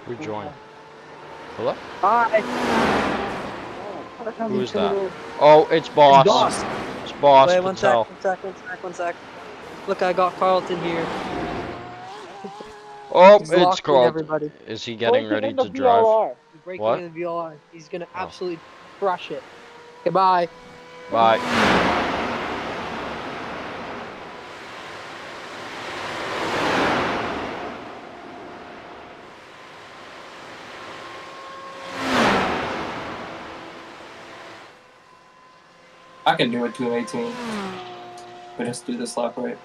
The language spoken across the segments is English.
Who joined? Hello? Hi. Who is that? Oh, it's boss. It's boss. Wait, One sec. one sec. Look, I got Carlton here. Oh, He's it's locked in Carl. everybody. Is he getting ready to drive? He's breaking What? in the VLR. He's gonna absolutely crush it. Goodbye. Bye. I can do it 218. But just do this lap right.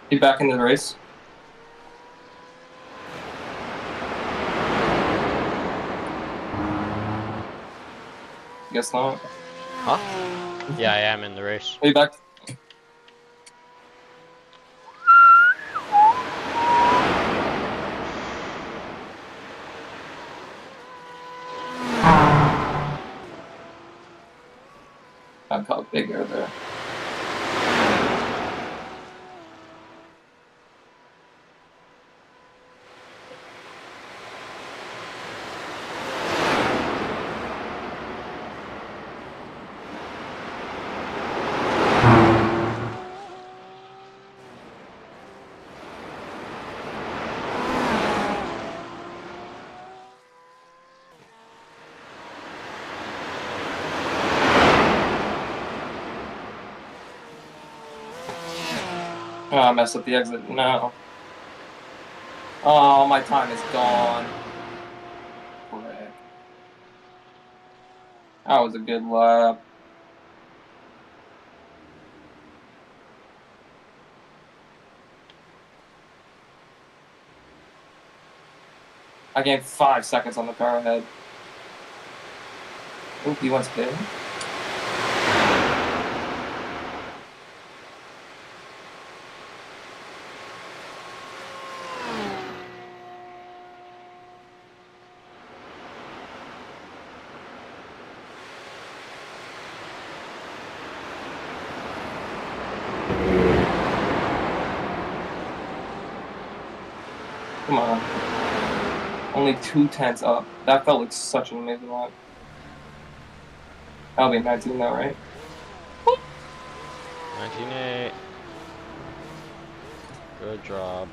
Be back into the race. Guess not. Huh? Yeah, I am in the race. Are you back? I caught big air there. Oh, I messed up the exit. No. Oh, my time is gone. Frick. That was a good lap. I gained 5 seconds on the car ahead. Oop, he went spin. Come on. Only 2/10 up. That felt like such an amazing lap. That'll be 19 now, right? 19.8. Good job.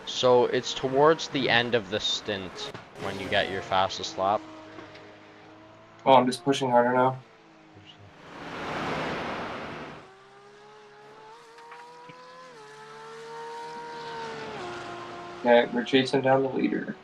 So it's towards the end of the stint when you get your fastest lap. Oh, I'm just pushing harder now. Okay, we're chasing down the leader.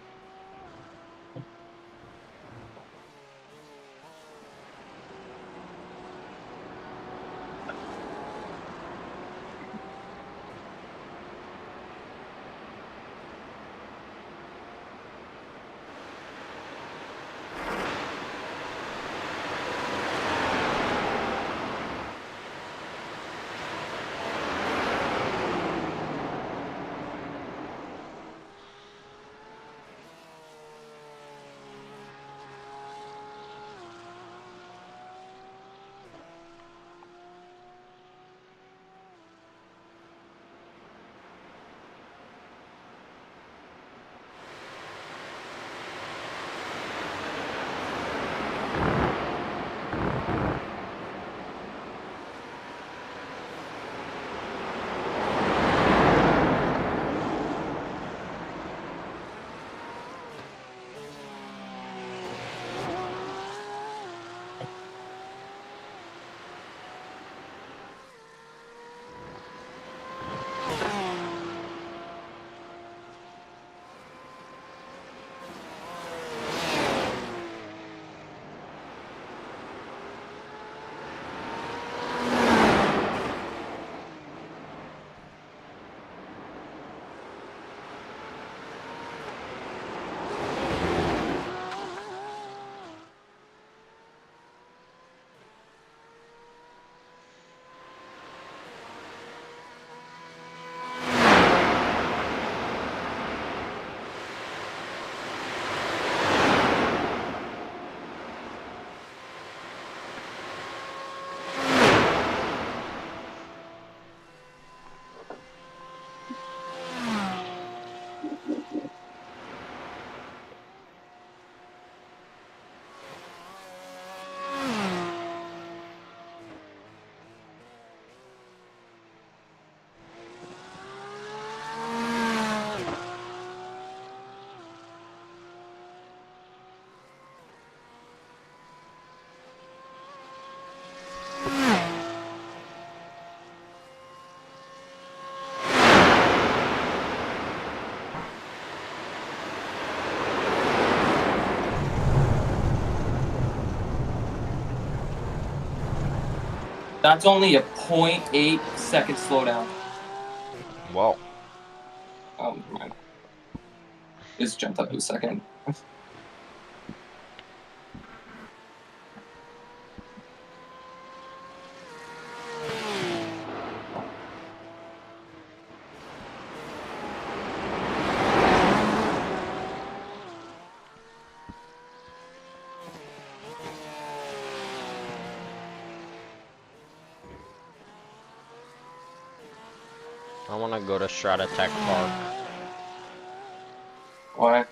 That's only a 0.8 second slowdown. Whoa. Oh, never mind. Just jumped up to a second. I want to go to Strata Tech Park. Why?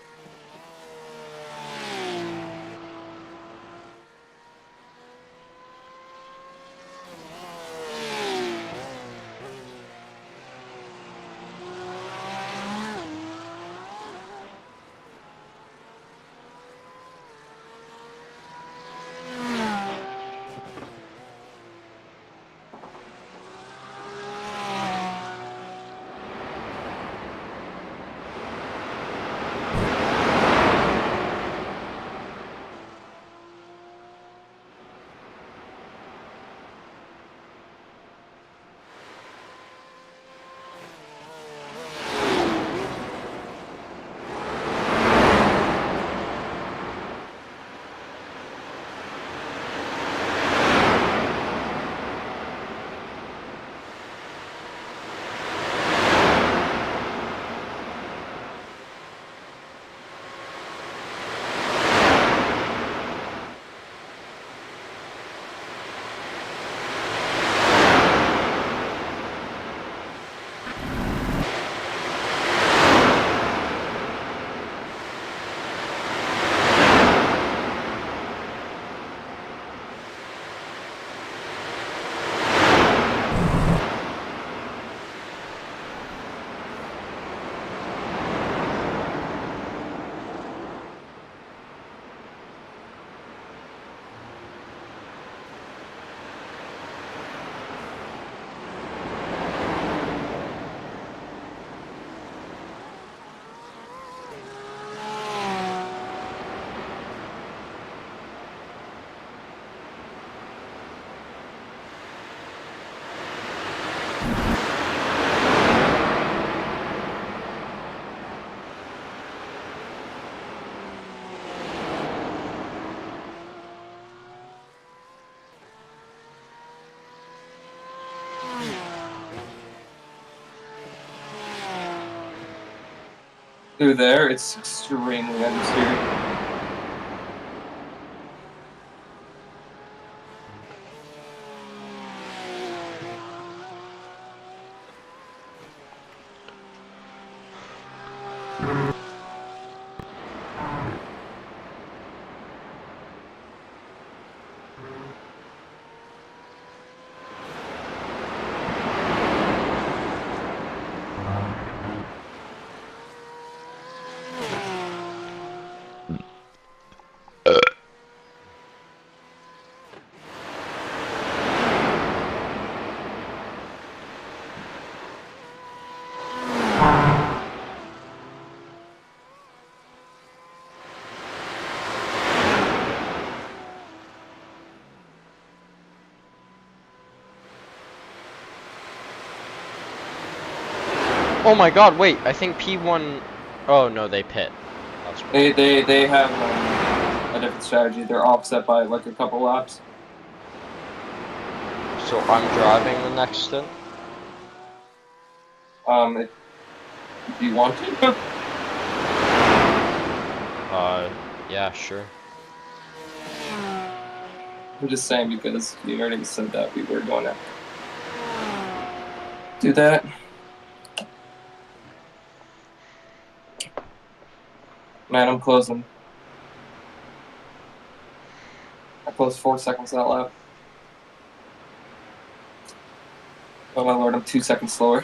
Through there, it's extremely understeered. Oh my god, wait, I think P1... Oh, no, they pit. That's right. They have a different strategy. They're offset by like a couple laps. So I'm driving the next stint? Do you want to? Yeah, sure. I'm just saying because you already said that we were going to do that. Man, I'm closing. I closed 4 seconds that lap. Oh my lord, I'm 2 seconds slower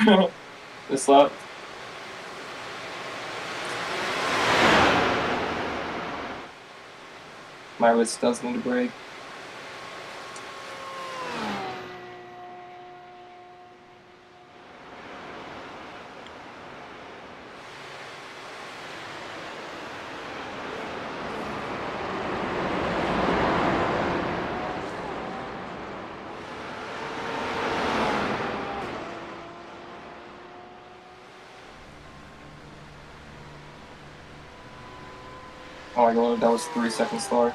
this lap. My wrist does need a break. Oh my god, that was 3 seconds slower.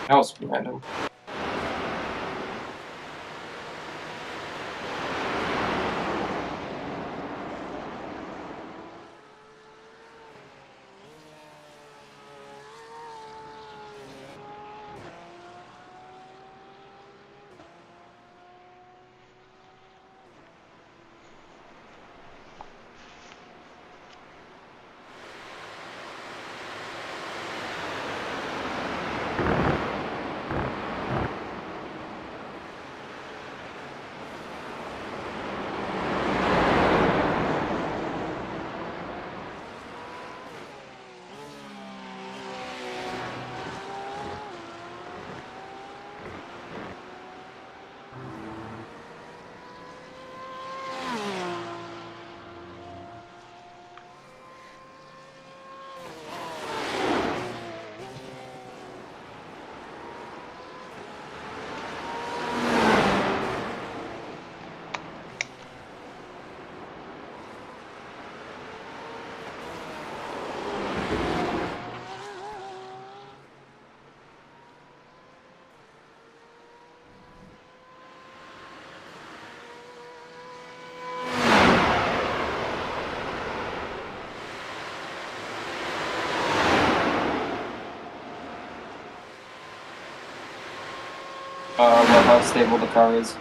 That was random. Love how stable the car is.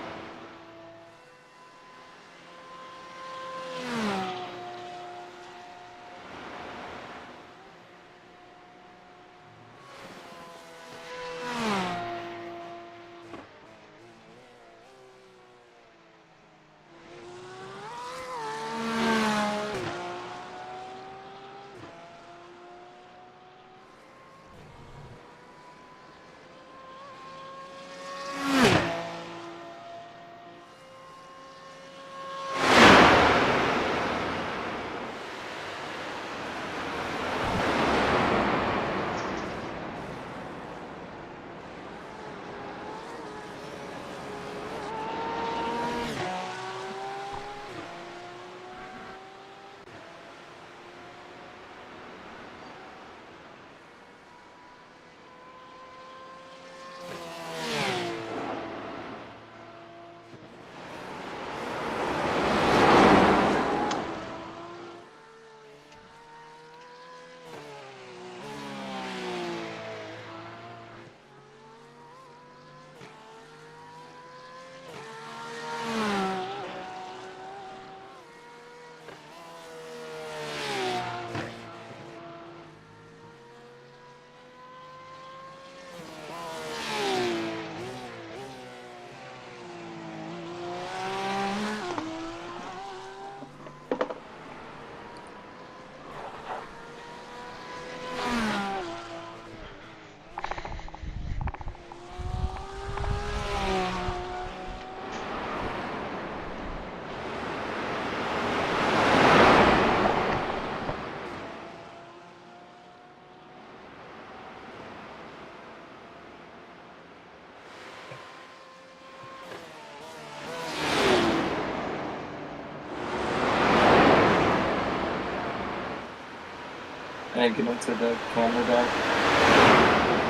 And get into the camera there.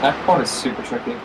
That part is super tricky.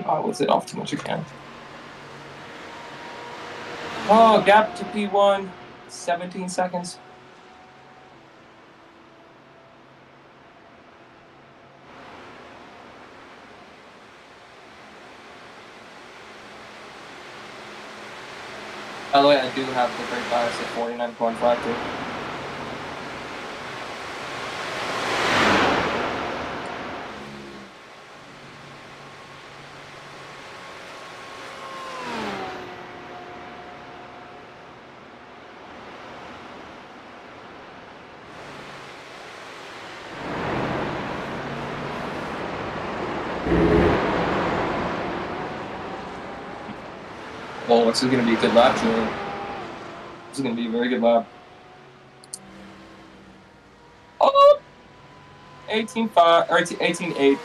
I was it off too much again. Oh, gap to P1, 17 seconds. By the way, I do have the brake bias at 49.52. Well, this is going to be a good lap, Julian. This is going to be a very good lap. Oh! 18.5, or 18.8.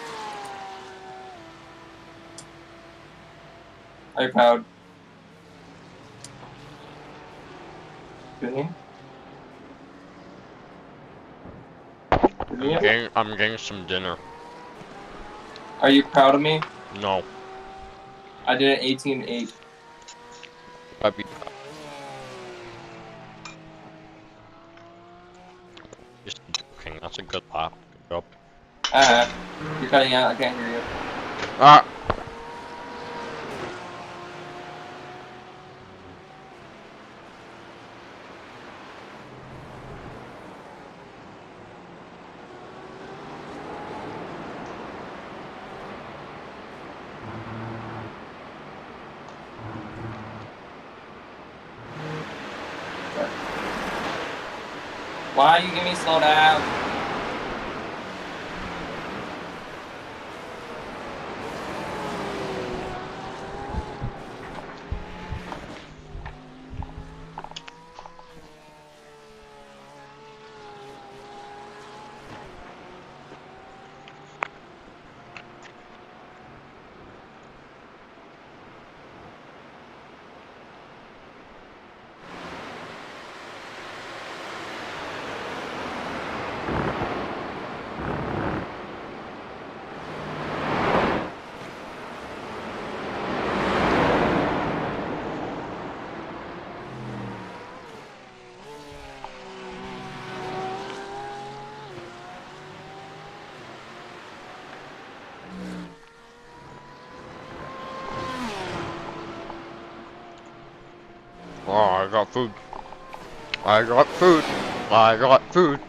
Are you proud? Julian? Julian? I'm getting some dinner. Are you proud of me? No. I did an 18.8. I'd be just joking. That's a good lap. Good job. You're cutting out. I can't hear you. Ah. Why you give me slow down? Oh, I got food. I got food. I got food.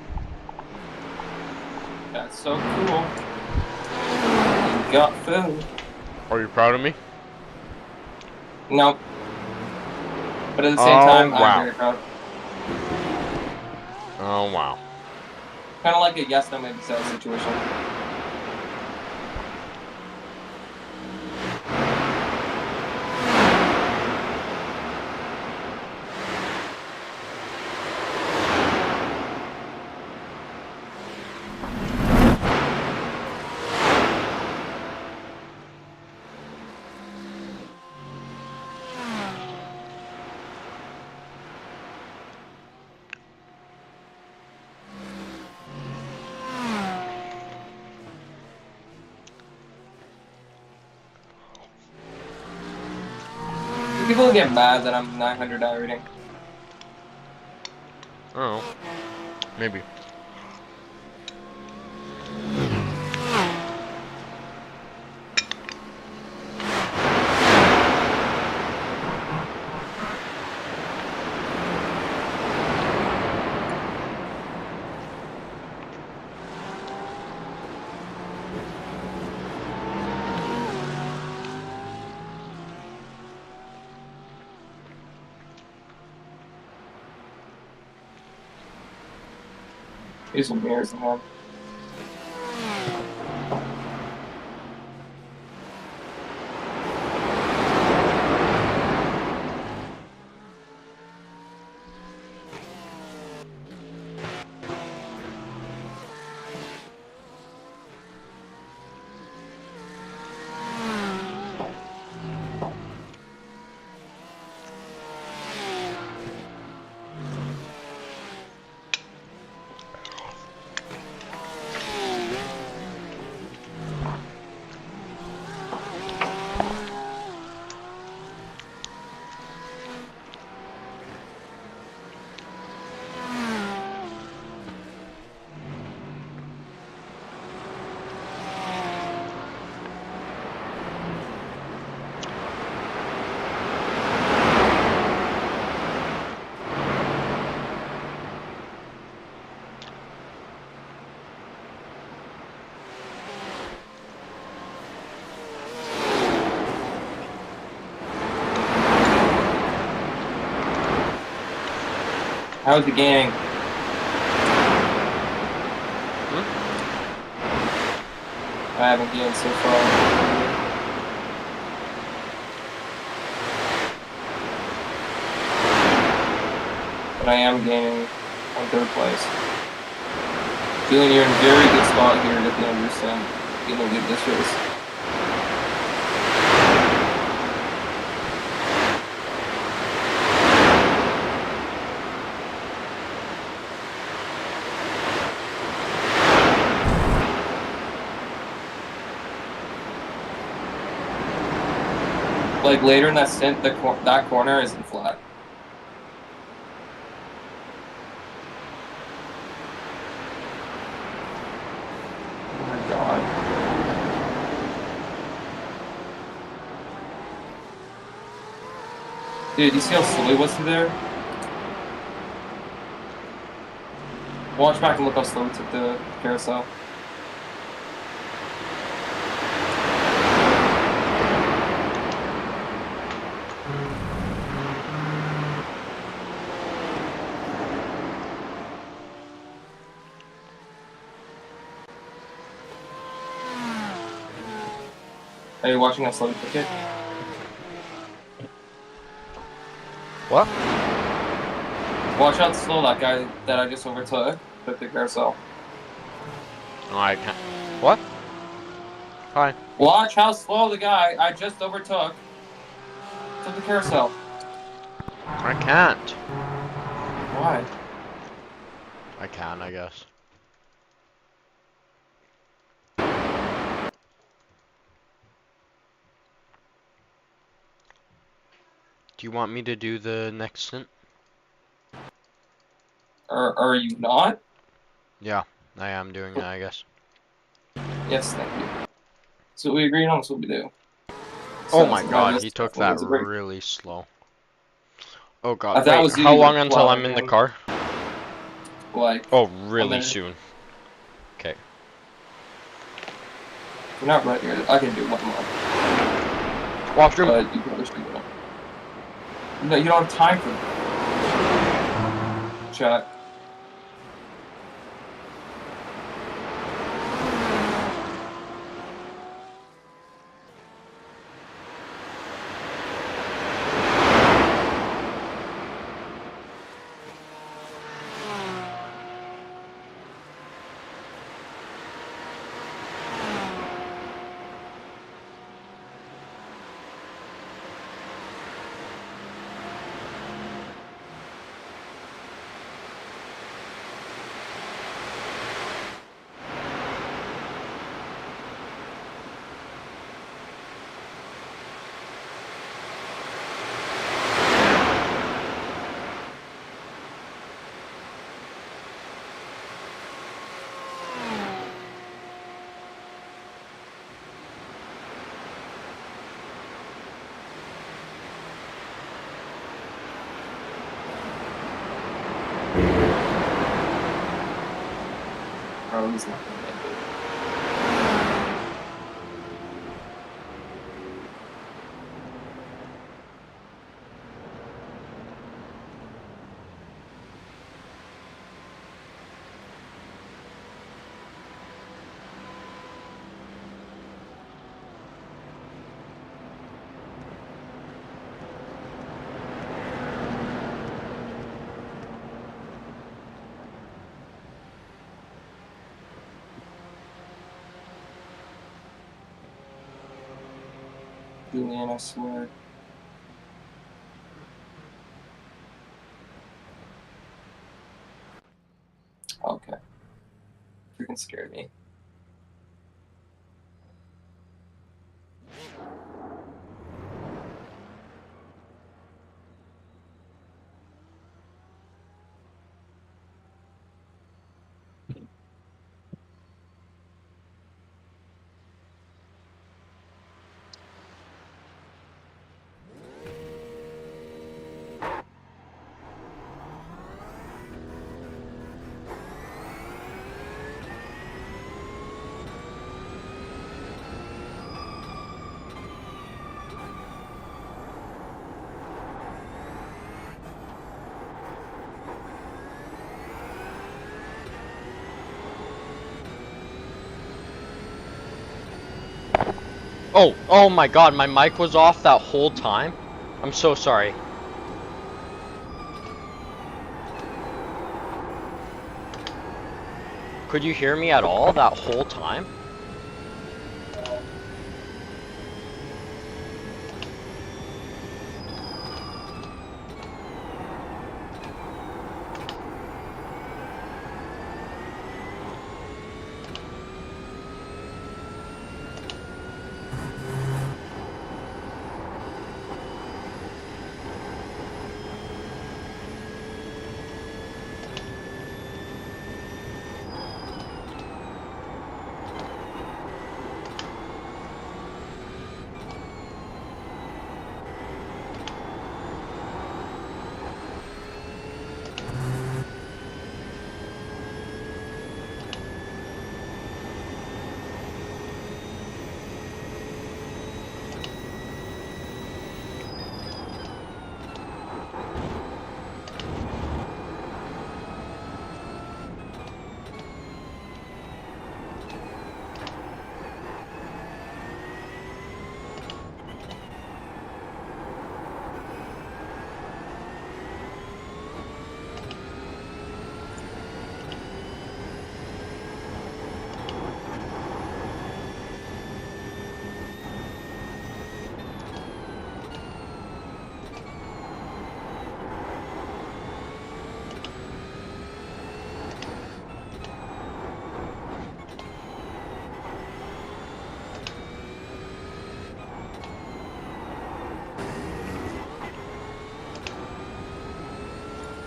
That's so cool. You got food. Are you proud of me? Nope. But at the same Oh, time, wow. I'm very proud. Oh, wow. Kind of like a yes, no, maybe so situation. People get mad that I'm 900 die rating. Oh. Maybe. Here's some mirrors in here. How's the gang? I haven't gained so far. But I am gaining on 3rd place. Feeling you're in a very good spot here at the end of your sim. You're gonna lead this race. Like later in that stint, that corner isn't flat. Oh my god. Dude, you see how slow he was through there? Watch back and look how slow he took the carousel. Are you watching how slow he took it? What? Watch how slow that guy that I just overtook took the carousel. Oh, I can't. What? Hi. Watch how slow the guy I just overtook took the carousel. I can't. Why? I can, I guess. Do you want me to do the next stint? Are you not? Yeah, I am doing it, I guess. Yes, thank you. So we agreed on, that's what we do. Oh So, my so god, this he took one that is a break. really slow. Oh god, That wait, was how you, long like, until I'm plowing in the him. car? Like, Oh, really minute. soon. Okay. You're not right here. I can do 1 more. Washroom. But you probably should go. No, you don't have time for that. Chat. Oh, he's not gonna make it. Julian, I swear. Okay. Freaking scared me. Oh my god, my mic was off that whole time? I'm so sorry. Could you hear me at all that whole time?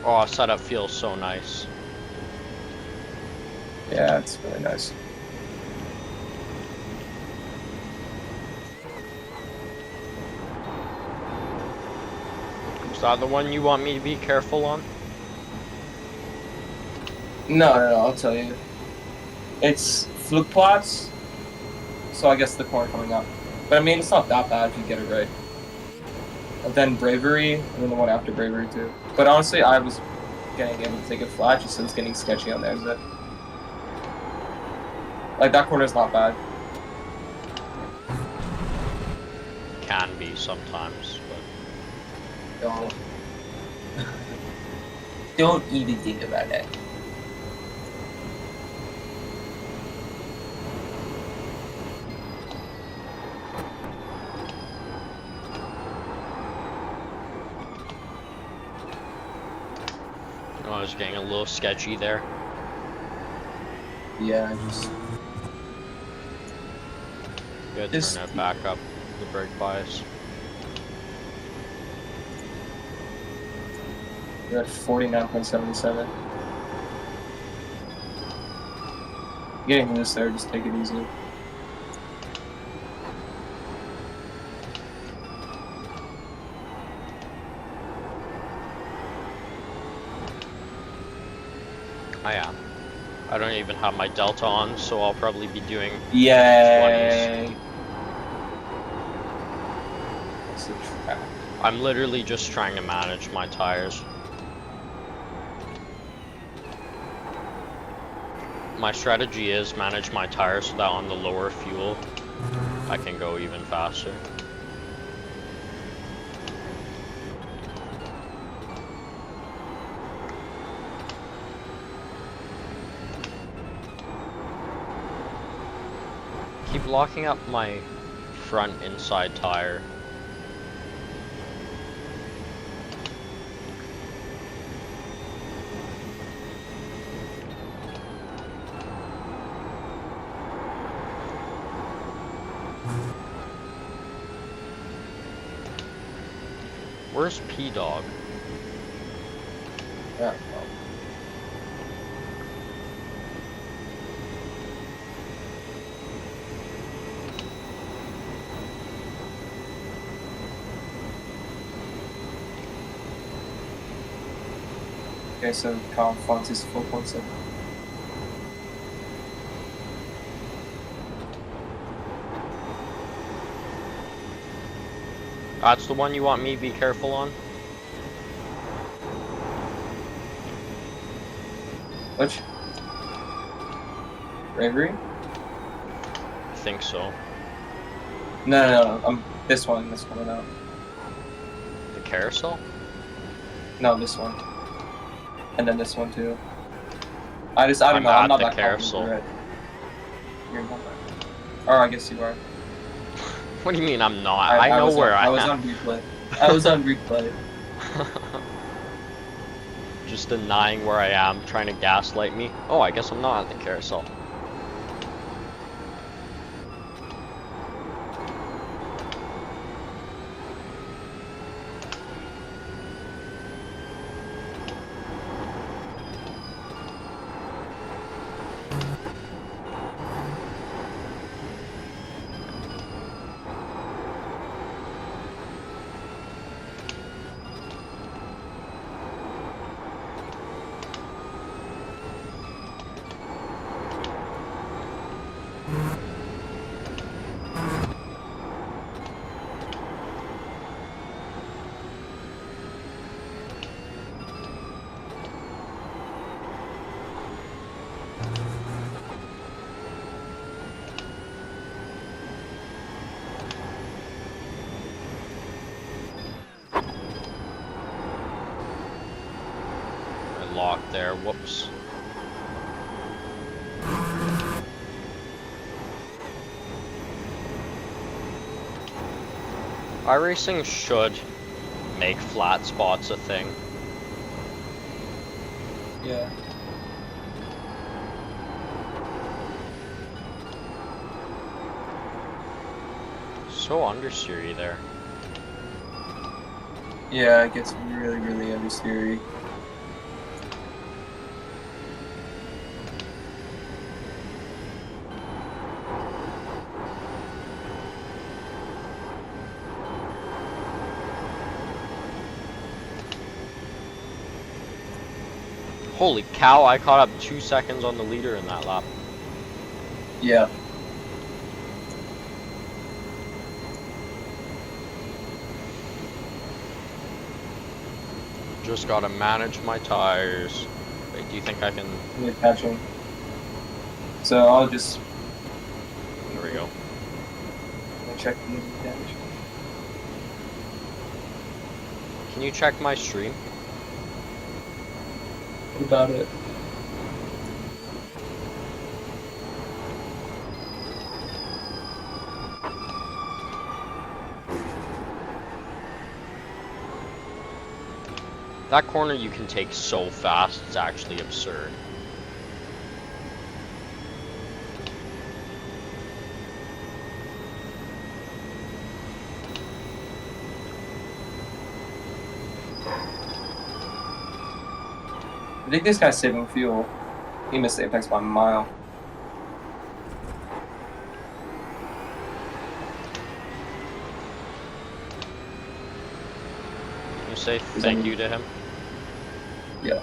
Oh, setup feels so nice. Yeah, it's really nice. Is that the one you want me to be careful on? No, I'll tell you. It's Flugplatz, so I guess the corner coming up. But I mean, it's not that bad if you get it right. And then Bravery, and then the one after Bravery too. But honestly, I was getting able to take it flat, just so it's getting sketchy on the exit. Like, that corner's not bad. Can be sometimes, but... Don't. Don't even think about that. Oh, I was getting a little sketchy there. Yeah, just... Good, Just- turn it back up, the brake bias. You're at 49.77. Getting this there, just take it easy. I am. I don't even have my Delta on, so I'll probably be doing Yay! It's a trap. I'm literally just trying to manage my tires. My strategy is manage my tires so that on the lower fuel, I can go even faster. Keep locking up my front inside tire. Where's P-Dog? Yeah. Okay, so calm font is 4.7. That's the one you want me to be careful on? Which? Bravery? I think so. No. This one that's coming out. The carousel? No, this one. And then this one too. I don't know. I'm not that carousel. confident. You're not. Or I guess you are. What do you mean I'm not? I know where I am. I was on replay. I was on replay. Just denying where I am, trying to gaslight me. Oh, I guess I'm not at the carousel. Locked there, whoops. iRacing should make flat spots a thing. Yeah. So understeery there. Yeah, it gets really, really understeery. Holy cow, I caught up 2 seconds on the leader in that lap. Yeah. Just gotta manage my tires. Wait, do you think I can? Really catching. So I'll just There we go. check the damage. Can you check my stream? What about it? That corner you can take so fast, it's actually absurd. I think this guy's saving fuel. He missed the apex by a mile. Can you say thank you to him? Yeah.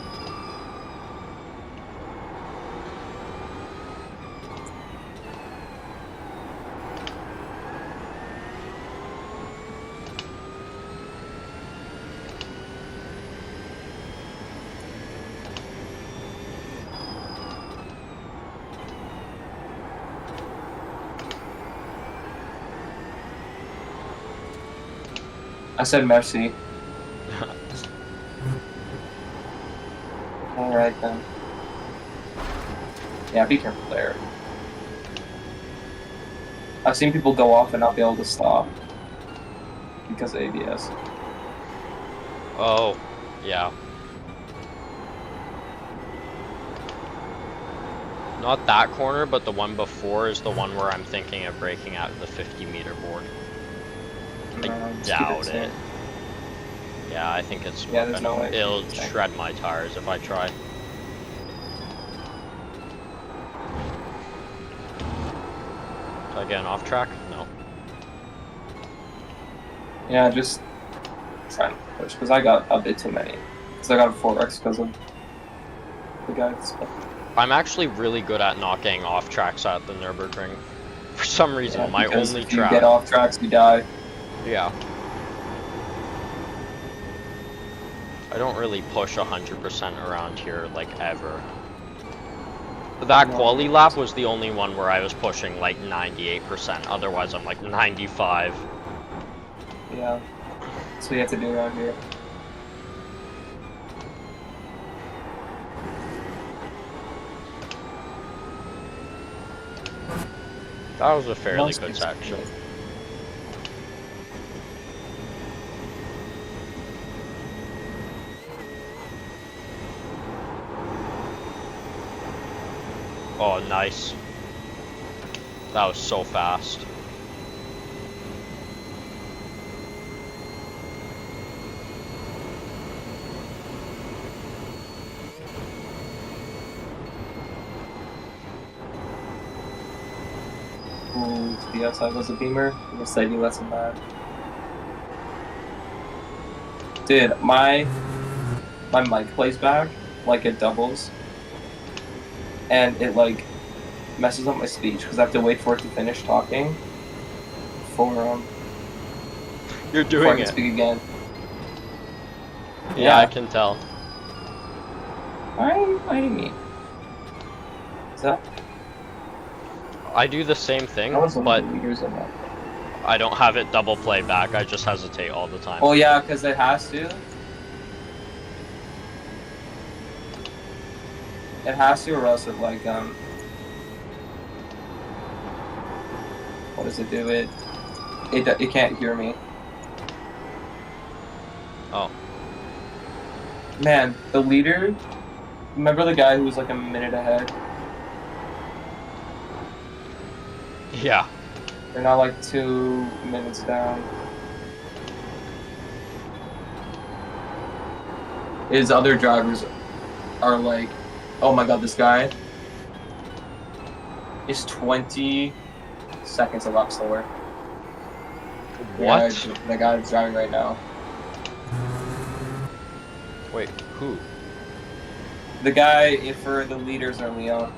I said merci. Alright then. Yeah, be careful there. I've seen people go off and not be able to stop because of ABS. Oh, yeah. Not that corner, but the one before is the one where I'm thinking of braking at the 50-meter board. I doubt it. Yeah, I think it's Yeah, there's no way. It'll shred my tires if I try. Do I get off track? No. Yeah, just try and push because I got a bit too many. Because I got a 4X because of the guy that's. I'm actually really good at not getting off tracks at the Nurburgring. For some reason, Yeah, my because only if you track. get off tracks, you die. Yeah. I don't really push 100% around here, like, ever. That quali lap was the only one where I was pushing like 98%. Otherwise, I'm like 95. Yeah. That's what you have to do around here. That was a fairly Nice good piece. section. Oh, nice. That was so fast. Ooh, to the outside was a beamer. I'm excited you let some that. Dude, my mic plays back like it doubles, and it like messes up my speech because I have to wait for it to finish talking for You're before I doing can it. speak again. Yeah, I can tell. I mean, is that? I do the same thing, I was one but of the leaders in that. I don't have it double playback. I just hesitate all the time. Oh yeah, because it has to. It has to, or else it like what does it do? It can't hear me. Oh. Man, the leader. Remember the guy who was like a minute ahead? Yeah. They're now like 2 minutes down. His other drivers are like, oh my god, this guy is 20 seconds a lap slower. What? The guy that's driving right now. Wait, who? The guy for the leaders are Leon.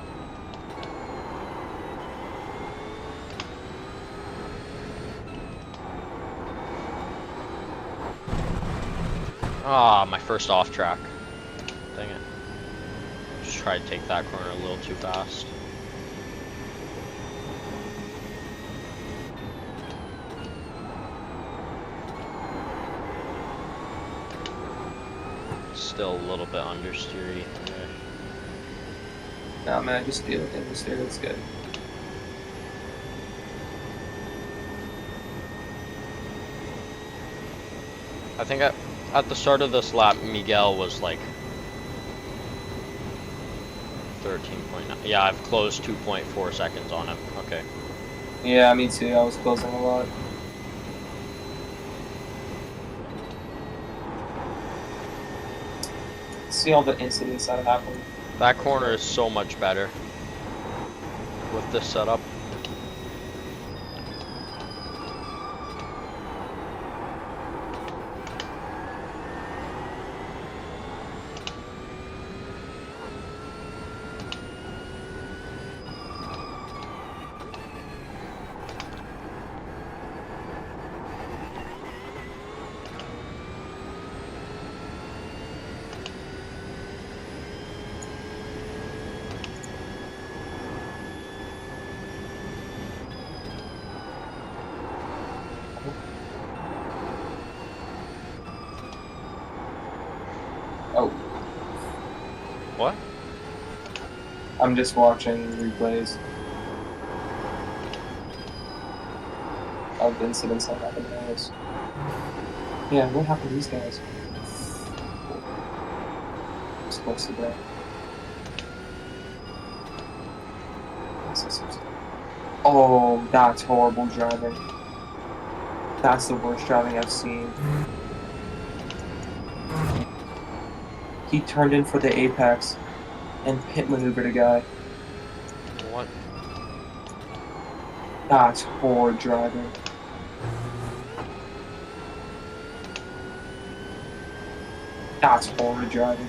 Ah, my first off track. Dang it. Just tried to take that corner a little too fast. Still a little bit understeery. Nah, man, just deal with it. Just do it. It's good. I think at the start of this lap, Miguel was like 13.9. Yeah, I've closed 2.4 seconds on him. Okay. Yeah, me too. I was closing a lot. See all the incidents that happened. That corner is so much better with this setup. Oh. What? I'm just watching replays of incidents that happened to us. Yeah, what happened to these guys? It's close to that. Oh, that's horrible driving. That's the worst driving I've seen. He turned in for the apex and pit maneuvered a guy. What? That's horrid driving. That's horrid driving.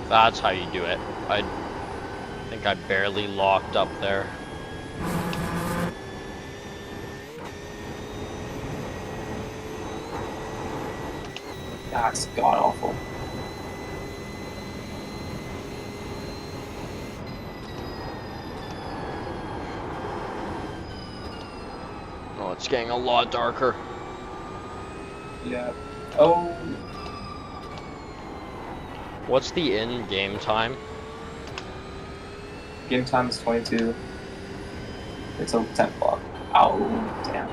That's how you do it. I think I barely locked up there. That's god awful. Oh, it's getting a lot darker. Yeah. Oh. What's the in-game time? Game time is 22. It's 10 o'clock. Oh, damn.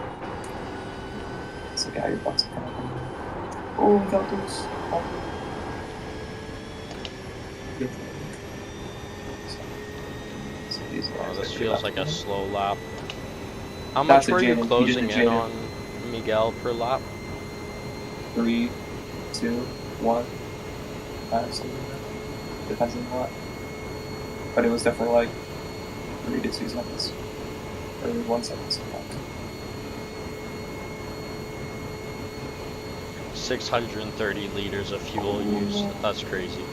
It's the guy who's about to come up. Oh, we got those. Oh. Oh, this feels like a slow lap. How That's much a were you Jaden. closing He did a in Jaden. on Miguel per lap? 3, 2, 1. Something like that. Depends on what. But it was definitely like 3 to 2 seconds. Or 1 second sometimes. 630 liters of fuel used. That's crazy.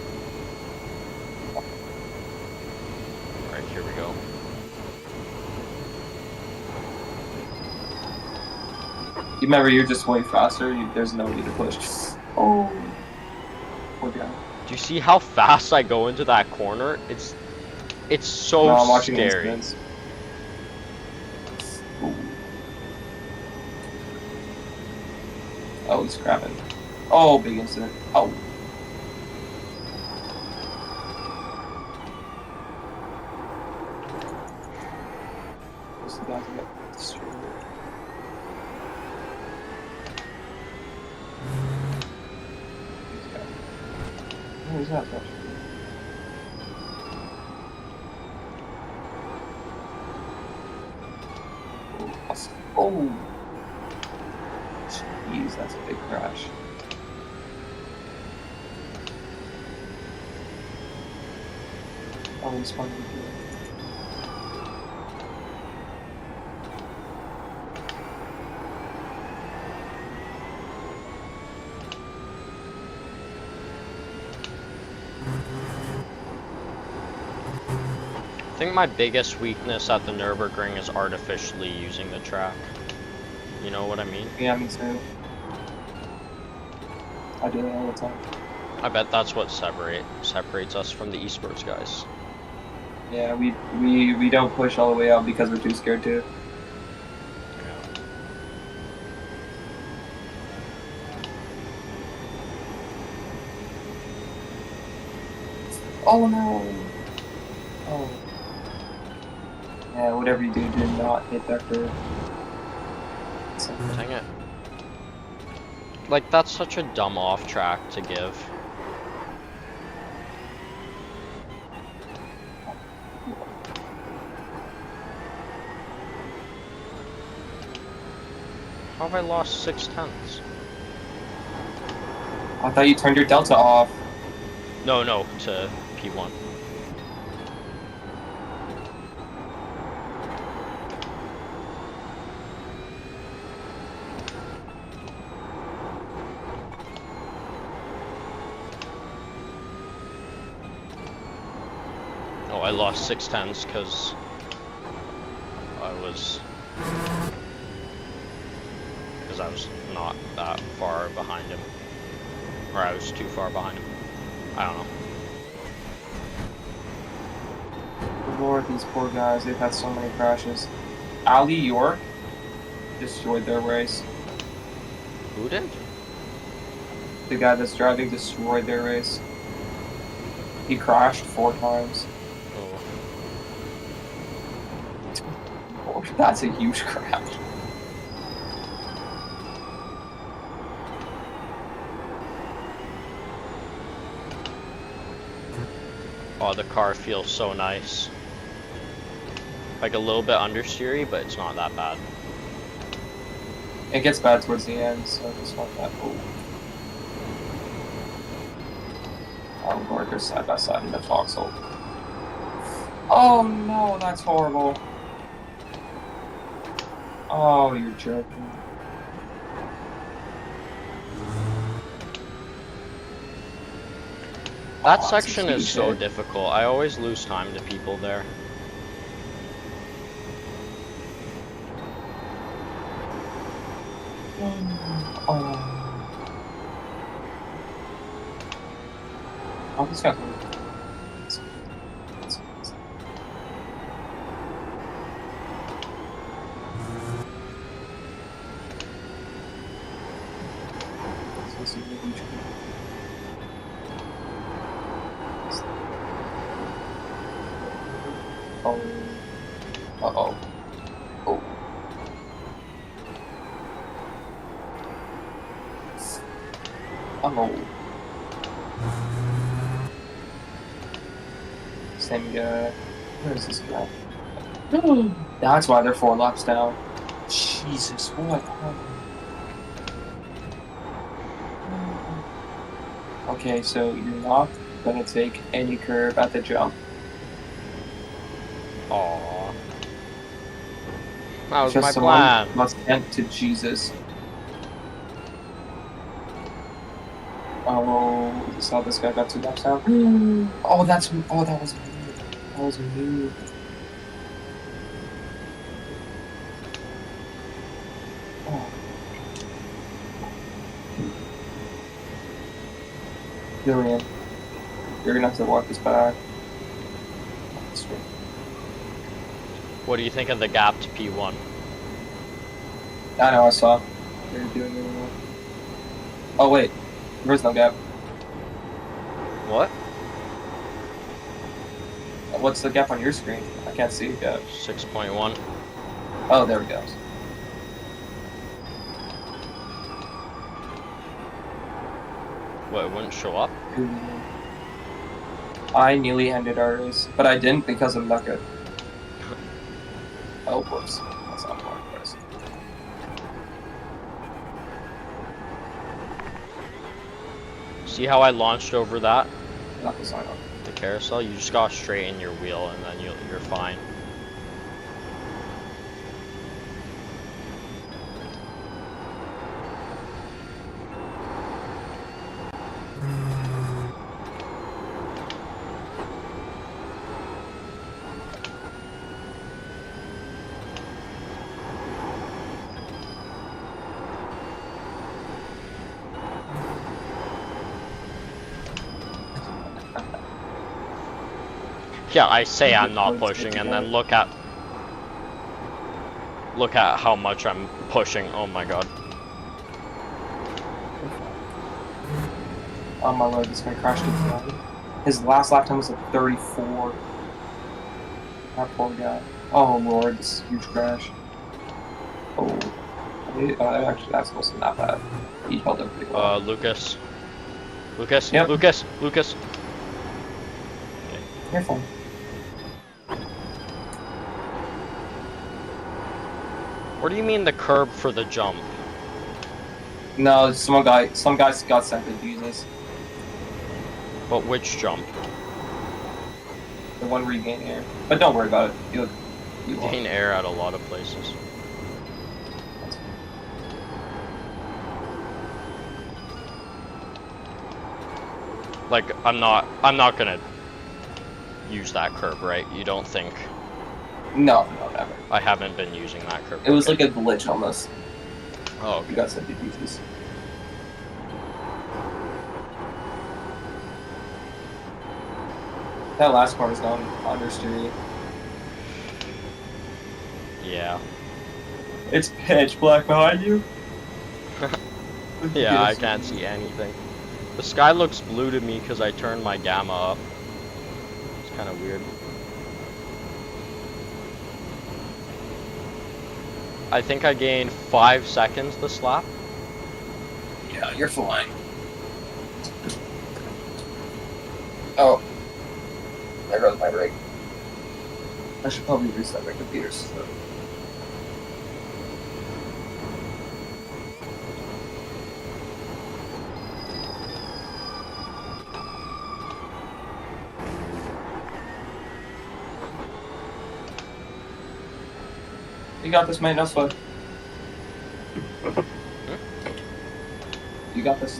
Alright, here we go. You remember, you're just way faster. There's no need to push. Oh. Poor guy. Do you see how fast I go into that corner? It's so No, I'm watching scary. incidents. Ooh. Oh, he's crapping. Oh, big incident. Oh. Those guys get destroyed. What is that? Oh. Jeez, that's a big crash. Oh, he's finally good. I think my biggest weakness at the Nurburgring is artificially using the track. You know what I mean? Yeah, me too. I do it all the time. I bet that's what separates us from the esports guys. Yeah, we don't push all the way out because we're too scared to. Yeah. Oh no! Oh. Yeah, whatever you do not hit that curve. Dang it. Like, that's such a dumb off track to give. How have I lost 6/10? I thought you turned your delta off. No, to P1. Oh, I lost 6/10 because I was not that far behind him. Or I was too far behind him. I don't know. Good lord, these poor guys, they've had so many crashes. Ali York destroyed their race. Who did? The guy that's driving destroyed their race. He crashed 4 times. Oh. Oh, that's a huge crash. Oh, the car feels so nice. Like a little bit understeery, but it's not that bad. It gets bad towards the end, so it's not that cool. Oh lord, they're side by side in the foxhole. Oh no, that's horrible. Oh, you're joking. That Oh, section that's a is huge so hit. difficult. I always lose time to people there. Oh. Oh, this guy's Oh. Same guy. Where is this guy? That's why they're 4 laps down. Jesus, what happened? Okay, so you're not gonna take any curve at the jump. Aww. That was Just my someone plan. must sent to Jesus. Oh, you saw this guy got 2 laps down? Oh, that was me. That was me. Oh. Julian, you're gonna have to walk this back. What do you think of the gap to P1? I know, I saw. They're doing it anymore. Oh, wait. There's no gap. What? What's the gap on your screen? I can't see a gap. 6.1. Oh, there it goes. What, it wouldn't show up? I nearly ended our race, but I didn't because of Mecca. Oh, whoops. That's not one race. See how I launched over that? Not the sign on. The carousel? You just gotta straighten your wheel and then you're fine. Yeah, I say I'm not pushing, and then look at how much I'm pushing. Oh my god. Oh my lord, this guy crashed again. His last lap time was a 34. That poor guy. Oh lord, this is a huge crash. Oh. Actually, that's supposed to be not bad. He held up pretty well. Lucas. Lucas? Yep. Lucas? Lucas? You're fine. What do you mean the curb for the jump? No, some guys got sent to Jesus. But which jump? The one where you gain air. But don't worry about it. You won't. Gain air at a lot of places. Like, I'm not gonna use that curb, right? You don't think? No, never. I haven't been using that curb. It was like a glitch almost. Oh, You got sent to Jesus. That last corner's going understeer. yeah. It's pitch black behind you. Yeah, I can't see anything. The sky looks blue to me because I turned my gamma up. It's kind of weird. I think I gained 5 seconds this lap. Yeah, you're flying. Oh. There goes my brake. I should probably reset my computer so. You got this, mate. No sweat. You got this.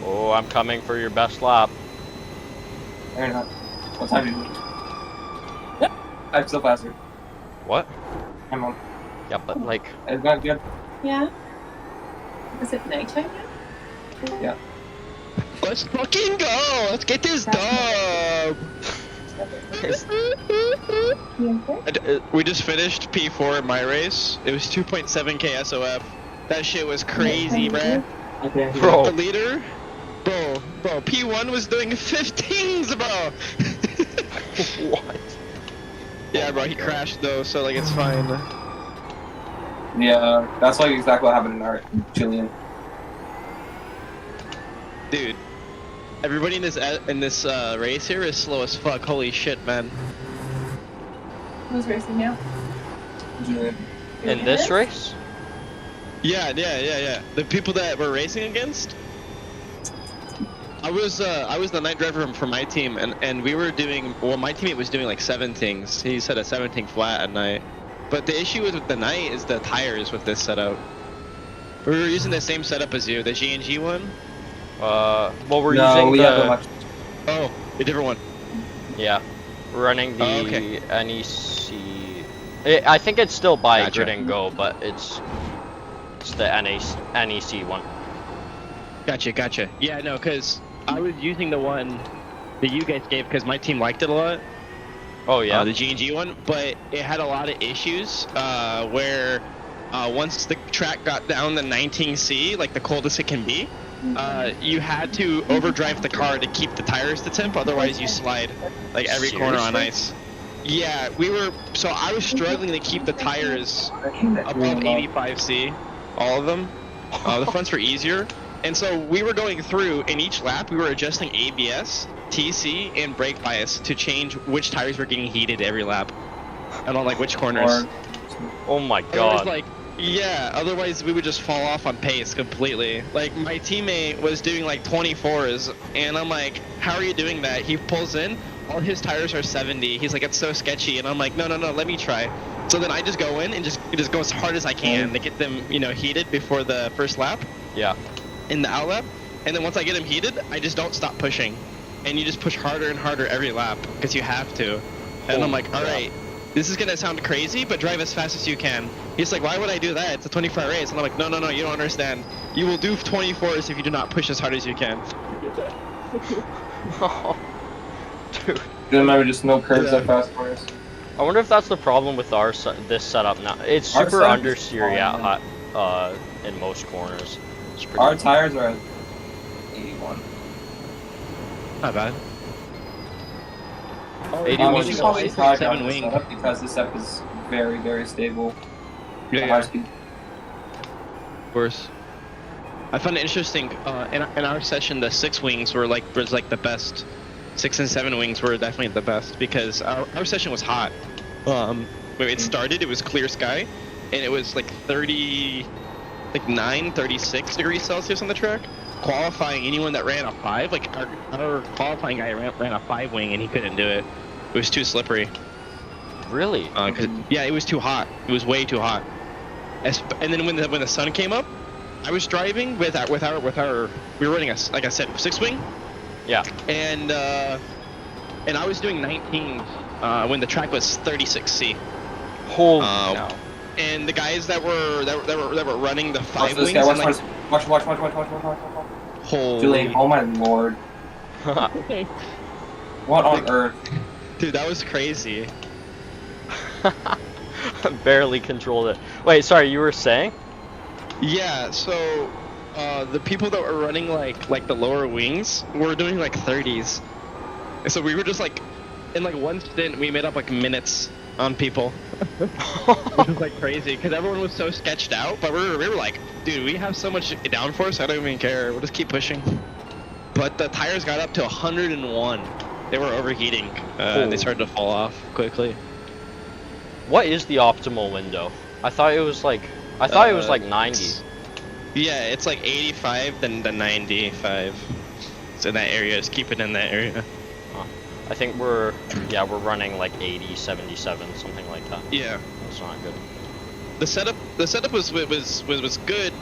Oh, I'm coming for your best lap. Fair enough. What time do you leave? I'm still faster. What? I'm on. Yeah, but like... It's not good. Yeah. Is it nighttime now? Yeah. Let's fucking go! Let's get this dub! We just finished P4 in my race. It was 2.7k SOF. That shit was crazy, bruh. Okay. Bro. The leader? Bro, P1 was doing 15s, bro! What? Yeah, bro, he crashed though, so like it's fine. Yeah, that's like exactly what happened in our Chilean. Dude, everybody in this race here is slow as fuck. Holy shit, man. Who's racing now? Chilean. In this race? Yeah. The people that we're racing against. I was the night driver for my team, and we were doing. Well, my teammate was doing like 17s. He said a 17 flat at night. But the issue with the night is the tires with this setup. We were using the same setup as you, the G&G one. Well, we're No, using we the. have a much. Oh, a different one. Yeah, we're running the Oh, okay. NEC. I think it's still by Gotcha. Grid and Go, but it's the NEC one. Gotcha. Yeah, no, because I was using the one that you guys gave because my team liked it a lot. Oh yeah. The G&G one, but it had a lot of issues where once the track got down to 19C, like the coldest it can be, you had to overdrive the car to keep the tires to temp, otherwise you slide like every corner on ice. Yeah, so I was struggling to keep the tires above 85C, all of them. The fronts were easier. And so we were going through, in each lap, we were adjusting ABS, TC, and brake bias to change which tires were getting heated every lap. And on like which corners. Oh my Otherwise, god. like, yeah, otherwise we would just fall off on pace completely. Like, my teammate was doing like 24s, and I'm like, how are you doing that? He pulls in, all his tires are 70. He's like, it's so sketchy. And I'm like, no, let me try. So then I just go in and just go as hard as I can to get them, heated before the first lap. Yeah. In the out lap, and then once I get them heated, I just don't stop pushing, and you just push harder and harder every lap because you have to. And I'm like, all right, this is gonna sound crazy, but drive as fast as you can. He's like, why would I do that? It's a 24-hour race. And I'm like, no, you don't understand. You will do 24s if you do not push as hard as you can. Oh, dude. Remember, just no curves at fast corners. I wonder if that's the problem with this setup now. It's Our super setup is understeery fine. in most corners. It's pretty Our tires are at 81. Not bad. 81 should is probably also- try 7 down this wing. setup because this setup is very, very stable. Yeah, High speed. Of course. I found it interesting. In our session, the 6 wings was like the best. 6 and 7 wings were definitely the best because our session was hot. When it started, it was clear sky, and it was like 36 degrees Celsius on the track. Qualifying, anyone that ran a 5, like our qualifying guy ran a 5 wing and he couldn't do it. It was too slippery. Really? Yeah, it was too hot. It was way too hot. And then when the sun came up, I was driving with our we were running like I said, 6 wing. Yeah. And I was doing 19 when the track was 36C. Holy cow. And the guys that were running the 5 Watch this wings, guy. and like, Watch. holy, Julian, oh my lord. What on earth? dude, that was crazy. Barely controlled it. Wait, sorry, you were saying? Yeah, so the people that were running like the lower wings were doing like 30s, and so we were just like in like one stint we made up like minutes on people, which was like crazy because everyone was so sketched out. But we were like, dude, we have so much downforce, I don't even care. We'll just keep pushing. But the tires got up to 101. They were overheating. They started to fall off quickly. What is the optimal window? I thought it was like 90. Yeah, it's like 85 then the 95. So that area, just keep it in that area. I think we're running like 80, 77, something like that. Yeah. That's not good. The setup was good.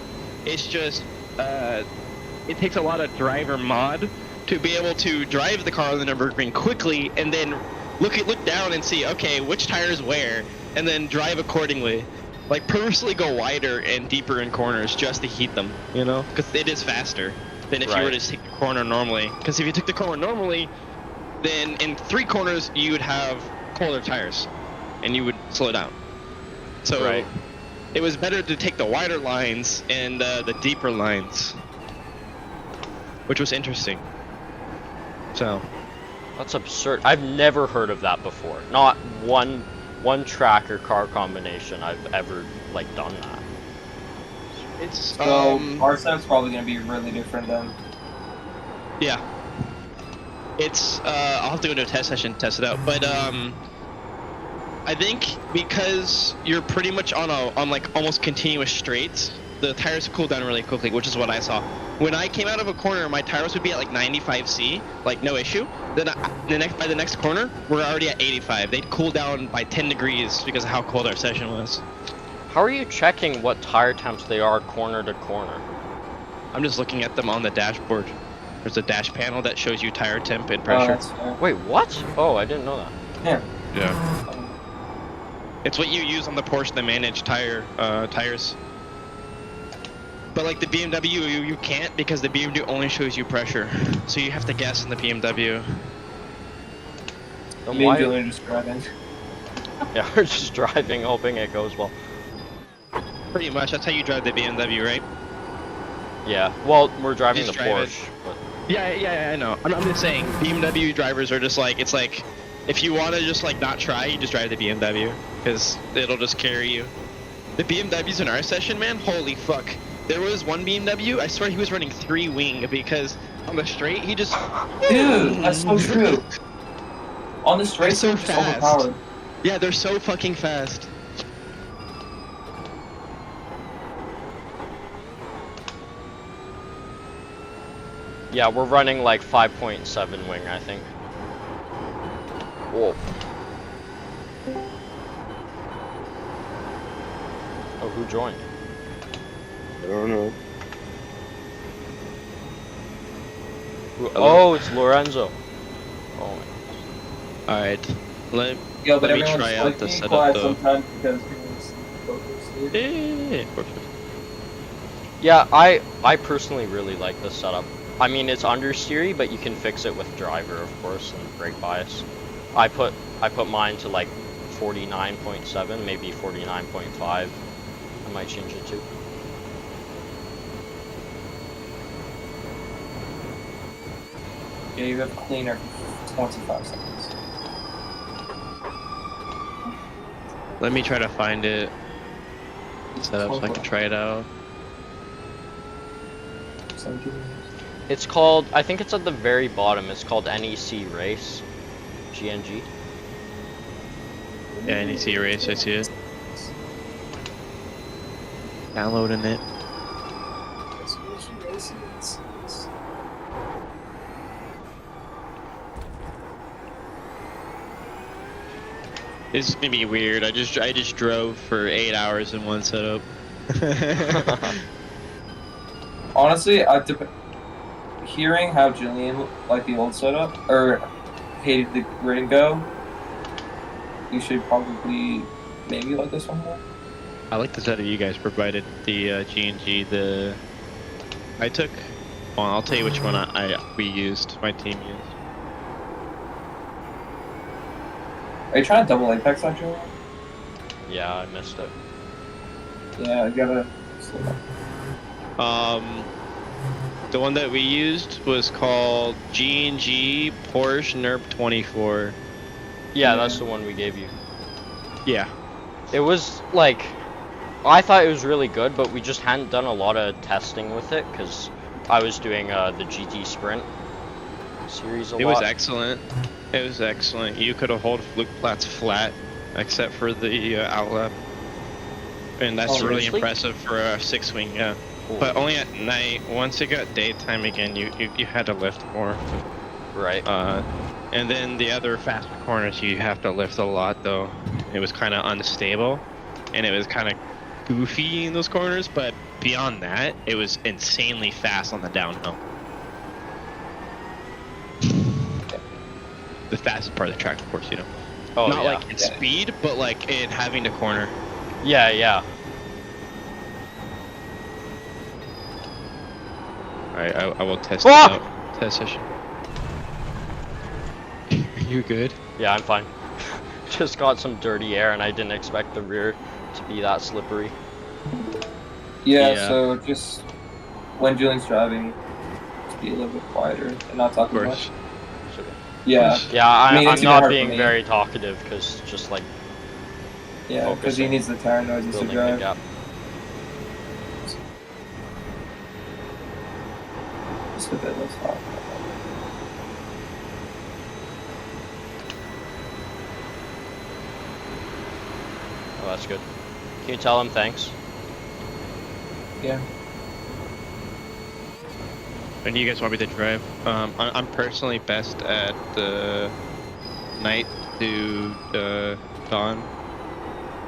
It's just it takes a lot of driver mod to be able to drive the car on the Nurburgring quickly and then look down and see, okay, which tires where, and then drive accordingly. Like purposely go wider and deeper in corners just to heat them, because it is faster than if you were to just take the corner normally. Because if you took the corner normally, then in 3 corners you would have colder tires and you would slow down. So it was better to take the wider lines and the deeper lines, which was interesting. So That's absurd. I've never heard of that before. Not one track or car combination I've ever done that. It's So our setup's probably gonna be really different then. yeah. It's I'll have to go to a test session, test it out. But I think because you're pretty much on like almost continuous straights, the tires cool down really quickly, which is what I saw. When I came out of a corner, my tires would be at like 95C, like no issue. Then by the next corner, we're already at 85. They'd cool down by 10 degrees because of how cold our session was. How are you checking what tire temps they are corner to corner? I'm just looking at them on the dashboard. There's a dash panel that shows you tire temp and Oh, pressure. that's fair. Wait, what? Oh, I didn't know that. Yeah. Yeah. It's what you use on the Porsche to manage tires. But like the BMW, you can't because the BMW only shows you pressure. So you have to guess in the BMW. Then Me why? and Julian just driving. Yeah, we're just driving, hoping it goes well. Pretty much, that's how you drive the BMW, right? Yeah. Well, we're driving Just the drive it. Porsche, but Yeah, I know. I'm just saying, BMW drivers are just like, it's like, if you want to just like not try, you just drive the BMW. Because it'll just carry you. The BMWs in our session, man, holy fuck. There was one BMW, I swear he was running 3 wing because on the straight, he just... Dude, that's so true. On the straight, so they're just fast. overpowered. Yeah, they're so fucking fast. yeah, we're running like 5.7 wing, I think. Whoa. Oh, who joined? I don't know. Oh, it's Lorenzo. Oh. Alright, let Yo, but me everyone's try out like the being setup quiet though. sometimes because people's focus. Yeah, I personally really like this setup. I mean, it's understeery, but you can fix it with driver, of course, and brake bias. I put mine to like 49.7, maybe 49.5. I might change it too. Yeah, you have cleaner 25 seconds. Let me try to find it. Set up so I can try it out. 17. It's called, I think it's at the very bottom, it's called NEC Race. GNG. Yeah, NEC Race, I see it. Downloading it. This is gonna be weird. I just drove for 8 hours in one setup. Honestly, hearing how Julian liked the old setup, or hated the grid and go, you should probably maybe like this one more. I like the setup you guys provided. The G&G. I took. Well, I'll tell you which one we used. My team used. Are you trying to double apex that, Julian? Yeah, I missed it. Yeah, you gotta slow down. The one that we used was called G&G Porsche Nurb 24. Yeah, that's the one we gave you. Yeah. It was like, I thought it was really good, but we just hadn't done a lot of testing with it because I was doing the GT Sprint series a lot. It was excellent. It was excellent. You could have held fluke plats flat, except for the outlap. And that's Oh, really seriously? impressive for a 6-wing, yeah. Cool. But only at night. Once it got daytime again, you had to lift more. Right. And then the other faster corners, you have to lift a lot, though. It was kind of unstable, and it was kind of goofy in those corners, but beyond that, it was insanely fast on the downhill. The fastest part of the track, of course, you know. Oh, Not yeah. like in speed, but like in having to corner. Yeah, yeah. Alright, I will test Ah! it out. Test session. You good? Yeah, I'm fine. Just got some dirty air and I didn't expect the rear to be that slippery. Yeah, so just when Julian's driving, just be a little bit quieter and not talk too much. Yeah. Yeah, I mean, I'm it's even not hard for being me. very talkative because just like Yeah, because he focusing, needs the tire noises to building the drive. gap. Oh, that's good. Can you tell him thanks? Yeah. And do you guys want me to drive? I'm personally best at the night to dawn.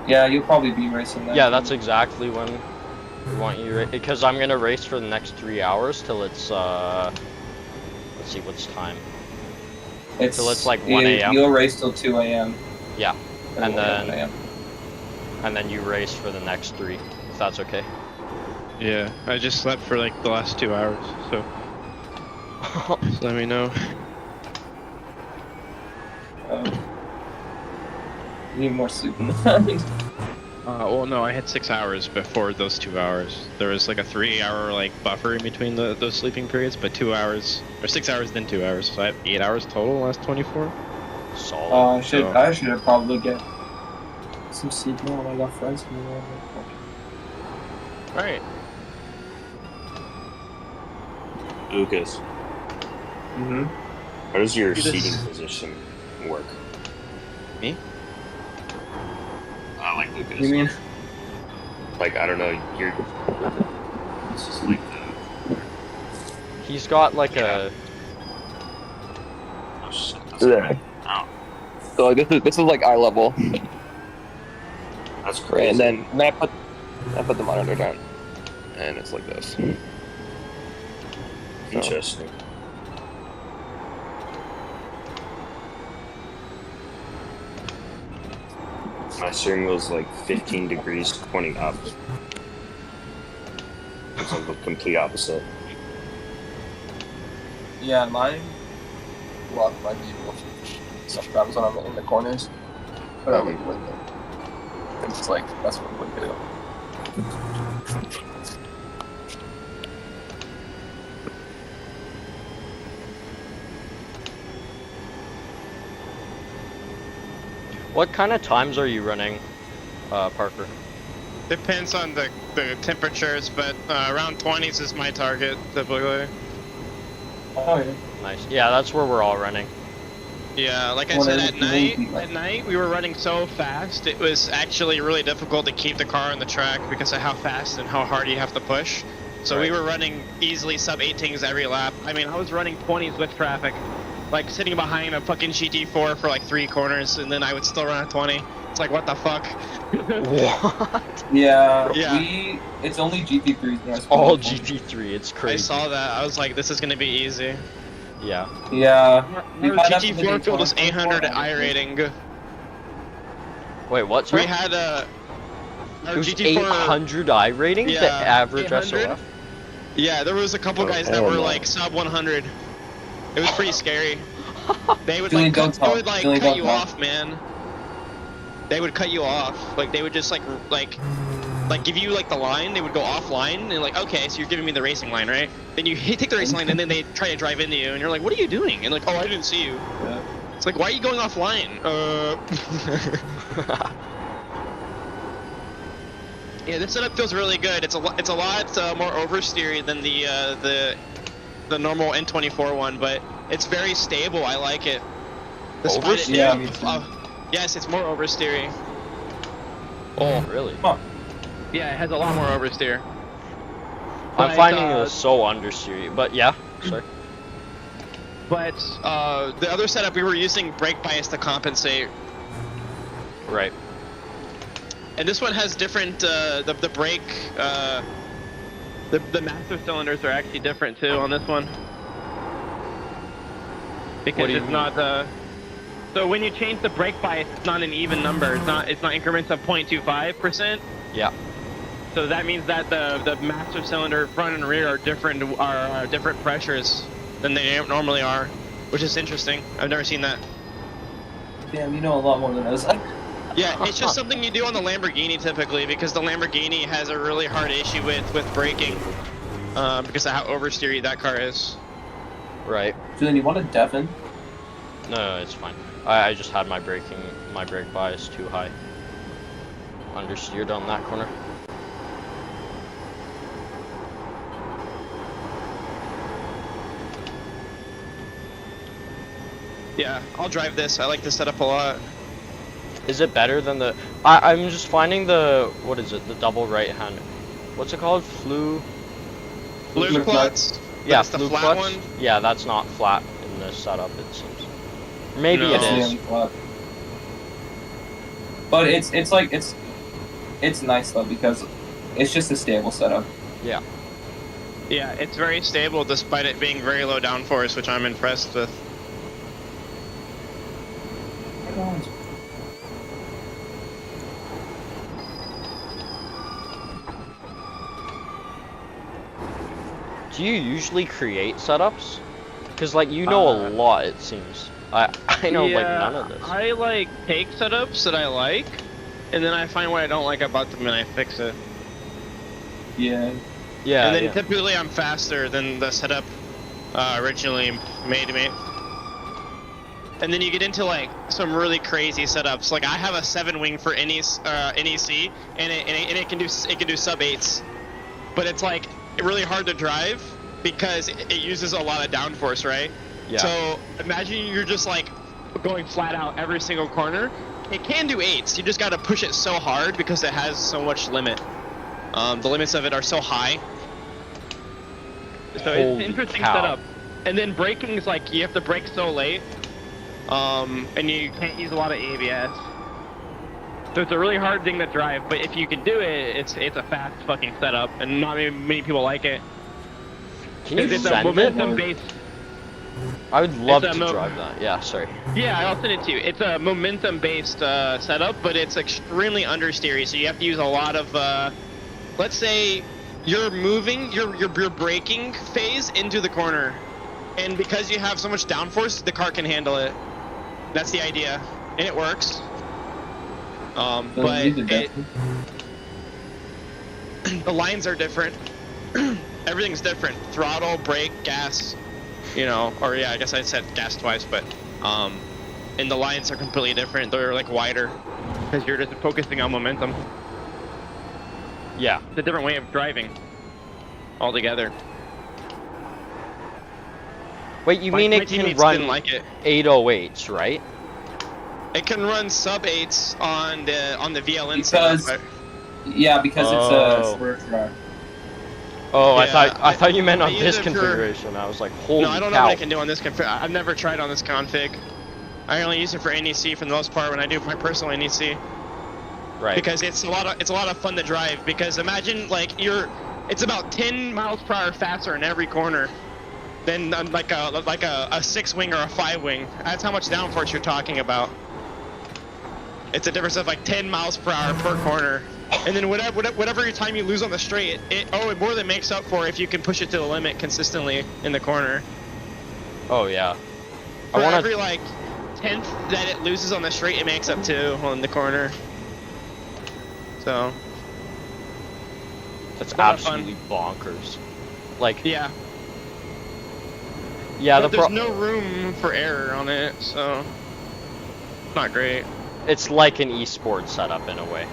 Yeah, you'll probably be racing that. Yeah, that's exactly when we want you, because I'm gonna race for the next 3 hours till it's let's see what's time. Till it's like 1 a.m. You'll race till 2 a.m. Yeah, and then 1 a.m. and then you race for the next 3, if that's okay. Yeah, I just slept for like the last 2 hours, so just let me know. You need more sleep in the night. Well, no, I had 6 hours before those 2 hours. There was like a 3-hour like buffer in between those sleeping periods, but 2 hours or 6 hours, then 2 hours. So I have 8 hours total last 24. Solid. I should have probably get some sleep now when I got friends from the Right. Lucas, Mm-hmm. how does your Do this. seating position work? Me? Like Lucas. You mean? Like, I don't know, you're. It's just like the. He's got like a. Oh shit, that's There. right. Oh, So like, this is like eye level, that's right? crazy. And then I put the monitor down, and it's like this. Interesting. My steering wheel's like 15 degrees pointing up. It's like the complete opposite. Yeah, mine. Well, might be able to sometimes when I'm in the corners, but I leave with it. It's like that's what we do. What kind of times are you running, Parker? Depends on the temperatures, but around 20s is my target typically. Oh yeah. Nice. Yeah, that's where we're all running. Yeah, like I Well, said, then at you won't be night, like- at night we were running so fast, it was actually really difficult to keep the car on the track because of how fast and how hard you have to push. So we Right. were running easily sub 18s every lap. I mean, I was running 20s with traffic, like sitting behind a fucking GT4 for like 3 corners, and then I would still run at 20. It's like, what the fuck? What? Yeah. Yeah. It's only GT3s. and It's all GT. GT3. It's I crazy. saw that. I was like, this is gonna be easy. Yeah. Yeah. Our had that for the GT4 filled us Daytona 800 24, I rating. Wait, what? We Sorry? had a. Our It was GT4. 800 I rating. The Yeah, average 800. SOF. Yeah, there was a couple Oh, guys that hell were no. like sub 100. It was pretty scary. They would Julian, like don't cut, they talk. would like Julian, cut don't you talk. off, man. They would cut you off. Like they would just like give you like the line. They would go offline and like, okay, so you're giving me the racing line, right? Then you take the racing line and then they try to drive into you and you're like, what are you doing? And like, oh, I didn't see you. Yeah. It's like, why are you going offline? Yeah, this setup feels really good. It's a lot more oversteery than the normal N24 one, but it's very stable. I like it. Despite it- Yeah, me too. yes, it's more oversteery. Oh, really? Yeah, it has a lot more oversteer. I'm But, finding this so understeery. But yeah, sorry. But the other setup we were using brake bias to compensate, Right. and this one has different. The brake, the master cylinders are actually different too on this one. Because What do you it's mean? not so when you change the brake bias, it's not an even number. It's not increments of 0.25%. Yeah. So that means that the master cylinder front and rear are different pressures than they normally are, which is interesting. I've never seen that. Damn, you know a lot more than us. Yeah, it's just something you do on the Lamborghini typically, because the Lamborghini has a really hard issue with braking, because of how oversteery that car is. Right. Julian, you want a Devon? No, it's fine. I just had my brake bias too high. Understeered on that corner. Yeah, I'll drive this. I like this setup a lot. Is it better than the? I'm just finding the what is it? The double right hand. What's it called? Blue Flip clutch. Yeah, That's the fluke flat clutch. one. Yeah, that's not flat in this setup. It seems. Or maybe No. it It's the is. only flat. But it's like it's nice though because it's just a stable setup. Yeah. Yeah, it's very stable despite it being very low downforce, which I'm impressed with. Do you usually create setups? Cause like you know a lot. It seems. I know like none of this. I like take setups that I like, and then I find what I don't like about them and I fix it. Yeah. Yeah. And then Yeah. typically I'm faster than the setup originally made me. And then you get into like some really crazy setups. Like I have a 7-wing for NEC, and it can do sub 8s, but it's like really hard to drive because it uses a lot of downforce, right? Yeah. So imagine you're just like going flat out every single corner. It can do 8s. You just got to push it so hard because it has so much limit. The limits of it are so high. So it's an Holy interesting cow. setup. And then braking is like you have to brake so late, and you can't use a lot of ABS. So it's a really hard thing to drive. But if you can do it, it's a fast fucking setup, and not many people like it. Can you It's a send it? momentum based. I would love It's to a drive that. Yeah. Sorry. Yeah, I'll send it to you. It's a momentum-based setup, but it's extremely understeery, so you have to use a lot of, let's say you're moving your braking phase into the corner, and because you have so much downforce, the car can handle it. That's the idea, and it works. But the lines are different. Everything's different. Throttle, brake, gas. You know, or yeah, I guess I said gas twice, but and the lines are completely different. They're like wider because you're just focusing on momentum. Yeah. It's a different way of driving altogether. Wait, you mean it can teammates run didn't like it. 808s, right? It can run sub 8s on the VLN Because- setup. Yeah, because Oh. it's a spur track. Oh, Yeah, I thought you meant I on use this it for- configuration. I was like, holy No, I don't know cow. what I can do on this config. I've never tried on this config. I only use it for NEC for the most part when I do my personal NEC. Right. Because it's a lot of fun to drive. Because imagine like it's about 10 miles per hour faster in every corner than like a 6-wing or a 5-wing. That's how much downforce you're talking about. It's a difference of like 10 miles per hour per corner. And then whatever time you lose on the straight, it more than makes up for if you can push it to the limit consistently in the corner. Oh yeah. For I want every to. like 10th that it loses on the straight, it makes up 2 on the corner. So That's a lot of fun. absolutely bonkers. Like, yeah, yeah, but there's no room for error on it, so it's not great. it's like an esports setup in a way.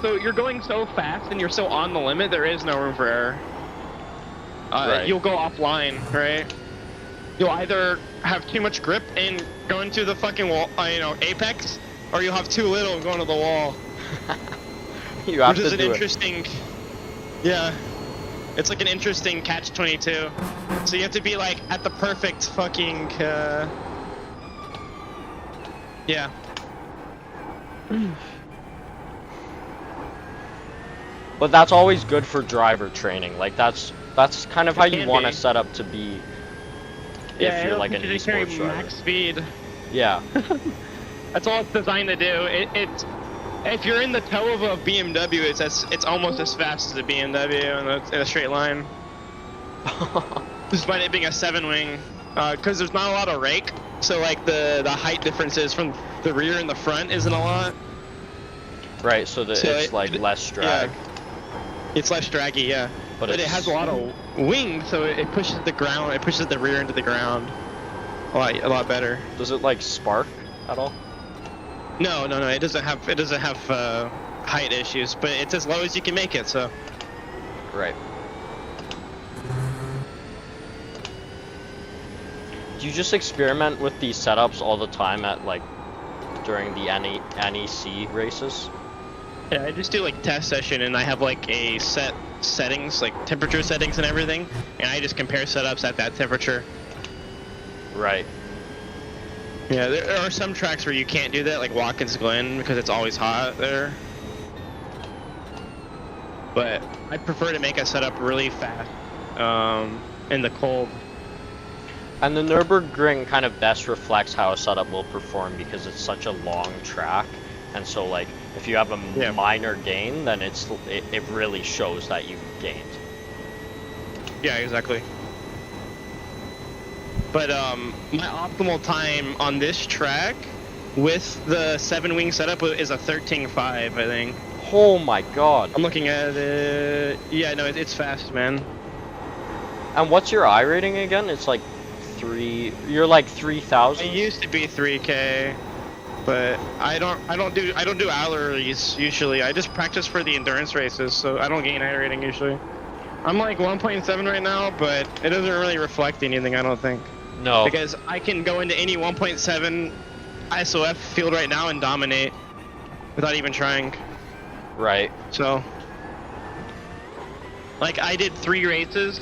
So you're going so fast and you're so on the limit, there is no room for error. Right. You'll go offline, right? You'll either have too much grip and go into the fucking wall, apex, or you'll have too little and go into the wall. You have Which is to an do it. interesting, yeah. It's like an interesting catch-22. So you have to be like at the perfect fucking, yeah. But that's always good for driver training. Like that's kind of how you can want be. to set up to be Yeah, if you're like an it carry esports driver. max speed. Yeah. That's all it's designed to do. If you're in the toe of a BMW, it's almost as fast as a BMW in a straight line. Despite it being a 7-wing, because there's not a lot of rake, so like the height differences from the rear and the front isn't a lot. Right, so that it's like less drag. Yeah, it's less draggy, yeah. But it has a lot of wing, so it pushes the ground. It pushes the rear into the ground a lot better. Does it like spark at all? No. It doesn't have height issues, but it's as low as you can make it. So Right. Do you just experiment with these setups all the time at like during the NEC races. Yeah, I just do like test session, and I have like a set settings, like temperature settings and everything, and I just compare setups at that temperature. Right. Yeah, there are some tracks where you can't do that, like Watkins Glen, because it's always hot there. But I prefer to make a setup really fast in the cold. And the Nurburgring kind of best reflects how a setup will perform because it's such a long track, and so like if you have a minor gain, then it really shows that you've gained. Yeah, exactly. But my optimal time on this track with the 7-wing setup is a 13.5, I think. Oh my god. I'm looking at it. Yeah, no, it's fast, man. And what's your I rating again? It's like 3. You're like 3,000. It used to be 3K, but I don't do hourlies usually. I just practice for the endurance races, so I don't gain I rating usually. I'm like 1.7 right now, but it doesn't really reflect anything, I don't think. No. Because I can go into any 1.7 ISOF field right now and dominate without even trying. Right. So, like, I did 3 races,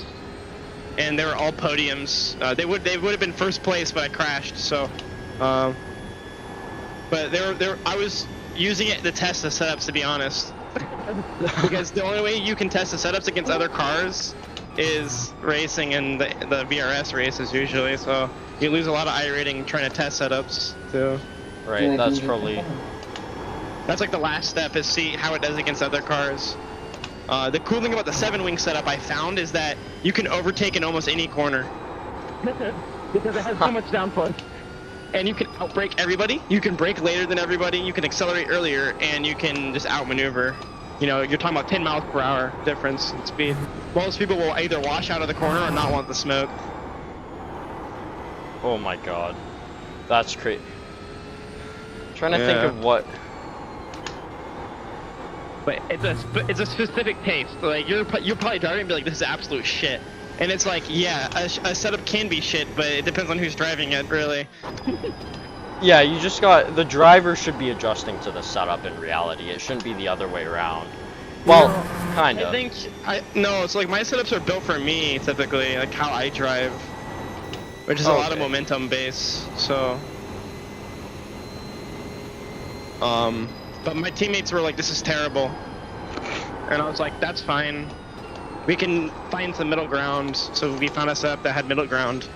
and they were all podiums. They would have been first place, but I crashed. So, but I was using it to test the setups, to be honest. Because the only way you can test the setups against other cars is racing in the VRS races usually. So you lose a lot of I rating trying to test setups too. Right. That's probably. That's like the last step, is see how it does against other cars. The cool thing about the 7-wing setup I found is that you can overtake in almost any corner. Because it has so much downforce. And you can outbrake everybody, you can brake later than everybody, you can accelerate earlier, and you can just outmaneuver. You know, you're talking about 10 miles per hour difference in speed. Most people will either wash out of the corner or not want the smoke. Oh my god. That's crazy. Trying to think of what. But it's a specific taste. Like you're probably driving and be like, this is absolute shit. And it's like, yeah, a setup can be shit, but it depends on who's driving it, really. Yeah, you just got the driver should be adjusting to the setup in reality. It shouldn't be the other way around. Well, kind of. I think no, it's like my setups are built for me typically, like how I drive, which is a lot of momentum base. So, but my teammates were like, "This is terrible," and I was like, "That's fine. We can find some middle ground." So we found a setup that had middle ground.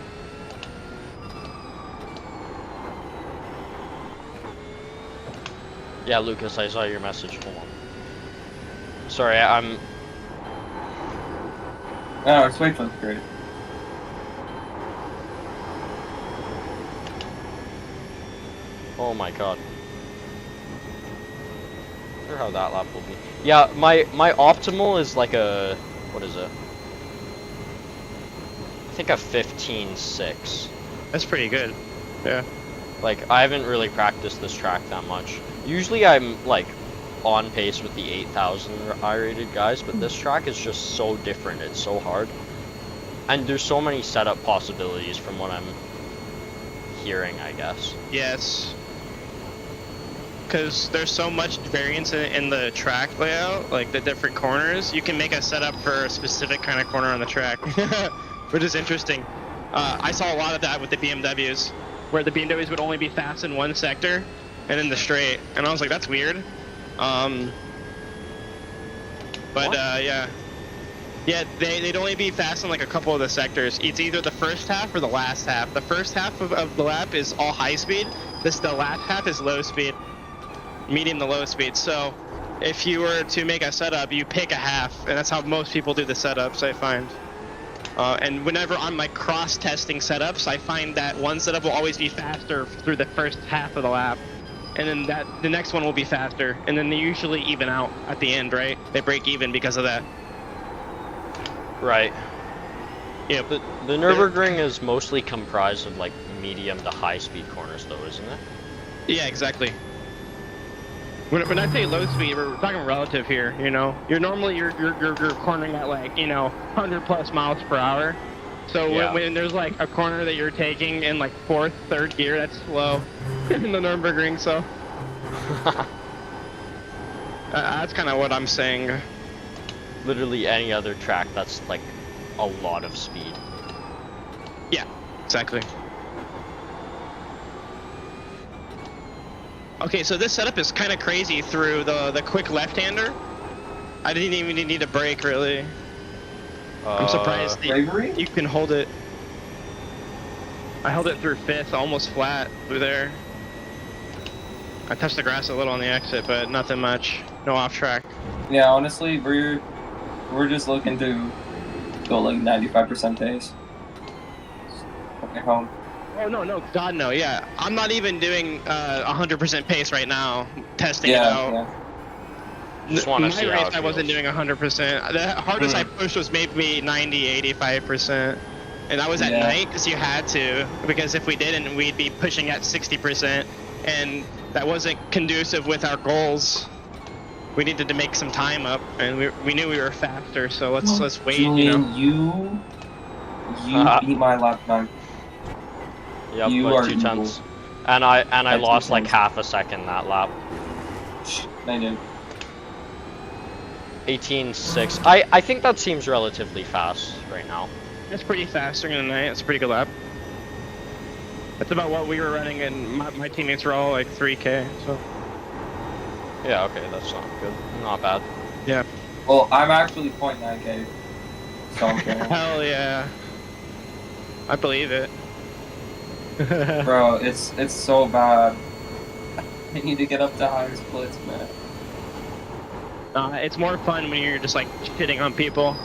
Yeah, Lucas, I saw your message. Hold on. Sorry, I'm. Oh, it's way looks great. Oh my god. I wonder how that lap will be. Yeah, my optimal is like a. What is it? I think a 15.6. That's pretty good. Yeah. Like, I haven't really practiced this track that much. Usually I'm, like, on pace with the 8,000 I-rated guys, but this track is just so different. It's so hard. And there's so many setup possibilities from what I'm hearing, I guess. Yes. Because there's so much variance in the track layout, like the different corners. You can make a setup for a specific kind of corner on the track, which is interesting. I saw a lot of that with the BMWs, where the BMWs would only be fast in one sector and in the straight, and I was like, that's weird. Yeah, they'd only be fast in like a couple of the sectors. It's either the first half or the last half. The first half of the lap is all high speed. The last half is low speed, medium to low speed. So if you were to make a setup, you pick a half, and that's how most people do the setups, I find. And whenever on my cross-testing setups, I find that one setup will always be faster through the first half of the lap, and then the next one will be faster, and then they usually even out at the end, right? They break even because of that. Right. Yeah, The Nurburgring is mostly comprised of like medium to high speed corners though, isn't it? Yeah, exactly. When I say low speed, we're talking relative here, you know? You're cornering at like, 100 plus miles per hour. So Yeah. when there's like a corner that you're taking in like 4th, 3rd gear, that's slow in the Nurburgring, so That's kind of what I'm saying. Literally any other track that's like a lot of speed. Yeah, exactly. Okay, so this setup is kind of crazy through the quick left-hander. I didn't even need a brake, really. I'm surprised that Bravery? you can hold it. I held it through fifth, almost flat through there. I touched the grass a little on the exit, but nothing much. No off track. Yeah, honestly, we're just looking to go like 95% pace. Okay, home. Oh no, God no, yeah. I'm not even doing 100% pace right now, testing it Yeah, out. yeah. Just wanna My see how race, it I wasn't feels. doing 100%. The hardest I pushed was maybe 90, 85%. And that was at Yeah. night because you had to. Because if we didn't, we'd be pushing at 60%. And that wasn't conducive with our goals. We needed to make some time up, and we knew we were faster, so let's wait, Julian, you know. you beat my lap time. Yep, You by are 2 evil. tenths. And I By 2 lost like tenths. half a second that lap. I did. 18.6. I think that seems relatively fast right now. It's pretty fast during the night. It's a pretty good lap. That's about what we were running, and my teammates were all like 3K, so. Yeah, okay, that's not good. Not bad. Yeah. Well, I'm actually 0.9k. So I'm kidding. Hell yeah. I believe it. Bro, it's so bad. I need to get up to higher splits, man. It's more fun when you're just like shitting on people.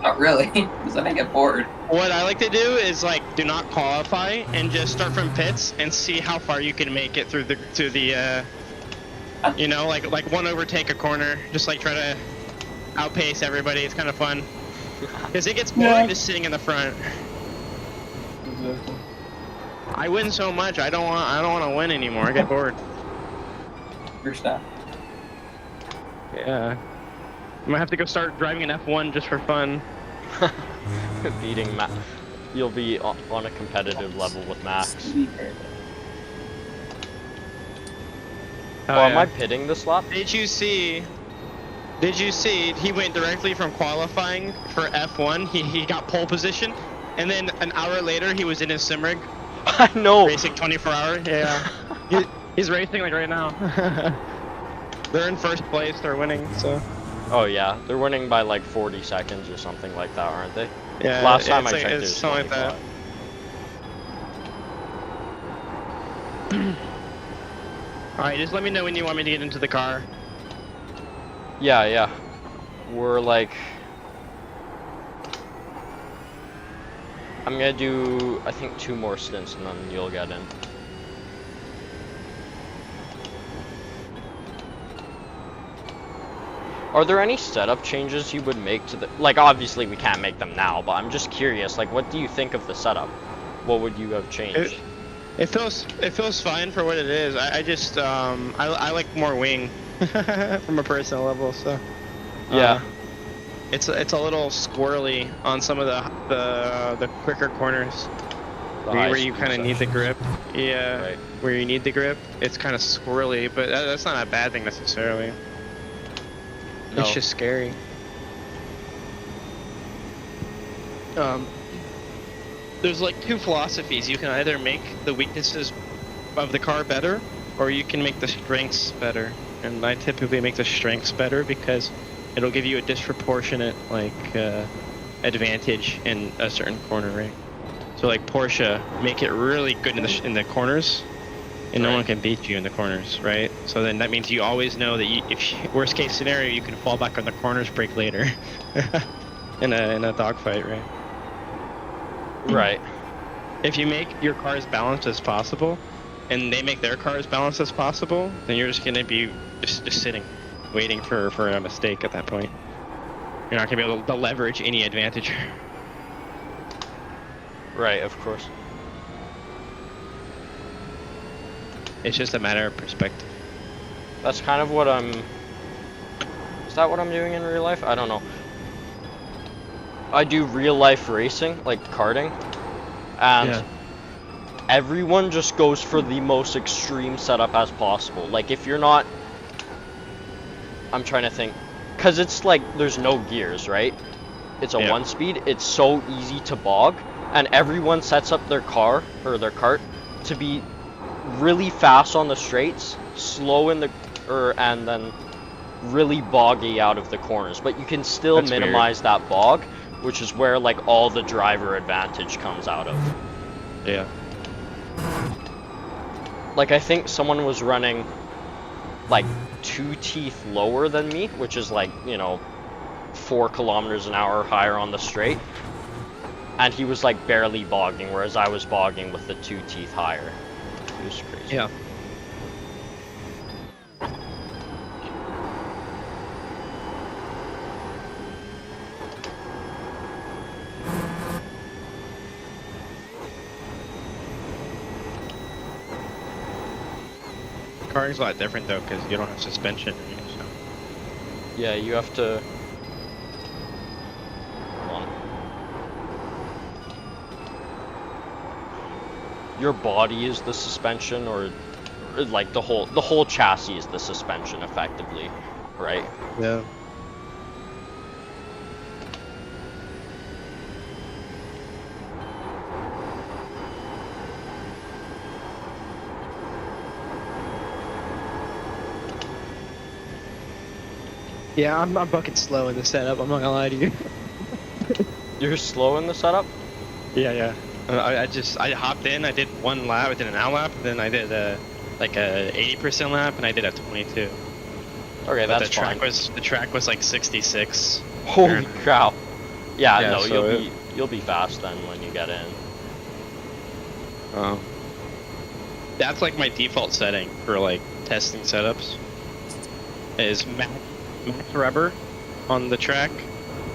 Not really, because then I get bored. What I like to do is like do not qualify and just start from pits and see how far you can make it through the you know, like one overtake a corner, just like try to outpace everybody. It's kind of fun because it gets boring just sitting in the front. Exactly. I win so much, I don't want to win anymore. I get bored. Your staff. Yeah. I might have to go start driving an F1 just for fun. Beating Max. You'll be on a competitive level with Max. Oh, Well, am yeah. I pitting this lap? Did you see he went directly from qualifying for F1, he got pole position, and then an hour later he was in his sim rig I know. racing 24-hour. Yeah. He's racing like right now. They're in first place, they're winning, so. Oh yeah, they're winning by like 40 seconds or something like that, aren't they? Yeah. Last time I it's like- checked, it it's was something like 25. that. Alright, just let me know when you want me to get into the car. Yeah. We're like... I'm gonna do, I think, 2 more stints and then you'll get in. Are there any setup changes you would make to the... Like, obviously we can't make them now, but I'm just curious, like, what do you think of the setup? What would you have changed? It feels fine for what it is. I just I like more wing from a personal level, so Yeah. it's a little squirrely on some of the quicker corners The where high you speed kind of need the section. grip. Yeah, Right. where you need the grip, it's kind of squirrely, but that's not a bad thing necessarily. No. It's just scary. There's like 2 philosophies. You can either make the weaknesses of the car better, or you can make the strengths better. And I typically make the strengths better because it'll give you a disproportionate advantage in a certain corner, right? So like Porsche, make it really good in the corners, and no one can beat you in the corners, right? So then that means you always know that if worst case scenario, you can fall back on the corners, brake later, in a dogfight, right? Right. If you make your car as balanced as possible, and they make their car as balanced as possible, then you're just gonna be just sitting, waiting for a mistake at that point. You're not gonna be able to leverage any advantage. Right, of course. It's just a matter of perspective. That's kind of what I'm... Is that what I'm doing in real life? I don't know. I do real life racing, like karting, and everyone just goes for the most extreme setup as possible. Like if you're not, I'm trying to think, cause it's like there's no gears, right? It's a 1-speed. It's so easy to bog, and everyone sets up their car or their cart to be really fast on the straights, slow in the, and then really boggy out of the corners. But you can still That's minimize that bog, which is where like all the driver advantage comes out of. Yeah. Like I think someone was running like 2 teeth lower than me, which is like, you know, 4 kilometers an hour higher on the straight, and he was like barely bogging, whereas I was bogging with the 2 teeth higher. It was crazy. Yeah. Car's a lot different though, because you don't have suspension. So. Yeah, you have to. Hold on. Your body is the suspension, or like the whole chassis is the suspension, effectively, right? Yeah. Yeah, I'm fucking slow in the setup. I'm not gonna lie to you. You're slow in the setup? Yeah. I hopped in. I did 1 lap. I did an out lap. Then I did like a 80% lap, and I did a 22. Okay, But that's fine. The track was like 66. Holy cow! Yeah, Yeah, no, so you'll be fast then when you get in. That's like my default setting for like testing setups. Is max rubber on the track,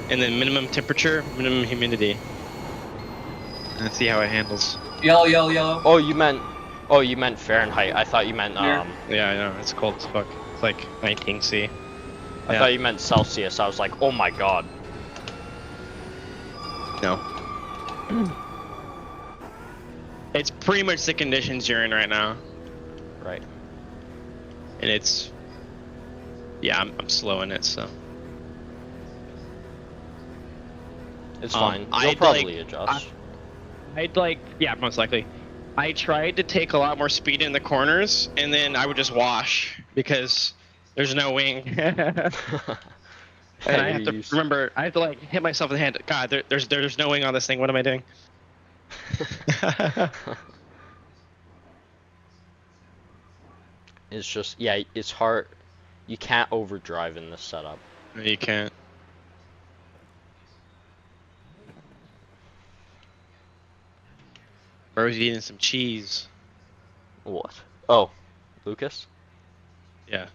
and then minimum temperature, minimum humidity. And see how it handles. Yellow, yellow, yellow. Oh, you meant Fahrenheit. I thought you meant Here. Yeah, I know. It's cold as fuck. It's like 19°C. I thought you meant Celsius. I was like, oh my god. No. It's pretty much the conditions you're in right now. Right. And it's... Yeah, I'm slow in it, so... It's fine. You'll I'd probably adjust. I'd like... Yeah, most likely. I tried to take a lot more speed in the corners, and then I would just wash, because there's no wing. And I have to remember, I have to like hit myself in the hand. God, there's no wing on this thing. What am I doing? It's just, yeah, it's hard. You can't overdrive in this setup. No, you can't. Bro's eating some cheese. What? Oh, Lucas? Yeah.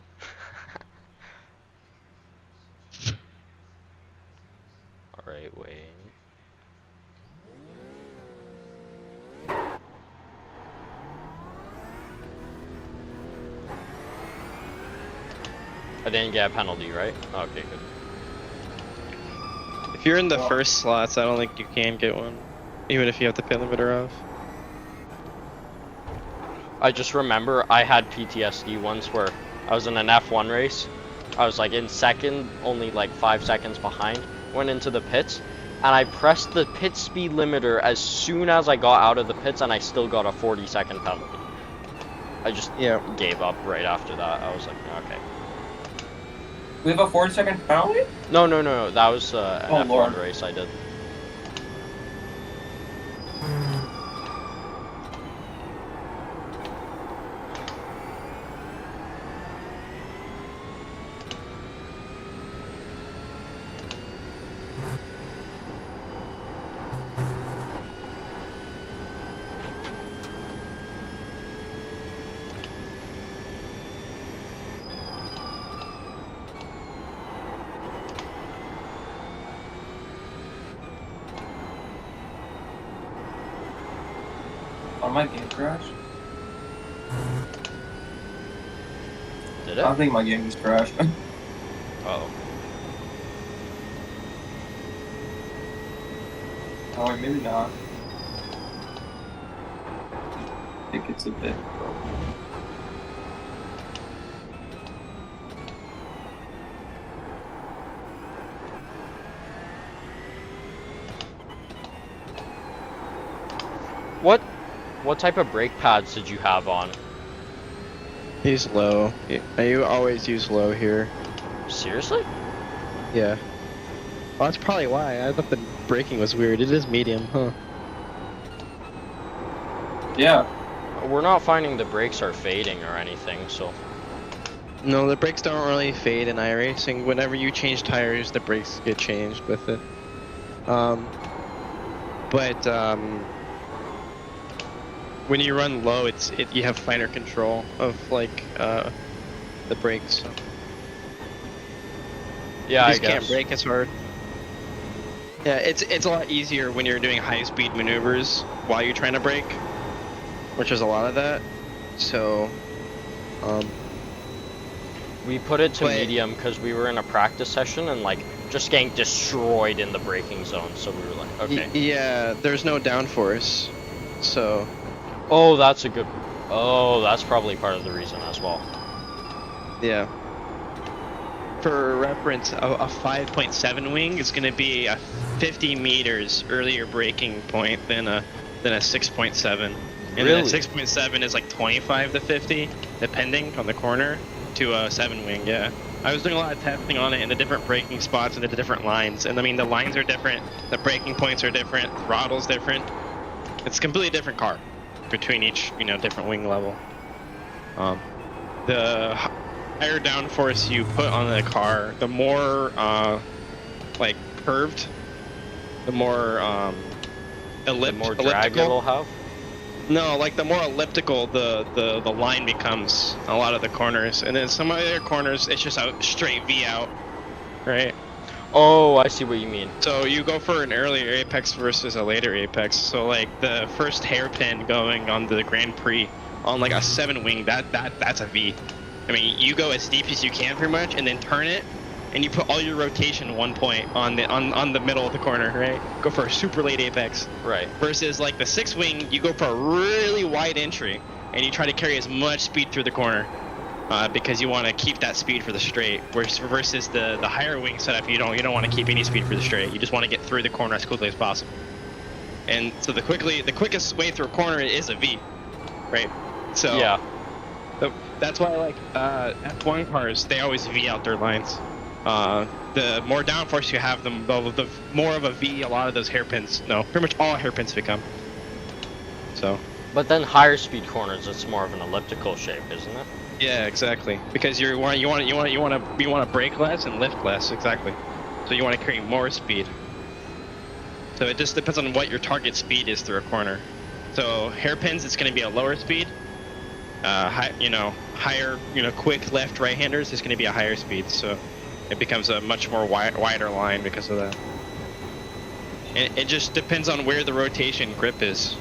Alright, wait. I didn't get a penalty, right? Okay, good. If you're in the first slots, I don't think you can get one. Even if you have the pit limiter off. I just remember I had PTSD once where I was in an F1 race. I was like in second, only like 5 seconds behind. Went into the pits, and I pressed the pit speed limiter as soon as I got out of the pits, and I still got a 40-second penalty. I just gave up right after that. I was like, okay. We have a 40-second penalty? No. That was an F1 Lord. race I did. On my game crash? Did I it? don't think my game just crashed. Uh-oh. Oh, maybe not. think it's a bit. What type of brake pads did you have on? Use low. You always use low here. Seriously? Yeah. Well, that's probably why. I thought the braking was weird. It is medium, huh? Yeah. We're not finding the brakes are fading or anything, so. No, the brakes don't really fade in iRacing. Whenever you change tires, the brakes get changed with it. When you run low, you have finer control of like the brakes. So. Yeah, You I just guess. can't brake as hard. Yeah, it's a lot easier when you're doing high speed maneuvers while you're trying to brake, which is a lot of that. So, We put it to But- medium because we were in a practice session and like just getting destroyed in the braking zone. So we were like, okay. Yeah, there's no downforce, so Oh, that's a good. Oh, that's probably part of the reason as well. yeah. For reference, a 5.7 wing is going to be a 50 meters earlier braking point than a 6.7. And Really? a 6.7 is like 25 to 50, depending on the corner, to a 7 wing. Yeah. I was doing a lot of testing on it in the different braking spots and the different lines. And I mean, the lines are different, the braking points are different, throttle's different. It's a completely different car between each, different wing level. The higher downforce you put on the car, the more like curved, the more The more drag it'll have. No, like the more elliptical the line becomes a lot of the corners, and then some other corners it's just a straight V out, right? Oh, I see what you mean. So you go for an earlier apex versus a later apex. So like the first hairpin going on the Grand Prix on like a 7 wing, that's a V. I mean, you go as steep as you can pretty much, and then turn it, and you put all your rotation 1 point on the middle of the corner, right? Go for a super late apex. Right. Versus like the 6 wing, you go for a really wide entry, and you try to carry as much speed through the corner. Because you want to keep that speed for the straight, versus the higher wing setup, you don't want to keep any speed for the straight. You just want to get through the corner as quickly as possible. And so the quickest way through a corner is a V, right? So Yeah. that's why like F1 cars, they always V out their lines. The more downforce you have, the more of a V a lot of those hairpins. No, pretty much all hairpins become. So. But then higher speed corners, it's more of an elliptical shape, isn't it? Yeah, exactly. Because you want to brake less and lift less, exactly. So you want to carry more speed. So it just depends on what your target speed is through a corner. So hairpins, it's going to be a lower speed. Higher, quick left right-handers is going to be a higher speed. So it becomes a much more wider line because of that. And it just depends on where the rotation grip is.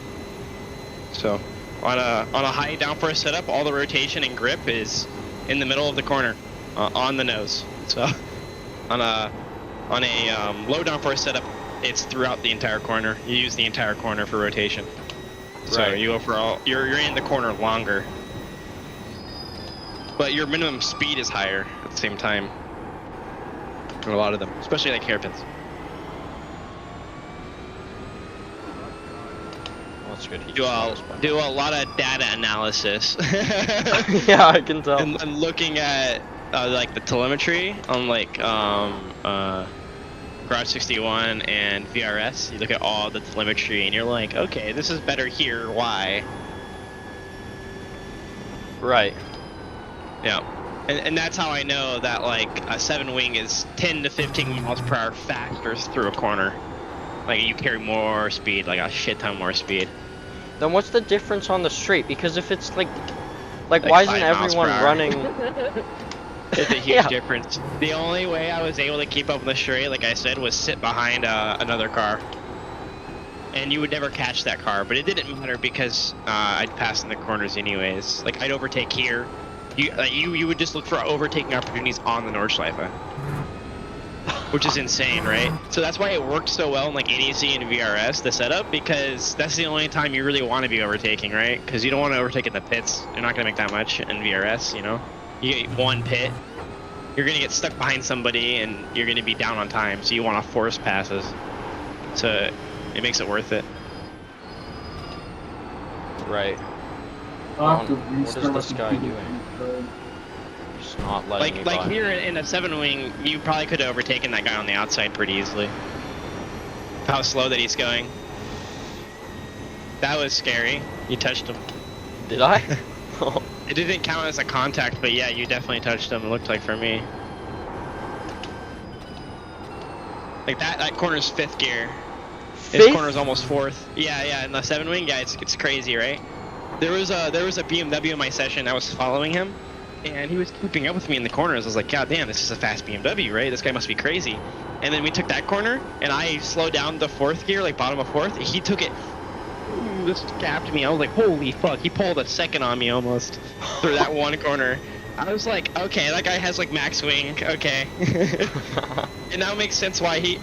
So. On a high downforce setup, all the rotation and grip is in the middle of the corner, on the nose. So on a low downforce setup, it's throughout the entire corner. You use the entire corner for rotation. So Right. you go for you're in the corner longer, but your minimum speed is higher at the same time. For a lot of them, especially like hairpins. That's good. He Do just a lot of data analysis. Yeah, I can tell. and looking at like the telemetry on like Garage 61 and VRS, you look at all the telemetry and you're like, okay, this is better here. Why? Right. Yeah. And that's how I know that like a 7 wing is 10 to 15 miles per hour faster through a corner. Like you carry more speed, like a shit ton more speed. Then what's the difference on the straight? Because if it's like Like why isn't 5 miles per everyone hour. running? It's a huge Yeah. difference. The only way I was able to keep up with the straight, like I said, was sit behind another car. And you would never catch that car, but it didn't matter because I'd pass in the corners anyways. Like I'd overtake here. You would just look for overtaking opportunities on the Nordschleife. which is insane, right? So that's why it worked so well in like NEC and VRS, the setup, because that's the only time you really want to be overtaking, right? Because you don't want to overtake in the pits. You're not gonna make that much in VRS, you know. You get one pit, you're gonna get stuck behind somebody, and you're gonna be down on time. So you want to force passes. So it makes it worth it. Right. I'll have to What is restart this my guy computer. doing? Just not letting me Like by. here in a 7-wing, you probably could have overtaken that guy on the outside pretty easily. How slow that he's going. That was scary. You touched him. Did I? It didn't count as a contact, but yeah, you definitely touched him. It looked like for me. Like that corner's 5th gear. This Fifth? corner's almost 4th. Yeah, in the 7-wing, yeah, it's crazy, right? There was a BMW in my session. I was following him, and he was keeping up with me in the corners. I was like, God damn, this is a fast BMW, right? This guy must be crazy. And then we took that corner, and I slowed down the 4th gear, like bottom of 4th. He took it, just gapped me. I was like, holy fuck! He pulled a second on me almost through that one corner. I was like, okay, that guy has like max wing. Okay. It now makes sense why he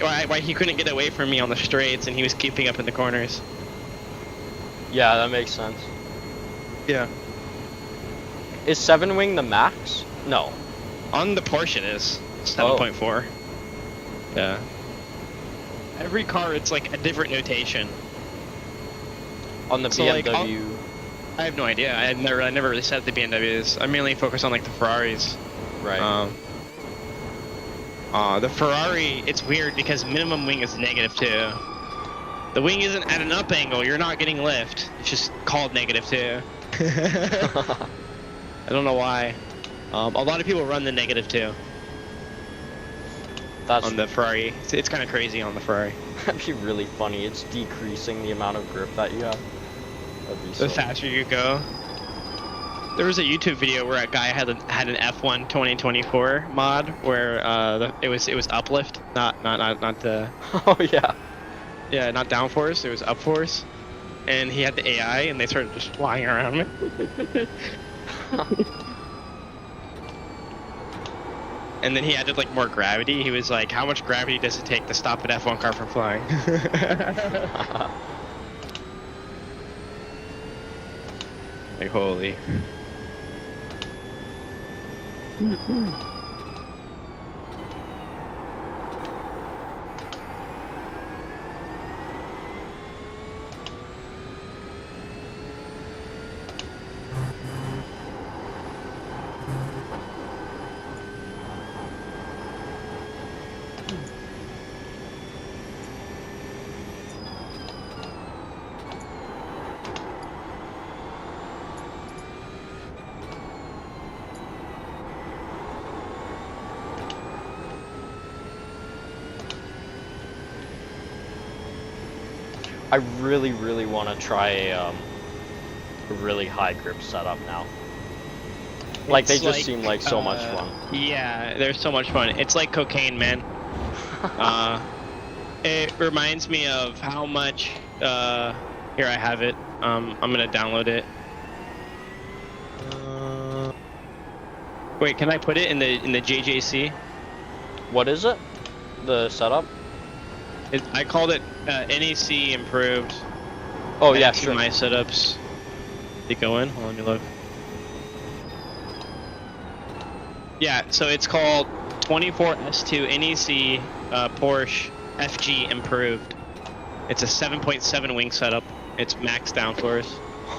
couldn't get away from me on the straights, and he was keeping up in the corners. Yeah, that makes sense. Yeah. Is 7-wing the max? No. On the Porsche it is 7.4. Yeah. Every car it's like a different notation. On the So, like, BMW. I have no idea. I never really said the BMWs. I mainly focus on like the Ferraris. Right. The Ferrari, it's weird because minimum wing is -2. The wing isn't at an up angle. You're not getting lift. It's just called -2. I don't know why. A lot of people run the -2 That's on the Ferrari. It's kind of crazy on the Ferrari. that'd be really funny. It's decreasing the amount of grip that you have. That'd be The so. faster you go. There was a YouTube video where a guy had an F1 2024 mod where it was uplift, not the Oh yeah. not downforce. It was upforce, and he had the AI, and they started just flying around me. And then he added like more gravity. He was like, "How much gravity does it take to stop an F1 car from flying?" Like holy. I really want to try a really high grip setup now. Like they It's just seem like so much fun. Yeah, they're so much fun. It's like cocaine, man. It reminds me of how much. Here I have it. I'm gonna download it. Wait, can I put it in the JJC? What is it? The setup? I called it NEC improved. Oh yeah, Add to sure. My setups. They go in. Hold on, let me look. Yeah, so it's called 24S2 NEC Porsche FG improved. It's a 7.7 wing setup. It's max downforce.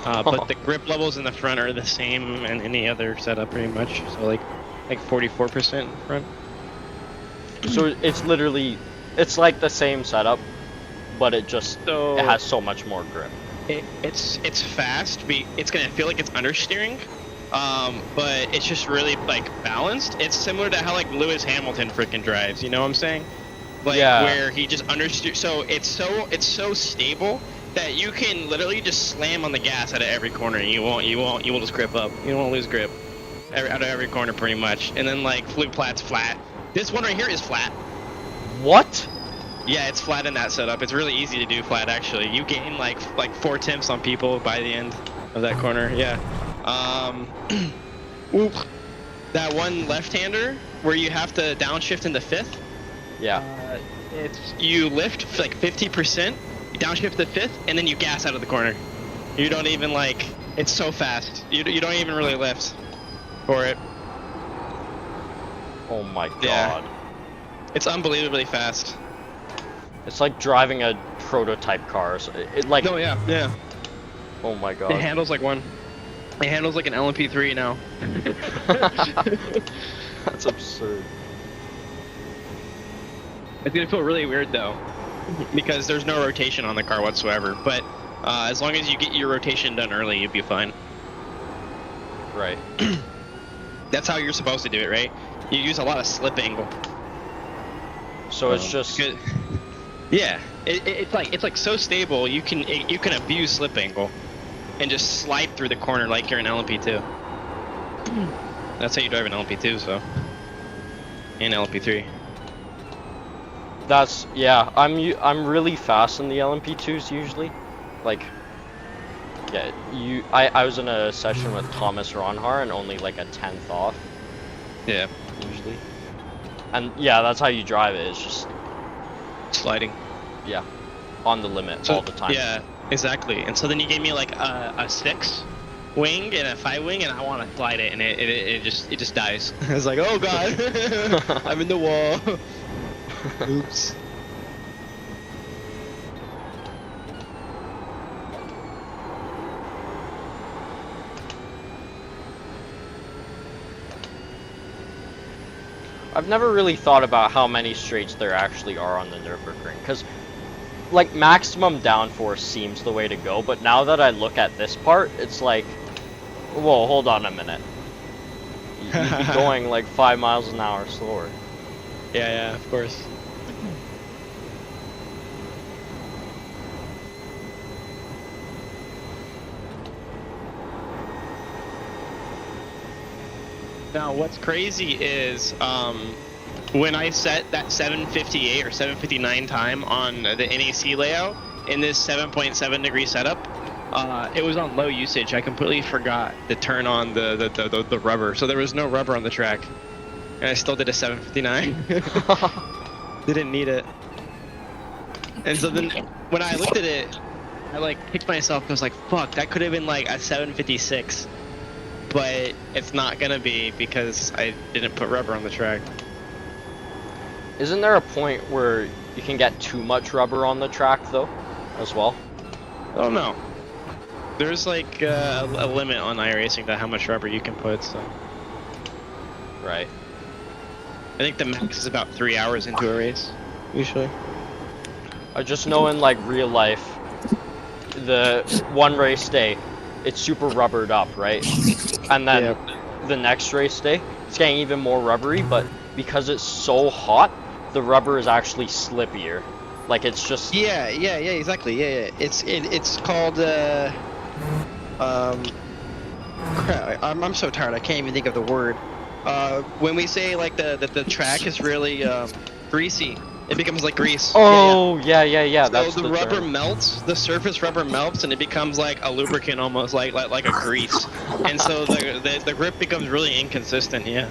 But the grip levels in the front are the same in any other setup pretty much. So like 44% in front. So it's literally, it's like the same setup, but it just So it has so much more grip. it's fast. It's gonna feel like it's understeering, but it's just really like balanced. It's similar to how like Lewis Hamilton freaking drives. You know what I'm saying? Like Yeah. where he just understeers. So it's so stable that you can literally just slam on the gas out of every corner. And you won't just grip up. You won't lose grip out of every corner pretty much. And then like flip plat's flat. This one right here is flat. What? Yeah, it's flat in that setup. It's really easy to do flat actually. You gain like 4 temps on people by the end of that corner. Yeah. Oop. That one left-hander where you have to downshift into 5th. Yeah. It's you lift like 50%, you downshift to the fifth, and then you gas out of the corner. You don't even like. It's so fast. You don't even really lift for it. Oh my god. Yeah. It's unbelievably fast. It's like driving a prototype car. So it like. No, yeah. Oh my god. It handles like one. It handles like an LMP3 now. That's absurd. It's gonna feel really weird though, because there's no rotation on the car whatsoever. But as long as you get your rotation done early, you'll be fine. Right. That's how you're supposed to do it, right? You use a lot of slip angle. So it's just. Good. Yeah, it's like so stable. You can abuse slip angle, and just slide through the corner like you're an LMP2. That's how you drive an LMP2, so. And LMP3. That's yeah. I'm really fast in the LMP2s usually, like. Yeah, I was in a session with Thomas Ronhar and only like a 10th off. Yeah. Usually. And yeah, that's how you drive it. It's just Sliding. yeah, on the limit So, all the time. Yeah, exactly. And so then you gave me like a 6 wing and a 5 wing, and I want to slide it, and it just dies. I was like, oh god, I'm in the wall. Oops. I've never really thought about how many straights there actually are on the Nurburgring, because like maximum downforce seems the way to go, but now that I look at this part, it's like, whoa, hold on a minute. You'd be going like 5 miles an hour slower. Yeah, of course. Now, what's crazy is when I set that 758 or 759 time on the NAC layout in this 7.7 degree setup, it was on low usage. I completely forgot to turn on the rubber, so there was no rubber on the track, and I still did a 759. Didn't need it. And so then when I looked at it, I like kicked myself. I was like, "Fuck, that could have been like a 756." But it's not gonna be because I didn't put rubber on the track. Isn't there a point where you can get too much rubber on the track though, as well? Oh no. There's like a limit on iRacing to how much rubber you can put, so. Right. I think the max is about 3 hours into a race, usually. I just know in like real life, the one race day, it's super rubbered up, right? And then the next race day, it's getting even more rubbery, but because it's so hot, the rubber is actually slippier. Like it's just Yeah, exactly. Yeah. It's called crap, I'm so tired. I can't even think of the word. When we say like the track is really greasy, it becomes like grease. oh yeah. So That's the the rubber term. melts, the surface rubber melts, and it becomes like a lubricant, almost like a grease. And so the grip becomes really inconsistent. Yeah.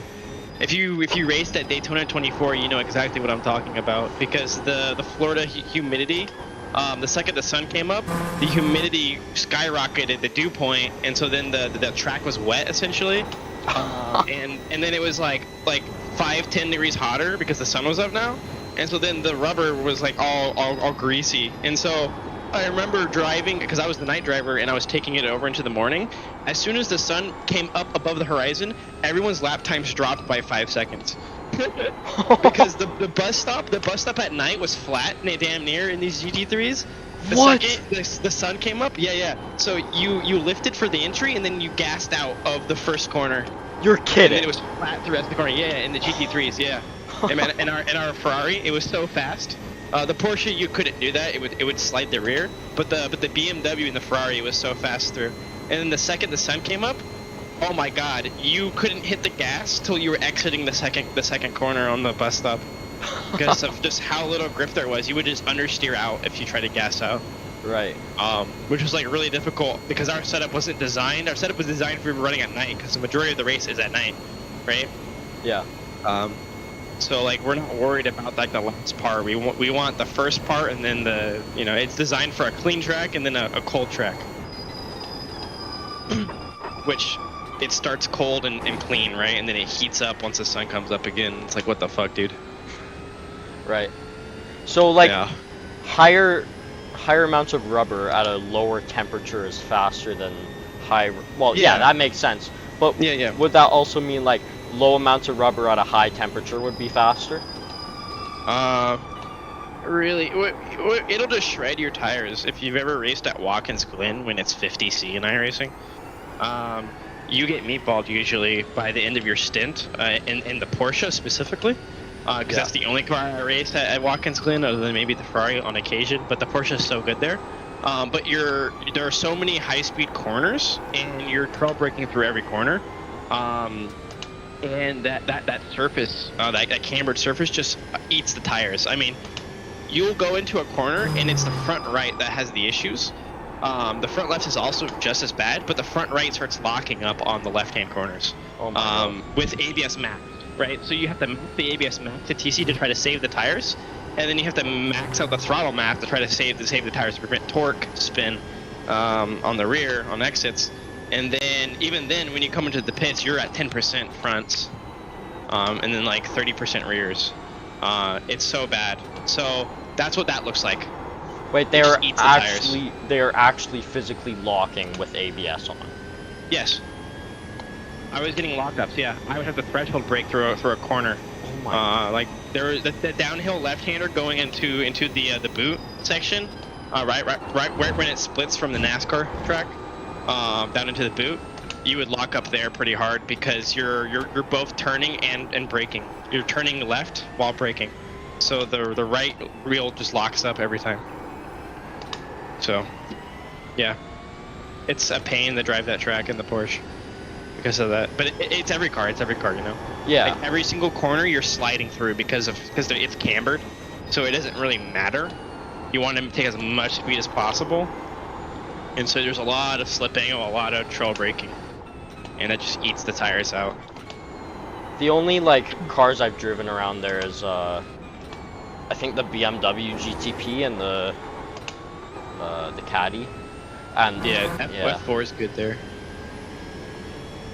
If you raced at Daytona 24, you know exactly what I'm talking about, because the Florida humidity, the second the sun came up, the humidity skyrocketed the dew point, and so then the track was wet essentially, and then it was like 5-10 degrees hotter because the sun was up now, and so then the rubber was like all greasy, and so I remember driving, because I was the night driver and I was taking it over into the morning. As soon as the sun came up above the horizon, everyone's lap times dropped by 5 seconds. Because the bus stop at night was flat, damn near, in these GT3s. What? Second the sun came up, yeah. So you lifted for the entry and then you gassed out of the first corner. You're And kidding. then it was flat through the rest of the corner. Yeah, in the GT3s, yeah. And man, in our Ferrari, it was so fast. The Porsche, you couldn't do that. It would slide the rear, but the BMW and the Ferrari was so fast through. And then the second the sun came up, oh my God, you couldn't hit the gas till you were exiting the second corner on the bus stop, because of just how little grip there was. You would just understeer out if you tried to gas out. Right. Which was like really difficult because our setup wasn't designed. Our setup was designed for running at night because the majority of the race is at night, right? Yeah. So like we're not worried about like the last part. We want the first part, and then the it's designed for a clean track and then a cold track, which it starts cold and clean, right, and then it heats up once the sun comes up again. It's like what the fuck, dude. Right. So like Yeah. higher amounts of rubber at a lower temperature is faster than high. Well, yeah, Yeah. that makes sense. But Yeah. would that also mean like low amounts of rubber at a high temperature would be faster? Really, it'll just shred your tires. If you've ever raced at Watkins Glen when it's 50C in iRacing, you get meatballed usually by the end of your stint, in the Porsche specifically, because that's the only car I raced at Watkins Glen, other than maybe the Ferrari on occasion. But the Porsche is so good there. But there are so many high-speed corners, and you're trail braking through every corner. And that surface, that cambered surface, just eats the tires. I mean, you'll go into a corner and it's the front right that has the issues. The front left is also just as bad, but the front right starts locking up on the left-hand corners. Oh my God. With ABS max, right? So you have to map the ABS max to TC to try to save the tires, and then you have to max out the throttle map to try to save the tires to prevent torque spin on the rear on exits. And then, even then, when you come into the pits, you're at 10% fronts, and then like 30% rears. It's so bad. So that's what that looks like. Wait, It just eats the tires. they're actually physically locking with ABS on. Yes. I was getting lockups. Yeah, I would have the threshold brake through a corner. Oh my. Like there was the downhill left-hander going into the boot section, right when it splits from the NASCAR track. Down into the boot, you would lock up there pretty hard because you're both turning and braking. You're turning left while braking, so the right wheel just locks up every time. So, yeah, it's a pain to drive that track in the Porsche because of that. But it's every car. It's every car, you know. Yeah. Like every single corner you're sliding through because it's cambered, so it doesn't really matter. You want to take as much speed as possible. And so there's a lot of slipping, a lot of trail braking, and it just eats the tires out. The only like cars I've driven around there is I think the BMW GTP and the Caddy, and F4 is good there.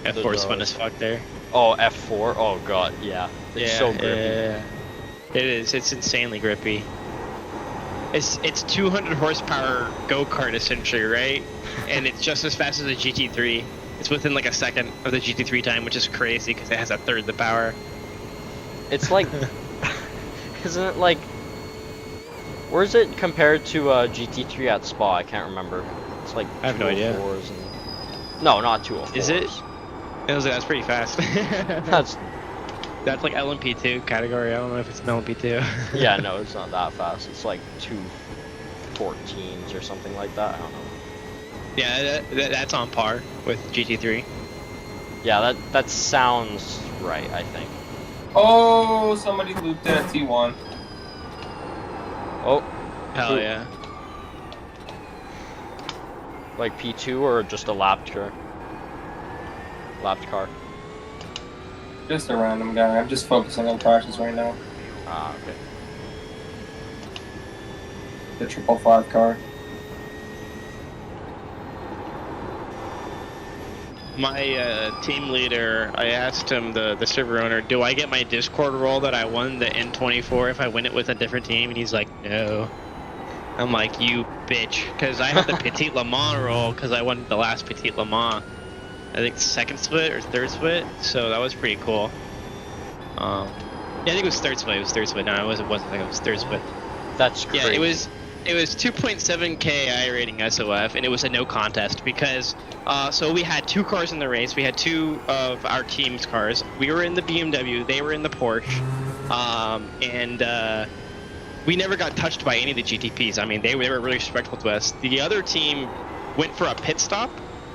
F4 is fun as fuck there. Oh, F4, oh god, yeah, it's so grippy. Yeah, it is. It's insanely grippy. It's 200 horsepower go-kart essentially, right? And it's just as fast as a GT3. It's within like a second of the GT3 time, which is crazy because it has a third the power. It's like, isn't it like, where is it compared to GT3 at Spa? I can't remember. It's like I have no idea. 204s and... No, not 204s. Is it? That's pretty fast. That's like LMP2 category. I don't know if it's an LMP2. Yeah, no, it's not that fast. It's like 214s or something like that. I don't know. Yeah, that's on par with GT3. Yeah, that sounds right, I think. Oh, somebody looped in a T1. Oh, Hell yeah. like P2 or just a lapped car? Lapped car. Just a random guy. I'm just focusing on crashes right now. Ah, okay. The 555 car. My team leader, I asked him, the server owner, do I get my Discord role that I won the N24 if I win it with a different team? And he's like, no. I'm like, you bitch. Because I have the Petit Le Mans role because I won the last Petit Le Mans. I think second split or third split. So that was pretty cool. Yeah, I think it was third split. It was third split. No, it wasn't. I think it was third split. That's crazy. Yeah, it was 2.7k I rating SOF, and it was a no contest because so we had two cars in the race. We had two of our team's cars. We were in the BMW, they were in the Porsche, and we never got touched by any of the GTPs. I mean, they were really respectful to us. The other team went for a pit stop.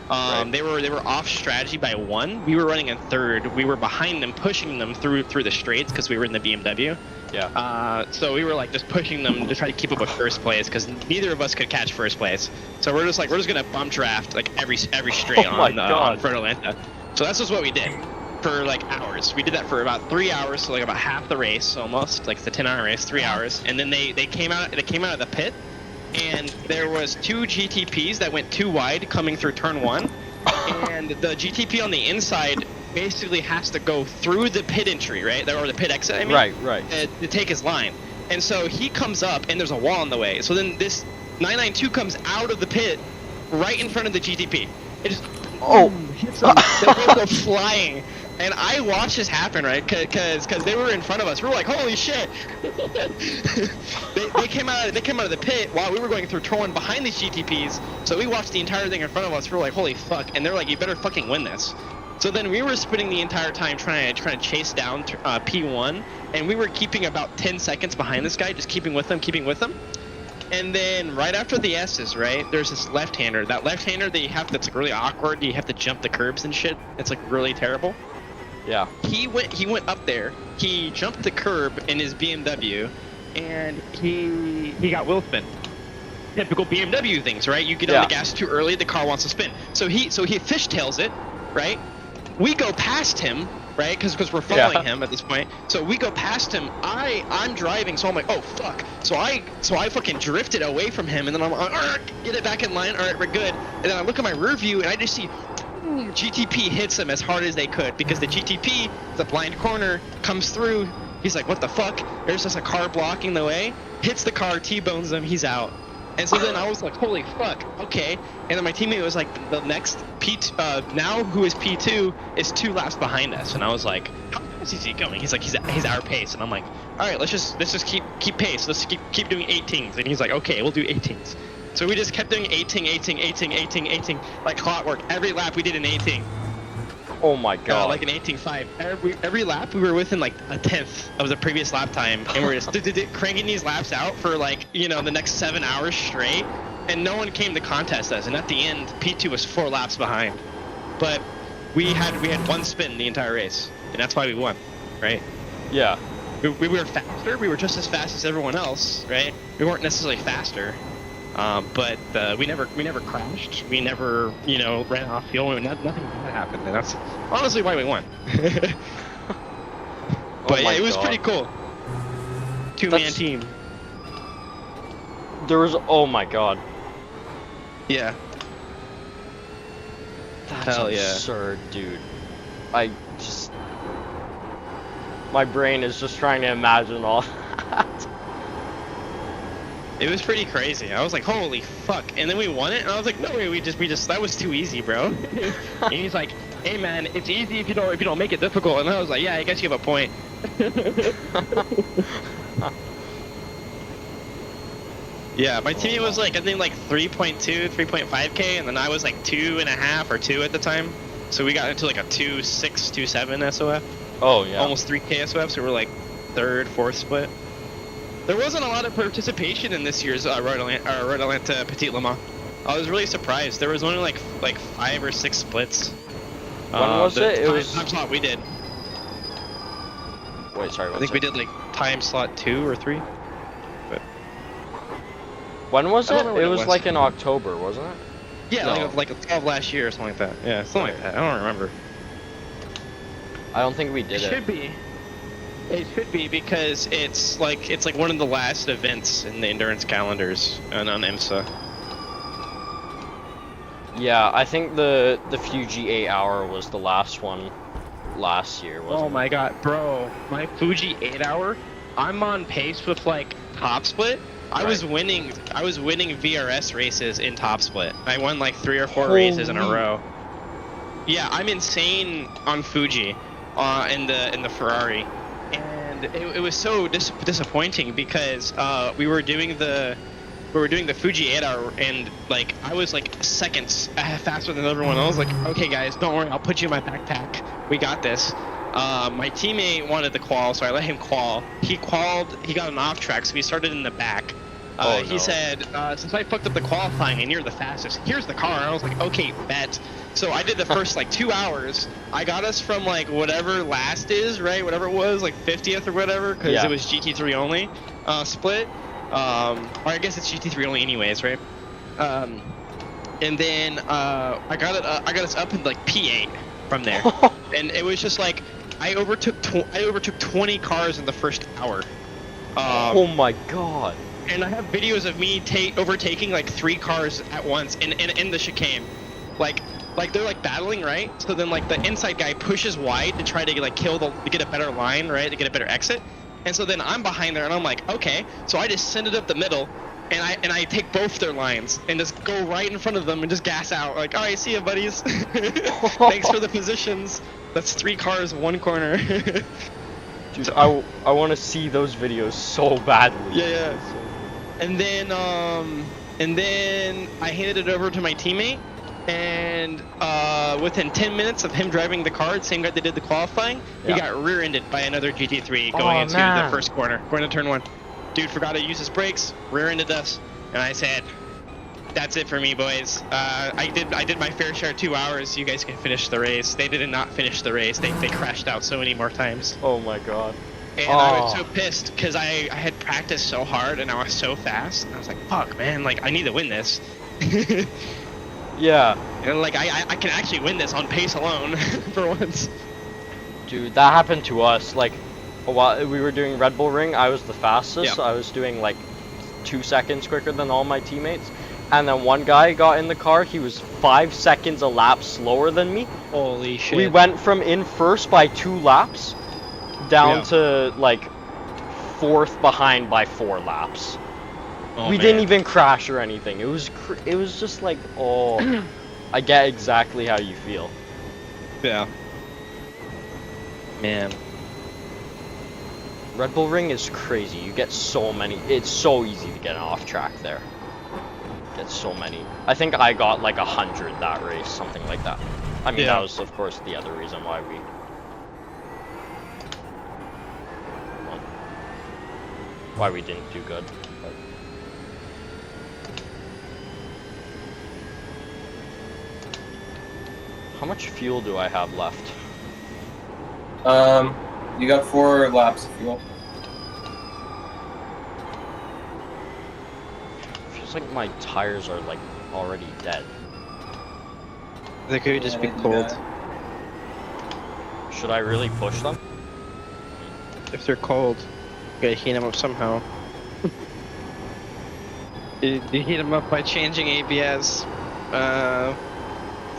Right. They were off strategy by one. We were running in third. We were behind them, pushing them through the straights because we were in the BMW. Yeah. So we were like just pushing them to try to keep up with first place because neither of us could catch first place. So we're just gonna bump draft like every straight Oh my on God. Frodo Atlanta. So that's just what we did. for like hours. We did that for about 3 hours, so like about half the race almost, like the 10-hour race, 3 hours. And then they came out of the pit, and there was 2 GTPs that went too wide coming through turn 1, and the GTP on the inside basically has to go through the pit entry, right, or the pit exit. I mean, Right. To take his line. And so he comes up, and there's a wall in the way. So then this 992 comes out of the pit right in front of the GTP. It just hits them. They both go flying. And I watched this happen, right? Because they were in front of us. We were like, holy shit! they came out of the pit while we were going through turn 1 behind these GTPs. So we watched the entire thing in front of us. We were like, holy fuck! And they're like, you better fucking win this. So then we were spinning the entire time trying to chase down P1, and we were keeping about 10 seconds behind this guy, just keeping with him. And then right after the S's, right, there's this left-hander. That left-hander that you have that's like really awkward. You have to jump the curbs and shit. It's like really terrible. Yeah. He went up there. He jumped the curb in his BMW, and he got wheel spin. Typical BMW things, right? You get on the gas too early, the car wants to spin. So he fishtails it, right? We go past him, right? Because we're following him at this point. So we go past him. I'm driving, so I'm like, oh fuck. So I fucking drifted away from him, and then I'm like, alright, get it back in line. All right, we're good. And then I look at my rear view, and I just see GTP hits him as hard as they could, because the GTP, the blind corner, comes through. He's like, what the fuck? There's just a car blocking the way. Hits the car, T-bones him. He's out. And so then I was like, holy fuck, okay. And then my teammate was like, the next now who is P2 is 2 laps behind us. And I was like, how fast is he going? He's like, he's our pace. And I'm like, all right, let's just keep pace. Let's keep doing 18s. And he's like, okay, we'll do 18s. So we just kept doing 18, like clockwork. Every lap we did an 18. Oh my god. Like an 18.5. Every lap we were within like a 10th of the previous lap time, and we're just cranking these laps out for like, you know, the next 7 hours straight, and no one came to contest us. And at the end, P2 was 4 laps behind, but we had 1 spin the entire race, and that's why we won, right? Yeah. We were faster. We were just as fast as everyone else, right? We weren't necessarily faster. But we never crashed. We never, you know, ran off fuel. Nothing bad happened, and that's honestly why we won. But yeah, it was pretty cool. 2-man team. There was, oh my god. Yeah. That's Hell yeah. absurd, dude. My brain is just trying to imagine all that. It was pretty crazy. I was like, holy fuck. And then we won it, and I was like, no way, we just that was too easy, bro. And he's like, hey man, it's easy if you don't make it difficult. And I was like, yeah, I guess you have a point. Yeah, my teammate was like, I think like 3.2, 3.5k, and then I was like 2.5 or 2 at the time. So we got into like a 2.6, 2.7 SOF. Oh yeah. Almost 3k SOF, so we're like 3rd, 4th split. There wasn't a lot of participation in this year's Road Atlanta Petit Le Mans. I was really surprised. There was only like 5 or 6 splits. When was it? It was time slot we did. Wait, sorry. I think we did like time slot 2 or 3. But when was it? It was like in October, wasn't it? Yeah, No. like of last year or something like that. Yeah, something like that. I don't remember. I don't think we did it. Should be. It should be, because it's like one of the last events in the endurance calendars on IMSA. Yeah, I think the Fuji 8 hour was the last one last year, wasn't Oh it? my god, bro. My Fuji 8 hour, I'm on pace with like top split. I was winning VRS races in top split. I won like 3 or 4 races in a row. Yeah, I'm insane on Fuji in the Ferrari. And it was so disappointing, because we were doing the Fuji 8 hour, and like I was like seconds faster than everyone. I was like, okay guys, don't worry, I'll put you in my backpack. We got this. My teammate wanted the qual, so I let him qual. He qualled, he got an off track, so he started in the back. He said, since I fucked up the qualifying and you're the fastest, here's the car. And I was like, okay, bet. So I did the first like 2 hours. I got us from like whatever last is, right? Whatever it was, like 50th or whatever, because it was GT3 only split. Or I guess it's GT3 only anyways, right? And then I got us up in like P8. from there. And it was just like I overtook 20 cars in the first hour. Oh my god. And I have videos of me overtaking like 3 cars at once in the chicane. Like they're like battling, right? So then like the inside guy pushes wide to try to like to get a better line, right? To get a better exit. And so then I'm behind there and I'm like, okay. So I just send it up the middle and I take both their lines and just go right in front of them and just gas out. Like, all right, see ya, buddies. Thanks for the positions. That's 3 cars, 1 corner. Dude, I want to see those videos so badly. Yeah. And then I handed it over to my teammate, and within 10 minutes of him driving the car, same guy that did the qualifying, he got rear-ended by another GT3 going into the first corner, going to turn 1. Dude forgot to use his brakes, rear-ended us, and I said, "That's it for me, boys. I did my fair share 2 hours. You guys can finish the race." They did not finish the race. They crashed out so many more times. Oh my god. And I was so pissed because I had practiced so hard and I was so fast. And I was like, fuck, man, like, I need to win this. Yeah. And, like, I can actually win this on pace alone for once. Dude, that happened to us. Like, while we were doing Red Bull Ring, I was the fastest. Yeah. I was doing, like, 2 seconds quicker than all my teammates. And then one guy got in the car. He was 5 seconds a lap slower than me. Holy shit. We went from in first by 2 laps down to like 4th behind by 4 laps. Oh, we man. didn't even crash or anything. It was just like, oh, I get exactly how you feel. Yeah. Man. Red Bull Ring is crazy. You get so many. It's so easy to get off track there. Get so many. I think I got like 100 that race, something like that. I mean, that was of course the other reason why we. Why we didn't do good. But... How much fuel do I have left? You got 4 laps of fuel. Feels like my tires are like already dead. They could just be cold. Should I really push them? If they're cold, you gotta heat them up somehow. you heat them up by changing ABS,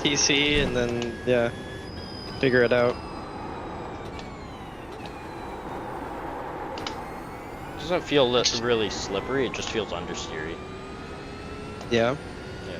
TC, and then, figure it out. It doesn't feel really slippery, it just feels understeery. Yeah. Yeah.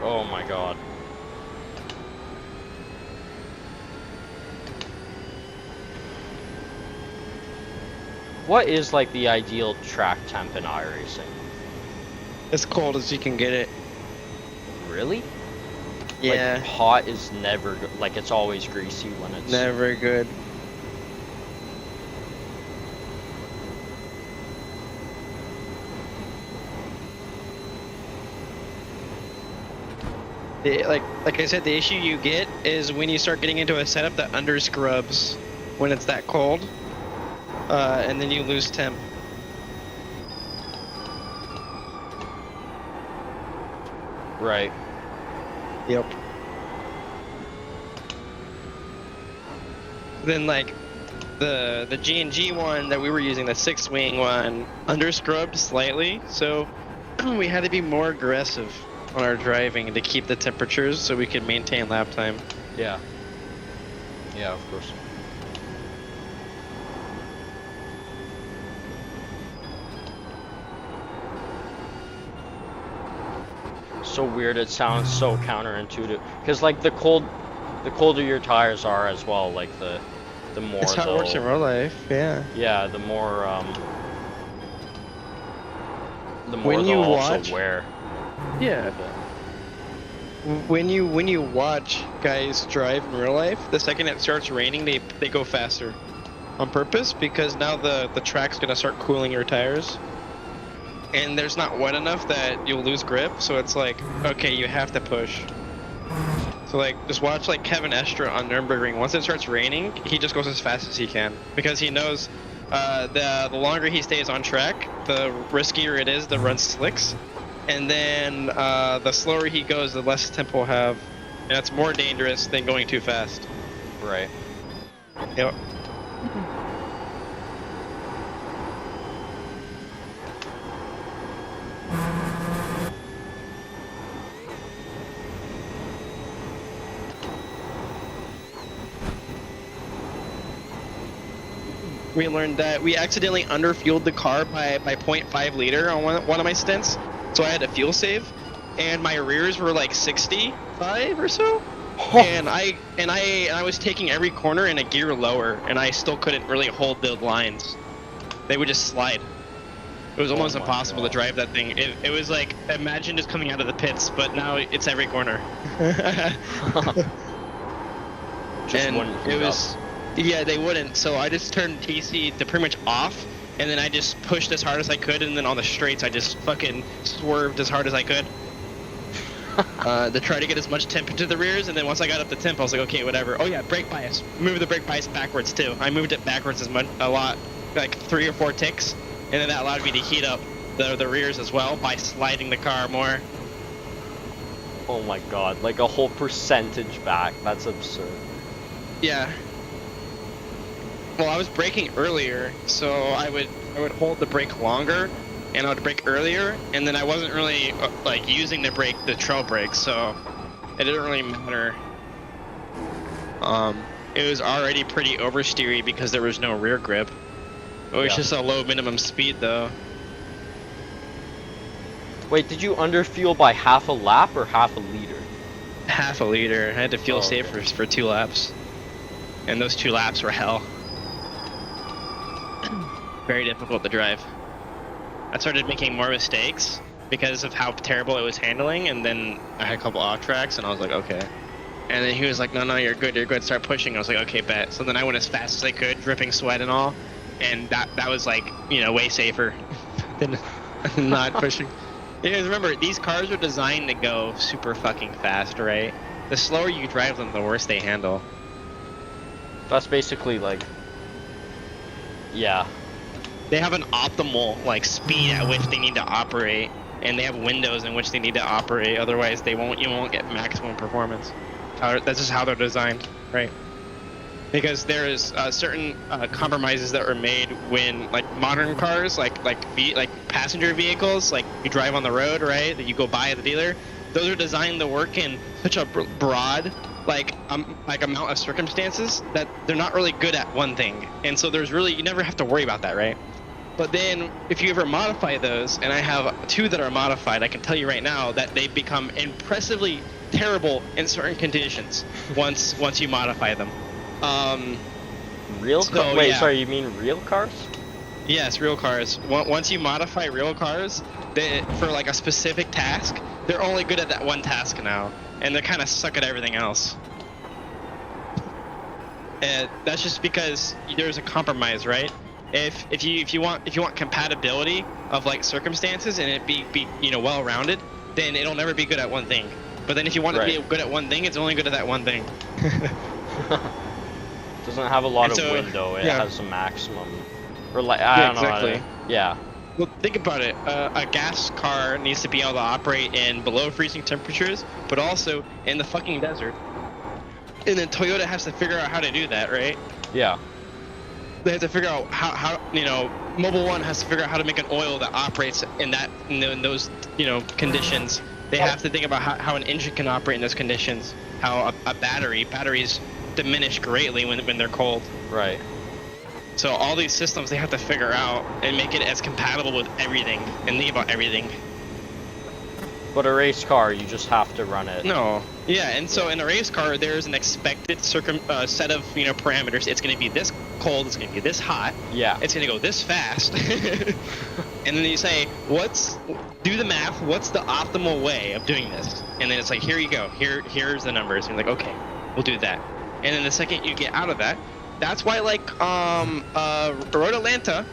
Oh my god. What is like the ideal track temp in iRacing? As cold as you can get it. Really? Yeah. Like, hot is never good. Like, it's always greasy when it's... Never good. Like I said, the issue you get is when you start getting into a setup that under scrubs when it's that cold, and then you lose temp. Right. Yep. Then like the G&G one that we were using, the 6-wing one, under scrubbed slightly, so we had to be more aggressive on our driving to keep the temperatures so we could maintain lap time. Yeah. Yeah, of course. So weird, it sounds so counterintuitive. Because like the colder your tires are as well, like the more That's how it works in real life, yeah. Yeah, the more when you they'll watch, also wear. Yeah. When you watch guys drive in real life, the second it starts raining, they go faster. on purpose because now the track's gonna start cooling your tires. And there's not wet enough that you'll lose grip, so it's like, okay, you have to push. So like, just watch like Kevin Estra on Nurburgring. Once it starts raining, he just goes as fast as he can because he knows the longer he stays on track, the riskier it is to run slicks, and then the slower he goes, the less tempo he'll have, and that's more dangerous than going too fast. Right. Yep. We learned that we accidentally underfueled the car by 0.5 liter on one of my stints, so I had to fuel save, and my rears were like 65 or so, and I was taking every corner in a gear lower, and I still couldn't really hold the lines. They would just slide. It was almost Oh my impossible to God. drive that thing. It was like, imagine just coming out of the pits, but now it's every corner. Just And wouldn't it heat was, yeah, they wouldn't. So I just turned TC to pretty much off, and then I just pushed as hard as I could, and then on the straights I just fucking swerved as hard as I could. To try to get as much temp into the rears, and then once I got up to temp, I was like, okay, whatever. Oh yeah, brake bias. Move the brake bias backwards too. I moved it backwards a lot, like 3 or 4 ticks, and then that allowed me to heat up the rears as well by sliding the car more. Oh my god, like a whole percentage back. That's absurd. Yeah. Well, I was braking earlier, so I would hold the brake longer, and I would brake earlier, and then I wasn't really like using the trail brake, so it didn't really matter. It was already pretty oversteery because there was no rear grip. It was Yeah. just a low minimum speed though. Wait, did you underfuel by half a lap or half a liter? Half a liter. I had to fuel Oh, save okay. for 2 laps, and those 2 laps were hell. Very difficult to drive. I started making more mistakes because of how terrible it was handling, and then I had a couple off tracks, and I was like, okay. And then he was like, no, you're good, start pushing. I was like, okay, bet. So then I went as fast as I could, dripping sweat and all, and that was like, you know, way safer than not pushing. Because remember, these cars are designed to go super fucking fast, right? The slower you drive them, the worse they handle. That's basically like, yeah. They have an optimal like speed at which they need to operate, and they have windows in which they need to operate. Otherwise, you won't get maximum performance. That's just how they're designed, right? Because there is certain compromises that were made when like modern cars, like passenger vehicles, like you drive on the road, right? That you go buy at the dealer. Those are designed to work in such a broad like amount of circumstances that they're not really good at one thing, and so you never have to worry about that, right? But then if you ever modify those, and I have 2 that are modified, I can tell you right now that they become impressively terrible in certain conditions once you modify them. Real So, Wait, yeah. sorry, you mean real cars? Yes, real cars. Once you modify real cars, for like a specific task, they're only good at that one task now, and they kind of suck at everything else. And that's just because there's a compromise, right? If you want compatibility of like circumstances and it be well rounded, then it'll never be good at one thing. But then if you want it to be good at one thing, it's only good at that one thing. Doesn't have a lot And of so, window. It yeah. has a maximum. Or like I don't know. Exactly. Yeah. Well, think about it. A gas car needs to be able to operate in below freezing temperatures, but also in the fucking desert. And then Toyota has to figure out how to do that, right? Yeah. They have to figure out how Mobile One has to figure out how to make an oil that operates in those conditions. They have to think about how an engine can operate in those conditions. How a batteries diminish greatly when they're cold. Right. So all these systems they have to figure out and make it as compatible with everything and think about everything. But a race car, you just have to run it. No. Yeah, and so in a race car, there's an expected set of parameters. It's going to be this cold. It's going to be this hot. Yeah. It's going to go this fast. And then you say, do the math. What's the optimal way of doing this? And then it's like, here you go. Here's the numbers. And you're like, okay, we'll do that. And then the second you get out of that, That's why, like, Road Atlanta,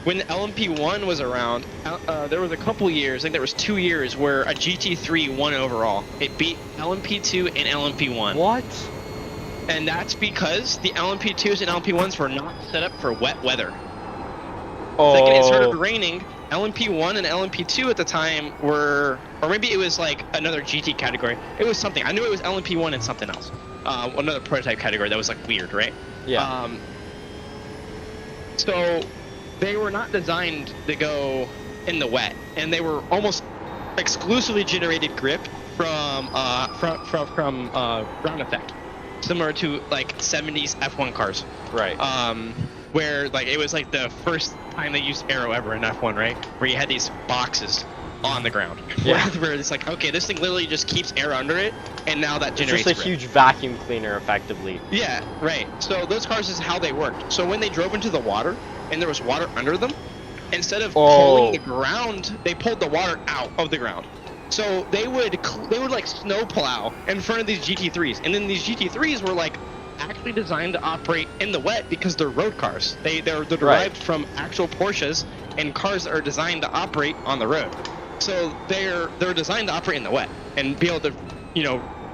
when LMP1 was around, there was a couple years, I think there was 2 years, where a GT3 won overall. It beat LMP2 and LMP1. What? And that's because the LMP2s and LMP1s were not set up for wet weather. Oh. The second it started raining, LMP1 and LMP2 at the time were, or maybe it was like another GT category. It was something. I knew it was LMP1 and something else. Another prototype category that was like weird, right? Yeah. So they were not designed to go in the wet, and they were almost exclusively generated grip from ground effect, similar to like 70s F1 cars. Right. Where like it was like the first time they used aero ever in F1, right? Where you had these boxes on the ground. Yeah. Where it's like, okay, this thing literally just keeps air under it, and now that It's generates just a grip. huge vacuum cleaner, effectively. Yeah, right. So those cars is how they worked. So when they drove into the water, and there was water under them, instead of pulling the ground, they pulled the water out of the ground. So they would like snow plow in front of these GT3s, and then these GT3s were like actually designed to operate in the wet because they're road cars. They're derived from actual Porsches and cars that are designed to operate on the road. So they're designed to operate in the wet and be able to,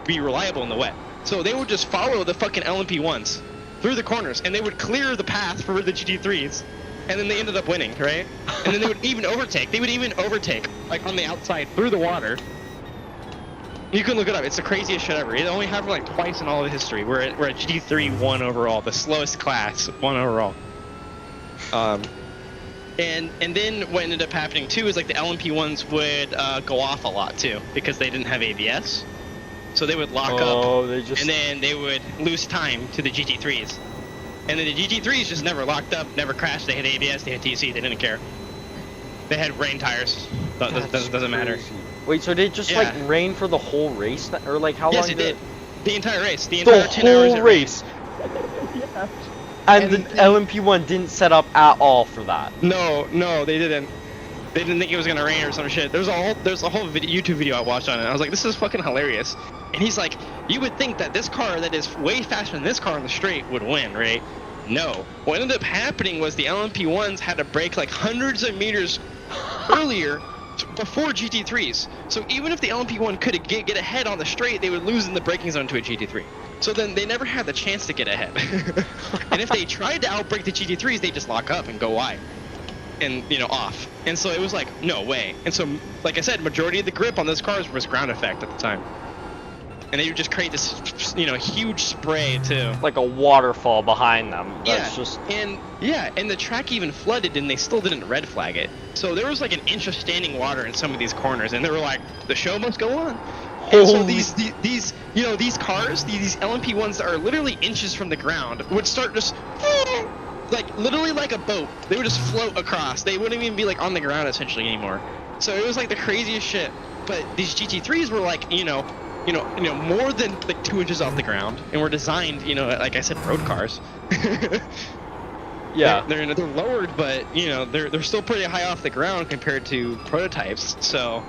be reliable in the wet. So they would just follow the fucking LMP1s through the corners, and they would clear the path for the GT3s, and then they ended up winning, right? And then they would even overtake. They would even overtake, like on the outside through the water. You can look it up. It's the craziest shit ever. It only happened like twice in all of history where a GT3 won overall, the slowest class won overall. And then what ended up happening too is like the LMP1s would go off a lot too because they didn't have ABS. So they would lock up, and then they would lose time to the GT3s. And then the GT3s just never locked up, never crashed. They had ABS, they had TC, they didn't care. They had rain tires. Doesn't matter. Wait, so did it just like rain for the whole race, or like how long? Yes, it did. The entire race. The The entire 10 hours whole it race. Yeah. And the LMP1 didn't set up at all for that. No, they didn't. They didn't think it was gonna rain or some shit. There's a whole YouTube video I watched on it. I was like, this is fucking hilarious. And he's like, you would think that this car that is way faster than this car on the straight would win, right? No. What ended up happening was the LMP1s had to brake like hundreds of meters earlier before GT3s. So even if the LMP1 could get ahead on the straight, they would lose in the braking zone to a GT3. So then they never had the chance to get ahead. And if they tried to outbrake the GT3s, they just lock up and go wide. And, off. And so it was like, no way. And so, like I said, majority of the grip on those cars was ground effect at the time. And they would just create this, huge spray too. Like a waterfall behind them. That's and the track even flooded, and they still didn't red flag it. So there was like an inch of standing water in some of these corners, and they were like, the show must go on. And so these cars, these LMP1s that are literally inches from the ground, would start just like literally like a boat. They would just float across. They wouldn't even be like on the ground essentially anymore. So it was like the craziest shit. But these GT3s were like, more than like 2 inches off the ground, and were designed, like I said, road cars. Yeah. They're lowered, but they're still pretty high off the ground compared to prototypes. So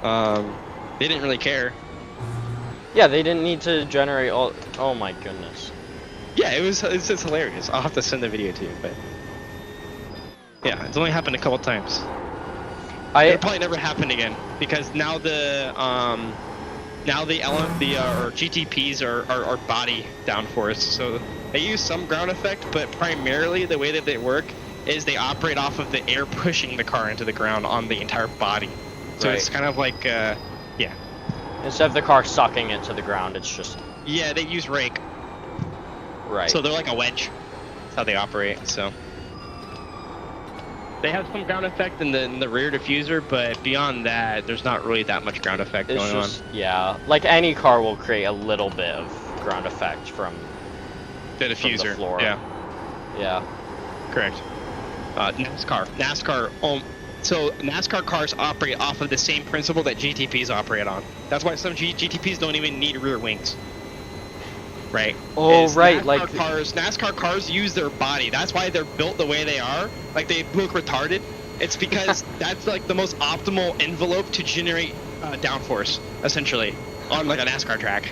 they didn't really care. Yeah, they didn't need to generate all. Oh my goodness. Yeah, it's hilarious. I'll have to send the video to you, but yeah, it's only happened a couple times. It'll probably never happen again because now the GTPs are body downforce, so they use some ground effect, but primarily the way that they work is they operate off of the air pushing the car into the ground on the entire body. So it's kind of like instead of the car sucking it to the ground, it's just they use rake. Right. So they're like a wedge. That's how they operate. So they have some ground effect in the rear diffuser, but beyond that, there's not really that much ground effect going on. Yeah, like any car will create a little bit of ground effect from the diffuser. From the floor. Yeah. Correct. NASCAR. So NASCAR cars operate off of the same principle that GTPs operate on. That's why some GTPs don't even need rear wings. Right. Oh, right. NASCAR cars use their body. That's why they're built the way they are. Like they look retarded. It's because that's like the most optimal envelope to generate downforce, essentially, on like a NASCAR track.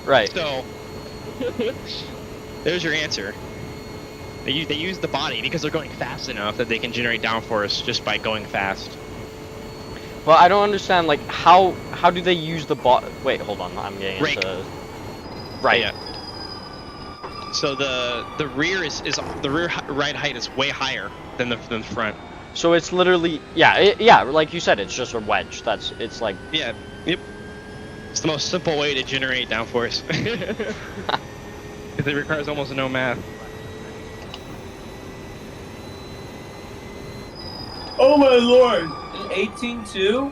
Right. So There's your answer. They use the body because they're going fast enough that they can generate downforce just by going fast. Well, I don't understand, like, how do they use the Wait, hold on, I'm getting Rake. into... Right. Yeah. So the rear the rear ride height is way higher than the front. So it's literally, yeah, like you said, it's just a wedge. It's like... Yeah. Yep. It's the most simple way to generate downforce. Because it requires almost no math. Oh my lord! An 18-2?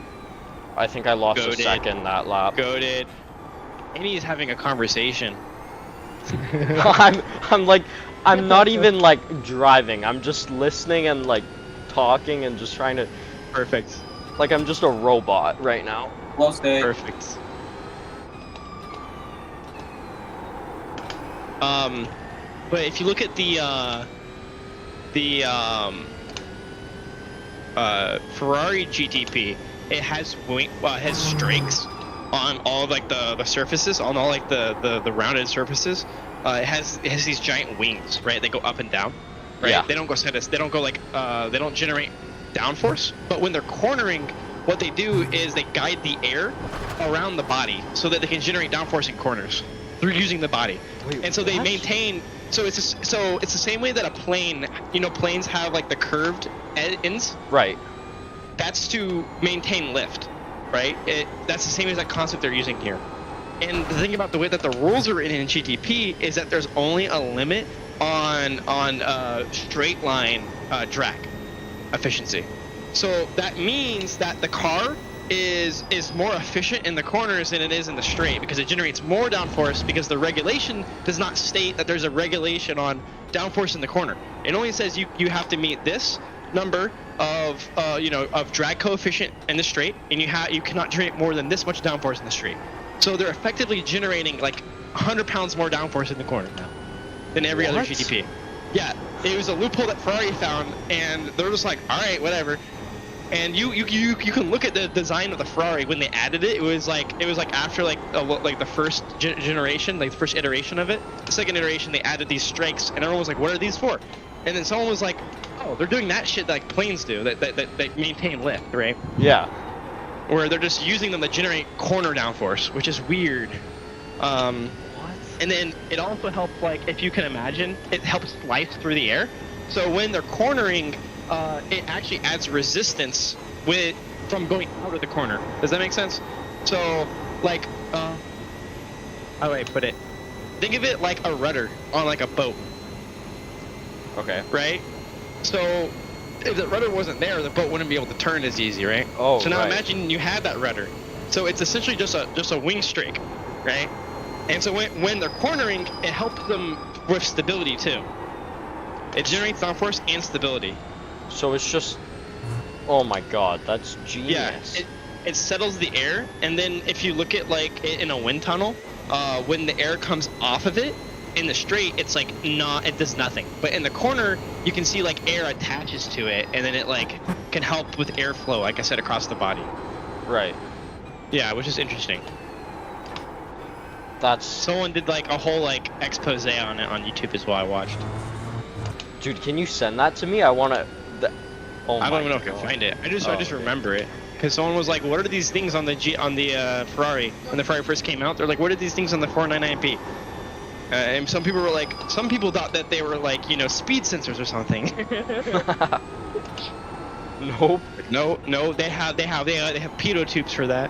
I think I lost a Goated. second that lap. Goated. Amy's having a conversation. I'm like, I'm not even like driving. I'm just listening and like talking and just trying to... Perfect. Like I'm just a robot right now. Well stayed. Perfect. But if you look at the Ferrari GTP, it has has strakes on all like the surfaces, on all like the rounded surfaces. It has these giant wings, right? They go up and down, right? Yeah. They don't go they don't go like they don't generate downforce, but when they're cornering, what they do is they guide the air around the body so that they can generate downforce in corners through using the body. Wait, and so they what? maintain. So it's the same way that a plane, planes have like the curved ends. Right. That's to maintain lift, right? That's the same as that concept they're using here. And the thing about the way that the rules are written in GTP is that there's only a limit on straight line drag efficiency. So that means that the car is more efficient in the corners than it is in the straight because it generates more downforce because the regulation does not state that there's a regulation on downforce in the corner. It only says you have to meet this number of of drag coefficient in the straight, and you cannot generate more than this much downforce in the straight. So they're effectively generating like 100 pounds more downforce in the corner now than every other What? GTP. Yeah, it was a loophole that Ferrari found, and they're just like, all right, whatever. And you can look at the design of the Ferrari when they added it. It was like after like the first generation, like the first iteration of it. The second iteration, they added these strakes, and everyone was like, "What are these for?" And then someone was like, "Oh, they're doing that shit that like planes do, that maintain lift, right? Yeah. Where they're just using them to generate corner downforce, which is weird." What? And then it also helps, like, if you can imagine, it helps slice through the air. So when they're cornering, it actually adds resistance from going out of the corner. Does that make sense? So, like, how do I put it? Think of it like a rudder on like a boat, Okay. right? So if the rudder wasn't there, the boat wouldn't be able to turn as easy, right? Oh, so now right. imagine you had that rudder. So it's essentially just a wing strake, right? And so when they're cornering, it helps them with stability too. It generates downforce and stability. So it's just... Oh my god, that's genius. Yeah, it settles the air, and then if you look at like in a wind tunnel, when the air comes off of it, in the straight, it's like it does nothing. But in the corner, you can see like air attaches to it, and then it like can help with airflow, like I said, across the body. Right. Yeah, which is interesting. That's... Someone did like a whole like expose on it on YouTube as well. I watched. Dude, can you send that to me? I want to... Oh my I don't even know if I god. can find it. I just okay. remember it because someone was like, "What are these things on the Ferrari?" When the Ferrari first came out, they're like, "What are these things on the 499P?" And some people thought that they were like, speed sensors or something. Nope. No, they have pitot tubes for that,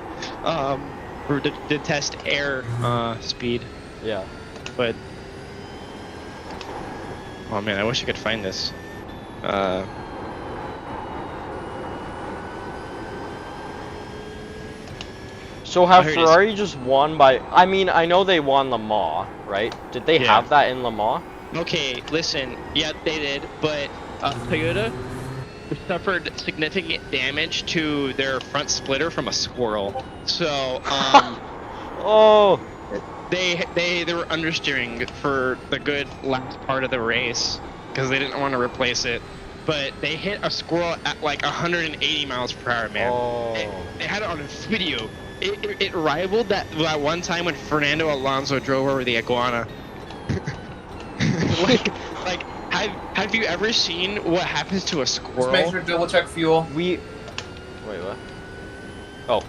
to test air speed. Yeah. But oh man, I wish I could find this. So have here it is. Ferrari just won by... I mean, I know they won Le Mans, right? Did they Yeah. have that in Le Mans? Okay, listen. Yeah, they did, but Toyota suffered significant damage to their front splitter from a squirrel. So Oh! they were understeering for the good last part of the race because they didn't want to replace it. But they hit a squirrel at like 180 miles per hour, man. Oh. They had it on video. It rivaled that one time when Fernando Alonso drove over the iguana. like have you ever seen what happens to a Just make squirrel? sure to double check fuel. Wait, what? Oh,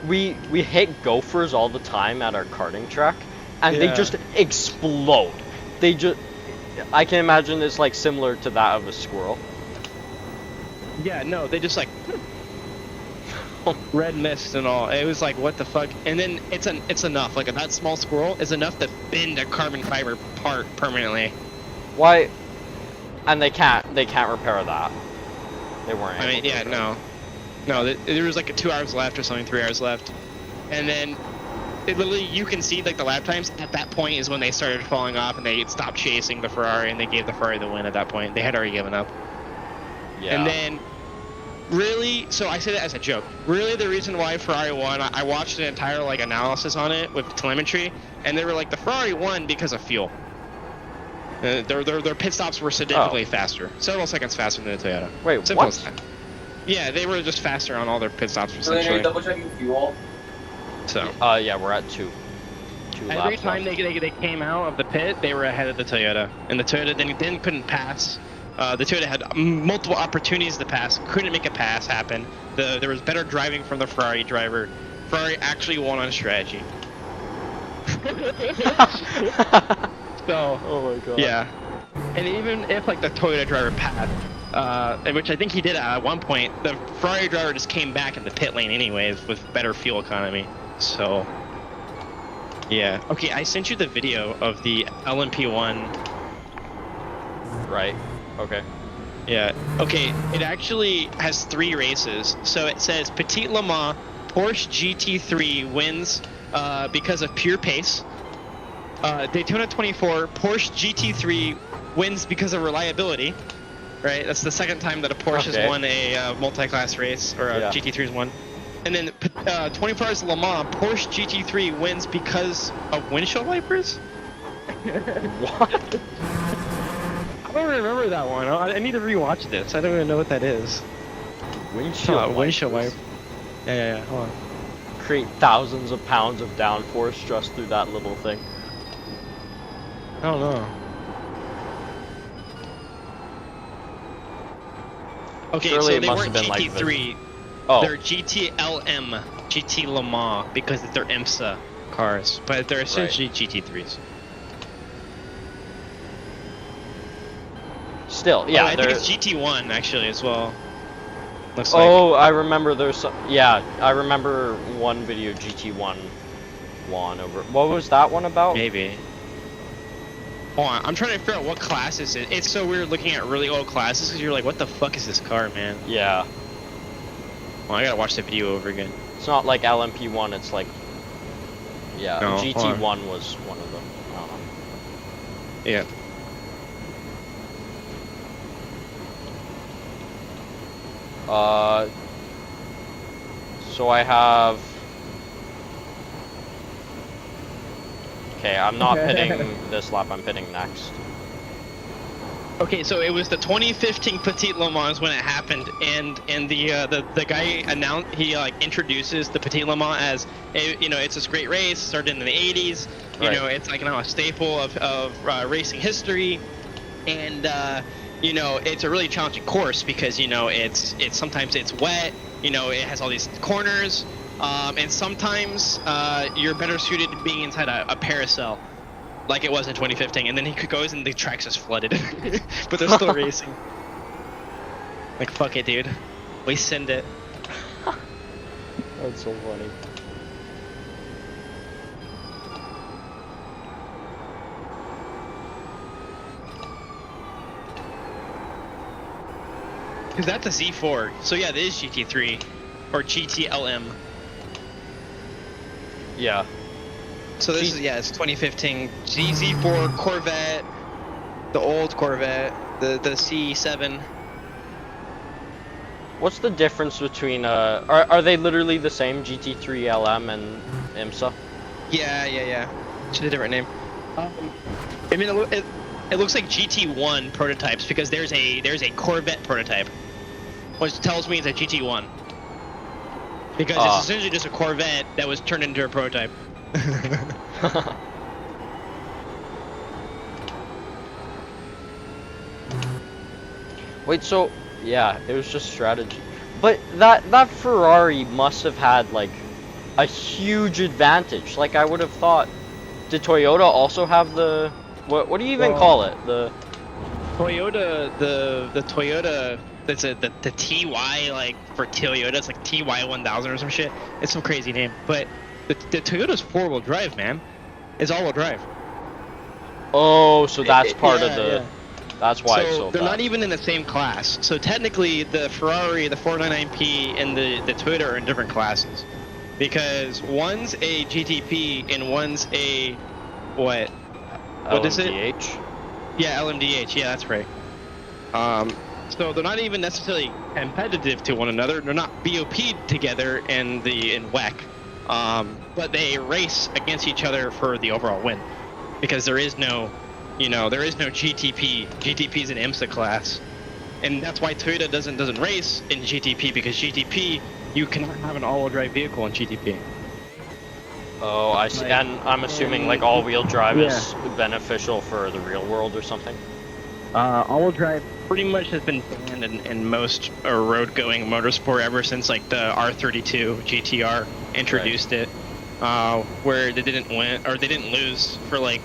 we hit gophers all the time at our karting track, and they Yeah. just explode. They just, I can imagine it's like similar to that of a squirrel. Yeah, no, they just like red mist and all. It was like, what the fuck? And then it's enough. Like that small squirrel is enough to bend a carbon fiber part permanently. Why? And they can't repair that. They weren't. I mean, able to yeah, repair no, there was like 2 hours left or something, 3 hours left, and then it literally you can see like the lap times at that point is when they started falling off and they stopped chasing the Ferrari and they gave the Ferrari the win at that point. They had already given up. it. Yeah. And then, really, so I say that as a joke. Really, the reason why Ferrari won, I watched an entire like analysis on it with telemetry, and they were like the Ferrari won because of fuel. Their pit stops were significantly faster, several seconds faster than the Toyota. Wait, Simple what? as that. Yeah, they were just faster on all their pit stops So then you're essentially. double checking fuel. So Yeah, we're at two every laps time left. they came out of the pit, they were ahead of the Toyota, and the Toyota then couldn't pass. The Toyota had multiple opportunities to pass, couldn't make a pass happen. There was better driving from the Ferrari driver. Ferrari actually won on strategy. So, Oh my god. yeah. And even if like the Toyota driver passed, and which I think he did at one point, the Ferrari driver just came back in the pit lane anyways with better fuel economy. So, yeah. Okay, I sent you the video of the LMP1. Right. Okay. Yeah. Okay, it actually has 3 races. So it says Petit Le Mans, Porsche GT3 wins because of pure pace. Daytona 24, Porsche GT3 wins because of reliability. Right? That's the second time that a Porsche Okay. has won a multi-class race, or a Yeah. GT3 has won. And then 24 Hours Le Mans, Porsche GT3 wins because of windshield wipers? What? I don't remember that one. I need to rewatch this. I don't even know what that is. Windshield Windshield wipers wiper. Yeah, hold on. create thousands of pounds of downforce just through that little thing. I don't know. Okay, Surely so it they must weren't have been like GT3. Oh. They're GTLM, GT Le Mans, because they're IMSA cars, but they're essentially GT3s. Still, yeah. I think they're- it's GT1 actually as well. Looks like. Oh, I remember there's some. Yeah, I remember one video GT1 won over. What was that one about? Maybe. Hold on, I'm trying to figure out what class this is. It's so weird looking at really old classes because you're like, what the fuck is this car, man? Yeah, Well, I gotta watch the video over again. it's not like LMP1. It's like, yeah, No, hold GT1 was one of them. I don't know. Yeah. So I have. Okay, I'm not pitting this lap. I'm pitting next. Okay, so it was the 2015 Petit Le Mans when it happened, and the guy announced he like introduces the Petit Le Mans as it's this great race started in the 80s. You Right. know, it's like a staple of racing history, and it's a really challenging course because it's sometimes it's wet. It has all these corners, and sometimes you're better suited to being inside a parasail. Like it was in 2015, and then he goes and the track's just flooded, but they're still racing. Like fuck it, dude, we send it. That's so funny. Cause that's a Z4, so yeah, that is GT3 or GTLM. Yeah. So this is it's 2015 Z4 Corvette, the old Corvette, the C7. What's the difference between are they literally the same GT3 LM and IMSA? Yeah. Just a different name. I mean, it looks like GT1 prototypes because there's a Corvette prototype, which tells me it's a GT1. Because it's essentially just a Corvette that was turned into a prototype. Wait, so yeah, it was just strategy. But that Ferrari must have had like a huge advantage. Like I would have thought. Did Toyota also have the what do you even Well, call it? The Toyota, the Toyota, that's the TY, like for Toyota, it's like TY 1000 or some shit. It's some crazy name, but the Toyota's 4-wheel drive, man. It's all-wheel drive. Oh, so that's part of Yeah, the. yeah. That's why So it's so they're fast. not even in the same class. So technically, the Ferrari, the 499P, and the Toyota are in different classes, because one's a GTP and one's a what? What is it? LMDH. Yeah, LMDH. Yeah, that's right. So they're not even necessarily competitive to one another. They're not BOP'd together in WEC. But they race against each other for the overall win, because there is no GTP. GTP is an IMSA class, and that's why Toyota doesn't race in GTP, because GTP you cannot have an all-wheel drive vehicle in GTP. Oh, I see. Like, And I'm assuming like all-wheel drive yeah. is beneficial for the real world or something. All-wheel drive pretty much has been banned in most road-going motorsport ever since like the R32 GTR introduced it, where they didn't win or they didn't lose for like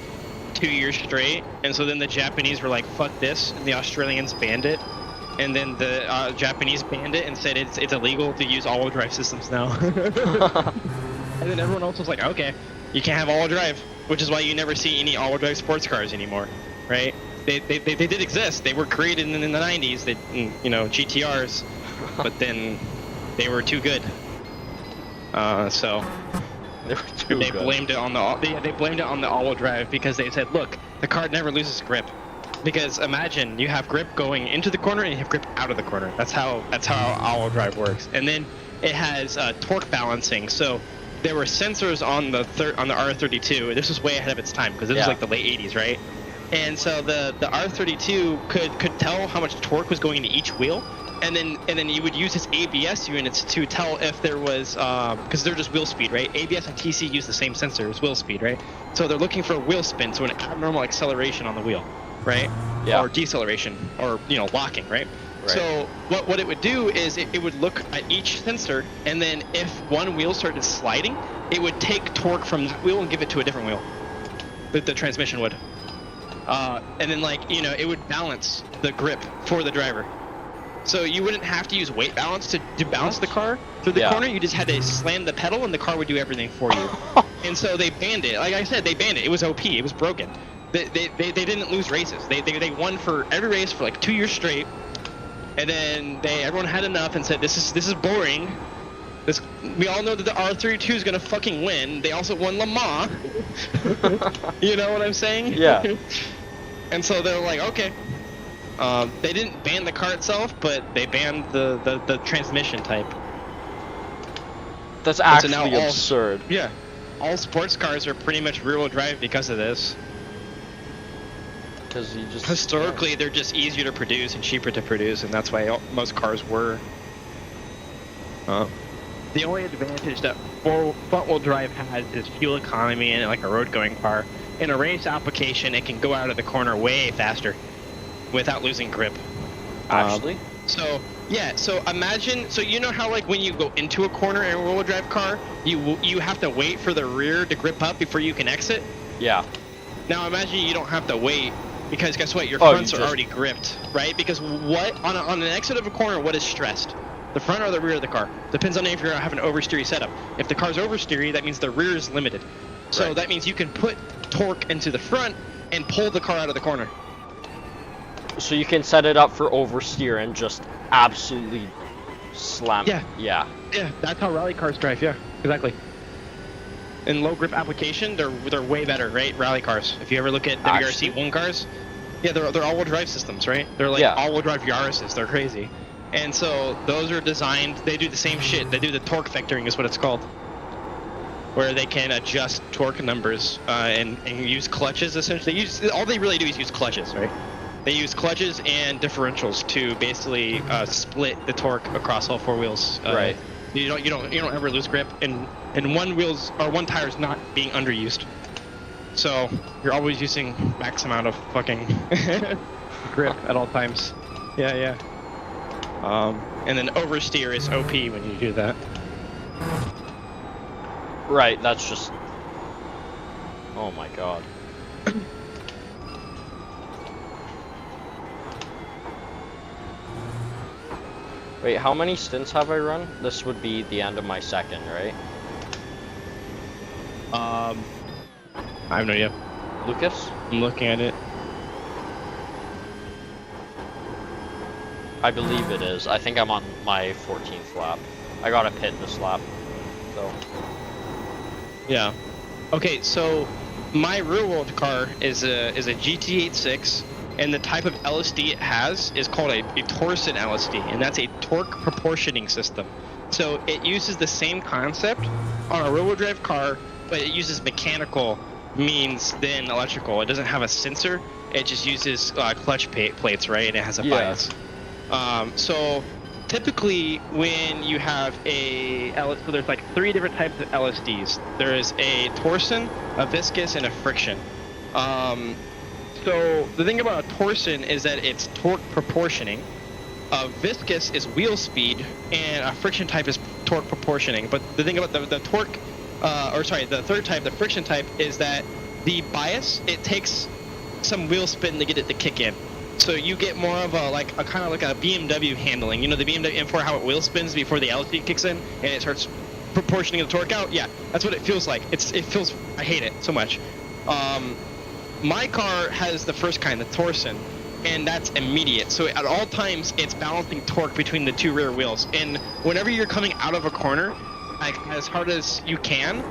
2 years straight, and so then the Japanese were like, "Fuck this," and the Australians banned it, and then the Japanese banned it and said it's illegal to use all-wheel drive systems now. And then everyone else was like, "Okay, you can't have all-wheel drive," which is why you never see any all-wheel drive sports cars anymore, right? They did exist. They were created in the 90s. They, GTRs, but then they were too good. So They were too they good. blamed it on the all-wheel drive, because they said, "Look, the car never loses grip." Because imagine you have grip going into the corner and you have grip out of the corner. That's how all-wheel drive works. And then it has torque balancing. So there were sensors on the R32. This was way ahead of its time, because this was like the late 80s, right? And so the R32 could tell how much torque was going into each wheel, and then you would use its ABS units to tell if there was, because they're just wheel speed, right? ABS and TC use the same sensor as wheel speed, right? So they're looking for wheel spin, so an abnormal acceleration on the wheel, right? Yeah. Or deceleration, or locking, right? Right. So what it would do is it would look at each sensor, and then if one wheel started sliding, it would take torque from that wheel and give it to a different wheel. The transmission would. And then it would balance the grip for the driver. So you wouldn't have to use weight balance to balance the car through the corner. You just had to slam the pedal and the car would do everything for you. And so they banned it. Like I said, they banned it. It was OP. It was broken. They didn't lose races. They won for every race for like 2 years straight. And then everyone had enough and said, this is boring. We all know that the R32 is gonna fucking win. They also won Le Mans. You know what I'm saying? Yeah. And so they're like, okay. They didn't ban the car itself, but they banned the transmission type. That's So actually now all- absurd. Yeah. All sports cars are pretty much rear-wheel drive because of this. Because you just Historically, they're just easier to produce and cheaper to produce, and that's why most cars were. The only advantage that front-wheel drive has is fuel economy and like a road-going car. In a race application, it can go out of the corner way faster without losing grip. actually. So imagine, you know how like when you go into a corner in a rear-wheel drive car, you have to wait for the rear to grip up before you can exit? Yeah. Now imagine you don't have to wait, because guess what? Your Oh, you fronts are just- already gripped, right? Because on an exit of a corner, what is stressed? The front or the rear of the car? Depends on if you have an oversteery setup. If the car's oversteery, that means the rear is limited. So Right. that means you can put torque into the front and pull the car out of the corner. So you can set it up for oversteer and just absolutely slam. Yeah. Yeah. Yeah, that's how rally cars drive. Yeah, exactly. In low grip application, they're way better, right? Rally cars. If you ever look at WRC Actually? 1 cars, yeah, they're all-wheel drive systems, right? They're like Yeah. all-wheel drive Yaris's. They're crazy. And so those are designed. They do the same shit. They do the torque vectoring, is what it's called, where they can adjust torque numbers and use clutches. Essentially, all they really do is use clutches, right? They use clutches and differentials to basically split the torque across all four wheels. Right. You don't ever lose grip, and one tire is not being underused. So you're always using max amount of fucking grip at all times. Yeah. And then oversteer is OP when you do that. Right, that's just... Oh my god. Wait, how many stints have I run? This would be the end of my second, right? I have no idea. Lucas? I'm looking at it. I believe it is. I think I'm on my 14th lap. I got a pit this lap, so... Yeah. Okay, so my real world car is a GT86, and the type of LSD it has is called a Torsen LSD, and that's a torque proportioning system. So it uses the same concept on a real world drive car, but it uses mechanical means than electrical. It doesn't have a sensor. It just uses clutch plates, right? And it has a bias. So typically when you have so there's like 3 different types of LSDs. There is a torsion, a viscous, and a friction. So the thing about a torsion is that it's torque proportioning. A viscous is wheel speed, and a friction type is torque proportioning. But the thing about the torque, the third type, the friction type, is that the bias, it takes some wheel spin to get it to kick in. So you get more of a kind of like a BMW handling. You know the BMW M4, how it wheel spins before the LSD kicks in and it starts proportioning the torque out? Yeah, that's what it feels like. I hate it so much. My car has the first kind, the Torsen, and that's immediate. So at all times, it's balancing torque between the 2 rear wheels. And whenever you're coming out of a corner, like as hard as you can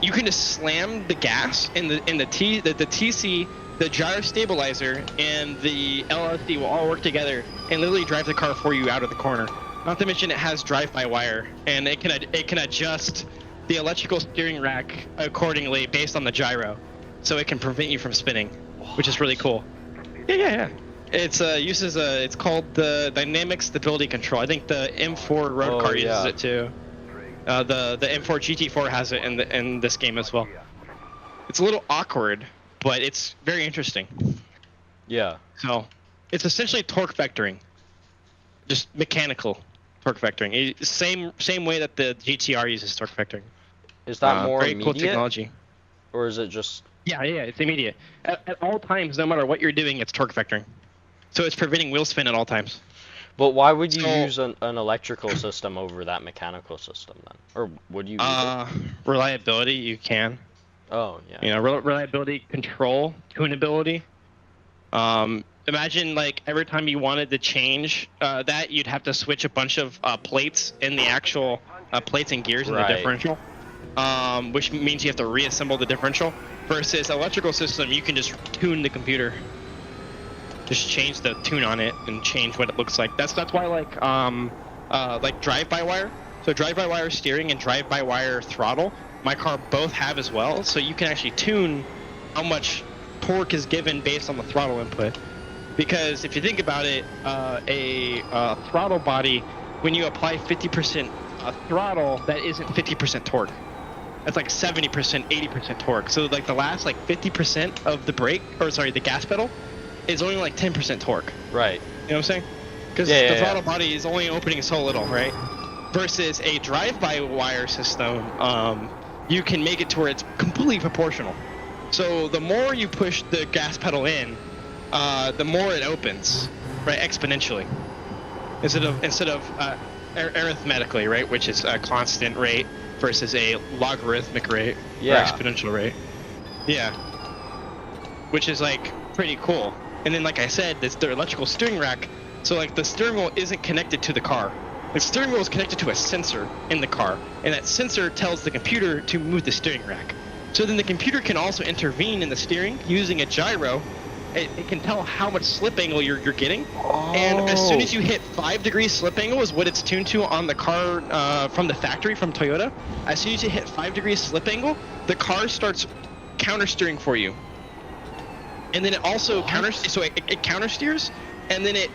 just slam the gas, and the TC, the gyro stabilizer, and the LSD will all work together and literally drive the car for you out of the corner. Not to mention it has drive-by-wire, and it can adjust the electrical steering rack accordingly based on the gyro, so it can prevent you from spinning, which is really cool. Yeah. It's it's called the dynamic stability control. I think the M4 road car uses it too. The M4 GT4 has it in this game as well. It's a little awkward, but it's very interesting. Yeah. So it's essentially torque vectoring, just mechanical torque vectoring. Same way that the GTR uses torque vectoring. Is that more very immediate? cool technology? Or is it just... Yeah, it's immediate. At all times, no matter what you're doing, it's torque vectoring. So it's preventing wheel spin at all times. But why would you use an electrical system over that mechanical system then? Or would you use it? Reliability, you can. Oh, yeah. You know, reliability, control, tunability. Imagine like every time you wanted to change that, you'd have to switch a bunch of plates in the actual plates and gears in the differential. Which means you have to reassemble the differential. Versus electrical system, you can just tune the computer. Just change the tune on it and change what it looks like. That's why like drive-by-wire. So drive-by-wire steering and drive-by-wire throttle, my car both have as well. So you can actually tune how much torque is given based on the throttle input. Because if you think about it, a throttle body, when you apply 50% throttle, that isn't 50% torque. That's like 70%, 80% torque. So like the last like 50% of the gas pedal is only like 10% torque. Right. You know what I'm saying? Because the throttle body is only opening so little, right? Versus a drive-by-wire system, you can make it to where it's completely proportional. So the more you push the gas pedal in, the more it opens, right? Exponentially. Instead of arithmetically, right? Which is a constant rate versus a logarithmic rate or exponential rate. Yeah. Which is like pretty cool. And then like I said, it's the electrical steering rack. So like the steering wheel isn't connected to the car. The steering wheel is connected to a sensor in the car, and that sensor tells the computer to move the steering rack. So then the computer can also intervene in the steering using a gyro. It can tell how much slip angle you're getting. And as soon as you hit 5 degrees slip angle is what it's tuned to on the car from the factory, from Toyota. As soon as you hit 5 degrees slip angle, the car starts counter steering for you. And then it also it counter steers, and then it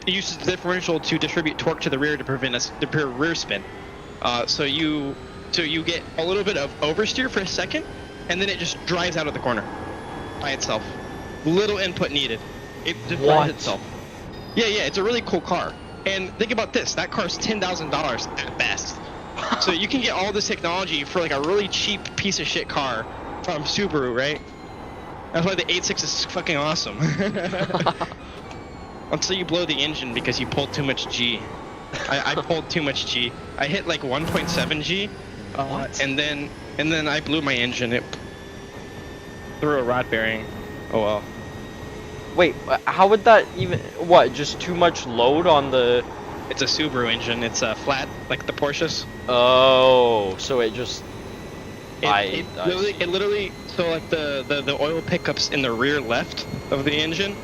uses the differential to distribute torque to the rear to prevent the rear spin. So you get a little bit of oversteer for a second, and then it just drives out of the corner by itself. Little input needed. It just drives itself. Yeah, it's a really cool car. And think about this, that car's $10,000 at best. So you can get all this technology for like a really cheap piece of shit car from Subaru, right? That's why the 8.6 is fucking awesome. Until you blow the engine because you pulled too much G. I pulled too much G. I hit like 1.7 G, and then I blew my engine. It threw a rod bearing. Oh well. Wait, how would that even? What? Just too much load on the? It's a Subaru engine. It's flat like the Porsches. Oh, so it just. It literally. So like the oil pickups in the rear left of the engine.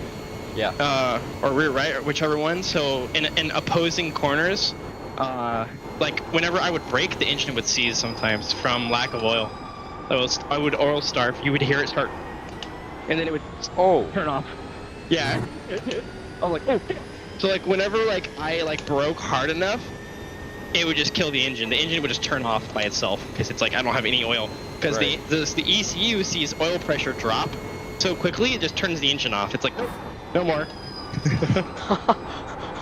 Yeah. Or rear right, or whichever one. So in opposing corners, like whenever I would brake, the engine would seize sometimes from lack of oil. I would oil starve. You would hear it start, and then it would turn off. Yeah. I'm like, oh. So like whenever like I like broke hard enough, it would just kill the engine. The engine would just turn off by itself because it's like I don't have any oil. Because right. the ECU sees oil pressure drop so quickly, it just turns the engine off. It's like, nope, no more.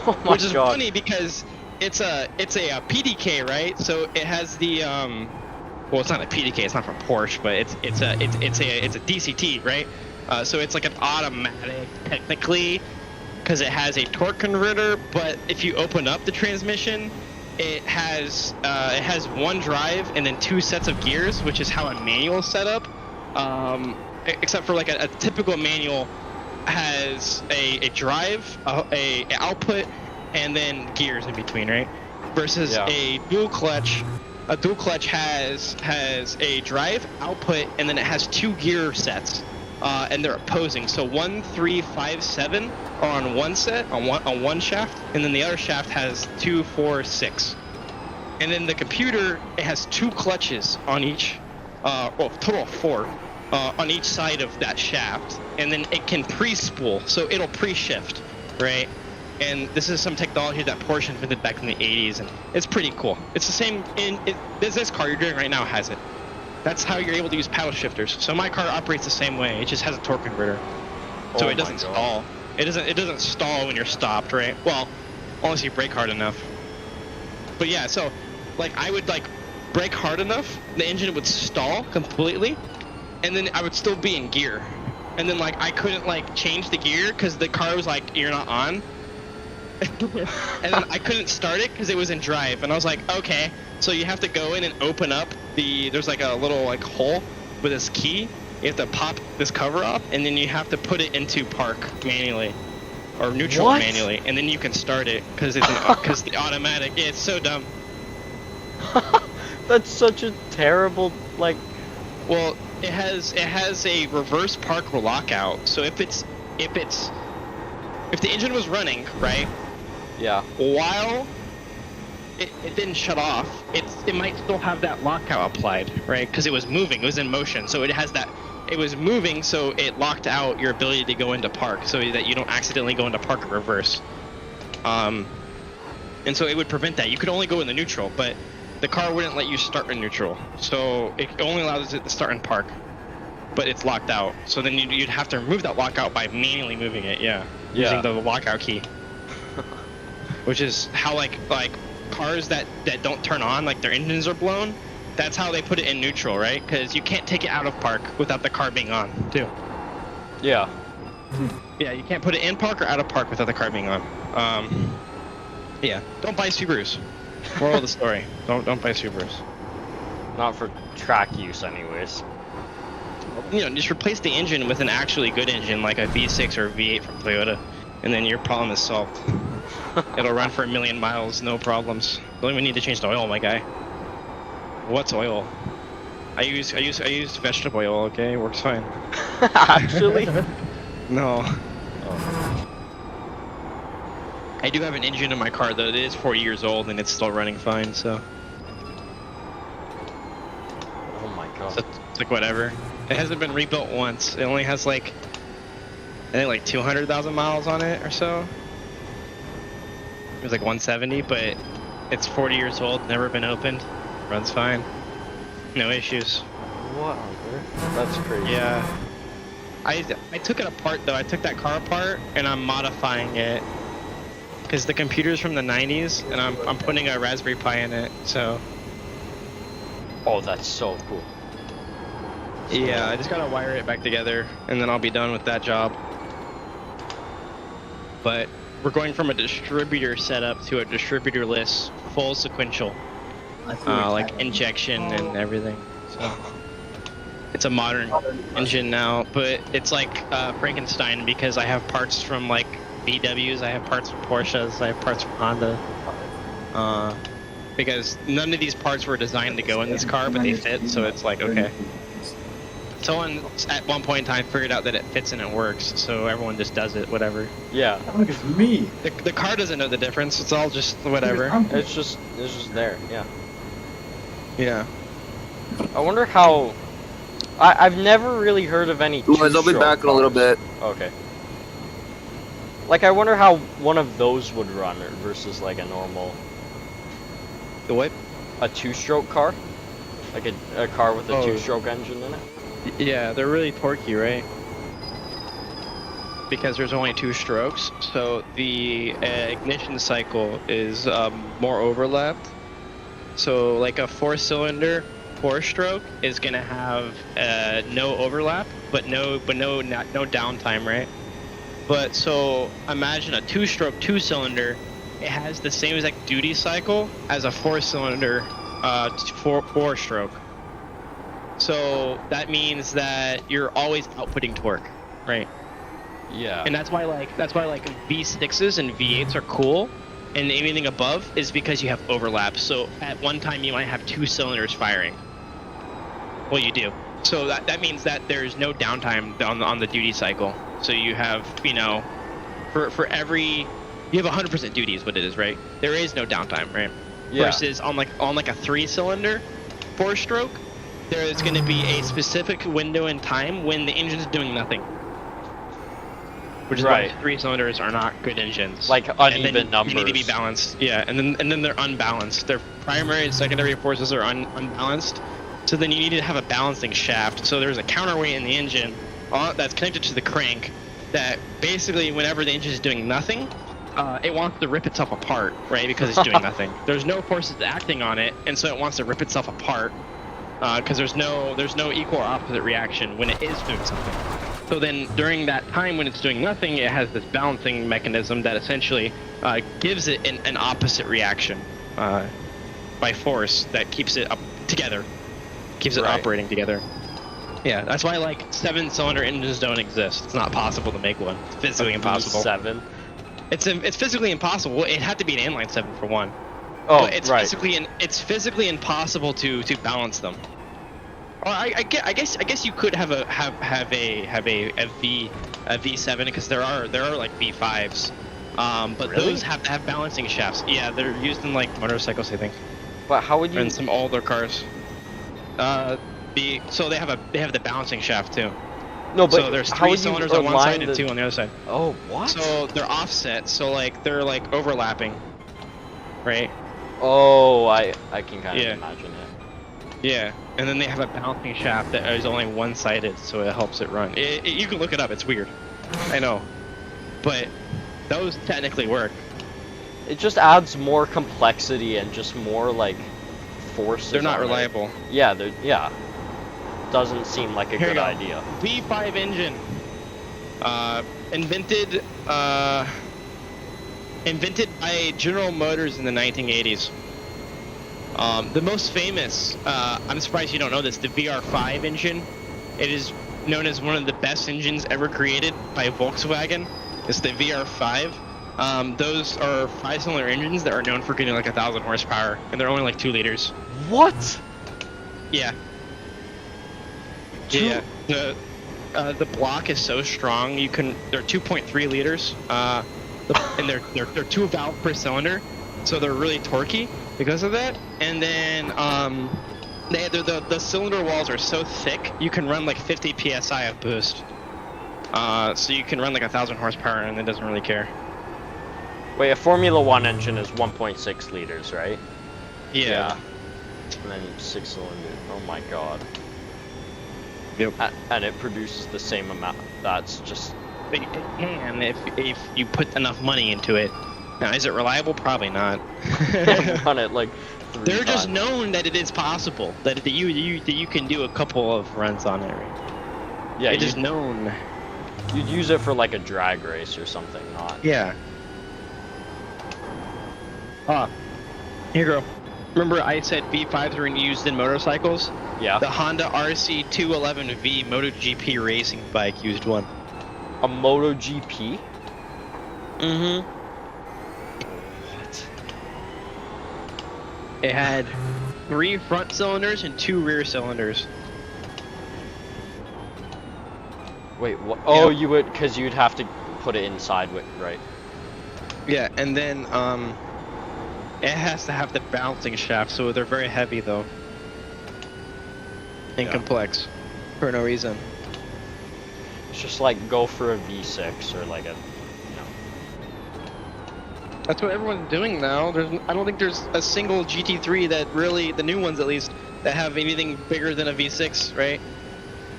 Oh my Which is God. funny because it's a PDK, right? So it has the well, it's not a PDK. It's not from Porsche, but it's a DCT, right? So it's like an automatic technically because it has a torque converter. But if you open up the transmission, it has one drive and then 2 sets of gears, which is how a manual is set up. Except for like a typical manual has a drive, a output, and then gears in between, right? Versus a dual clutch. A dual clutch has a drive, output, and then it has 2 gear sets, and they're opposing. So 1, 3, 5, 7 are on one set, on one shaft, and then the other shaft has 2, 4, 6. And then the computer, it has 2 clutches on each, well, total of 4, on each side of that shaft, and then it can pre-spool, so it'll pre-shift, right? And this is some technology that Porsche invented back in the 80s, and it's pretty cool. It's the same this car you're doing right now has it. That's how you're able to use paddle shifters. So my car operates the same way. It just has a torque converter, so it doesn't stall. It doesn't stall when you're stopped, right? Well, unless you brake hard enough. But yeah, so like I would like brake hard enough, the engine would stall completely, and then I would still be in gear, and then like I couldn't like change the gear because the car was like, you're not on. And then I couldn't start it because it was in drive, and I was like, okay, so you have to go in and open up there's like a little like hole with this key. You have to pop this cover off, and then you have to put it into park manually or neutral manually, and then you can start it because the automatic. Yeah, it's so dumb. That's such a terrible like. Well, it has a reverse park lockout. So if the engine was running, right? Yeah. While it didn't shut off, it might still have that lockout applied, right? Because it was moving, it was in motion, so it has that. It was moving, so it locked out your ability to go into park, so that you don't accidentally go into park in reverse. And so it would prevent that. You could only go in the neutral, but the car wouldn't let you start in neutral, so it only allows it to start in park. But it's locked out, so then you'd have to remove that lockout by manually moving it, using the lockout key. Which is how like cars that don't turn on, like their engines are blown, that's how they put it in neutral, right? Because you can't take it out of park without the car being on, too. Yeah. Yeah, you can't put it in park or out of park without the car being on. Yeah, don't buy Subarus. Moral of the story: don't buy Subarus. Not for track use, anyways. You know, just replace the engine with an actually good engine like a V6 or a V8 from Toyota, and then your problem is solved. It'll run for 1,000,000 miles, no problems. Don't even need to change the oil, my guy. What's oil? I use vegetable oil. Okay, it works fine. Actually? No. Oh. I do have an engine in my car though. It is 40 years old and it's still running fine. So. Oh my God. So it's like whatever. It hasn't been rebuilt once. It only has like, I think like 200,000 miles on it or so. It was like 170, but it's 40 years old, never been opened, runs fine, no issues. What on earth? That's crazy. Yeah. I took it apart though. I took that car apart and I'm modifying it because the computer's from the 90s, and I'm putting a Raspberry Pi in it. So Oh, that's so cool. yeah, I just gotta wire it back together, and then I'll be done with that job. But we're going from a distributor setup to a distributorless, full sequential, like injection and everything. So it's a modern engine now, but it's like Frankenstein because I have parts from like VWs, I have parts from Porsches, I have parts from Honda. Because none of these parts were designed to go in this car, but they fit, so it's like, okay. Someone at one point in time figured out that it fits and it works, so everyone just does it, whatever. Yeah. Look, it's me. The car doesn't know the difference, it's all just whatever. It's just there. Yeah. Yeah. I wonder how. I've never really heard of any. Boys, I'll be back in a little bit. Okay. Like, I wonder how one of those would run versus like a normal. The what? A two-stroke car, like a car with a Oh. two-stroke engine in it. Yeah, they're really torquey, right? Because there's only 2 strokes, so the ignition cycle is more overlapped. So like a 4-cylinder 4-stroke is gonna have no overlap, but no downtime, right? But so imagine a 2-stroke 2-cylinder. It has the same exact duty cycle as a 4-cylinder 4-stroke. So that means that you're always outputting torque, right? Yeah. And that's why like V6s and V8s are cool, and anything above is because you have overlap. So at one time you might have 2 cylinders firing. Well, you do. So that means that there's no downtime on the duty cycle. So you have, you know, for every you have 100% duty is what it is, right? There is no downtime, right? Yeah. Versus on like a 3-cylinder 4-stroke, there is going to be a specific window in time when the engine's doing nothing. Which is Right. why 3-cylinders are not good engines. Like uneven and then numbers. You need to be balanced. Yeah, and then they're unbalanced. Their primary and secondary forces are unbalanced. So then you need to have a balancing shaft. So there's a counterweight in the engine that's connected to the crank that basically whenever the engine is doing nothing, it wants to rip itself apart, right? Because it's doing nothing. There's no forces acting on it, and so it wants to rip itself apart because there's no equal or opposite reaction when it is doing something. So then during that time when it's doing nothing, it has this balancing mechanism that essentially gives it an opposite reaction by force that keeps it up together, keeps it operating together. Yeah, that's why like 7-cylinder engines don't exist. It's not possible to make one. It's physically impossible. 7. It's physically impossible. It had to be an inline 7 for one. Oh, But it's right. physically impossible to balance them. Or I guess you could have a V7 because there are like V5s. But Really? those have to have balancing shafts. Yeah, they're used in like motorcycles, I think, But how would or you? in some older cars. So they have the balancing shaft too. No, but So there's how 3 would you cylinders on one align side and 2 on the other side. Oh, what? So they're offset. So like they're like overlapping, right? Oh, I can kind of Yeah. imagine it. Yeah, and then they have a balancing shaft that is only one-sided, so it helps it run. You can look it up. It's weird. I know, but those technically work. It just adds more complexity and just more like forces. They're not on it. reliable. Yeah, doesn't seem like a Here you good go. idea. V5 engine, invented by General Motors in the 1980s. The most famous, I'm surprised you don't know this, the VR5 engine. It is known as one of the best engines ever created by Volkswagen. It's the VR5. Those are 5-cylinder engines that are known for getting like 1,000 horsepower, and they're only like 2 liters. What? Yeah. Yeah. The block is so strong. They're 2.3 liters. And they're 2 valves per cylinder, so they're really torquey because of that. And then the cylinder walls are so thick you can run like 50 psi of boost. So you can run like 1,000 horsepower and it doesn't really care. Wait, a Formula 1 engine is 1.6 liters, right? Yeah. And then 6 cylinders. Oh my god. Yep. And it produces the same amount. That's just. But it can if you put enough money into it. Now, is it reliable? Probably not. Run it like 3 They're just times. known that it is possible that you can do a couple of runs on it. Right? Yeah, It is known. you'd use it for like a drag race or something, not. Yeah. Ah, here you go. Remember I said V5s were used in motorcycles? Yeah. The Honda RC211V MotoGP racing bike used one. A MotoGP? Mm-hmm. What? It had 3 front cylinders and 2 rear cylinders. Wait, what? Oh, Yeah. you would, because you'd have to put it inside with, right? Yeah, and then it has to have the balancing shaft, so they're very heavy though. And Yeah. complex. For no reason. It's just like go for a V6 or like a, That's what everyone's doing now. I don't think there's a single GT3 that really, the new ones at least, that have anything bigger than a V6, right?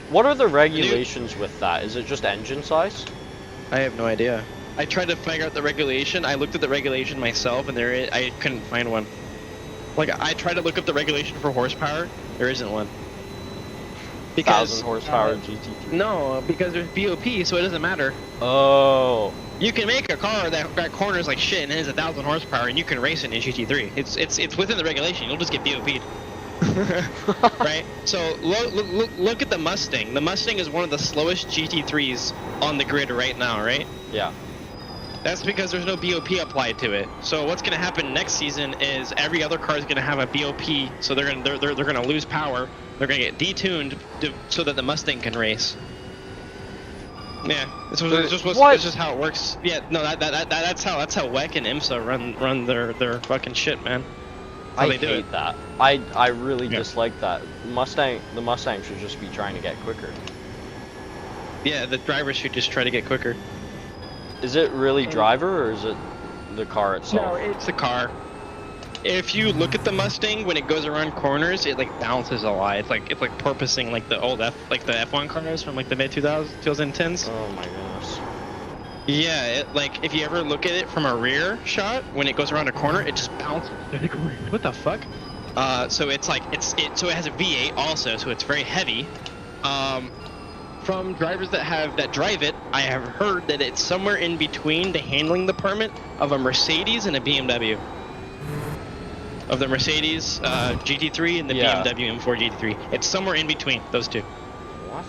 What are the regulations with that? Is it just engine size? I have no idea. I tried to figure out the regulation. I looked at the regulation myself, and I couldn't find one. Like, I tried to look up the regulation for horsepower. There isn't one. 1,000 horsepower GT3. No, because there's BOP, so it doesn't matter. Oh. You can make a car that corners like shit and has 1,000 horsepower, and you can race it in GT3. It's within the regulation. You'll just get BOP'd. Right? So look at the Mustang. The Mustang is one of the slowest GT3s on the grid right now, right? Yeah. That's because there's no BOP applied to it. So what's going to happen next season is every other car is going to have a BOP, so they're going to lose power. They're going to get detuned so that the Mustang can race. Yeah, it's just how it works. Yeah, no, that's how WEC and IMSA run their fucking shit, man. That's how I they do hate it. that. I really Yeah. dislike that. The Mustang should just be trying to get quicker. Yeah, the driver should just try to get quicker. Is it really driver or is it the car itself? No, it's the car. If you look at the Mustang when it goes around corners, it like bounces a lot. It's like porpoising like the old F1 cars from like the mid 2010s. Oh my goodness. Yeah, like if you ever look at it from a rear shot, when it goes around a corner, it just bounces. What the fuck? So it's like so it has a V8 also, so it's very heavy. From drivers that drive it, I have heard that it's somewhere in between the handling department of a Mercedes and a BMW. Of the Mercedes GT3 and the Yeah. BMW M4 GT3, it's somewhere in between those two. What?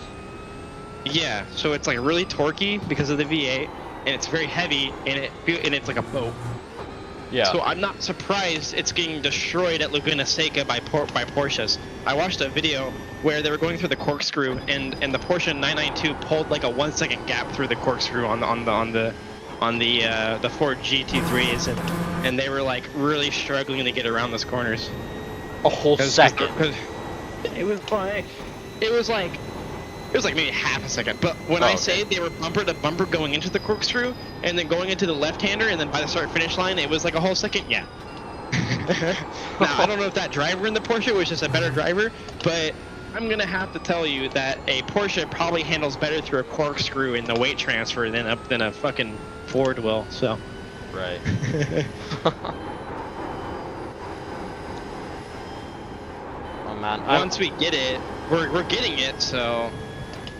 Yeah, so it's like really torquey because of the V8, and it's very heavy, and it's like a boat. Yeah. So I'm not surprised it's getting destroyed at Laguna Seca by Porsches. I watched a video where they were going through the corkscrew, and the Porsche 992 pulled like a 1 second gap through the corkscrew on the Ford GT3s, and they were like really struggling to get around those corners. A whole second. It was like maybe half a second, but when I say they were bumper to bumper going into the corkscrew and then going into the left-hander and then by the start-finish line, it was like a whole second. Yeah. Now I don't know if that driver in the Porsche was just a better driver, but I'm gonna have to tell you that a Porsche probably handles better through a corkscrew in the weight transfer than a fucking Ford will. So. Right. Oh man. Once we get it, we're getting it. So.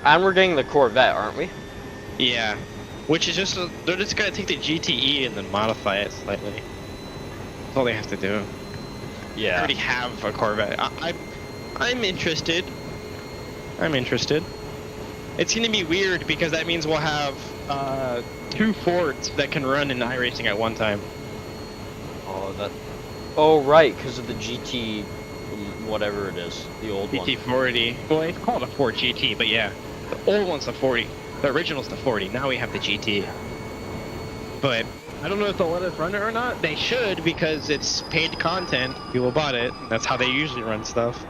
And we're getting the Corvette, aren't we? Yeah, which is they're just gonna take the GTE and then modify it slightly. That's all they have to do. They Yeah. already have a Corvette. I'm interested. I'm interested. It's gonna be weird because that means we'll have 2 Fords that can run in iRacing at one time. Oh right, because of the GT, whatever it is, the old one. GT40. Well, it's called a Ford GT, but yeah, the old one's the 40. The original's the 40. Now we have the GT. But I don't know if they'll let us run it or not. They should, because it's paid content. People bought it. That's how they usually run stuff.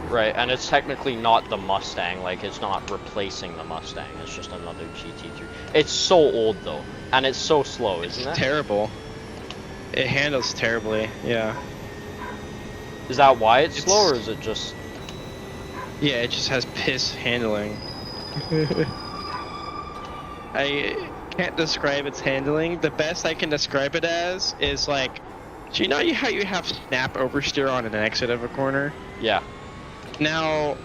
Right, and it's technically not the Mustang, like it's not replacing the Mustang, it's just another GT3. It's so old though, and it's so slow, isn't it? It's terrible. It handles terribly, yeah. Is that why it's slow, or is it just... Yeah, it just has piss handling. can't describe its handling. The best I can describe it as is like, do you know how you have snap oversteer on an exit of a corner? Yeah. Now,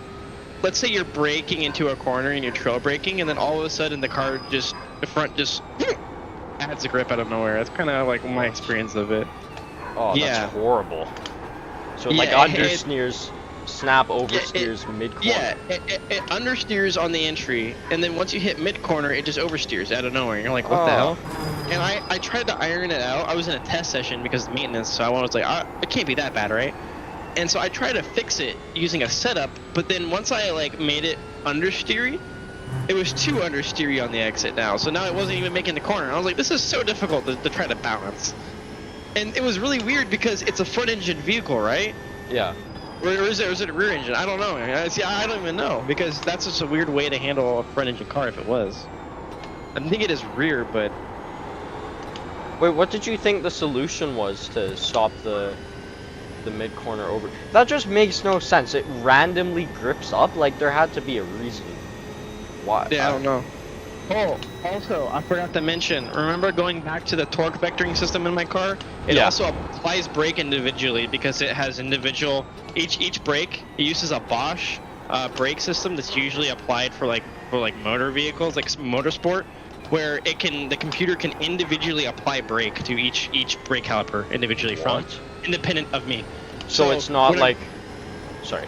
let's say you're braking into a corner and you're trail braking, and then all of a sudden the front just adds a grip out of nowhere. That's kind of like my experience of it. Oh, Yeah. that's horrible. So it, like Yeah, understeers, snap oversteers mid corner. Yeah, it understeers on the entry, and then once you hit mid corner, it just oversteers out of nowhere. And you're like, what the hell? And I tried to iron it out. I was in a test session because of maintenance, so I was like, it can't be that bad, right? And so I tried to fix it using a setup, but then once I like made it understeery, it was too understeery on the exit now. So now it wasn't even making the corner. I was like, this is so difficult to try to balance. And it was really weird because it's a front engine vehicle, right? Yeah. Or is it a rear engine? I don't know. I don't even know, because that's just a weird way to handle a front engine car if it was. I think it is rear, but... Wait, what did you think the solution was to stop the mid corner over? That just makes no sense. It randomly grips up. Like there had to be a reason. Why? Yeah, I don't know. Oh, also, I forgot to mention, remember going back to the torque vectoring system in my car? It also applies brake individually because it has individual, each brake, it uses a Bosch brake system that's usually applied for motor vehicles, like motorsport, where the computer can individually apply brake to each brake caliper individually independent of me. So it's not like, sorry.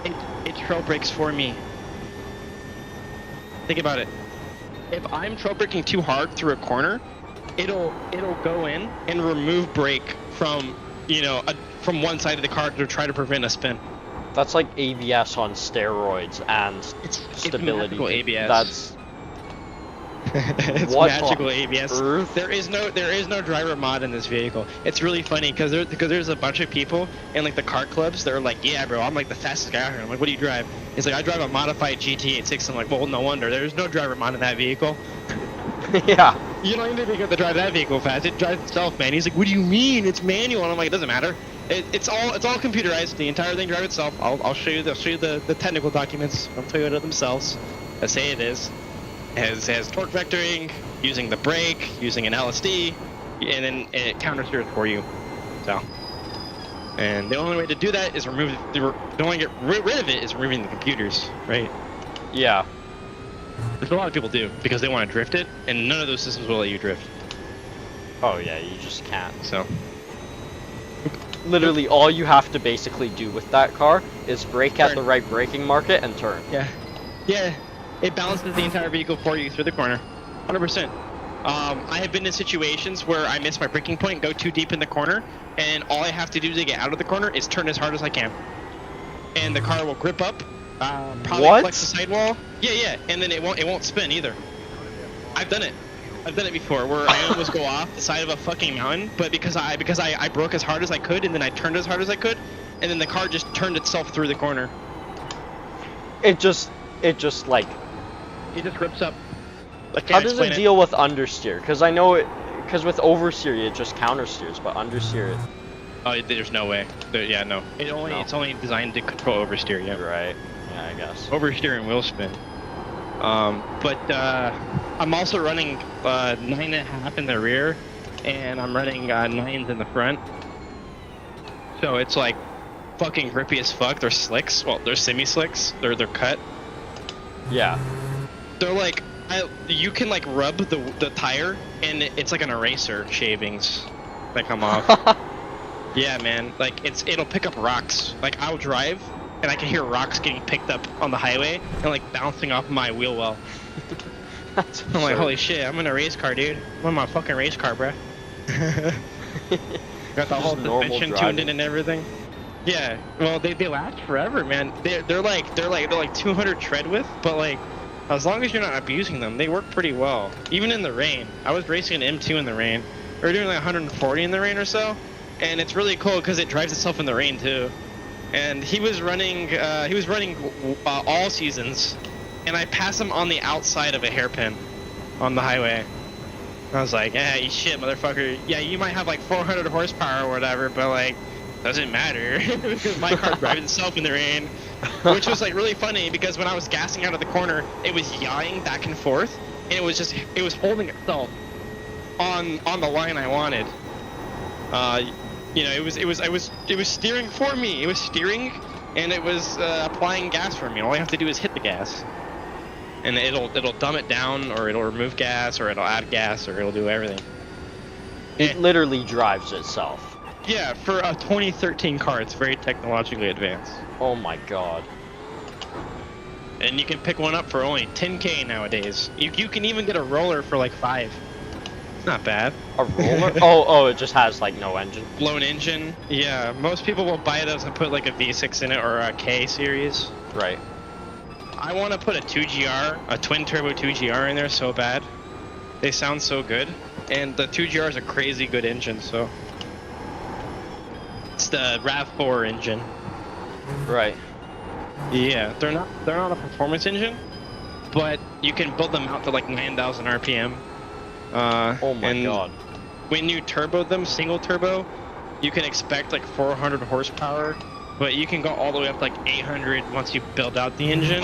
It trail brakes for me. Think about it. If I'm trail braking too hard through a corner, it'll go in and remove brake from from one side of the car to try to prevent a spin. That's like ABS on steroids and stability. It's magical ABS. That's it's what magical ABS. Earth? There is no driver mod in this vehicle. It's really funny because there's a bunch of people in like the car clubs that are like, yeah, bro, I'm like the fastest guy out here. I'm like, what do you drive? He's like, I drive a modified GT86. I'm like, well, no wonder. There's no driver mod in that vehicle. Yeah. You don't even get to drive that vehicle fast. It drives itself, man. He's like, what do you mean? It's manual. And I'm like, it doesn't matter. It's all computerized. The entire thing drives itself. I'll show you the technical documents from Toyota themselves that say it is. It has torque vectoring, using the brake, using an LSD, and then it countersteers for you. So, and the only way to do that is the only way to get rid of it is removing the computers, right? Yeah. There's a lot of people do because they want to drift it, and none of those systems will let you drift. Oh yeah, you just can't. So, literally all you have to basically do with that car is brake at the right braking market and turn. Yeah. It balances the entire vehicle for you through the corner, 100%. I have been in situations where I miss my braking point, go too deep in the corner, and all I have to do to get out of the corner is turn as hard as I can. And the car will grip up, probably flex the sidewall. Yeah, and then it won't spin either. I've done it before, where I almost go off the side of a fucking mountain, but because I broke as hard as I could, and then I turned as hard as I could, and then the car just turned itself through the corner. It just like. It just rips up. How does it deal with understeer? Because I know because with oversteer it just countersteers, but understeer it. Oh, there's no way. No. It's only designed to control oversteer. Yeah. Right. Yeah, I guess. Oversteer and wheel spin. But I'm also running 9.5 in the rear, and I'm running 9s in the front. So it's like fucking grippy as fuck. They're slicks. Well, they're semi-slicks. They're cut. Yeah. They're like, you can like rub the tire, and it's like an eraser shavings that come off. Yeah, man. Like it'll pick up rocks. Like I'll drive, and I can hear rocks getting picked up on the highway and like bouncing off my wheel well. I'm like, holy shit! I'm in a race car, dude. I'm in my fucking race car, bruh. Got the whole suspension tuned in and everything. Yeah. Well, they last forever, man. They're like 200 tread width, but like. As long as you're not abusing them, they work pretty well. Even in the rain. I was racing an M2 in the rain. We were doing like 140 in the rain or so. And it's really cool because it drives itself in the rain too. And he was running all seasons. And I passed him on the outside of a hairpin on the highway. I was like, yeah, you shit, motherfucker. Yeah, you might have like 400 horsepower or whatever, but like, doesn't matter. Because my car drives itself in the rain. Which was like really funny because when I was gassing out of the corner, it was yawing back and forth, and it was holding itself on the line I wanted. You know, it was steering for me. It was steering, and it was applying gas for me. All I have to do is hit the gas, and it'll dumb it down, or it'll remove gas, or it'll add gas, or it'll do everything. It literally drives itself. Yeah, for a 2013 car, it's very technologically advanced. Oh my god. And you can pick one up for only 10K nowadays. You can even get a roller for like 5. It's not bad. A roller? oh, it just has like no engine. Blown engine. Yeah, most people will buy those and put like a V6 in it or a K series. Right. I want to put a 2GR, a twin turbo 2GR in there so bad. They sound so good. And the 2GR is a crazy good engine, so. It's the RAV4 engine. Right. Yeah, they're not a performance engine, but you can build them out to like 9,000 RPM. Oh my god. When you turbo them, single turbo, you can expect like 400 horsepower, but you can go all the way up to like 800 once you build out the engine.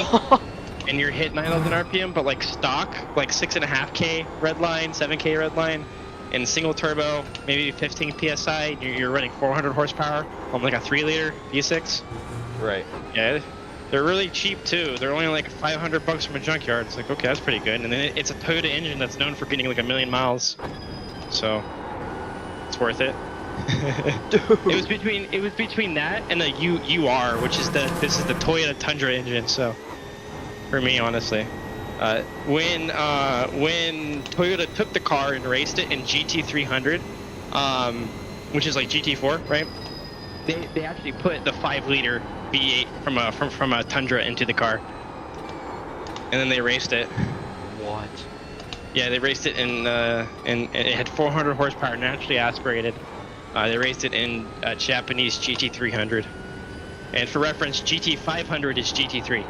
And you're hit 9,000 RPM, but like stock, like 6.5K redline, 7K redline, and single turbo, maybe 15 PSI, you're running 400 horsepower on like a 3-liter V6. Right. Yeah, they're really cheap too. They're only like $500 from a junkyard. It's like, okay, that's pretty good. And then it's a Toyota engine that's known for getting like 1 million miles, so it's worth it. It was between that and the UR, which is this is the Toyota Tundra engine. So for me, honestly, when Toyota took the car and raced it in GT300, which is like GT4, right? They actually put the 5-liter V8 from a Tundra into the car, and then they raced it. What? Yeah, they raced it and it had 400 horsepower, naturally aspirated. They raced it in Japanese GT300, and for reference, GT500 is GT3.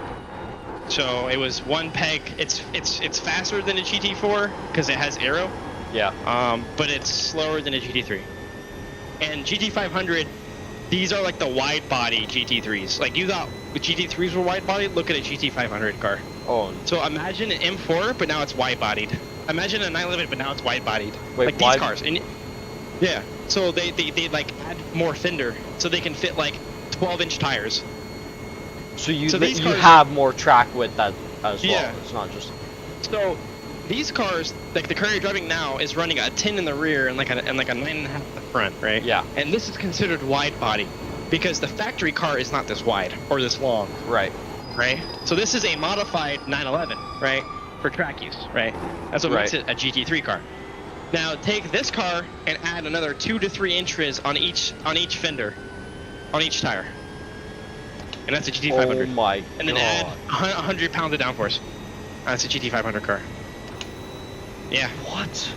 So it was one peg. It's faster than a GT4 because it has aero. Yeah. But it's slower than a GT3. And GT500, these are like the wide body GT3s. Like you thought GT3s were wide bodied, look at a GT500 car. Oh. So imagine an M4, but now it's wide bodied. Imagine a 911, but now it's wide bodied. Wait, like these cars. And yeah. So they like add more fender so they can fit like 12-inch tires. So you these cars have more track width as well. Yeah. It's not just. So these cars, like the car you're driving now, is running a 10 in the rear and like a 9.5 in the front, right? Yeah. And this is considered wide body because the factory car is not this wide or this long. Right. Right. So this is a modified 911, right, for track use, right? That's what makes it a GT3 car. Now take this car and add another 2 to 3 inches on each fender, on each tire. And that's a GT500. Oh my god. And then add 100 pounds of downforce. That's a GT500 car. Yeah. What?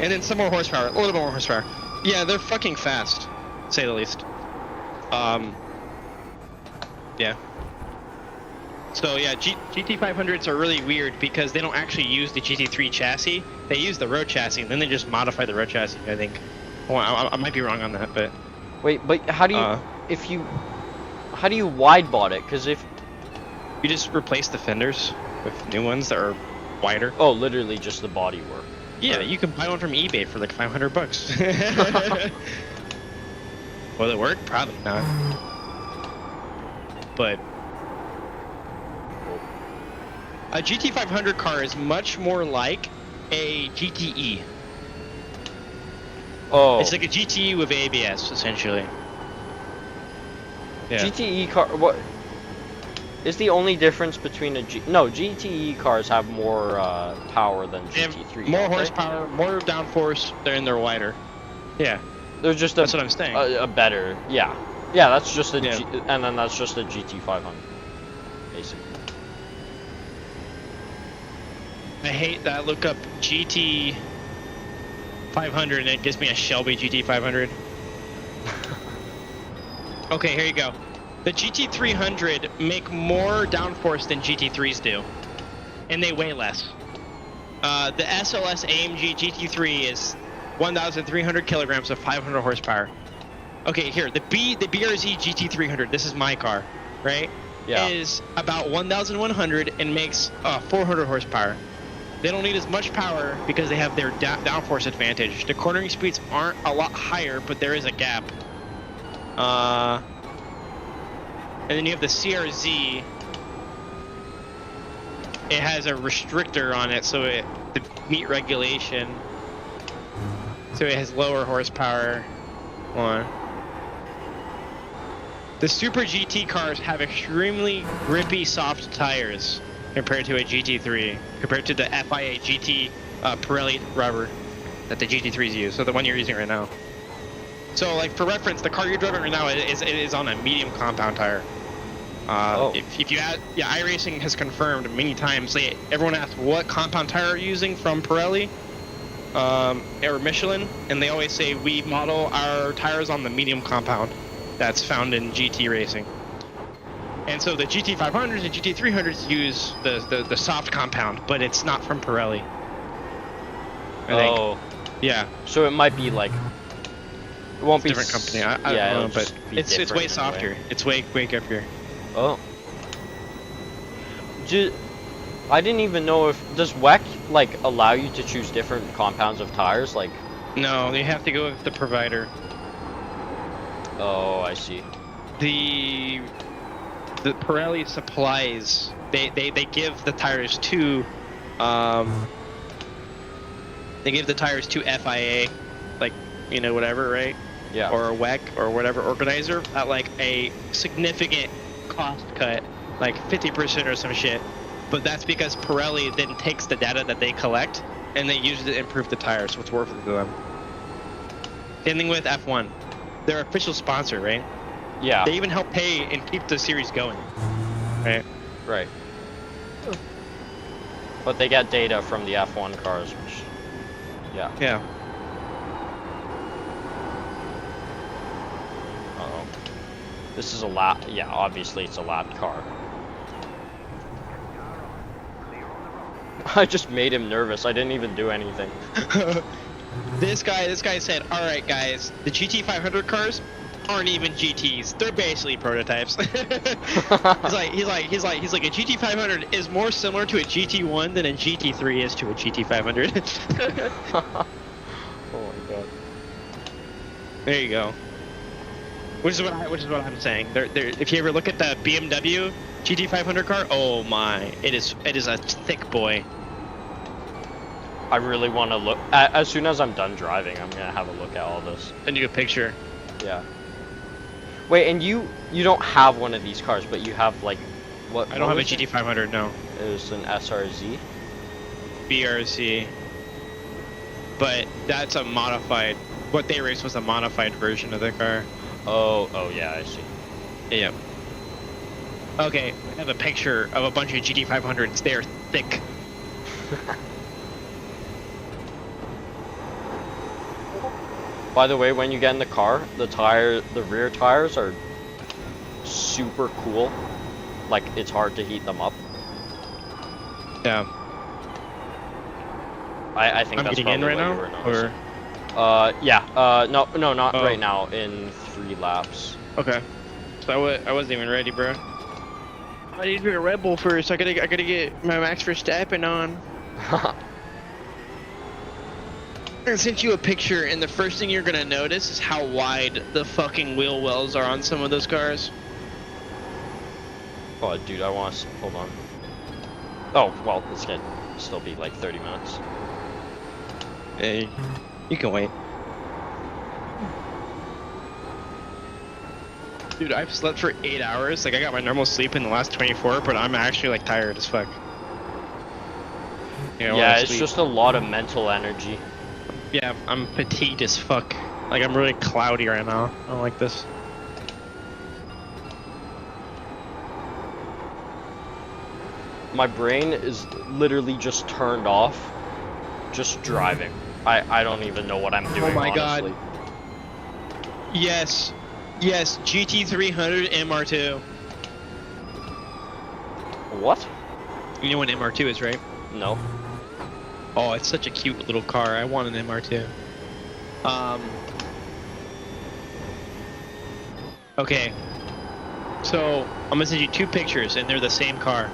And then some more horsepower, a little bit more horsepower. Yeah, they're fucking fast, to say the least. Yeah. So yeah, GT500s are really weird because they don't actually use the GT3 chassis. They use the road chassis, and then they just modify the road chassis, I think. Well, I might be wrong on that, but... Wait, but how do you... How do you wide bot it? Because if... You just replace the fenders with new ones that are wider. Oh, literally just the body work. Yeah, you can buy one from eBay for like $500. Will it work? Probably not. But a GT500 car is much more like a GTE. Oh. It's like a GTE with ABS, essentially. Yeah. GTE car... What... Is the only difference between a No, GTE cars have more power than GT3. More horsepower, more downforce, and they're wider. Yeah. They're just that's what I'm saying. A better... Yeah. Yeah, that's just a and then that's just a GT500. Basically. I hate that I look up GT500 and it gives me a Shelby GT500. Okay, here you go. The GT300 make more downforce than GT3s do, and they weigh less. The SLS AMG GT3 is 1,300 kilograms of 500 horsepower. Okay, here, the BRZ GT300, this is my car, right? Yeah. Is about 1,100 and makes 400 horsepower. they don't need as much power because they have their downforce advantage. The cornering speeds aren't a lot higher, but there is a gap. And then you have the CRZ. It has a restrictor on it, so to meet regulation. So it has lower horsepower. One. The Super GT cars have extremely grippy, soft tires compared to a GT3, compared to the FIA GT Pirelli rubber that the GT3s use, so the one you're using right now. So, like, for reference, the car you're driving right now is on a medium compound tire. If you add, yeah, iRacing has confirmed many times. Everyone asks what compound tire are you using from Pirelli or Michelin, and they always say we model our tires on the medium compound that's found in GT racing. And so the GT500s and GT300s use the soft compound, but it's not from Pirelli. I think. Yeah. So it might be like it won't be different company. I don't know, but it's way softer. It's way grippier. Oh. I didn't even know if does WEC like allow you to choose different compounds of tires, like. No, you have to go with the provider. Oh, I see. The Pirelli supplies they give the tires to they give the tires to FIA, like, you know, whatever, right? Yeah. Or a WEC or whatever organizer at like a significant cost cut, like 50% or some shit. But that's because Pirelli then takes the data that they collect and they use it to improve the tires, so it's worth it to them. Same thing with F1. They're official sponsor, right? Yeah. They even help pay and keep the series going. Right. Right. But they get data from the F1 cars, which. Yeah. Yeah. Uh-oh. This is a lap. Yeah, obviously it's a lap car. I just made him nervous. I didn't even do anything. This guy said, "All right, guys, the GT500 cars aren't even GTs. They're basically prototypes." he's like, a GT500 is more similar to a GT1 than a GT3 is to a GT500. Oh my god. There you go. Which is what I'm saying. If you ever look at the BMW GT500 car, oh my, it is a thick boy. I really want to look. As soon as I'm done driving, I'm gonna have a look at all this. Send you a picture. Yeah. Wait, and you don't have one of these cars, but you have like what? I don't have a GT500. No. It was an SRZ. BRZ. But that's a modified. What they raced was a modified version of the car. Oh yeah, I see. Yeah. Okay, I have a picture of a bunch of GT500s. They're thick. By the way, when you get in the car, the rear tires are super cool. Like, it's hard to heat them up. Yeah. I think I'm that's getting probably in right what now, you were noticing. Yeah. No, not right now. In 3 laps. Okay. So I wasn't even ready, bro. I need to be a Red Bull first. I gotta get my Max Verstappen on. I sent you a picture, and the first thing you're gonna notice is how wide the fucking wheel wells are on some of those cars. Oh, dude, I want to. Hold on. Oh, well, it's gonna still be like 30 minutes. Hey, you can wait. Dude, I've slept for 8 hours. Like, I got my normal sleep in the last 24, but I'm actually like tired as fuck. Yeah, it's just a lot of mental energy. Yeah, I'm fatigued as fuck. Like, I'm really cloudy right now. I don't like this. My brain is literally just turned off. Just driving. I don't even know what I'm doing, Oh my honestly. god. Yes. Yes, GT300 MR2. What? You know what an MR2 is, right? No. Oh, it's such a cute little car. I want an MR2. Okay. So, I'm gonna send you 2 pictures, and they're the same car.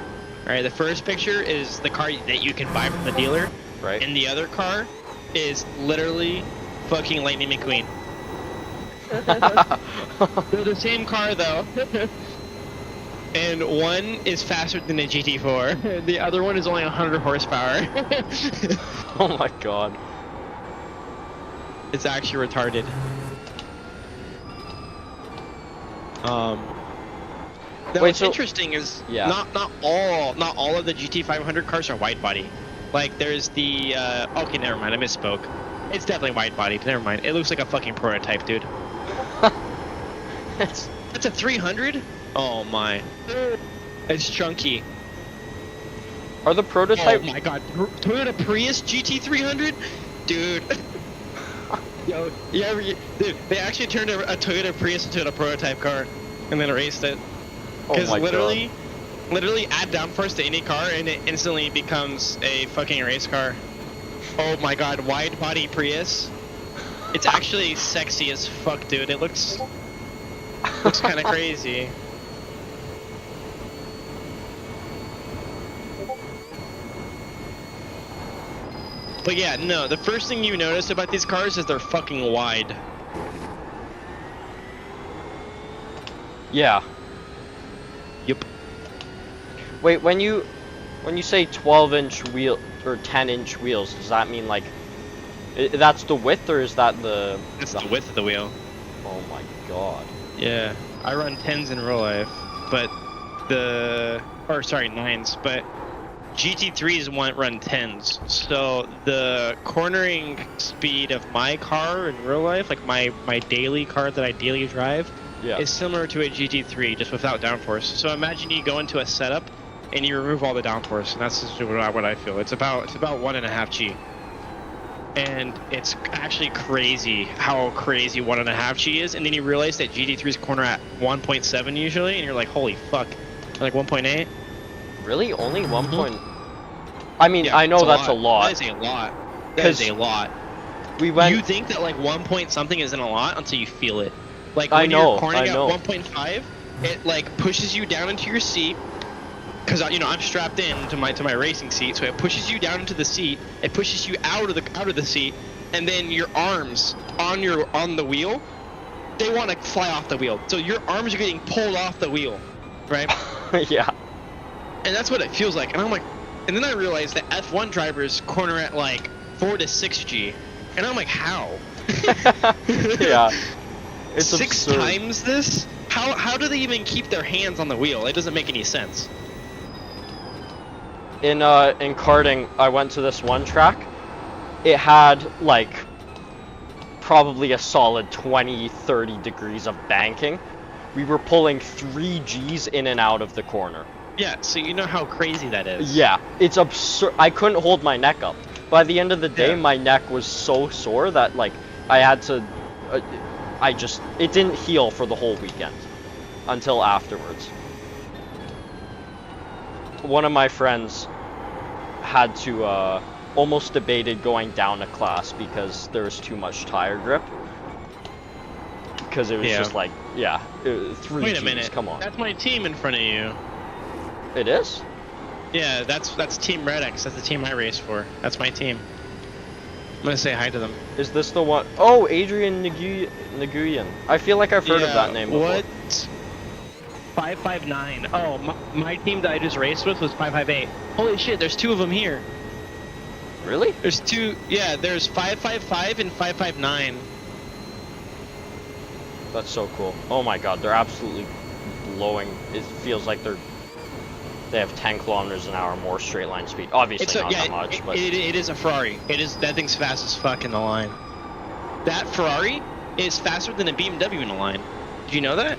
Alright, the first picture is the car that you can buy from the dealer, Right. and the other car is literally fucking Lightning McQueen. They're the same car though. And one is faster than a GT4. The other one is only 100 horsepower. Oh my god. It's actually retarded. Now, Wait, what's so- interesting is Yeah. not all of the GT500 cars are wide body. Like there's the okay, never mind, I misspoke. It's definitely wide body. Never mind. It looks like a fucking prototype, dude. It's That's a 300? Oh my. It's chunky. Are the prototype? Oh my god. Toyota Prius GT300? Dude. Yo, dude, they actually turned a Toyota Prius into a prototype car and then raced it. Oh Because my literally add downforce to any car and it instantly becomes a fucking race car. Oh my god, wide body Prius. It's actually sexy as fuck, dude. It looks kind of crazy. But yeah, no, the first thing you notice about these cars is they're fucking wide. Yeah. Yep. Wait, when you say 12-inch wheel or 10-inch wheels, does that mean like that's the width or is that the? That's the width of the wheel. Oh my god. Yeah, I run 10s in real life, but sorry, 9s, but GT3s run 10s. So the cornering speed of my car in real life, like my daily car that I daily drive, Yeah. is similar to a GT3, just without downforce. So imagine you go into a setup and you remove all the downforce, and that's just what I feel. It's about 1.5 G. And it's actually crazy how crazy 1.5 G is, and then you realize that GT3s corner at 1.7 usually, and you're like, holy fuck, like 1.8? Really? Only 1 point? I mean, Yeah, I know it's that's a lot. That is a lot. That is a lot. We went. You think that like 1 point something isn't a lot until you feel it. Like I when know, you're cornering I at know. 1.5, it like pushes you down into your seat. Cause I'm strapped in to my racing seat, so it pushes you down into the seat. It pushes you out of the seat, and then your arms on the wheel, they want to fly off the wheel. So your arms are getting pulled off the wheel, right? Yeah. And that's what it feels like. And I'm like, and then I realized that F1 drivers corner at like 4 to 6 G, and I'm like, how? Yeah. It's 6 absurd. times this? How do they even keep their hands on the wheel? It doesn't make any sense. In karting, I went to this one track. It had like probably a solid 20-30 degrees of banking. We were pulling 3 Gs in and out of the corner. Yeah, so you know how crazy that is. Yeah, it's absurd. I couldn't hold my neck up. By the end of the day, Yeah. my neck was so sore that like I had to. It didn't heal for the whole weekend until afterwards. One of my friends had to almost debated going down a class because there was too much tire grip. Because it was Yeah. just like, 3 Wait a Gs, minute. come on. That's my team in front of you. It is? Yeah, that's Team Red X. That's the team I race for. That's my team. I'm gonna say hi to them. Is this the one? Oh, Adrian Nguyen. I feel like I've heard of that name before. What? 559. Oh, my team that I just raced with was 558. Holy shit, there's 2 of them here. Really? There's 2. Yeah, there's 555 and 559. That's so cool. Oh my god, they're absolutely blowing. It feels like they have 10 kilometers an hour more straight line speed. Obviously not that much, but it is a Ferrari. That thing's fast as fuck in the line. That Ferrari is faster than a BMW in the line. Did you know that?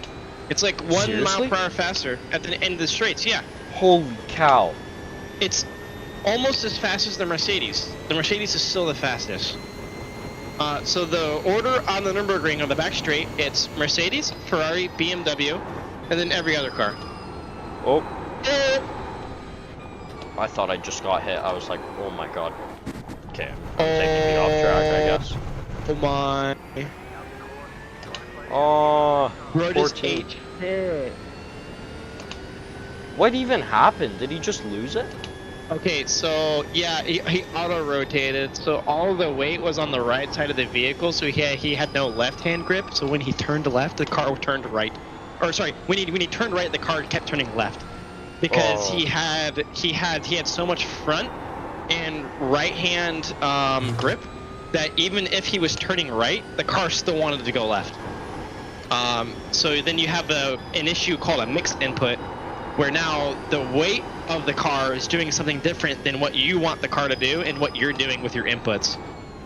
It's like 1 Seriously? mile per hour faster at the end of the straights. Yeah, holy cow. it's almost as fast as the Mercedes. The Mercedes is still the fastest. So the order on the Nurburgring on the back straight, it's Mercedes, Ferrari, BMW, and then every other car. Oh, I thought I just got hit. I was like, oh my god. Okay, I'm taking me off track, I guess. Oh my. Oh, Road is 14. H. What even happened? Did he just lose it? Okay, so yeah, he auto-rotated, so all the weight was on the right side of the vehicle, so he had no left-hand grip, so when he turned left, the car turned right. Or sorry, when he turned right, the car kept turning left. Because Oh. he had so much front and right-hand grip that even if he was turning right, the car still wanted to go left. So then you have an issue called a mixed input, where now the weight of the car is doing something different than what you want the car to do and what you're doing with your inputs.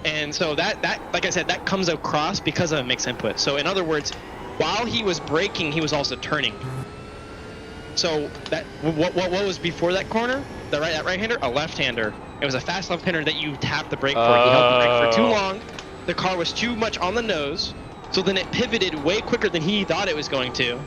And so that like I said, that comes across because of a mixed input. So in other words, while he was braking, he was also turning. So that what was before that corner? That right-hander, a left-hander. It was a fast left-hander that you tapped the brake for. He held the brake for too long. The car was too much on the nose, so then it pivoted way quicker than he thought it was going to.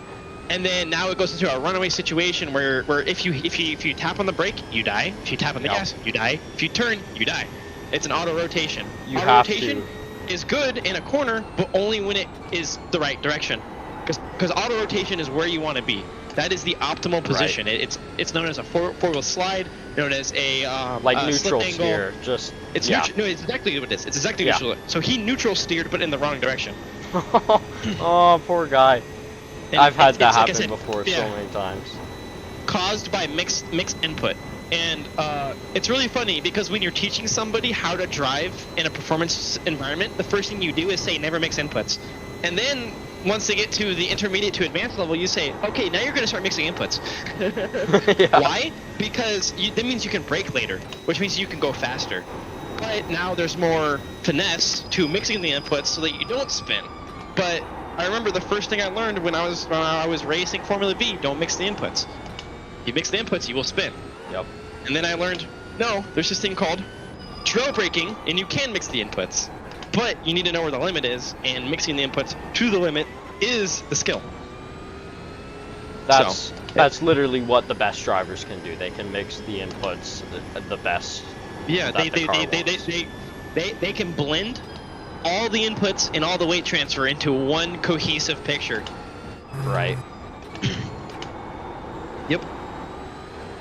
And then now it goes into a runaway situation where if you tap on the brake, you die. If you tap on the gas, you die. If you turn, you die. It's an auto rotation. You auto have rotation is good in a corner, but only when it is the right direction. Because auto rotation is where you want to be. That is the optimal position. Right. It's known as a four-wheel slide, known as a like slip neutral angle. steer. Just It's yeah. neutral. No, it's exactly what it is. It's exactly neutral. So he neutral steered, but in the wrong direction. Oh, poor guy. And I've had that like I happen said, before so many times. Caused by mixed input. And it's really funny because when you're teaching somebody how to drive in a performance environment, the first thing you do is say never mix inputs. And then once they get to the intermediate to advanced level, you say, okay, now you're going to start mixing inputs. Yeah. Why? Because that means you can brake later, which means you can go faster. But now there's more finesse to mixing the inputs so that you don't spin. But I remember the first thing I learned when I was racing Formula V, don't mix the inputs. You mix the inputs, you will spin. Yep. And then I learned, no, there's this thing called trail braking, and you can mix the inputs. But you need to know where the limit is, and mixing the inputs to the limit is the skill. That's literally what the best drivers can do. They can mix the inputs the best. Yeah, that the car they can blend all the inputs and all the weight transfer into one cohesive picture. Right. Yep.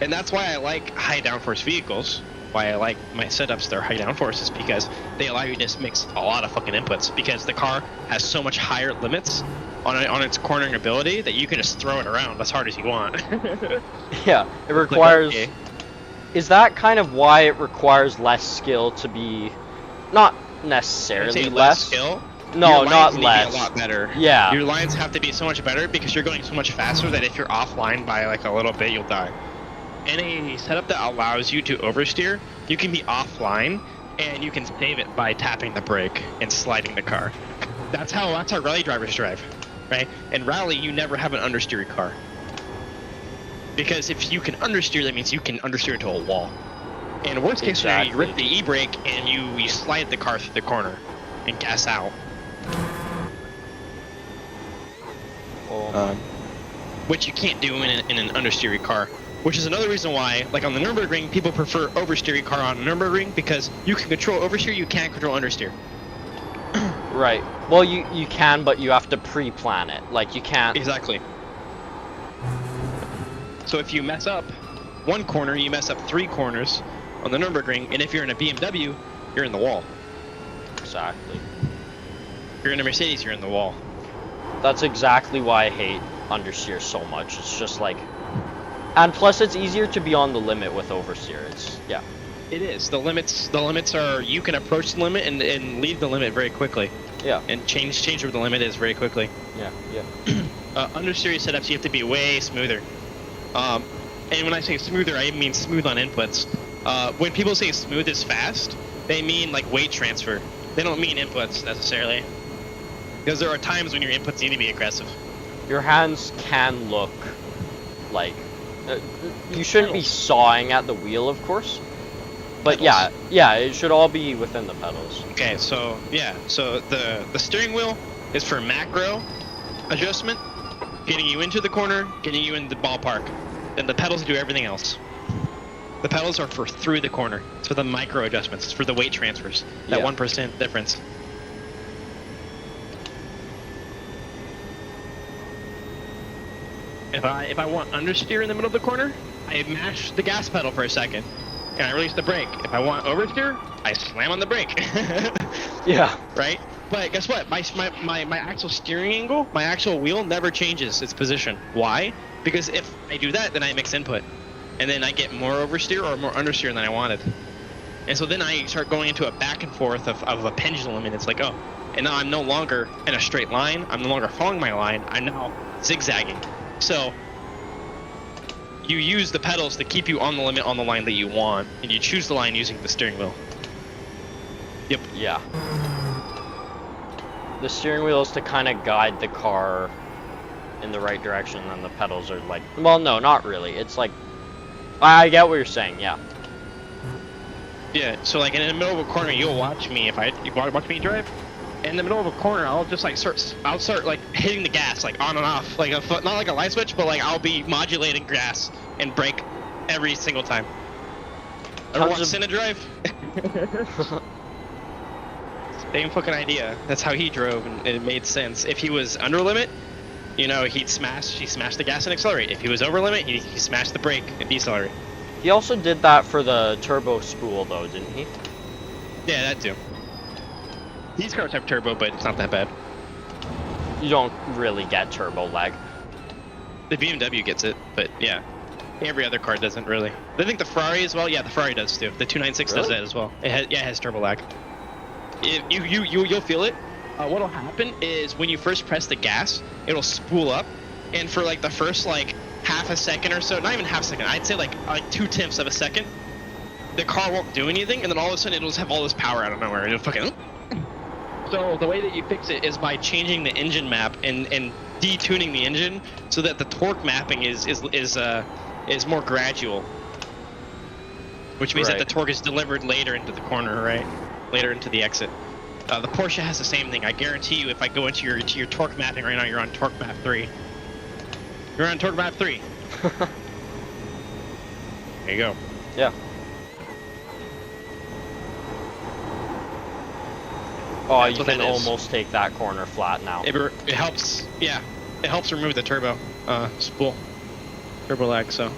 And that's why I like high downforce vehicles. Why I like my setups that are high downforce is because they allow you to just mix a lot of fucking inputs, because the car has so much higher limits on its cornering ability that you can just throw it around as hard as you want. Yeah, it requires... Is that kind of why it requires less skill to be... Not necessarily less skill? No, your not lines need less. to be a lot better. Yeah. Your lines have to be so much better because you're going so much faster that if you're offline by like a little bit, you'll die. In a setup that allows you to oversteer, you can be offline and you can save it by tapping the brake and sliding the car. That's how rally drivers drive, right? In rally, you never have an understeer car. Because if you can understeer, that means you can understeer into a wall. In worst case scenario, you rip the e-brake and you slide the car through the corner and gas out. Which you can't do in an understeery car. Which is another reason why, like on the Nurburgring, people prefer oversteery car on Nurburgring, because you can control oversteer, you can't control understeer. Right. Well, you can, but you have to pre-plan it. Like, you can't... Exactly. So if you mess up one corner, you mess up 3 corners on the Nurburgring, and if you're in a BMW, you're in the wall. Exactly. If you're in a Mercedes, you're in the wall. That's exactly why I hate understeer so much. It's just like... And plus, it's easier to be on the limit with oversteer. It's... Yeah. It is. The limits are, you can approach the limit and leave the limit very quickly. Yeah. And change where the limit is very quickly. Yeah, yeah. Understeer setups, you have to be way smoother. And when I say smoother, I mean smooth on inputs. When people say smooth is fast, they mean like weight transfer. They don't mean inputs necessarily. Because there are times when your inputs need to be aggressive. Your hands can look like... you shouldn't be sawing at the wheel, of course. But pedals. yeah, it should all be within the pedals. Okay, so yeah, so the steering wheel is for macro adjustment, getting you into the corner, getting you in the ballpark. Then the pedals do everything else. The pedals are for through the corner. It's for the micro adjustments. It's for the weight transfers. That 1% difference. If I want understeer in the middle of the corner, I mash the gas pedal for a second, and I release the brake. If I want oversteer, I slam on the brake. Yeah. Right? But guess what? My actual steering angle, my actual wheel never changes its position. Why? Because if I do that, then I mix input, and then I get more oversteer or more understeer than I wanted. And so then I start going into a back and forth of a pendulum, and it's like, oh, and now I'm no longer in a straight line. I'm no longer following my line. I'm now zigzagging. So you use the pedals to keep you on the limit on the line that you want, and you choose the line using the steering wheel. Yep. Yeah. The steering wheel is to kind of guide the car in the right direction, and the pedals are like, well, no, not really. It's like, I get what you're saying, yeah. Yeah, so like in the middle of a corner, you'll watch me you watch me drive. In the middle of a corner, I'll just like start like hitting the gas like on and off, like not like a light switch, but like I'll be modulating gas and brake every single time. Ever watch Senna drive? Same fucking idea. That's how he drove, and it made sense. If he was under limit, you know, he'd smash the gas and accelerate. If he was over limit, he smashed the brake and decelerate. He also did that for the turbo spool, though, didn't he? Yeah, that too. These cars have turbo, but it's not that bad. You don't really get turbo lag. The BMW gets it, but yeah. Every other car doesn't really. I think the Ferrari as well. Yeah, the Ferrari does too. The 296 does that as well. It has turbo lag. You'll feel it. What'll happen is when you first press the gas, it'll spool up, and for like the first like half a second or so, not even half a second, I'd say like 2/10 of a second, the car won't do anything, and then all of a sudden it'll just have all this power out of nowhere. It'll fucking. So the way that you fix it is by changing the engine map and detuning the engine so that the torque mapping is more gradual, which means that the torque is delivered later into the corner, right? Later into the exit. The Porsche has the same thing. I guarantee you, if I go into your torque mapping right now, you're on torque map 3. You're on torque map 3. There you go. Yeah. Oh, you can almost take that corner flat now. It helps. Yeah, it helps remove the turbo spool, turbo lag. So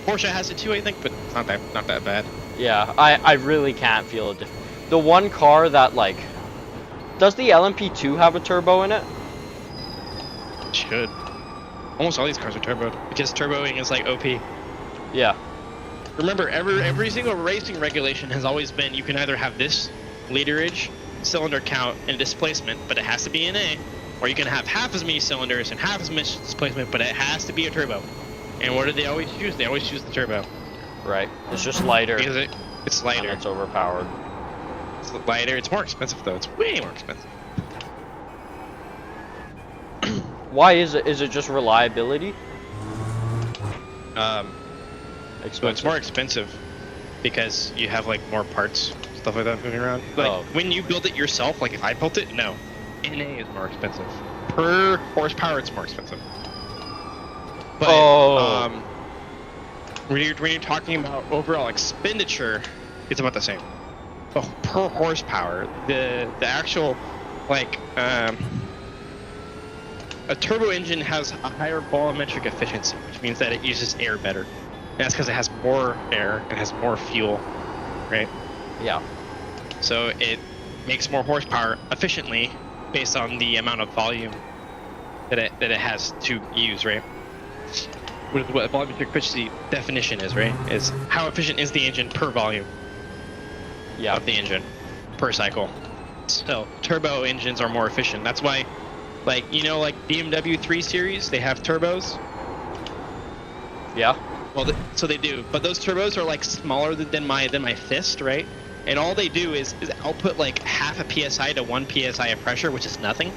Porsche has it too, I think, but it's not that bad. Yeah, I really can't feel it. The one car that like, does the LMP2 have a turbo in it? It should. Almost all these cars are turboed because turboing is like OP. Yeah. Remember, every single racing regulation has always been you can either have this literage, cylinder count, and displacement, but it has to be in A, or you can have half as many cylinders and half as much displacement, but it has to be a turbo. And what do they always choose? They always choose the turbo. Right. It's just lighter. Because it's lighter. And it's overpowered. It's lighter. It's more expensive though. It's way more expensive. Why is it? Is it just reliability? So it's more expensive because you have like more parts, stuff like that moving around. Like when you build it yourself, like if I built it, no. NA is more expensive. Per horsepower, it's more expensive. But when you're talking about overall expenditure, it's about the same. Oh, per horsepower, the actual like a turbo engine has a higher volumetric efficiency, which means that it uses air better. And that's because it has more air and has more fuel, right? Yeah. So it makes more horsepower efficiently based on the amount of volume that it has to use, right? What volumetric efficiency definition is, right? Is how efficient is the engine per volume of the engine per cycle. So turbo engines are more efficient. That's why, like, you know, like BMW 3 Series, they have turbos. Yeah. Well, so they do, but those turbos are like smaller than my fist, right? And all they do is output like half a psi to 1 psi of pressure, which is nothing.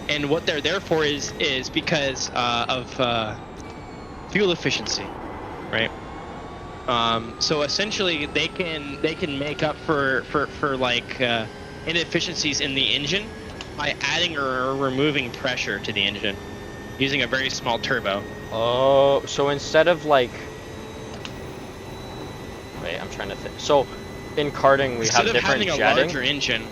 And what they're there for is because of fuel efficiency, right? So essentially, they can make up for like inefficiencies in the engine by adding or removing pressure to the engine using a very small turbo. Oh, so instead of like, wait, I'm trying to think. So in karting we have different jetting. Instead of having a larger engine.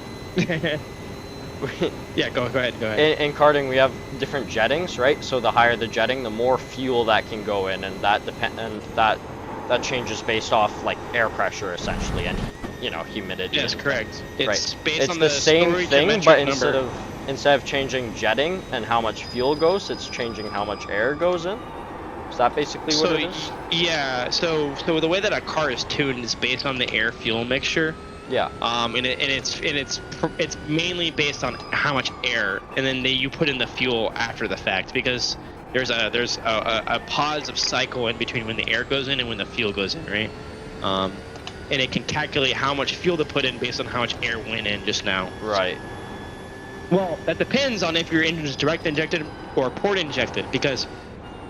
Yeah, go ahead. In karting, we have different jettings, right? So the higher the jetting, the more fuel that can go in, and that changes based off like air pressure essentially, and humidity. Yes, and correct. It's right. based It's on the same thing, stoichiometric but number. instead of changing jetting and how much fuel goes, it's changing how much air goes in. Is that basically what So it is? yeah, so the way that a car is tuned is based on the air fuel mixture. Yeah. And it's mainly based on how much air, and then you put in the fuel after the fact, because there's a pause of cycle in between when the air goes in and when the fuel goes in, right? And it can calculate how much fuel to put in based on how much air went in just now. Right. Well, that depends on if your engine is direct injected or port injected, because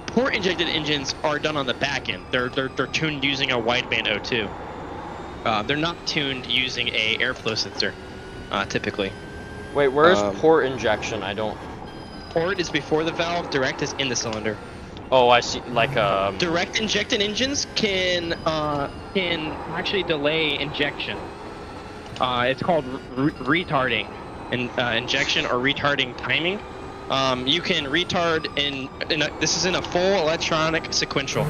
port injected engines are done on the back end. They're tuned using a wideband O2. They're not tuned using a airflow sensor, typically. Wait, where's port injection? I don't. Port is before the valve. Direct is in the cylinder. Oh, I see. Like Direct injected engines can actually delay injection. It's called retarding injection or retarding timing. You can retard this is in a full electronic sequential,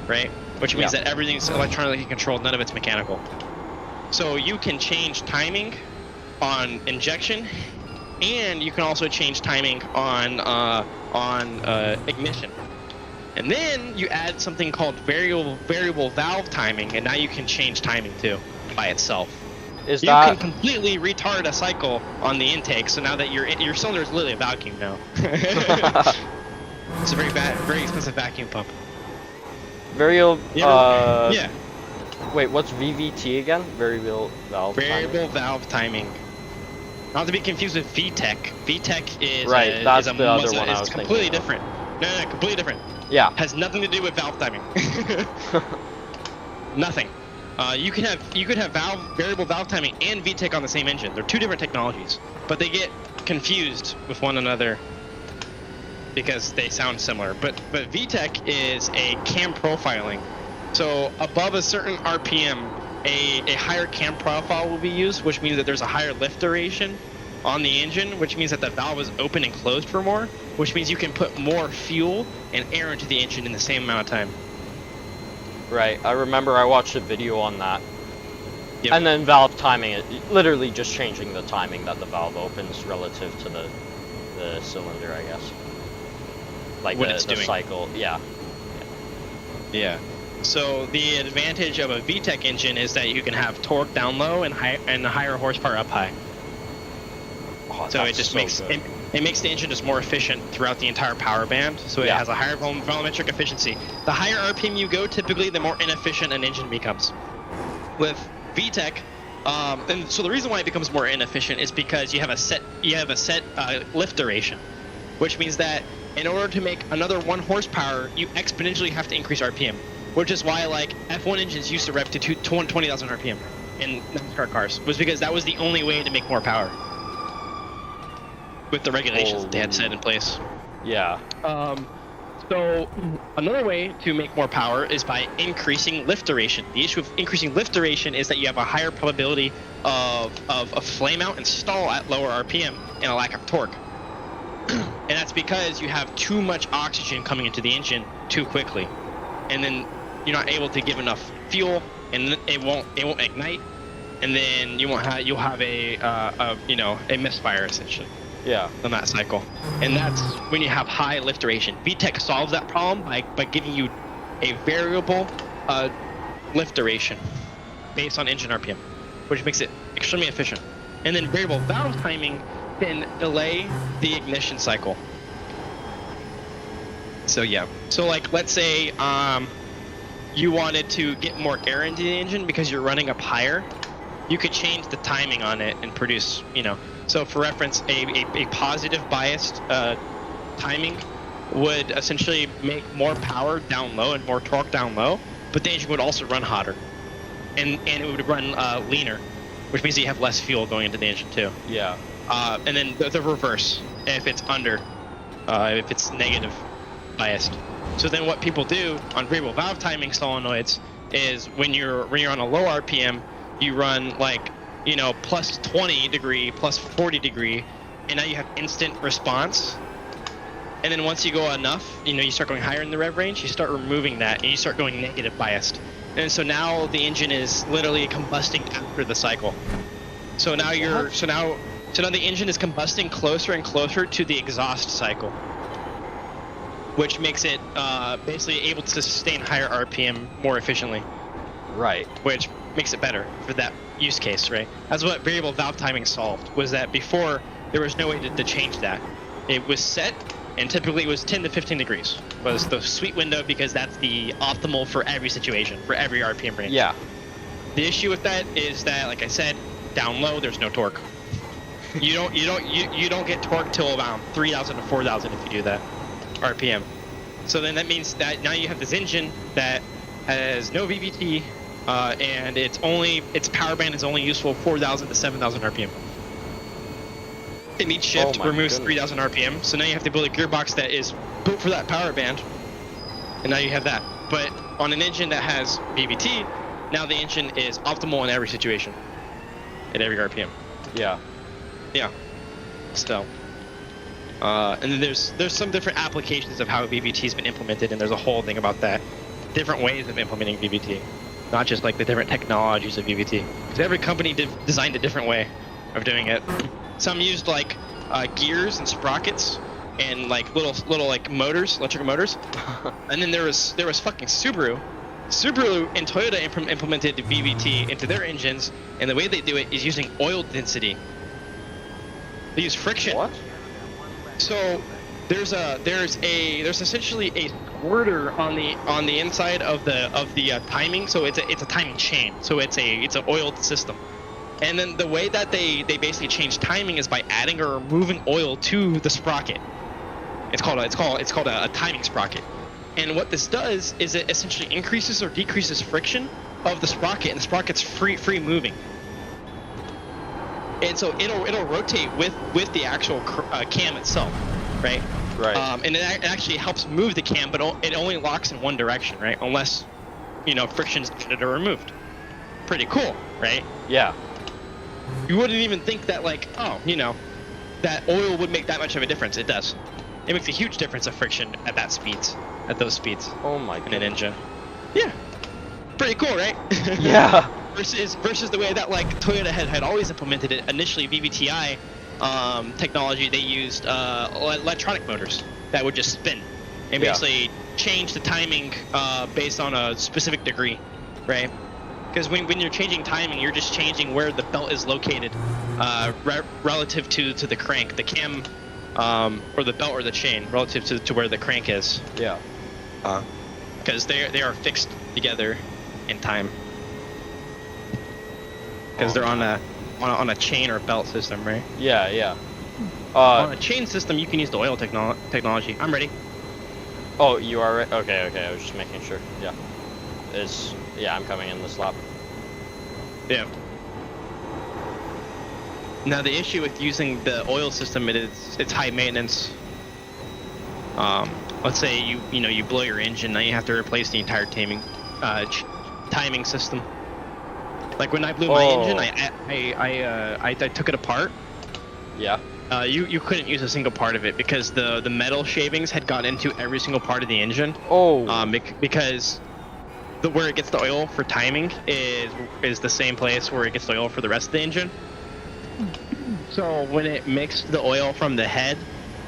right? Which means that everything's electronically controlled, none of it's mechanical. So you can change timing on injection, and you can also change timing on ignition. And then you add something called variable valve timing, and now you can change timing too by itself. You can completely retard a cycle on the intake, so now that your cylinder is literally a vacuum now. It's a very expensive vacuum pump. Yeah. Yeah. Wait, what's VVT again? Variable valve timing. Not to be confused with VTEC. VTEC is right. That's the other one I was completely thinking different. No, completely different. Yeah. Has nothing to do with valve timing. Nothing. You could have variable valve timing and VTEC on the same engine. They're two different technologies, but they get confused with one another because they sound similar. But VTEC is a cam profiling. So above a certain RPM, a higher cam profile will be used, which means that there's a higher lift duration on the engine, which means that the valve is open and closed for more, which means you can put more fuel and air into the engine in the same amount of time. Right, I remember I watched a video on that. Yep. And then valve timing, literally just changing the timing that the valve opens relative to the cylinder, I guess. Like what the doing. Cycle, yeah. Yeah. So the advantage of a VTEC engine is that you can have torque down low and higher horsepower up high. Oh, so it just makes the engine just more efficient throughout the entire power band. So it has a higher volumetric efficiency. The higher RPM you go, typically the more inefficient an engine becomes. With VTEC, and so the reason why it becomes more inefficient is because you have a set lift duration, which means that in order to make another 1 horsepower, you exponentially have to increase RPM, which is why like F1 engines used to rev to 20,000 RPM in NASCAR cars, was because that was the only way to make more power with the regulations that they had set in place. Yeah. So another way to make more power is by increasing lift duration. The issue of increasing lift duration is that you have a higher probability of flame out and stall at lower RPM and a lack of torque. And that's because you have too much oxygen coming into the engine too quickly, and then you're not able to give enough fuel, and it won't ignite, and then you'll have a misfire essentially. Yeah. On that cycle, and that's when you have high lift duration. VTEC solves that problem by giving you a variable lift duration based on engine RPM, which makes it extremely efficient. And then variable valve timing can delay the ignition cycle. So yeah. So like let's say you wanted to get more air into the engine because you're running up higher, you could change the timing on it and produce, So for reference, a positive biased timing would essentially make more power down low and more torque down low, but the engine would also run hotter, and it would run leaner, which means that you have less fuel going into the engine too. Yeah. And then the reverse, if it's if it's negative biased. So then what people do on variable valve timing solenoids is when you're on a low RPM, you run like plus 20 degree, plus 40 degree, and now you have instant response. And then once you go enough, you start going higher in the rev range, you start removing that, and you start going negative biased. And so now the engine is literally combusting after the cycle. So now so now the engine is combusting closer and closer to the exhaust cycle, which makes it basically able to sustain higher RPM more efficiently. Right. Which makes it better for that use case, right? That's what variable valve timing solved, was that before there was no way to change that. It was set, and typically it was 10 to 15 degrees was the sweet window, because that's the optimal for every situation, for every RPM range. Yeah. The issue with that is that, like I said, down low there's no torque. You don't get torque till about 3,000 to 4,000 if you do that RPM. So then that means that now you have this engine that has no VVT, and its power band is only useful 4,000 to 7,000 RPM. And each shift removes 3,000 RPM, so now you have to build a gearbox that is built for that power band, and now you have that. But on an engine that has VVT, now the engine is optimal in every situation, at every RPM. Yeah. Yeah. So, and then there's some different applications of how VVT has been implemented, and there's a whole thing about that. Different ways of implementing VVT, not just like the different technologies of VVT. Because every company designed a different way of doing it. Some used like gears and sprockets and like little like motors, electrical motors. And then there was fucking Subaru. Subaru and Toyota implemented VVT into their engines, and the way they do it is using oil density. They use friction. What? So there's essentially a squirter on the inside of the timing. So it's a timing chain. So it's an oiled system. And then the way that they basically change timing is by adding or removing oil to the sprocket. It's called a timing sprocket. And what this does is it essentially increases or decreases friction of the sprocket, and the sprocket's free moving. And so it'll rotate with the actual cam itself, right? Right. And it actually helps move the cam, but it only locks in one direction, right? Unless, friction's added or removed. Pretty cool, right? Yeah. You wouldn't even think that, like, that oil would make that much of a difference. It does. It makes a huge difference of friction at those speeds. Oh my in god. an engine. Yeah. Pretty cool, right? Yeah. versus the way that like Toyota had always implemented it. Initially, VVTi technology, they used electronic motors that would just spin and basically change the timing based on a specific degree, right? Because when you're changing timing, you're just changing where the belt is located relative to the crank, the cam, or the belt or the chain relative to where the crank is. Yeah. Because they are fixed together in time. Because they're on a chain or belt system, right? Yeah, yeah. On a chain system, you can use the oil technology. I'm ready. Oh, you are right? Okay, I was just making sure. Yeah. I'm coming in this lap. Yeah. Now the issue with using the oil system is it's high maintenance. Let's say you blow your engine, now you have to replace the entire timing system. Like when I blew my engine, I took it apart. Yeah. You couldn't use a single part of it because the metal shavings had got into every single part of the engine. Oh. Because where it gets the oil for timing is the same place where it gets the oil for the rest of the engine. So when it mixed the oil from the head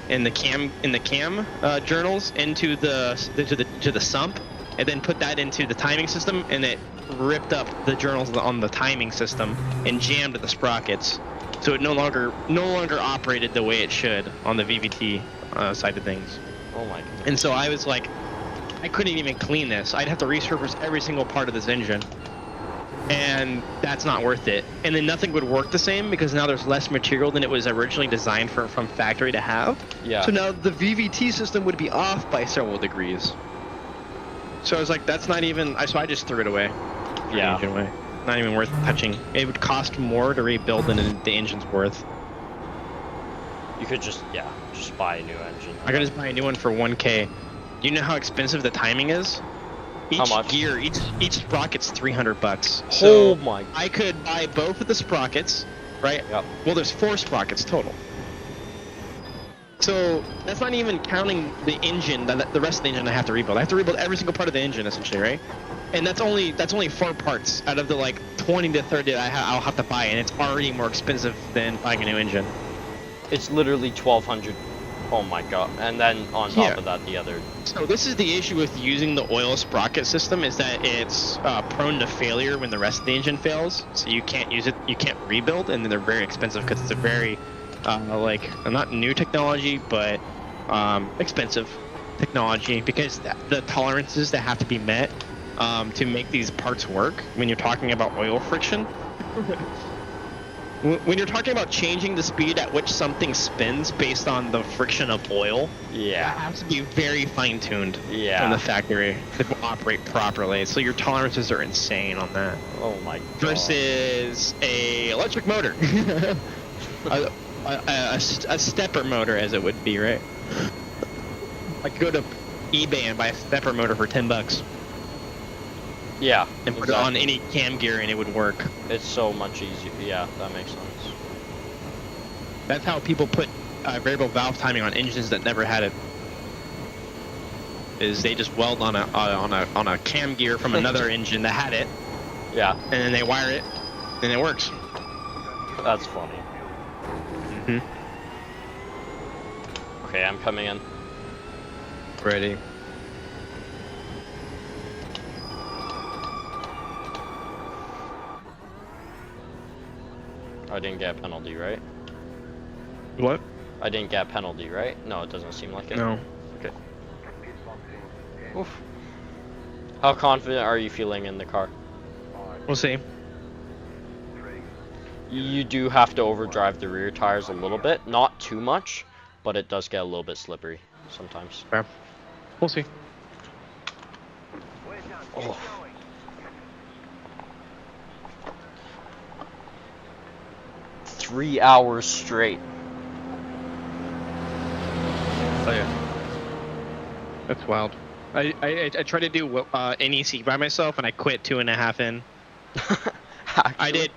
and the cam journals into the sump, and then put that into the timing system, and it ripped up the journals on the timing system and jammed the sprockets, so it no longer operated the way it should on the VVT side of things. Oh my goodness. And so I was like, I couldn't even clean this. I'd have to resurface every single part of this engine, and that's not worth it. And then nothing would work the same because now there's less material than it was originally designed from factory to have. Yeah. So now the VVT system would be off by several degrees. So I was like, that's not even. So I just threw it away. Yeah. Engine away. Not even worth touching. It would cost more to rebuild than the engine's worth. You could just buy a new engine. I could just buy a new one for 1K. Do you know how expensive the timing is? How much? Gear, each sprocket's $300. So Oh my. I could buy both of the sprockets, right? Yep. Well, there's 4 sprockets total. So that's not even counting the engine, the rest of the engine I have to rebuild. I have to rebuild every single part of the engine essentially, right? And that's only 4 parts out of the like 20 to 30 that I'll have to buy, and it's already more expensive than buying a new engine. It's literally 1,200. Oh my god! And then on top of that, the other. So this is the issue with using the oil sprocket system, is that it's prone to failure when the rest of the engine fails. So you can't use it, you can't rebuild, and then they're very expensive because it's a very like not new technology, but expensive technology, because the tolerances that have to be met to make these parts work when you're talking about oil friction. When you're talking about changing the speed at which something spins based on the friction of oil, Yeah. that has to be very fine-tuned Yeah. from the factory to operate properly. So your tolerances are insane on that. Oh my god. Versus a electric motor, a stepper motor, as it would be, right? I could go to eBay and buy a stepper motor for $10. Yeah. And put it on any cam gear and it would work. It's so much easier. Yeah, that makes sense. That's how people put variable valve timing on engines that never had it. Is they just weld on a cam gear from another engine that had it. Yeah. And then they wire it, and it works. That's funny. Mhm. Okay, I'm coming in. Ready. I didn't get a penalty, right? What? I didn't get a penalty, right? No, it doesn't seem like it. No. Okay. Oof. How confident are you feeling in the car? We'll see. You do have to overdrive the rear tires a little bit, not too much, but it does get a little bit slippery sometimes. Okay. We'll see. Oh. Three hours straight. Oh yeah. That's wild. I tried to do NEC by myself, and I quit 2.5 in. I did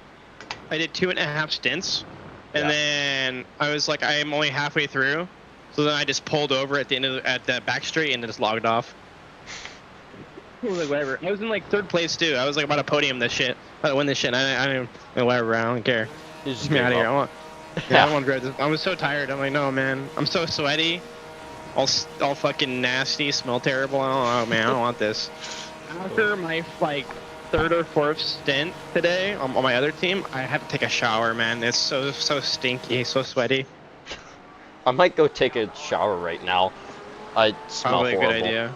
2.5 stints, and then I was like, I am only halfway through, so then I just pulled over at the end of at the back straight and just logged off. I was like, whatever. I was in like 3rd place too. I was like about to podium this shit, about to win this shit. I don't whatever. I don't care. Just Get me out of here. I Yeah. don't want to drive this. I was so tired. I'm like, no, man. I'm so sweaty. All fucking nasty. Smell terrible. Oh man, I don't want this. After my like 3rd or 4th stint today on my other team, I had to take a shower, man. It's so stinky, so sweaty. I might go take a shower right now. I smell Probably a horrible. good idea.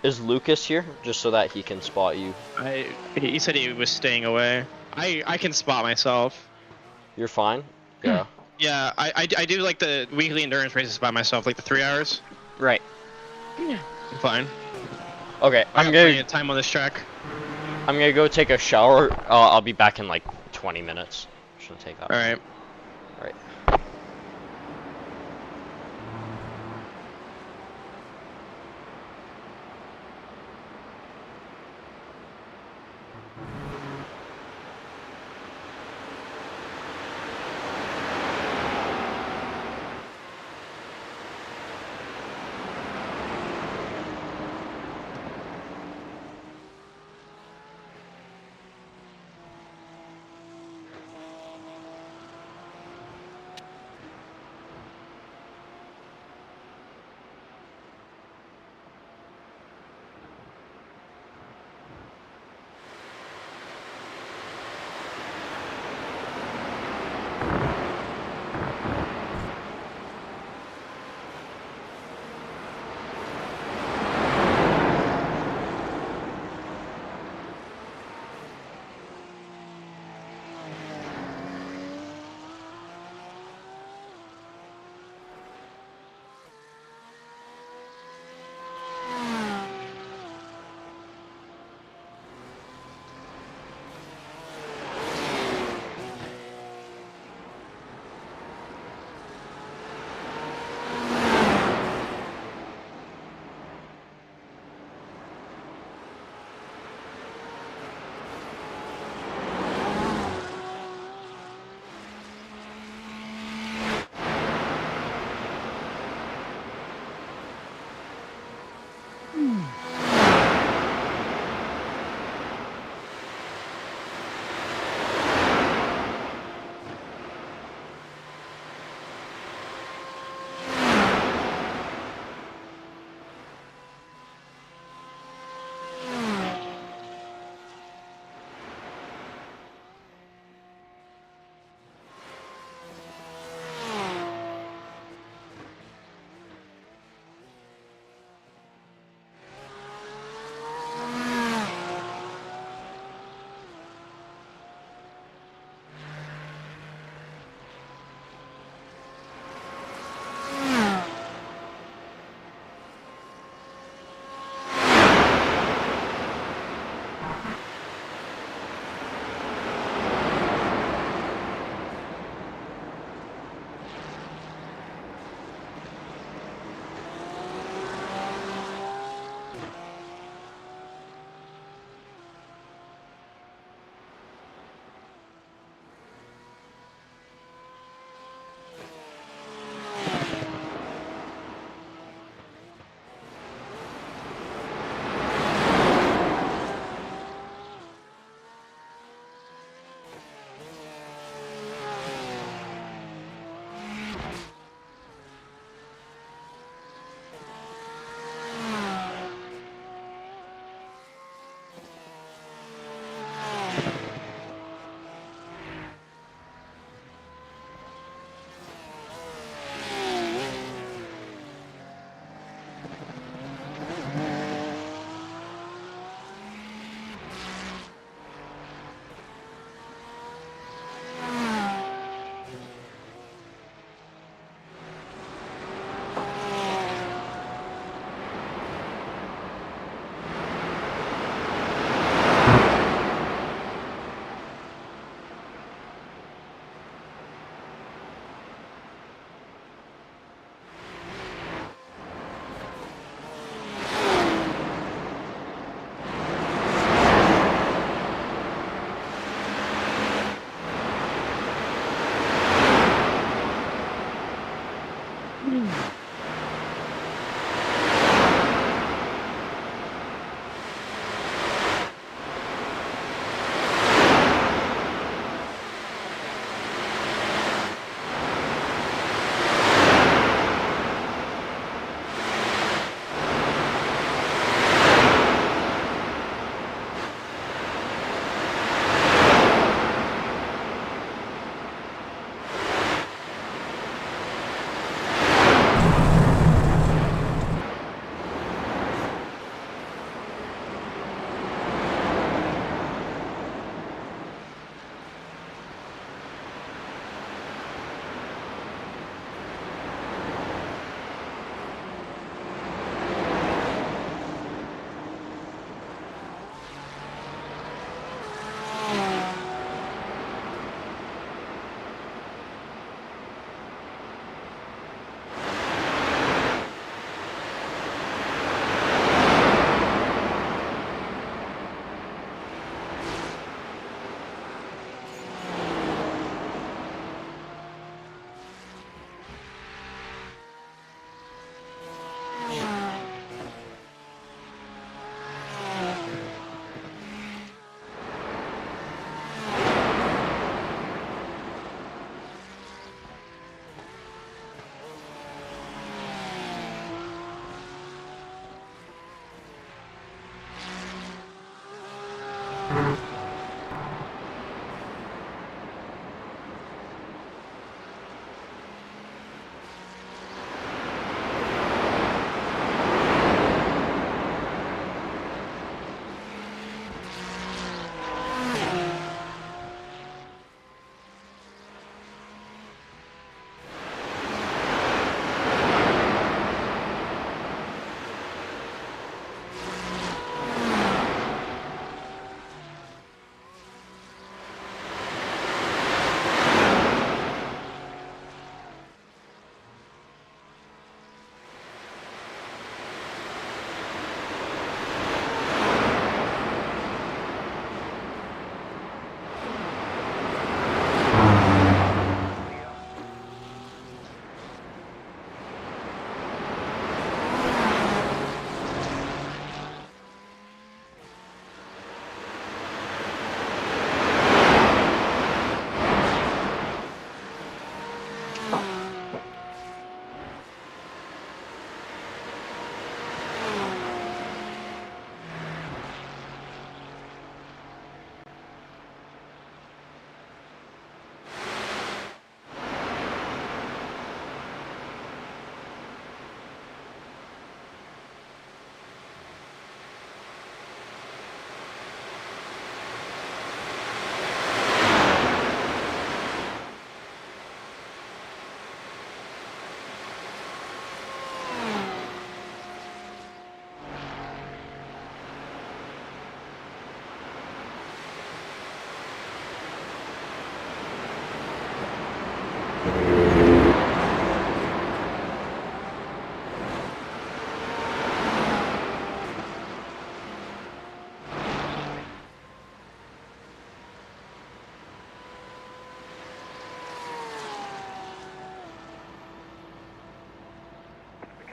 Is Lucas here, just so that he can spot you? He said he was staying away. I can spot myself. You're fine? Yeah. Yeah, I do like the weekly endurance races by myself, like the 3 hours. Right. I'm fine. Okay, I got plenty of time on this track. I'm gonna go take a shower. I'll be back in like 20 minutes. Shouldn't take that. All right. All right.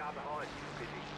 car behind you, busy.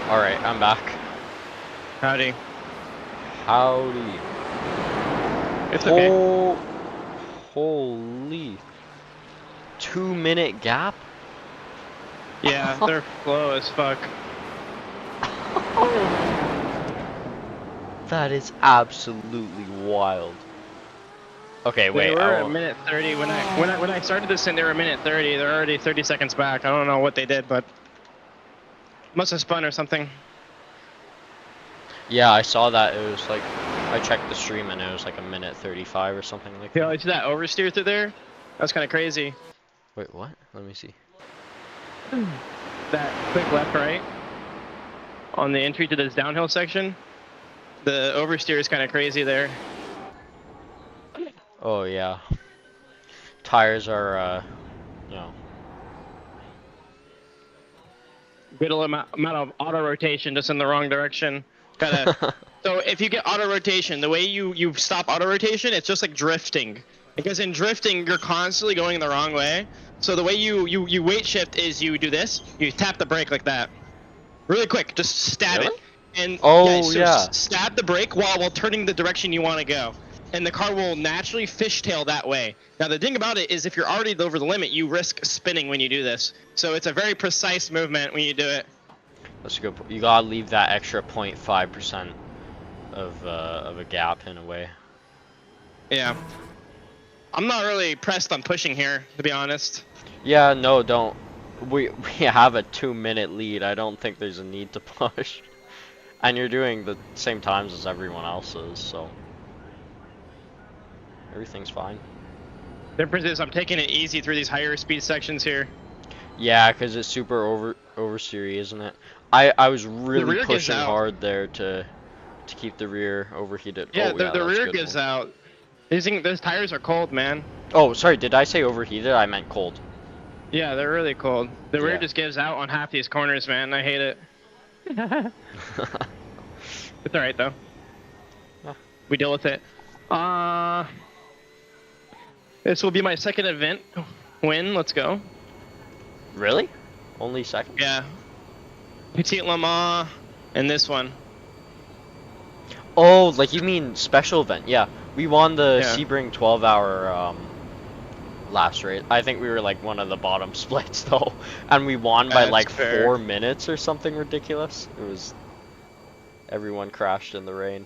Alright, I'm back. Howdy. Howdy. It's okay. Holy. 2-minute gap? Yeah, they're slow as fuck. That is absolutely wild. Okay, wait. They were a minute 30 when I started this and they were a minute 30. They're already 30 seconds back. I don't know what they did, but must have spun or something. Yeah, I saw that. It was like, I checked the stream and it was like a minute 35 or something like Yeah, that. you see that oversteer through there? That's kind of crazy. Wait, what? Let me see. That quick left right on the entry to this downhill section. The oversteer is kind of crazy there. Oh yeah. Tires are, you know. Good amount of auto rotation just in the wrong direction. Gotta. So if you get auto rotation, the way you stop auto rotation, it's just like drifting. Because in drifting, you're constantly going the wrong way. So the way you weight shift is you do this. You tap the brake like that, really quick. Just stab Really? it. And Oh, so yeah. stab the brake while turning the direction you want to go. And the car will naturally fishtail that way. Now the thing about it is if you're already over the limit, you risk spinning when you do this. So it's a very precise movement when you do it. That's good. You gotta leave that extra 0.5% of a gap in a way. Yeah. I'm not really pressed on pushing here, to be honest. Yeah, no, don't. We have a 2-minute lead. I don't think there's a need to push. And you're doing the same times as everyone else is, so everything's fine. Difference is I'm taking it easy through these higher speed sections here. Yeah, because it's super oversteery, isn't it? I was really rear gives pushing out. hard there to keep the rear overheated. Yeah, Oh, the that's rear good gives then. out. Those tires are cold, man. Oh, sorry, did I say overheated? I meant cold. Yeah, they're really cold. The rear Yeah. just gives out on half these corners, man. I hate it. It's alright, though. Yeah. We deal with it. This will be my second event win. Let's go. Really? Only second? Yeah. Petite Le Mans and this one. Oh, like you mean special event? Yeah, we won the Yeah. Sebring 12-hour last race. I think we were like one of the bottom splits though, and we won by That's like fair. 4 minutes or something ridiculous. It was everyone crashed in the rain.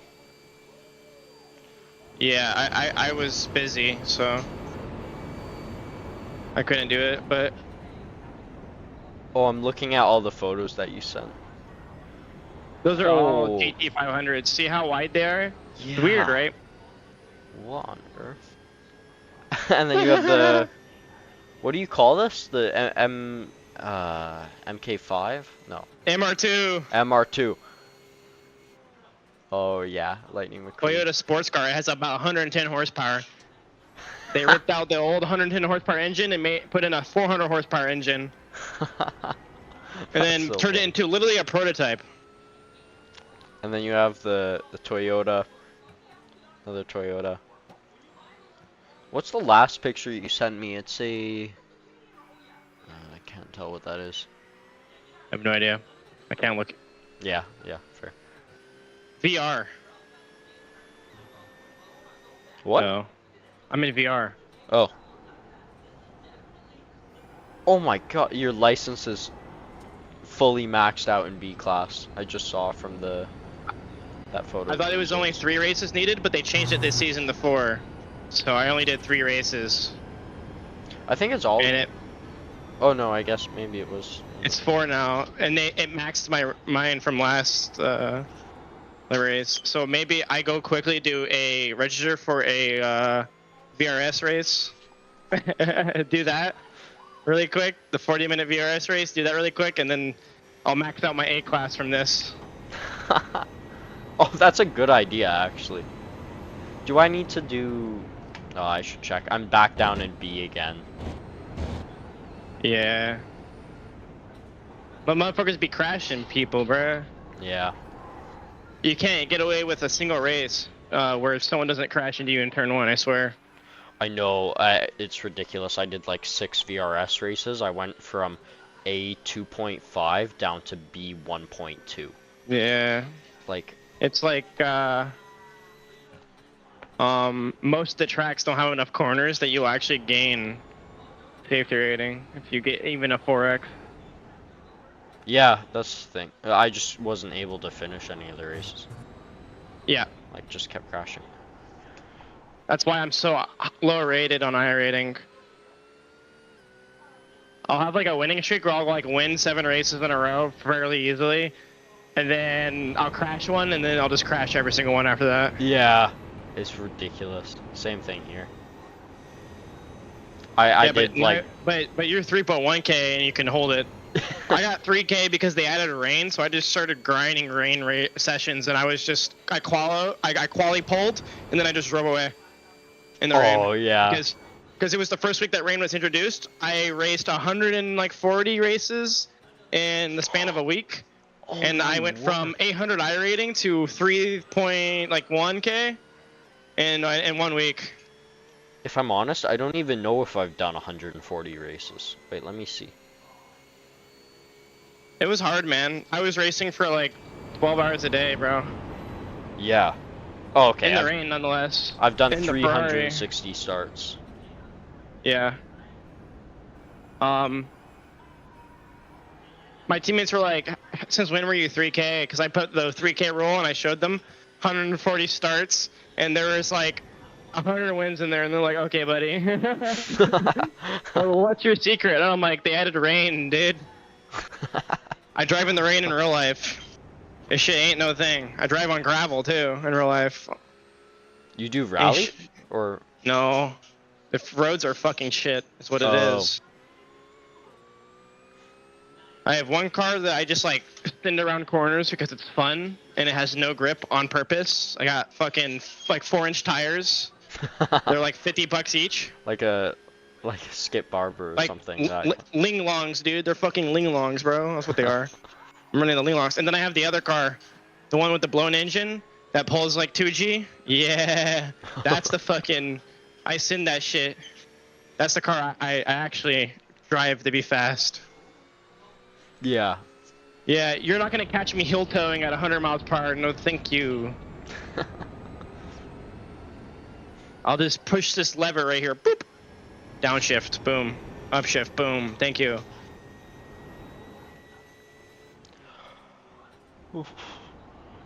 Yeah, I was busy, so I couldn't do it. But Oh, I'm looking at all the photos that you sent. those are all Oh. GT500s. See how wide they are? Yeah. It's weird, right? What on earth? And then you have the, what do you call this? The MK5? No, MR2 MR2. Oh yeah, Lightning McQueen. Toyota sports car. It has about 110 horsepower. They ripped out the old 110 horsepower engine and put in a 400 horsepower engine, and then so turned it funny. into literally a prototype. And then you have the Toyota, another Toyota. What's the last picture you sent me? It's a, I can't tell what that is. I have no idea. I can't look. Yeah, fair. VR. What? So, I'm in VR. Oh. Oh my god, your license is fully maxed out in B class. I just saw from that photo. I thought it was only 3 races needed, but they changed it this season to 4. So I only did 3 races. I think it's all. And Oh no, I guess maybe it was. it's 4 now, and it maxed mine from last the race. So maybe I go quickly do a register for a VRS race. Do that really quick, the 40-minute VRS race. Do that really quick, and then I'll max out my A class from this. Oh, that's a good idea actually. Do I need to do? Oh, I should check. I'm back down in B again. Yeah. But motherfuckers be crashing people, bruh. Yeah. You can't get away with a single race where someone doesn't crash into you in turn 1, I swear. I know. It's ridiculous. I did like 6 VRS races. I went from A 2.5 down to B 1.2. Yeah. Like. It's like, most of the tracks don't have enough corners that you'll actually gain safety rating if you get even a 4X. Yeah, that's the thing. I just wasn't able to finish any of the races. Yeah. Like, just kept crashing. That's why I'm so low rated on iRating. I'll have like a winning streak where I'll like win 7 races in a row fairly easily, and then I'll crash one, and then I'll just crash every single one after that. Yeah, it's ridiculous. Same thing here. I did like. But you're 3.1K and you can hold it. I got 3K because they added rain, so I just started grinding rain sessions, and I was just I quali pulled, and then I just drove away in the rain. Oh yeah. Because it was the first week that rain was introduced. I raced 140 races in the span of a week, and I went from 800 I rating to 3.1K in 1 week. If I'm honest, I don't even know if I've done 140 races. Wait, let me see. It was hard, man. I was racing for like 12 hours a day, bro. Yeah. Oh, okay. In the rain, nonetheless. I've done In the Ferrari. 360 starts. Yeah. My teammates were like, since when were you 3K? Because I put the 3K rule and I showed them 140 starts, and there was like 100 wins in there, and they're like, okay, buddy. Well, what's your secret? And I'm like, they added rain, dude. I drive in the rain in real life. This shit ain't no thing. I drive on gravel too in real life. You do rally? Or No. The roads are fucking shit, is what it is. I have one car that I just like spin around corners because it's fun, and it has no grip on purpose. I got fucking like 4-inch tires. They're like $50 each. like a Skip Barber or Like something. Ling Longs, dude. They're fucking Ling Longs, bro. That's what they are. I'm running the Ling Longs. And then I have the other car, the one with the blown engine that pulls like 2G. Yeah, that's the fucking. I send that shit. That's the car I actually drive to be fast. Yeah. Yeah, you're not gonna catch me hill towing at 100 miles per hour. No, thank you. I'll just push this lever right here. Boop. Downshift, boom. Upshift, boom. Thank you.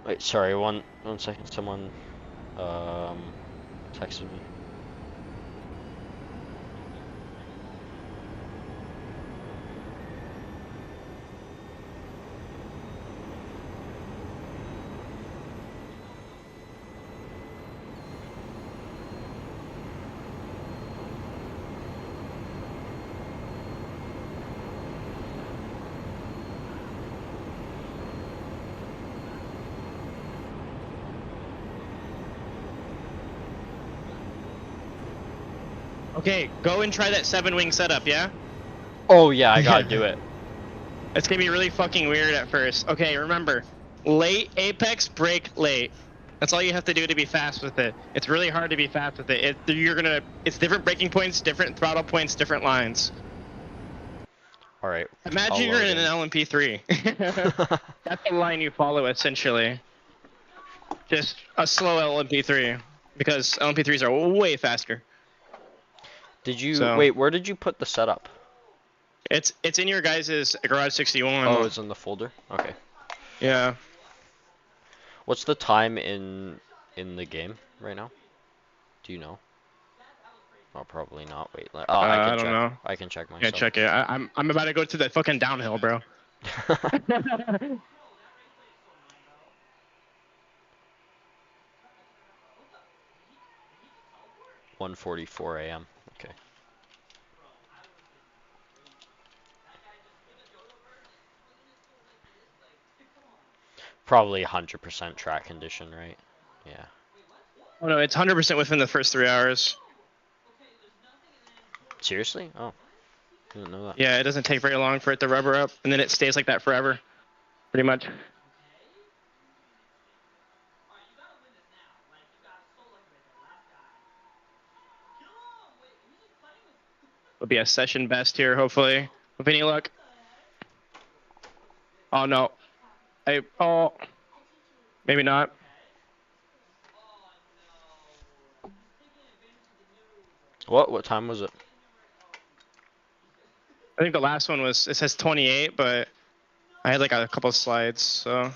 Wait, sorry, one second. Someone texted me. Okay, go and try that 7-wing setup, yeah? Oh yeah, I gotta do it. It's gonna be really fucking weird at first. Okay, remember, late apex, brake late. That's all you have to do to be fast with it. It's really hard to be fast with it. It's different braking points, different throttle points, different lines. All right. Imagine you're in an LMP3. That's the line you follow essentially. Just a slow LMP3 because LMP3s are way faster. Did you So- wait? Where did you put the setup? It's in your guys' Garage 61. Oh, it's in the folder. Okay. Yeah. What's the time in the game right now? Do you know? Oh, probably not. Wait. Oh, I can I don't check. know. I can check Yeah, myself. check it. I'm about to go to that fucking downhill, bro. 1:44 a.m. Okay. Probably 100% track condition, right? Yeah. Oh no, it's 100% within the first 3 hours. Seriously? Oh. Didn't know that. Yeah, it doesn't take very long for it to rubber up, and then it stays like that forever. Pretty much. It'll be a session best here, hopefully. With any luck. Oh no. Oh. Maybe not. What time was it? I think the last one was, it says 28, but I had like a couple of slides, so.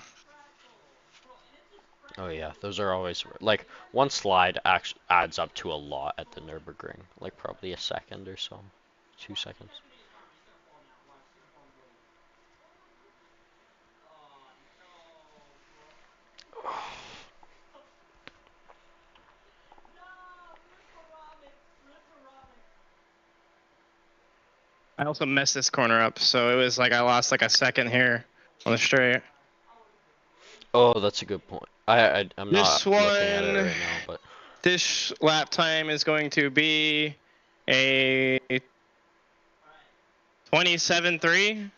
Oh yeah, those are always like one slide actually adds up to a lot at the Nurburgring, like probably a second or so, 2 seconds. I also messed this corner up, so it was like I lost like a second here on the straight. Oh, that's a good point. I'm This not looking at it one- right now, but This lap time is going to be a 27.3,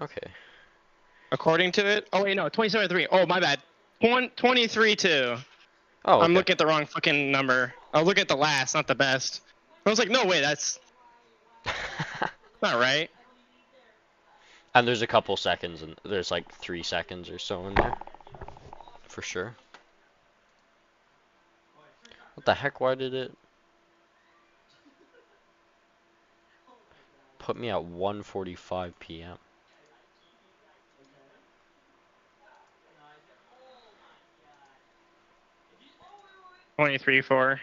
okay. according to it. Oh wait, no, 27.3. Oh my bad. 23.2. Oh, okay. I'm looking at the wrong fucking number. I'll look at the last, not the best. I was like, no way, that's not right. And there's a couple seconds, and there's like 3 seconds or so in there, for sure. What the heck? Why did it put me at 1:45 p.m.? Twenty-three, 4.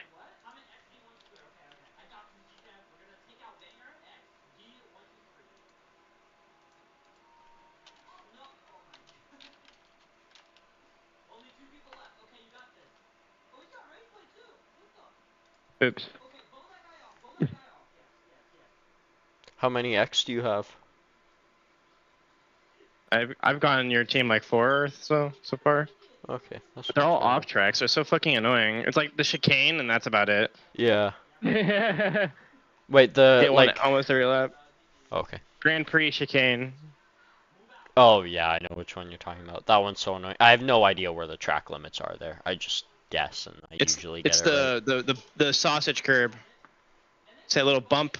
Oops. How many X do you have? I've gotten your team like 4 so far. Okay, that's They're all not bad. off tracks. They're so fucking annoying. It's like the chicane, and that's about it. Yeah. Get Wait, the one like. almost every lap. Okay. Grand Prix chicane. Oh yeah, I know which one you're talking about. That one's so annoying. I have no idea where the track limits are there. I just guess, and I usually get It's it right. the sausage curb. It's that little bump.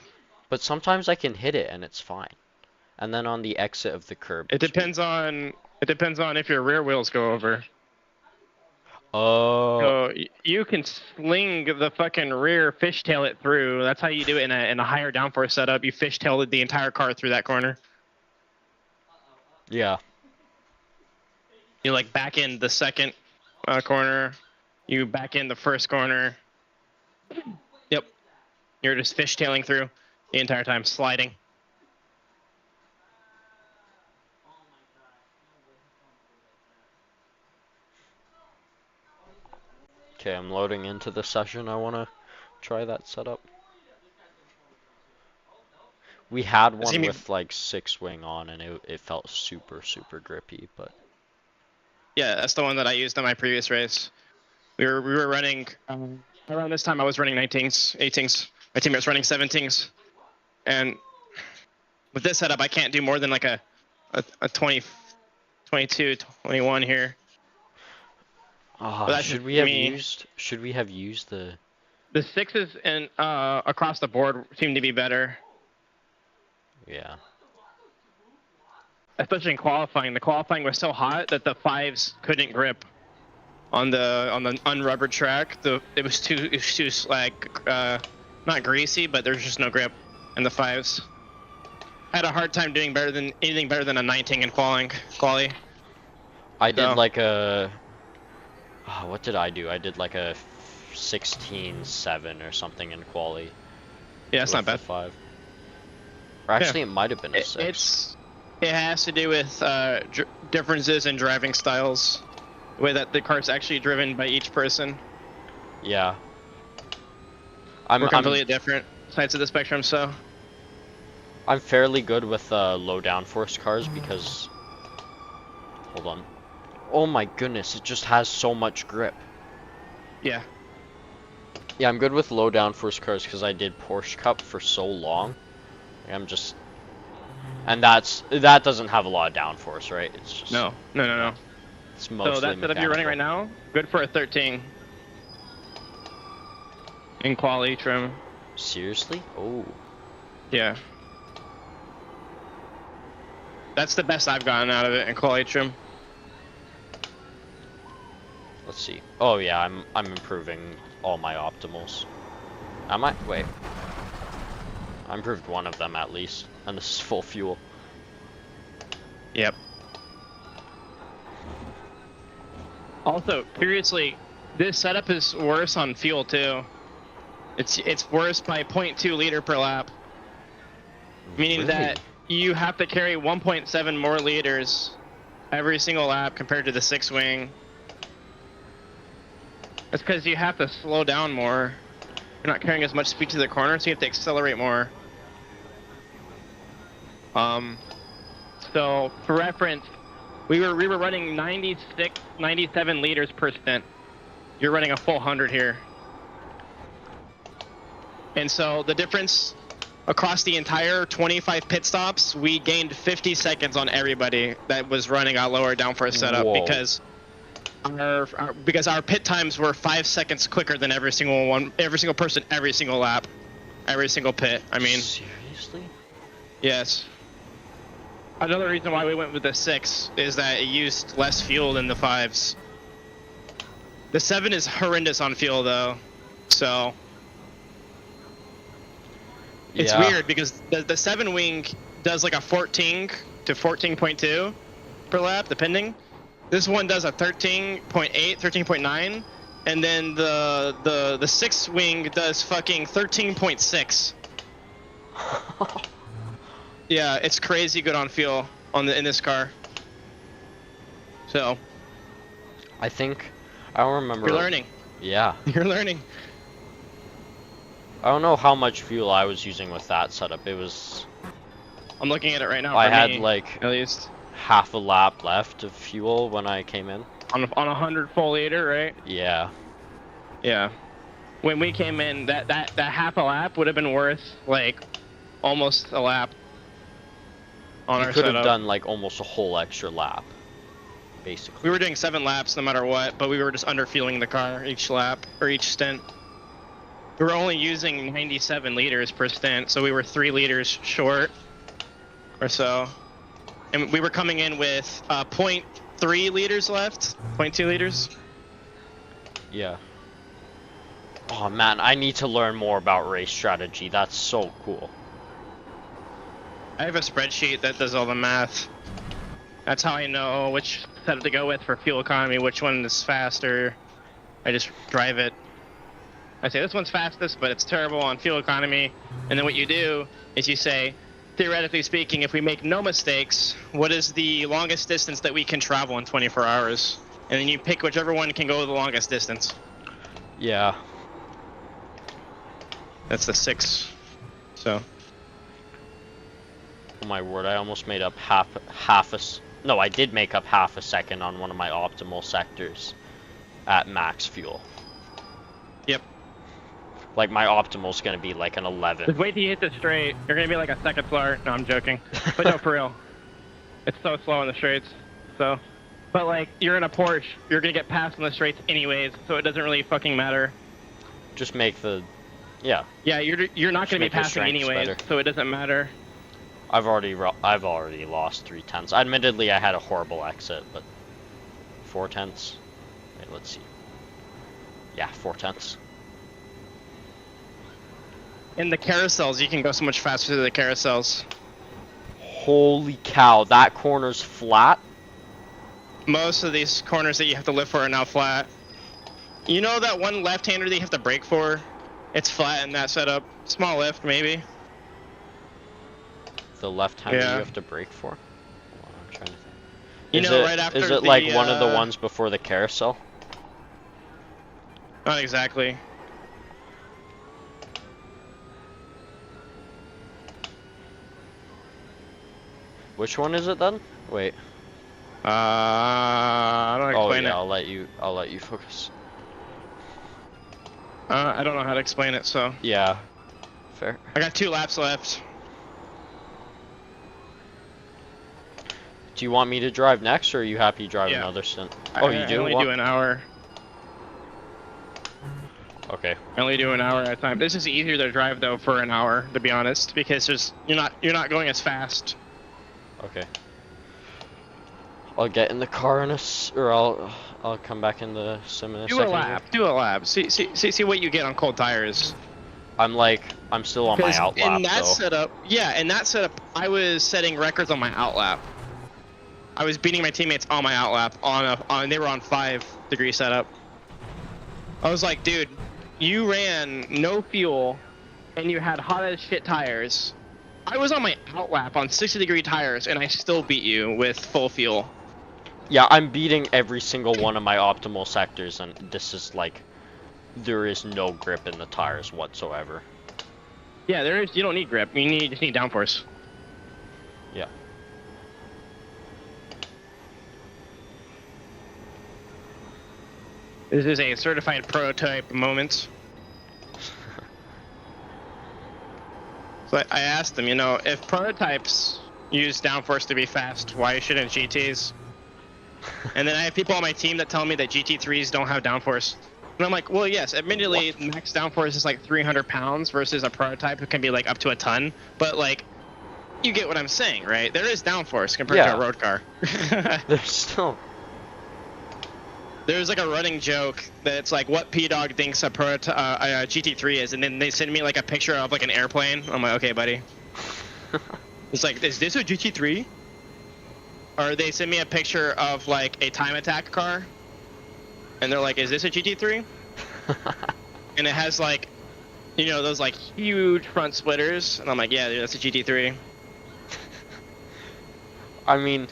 But sometimes I can hit it and it's fine. And then on the exit of the curb. It depends on if your rear wheels go over. Oh. So you can sling the fucking rear, fishtail it through. That's how you do it in a higher downforce setup. You fishtail the entire car through that corner. Yeah. You like back in the second corner. You back in the first corner. Yep. You're just fishtailing through the entire time, sliding. Okay, I'm loading into the session. I want to try that setup. We had one with like 6-wing on, and it felt super grippy, but Yeah, that's the one that I used on my previous race. We were running around this time. I was running 19s, 18s. My teammate was running 17s, and with this setup, I can't do more than like a 20, 22, 21 here. should we have used the sixes and across the board seem to be better. Yeah. Especially in qualifying. The qualifying was so hot that the fives couldn't grip on the unrubbered track. It was too like not greasy, but there's just no grip in the fives. I had a hard time doing anything better than a 19 in quali. I did like a what did I do? I did like a 16-7 or something in quali. Yeah, it's not bad. 5. Or actually, it might have been a 6. It has to do with differences in driving styles, the way that the car's actually driven by each person. Yeah. We're completely different sides of the spectrum, so. I'm fairly good with low downforce cars because. Hold on. Oh my goodness! It just has so much grip. Yeah. Yeah, I'm good with low downforce cars because I did Porsche Cup for so long. I'm just. And that doesn't have a lot of downforce, right? It's just No. It's mostly so that setup you're running right now, good for a 13 in quali trim. Seriously? Oh. Yeah. That's the best I've gotten out of it in quali trim. Let's see. Oh yeah, I'm improving all my optimals. Wait. I improved one of them at least, and this is full fuel. Yep. Also, curiously, this setup is worse on fuel too. It's worse by 0.2 liter per lap, meaning that you have to carry 1.7 more liters every single lap compared to the 6-wing. That's because you have to slow down more. You're not carrying as much speed to the corner, so you have to accelerate more. So for reference, we were running 96, 97 liters per stint. You're running a full 100 here. And so the difference across the entire 25 pit stops, we gained 50 seconds on everybody that was running a lower downforce setup. Whoa. Because our pit times were 5 seconds quicker than every single person, every single lap, every single pit. I mean, seriously? Yes. Another reason why we went with the 6 is that it used less fuel than the 5s. The 7 is horrendous on fuel though, so it's weird because the 7-wing does like a 14 to 14.2 per lap, depending. This one does a 13.8, 13.9, and then the 6-wing does fucking 13.6. Yeah, it's crazy good on fuel in this car. So I don't remember. You're learning. Yeah. You're learning. I don't know how much fuel I was using with that setup. It was. I'm looking at it right now. I for had me, like at least half a lap left of fuel when I came in. on 100 full liter, right? Yeah. Yeah. When we came in, that half a lap would have been worth like almost a lap on You our could setup. have done like almost a whole extra lap, basically. We were doing 7 laps no matter what, but we were just under fueling the car each lap or each stint. We were only using 97 liters per stint, so we were 3 liters short or so. And we were coming in with 0.3 liters left, 0.2 liters. Yeah. Oh man, I need to learn more about race strategy. That's so cool. I have a spreadsheet that does all the math. That's how I know which setup to go with for fuel economy, which one is faster. I just drive it. I say this one's fastest, but it's terrible on fuel economy. And then what you do is you say, theoretically speaking, if we make no mistakes, what is the longest distance that we can travel in 24 hours? And then you pick whichever one can go the longest distance. Yeah. That's the 6. So. Oh my word, I almost made up no, I did make up half a second on one of my optimal sectors at max fuel. Yep. Like my optimal's gonna be like an 11. Just wait till you hit the straight. You're gonna be like a second slower. No, I'm joking. But no, for real. It's so slow in the straights. So, but like you're in a Porsche, you're gonna get passed in the straights anyways, so it doesn't really fucking matter. Just make the, yeah. Yeah, you're not gonna be make the passing strengths anyways, better. so it doesn't matter. I've already lost 3/10. Admittedly, I had a horrible exit, but 4/10. Wait, let's see. Yeah, 4/10. In the carousels, you can go so much faster through the carousels. Holy cow, that corner's flat? Most of these corners that you have to lift for are now flat. You know that one left-hander that you have to brake for? It's flat in that setup. Small lift, maybe. The left-hander Yeah. you have to brake for? Hold on, I'm trying to think. You Is know, it, right after is it the, like one of the ones before the carousel? Not exactly. Which one is it then? Wait. I don't Oh explain yeah, it. I'll let you focus. I don't know how to explain it, so. Yeah. Fair. I got 2 laps left. Do you want me to drive next, or are you happy driving Yeah. another stint? Oh, you do? I only What? do an hour. Okay. I only do an hour at a time. This is easier to drive though for an hour, to be honest, because you're not going as fast. Okay. I'll get in the car or I'll come back in the sim in a Do second. a lap. Do a lap. See what you get on cold tires. I'm still on my 'Cause out in lap that though. setup, yeah, in that setup, I was setting records on my out lap. I was beating my teammates on my out lap they were on 5-degree setup. I was like, dude, you ran no fuel and you had hot as shit tires. I was on my out lap on 60-degree tires and I still beat you with full fuel. Yeah, I'm beating every single one of my optimal sectors, and this is like, there is no grip in the tires whatsoever. Yeah, you don't need grip. You just need downforce. Yeah. This is a certified prototype moment. So I asked them, if prototypes use downforce to be fast, why shouldn't GTs? And then I have people on my team that tell me that GT3s don't have downforce. And I'm like, well, yes, admittedly, max downforce is like 300 pounds versus a prototype who can be like up to a ton. But like, you get what I'm saying, right? There is downforce compared to a road car. There's still... There's like a running joke that it's like what P-Dog thinks a GT3 is, and then they send me like a picture of like an airplane. I'm like, okay, buddy. It's like, is this a GT3? Or they send me a picture of like a time attack car, and they're like, is this a GT3? And it has like, those like huge front splitters, and I'm like, yeah, dude, that's a GT3. I mean,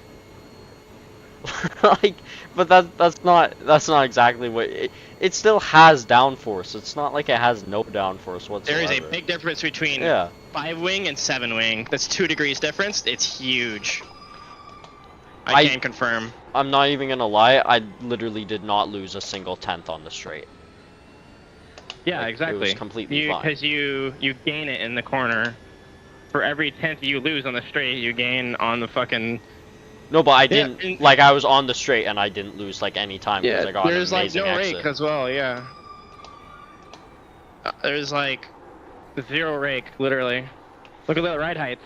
like, but that's not exactly what it still has downforce. It's not like it has no downforce whatsoever. There is a big difference between 5-wing and 7-wing. That's 2 degrees difference. It's huge. I can confirm. I'm not even gonna lie. I literally did not lose a single tenth on the straight. Yeah, like, exactly. It was completely fine. Because you gain it in the corner. For every tenth you lose on the straight, you gain on the fucking. No, but I didn't. Like, I was on the straight and I didn't lose like any time because I got an amazing exit. There's like no rake as well. Yeah. There's like 0 rake, literally. Look at the ride heights.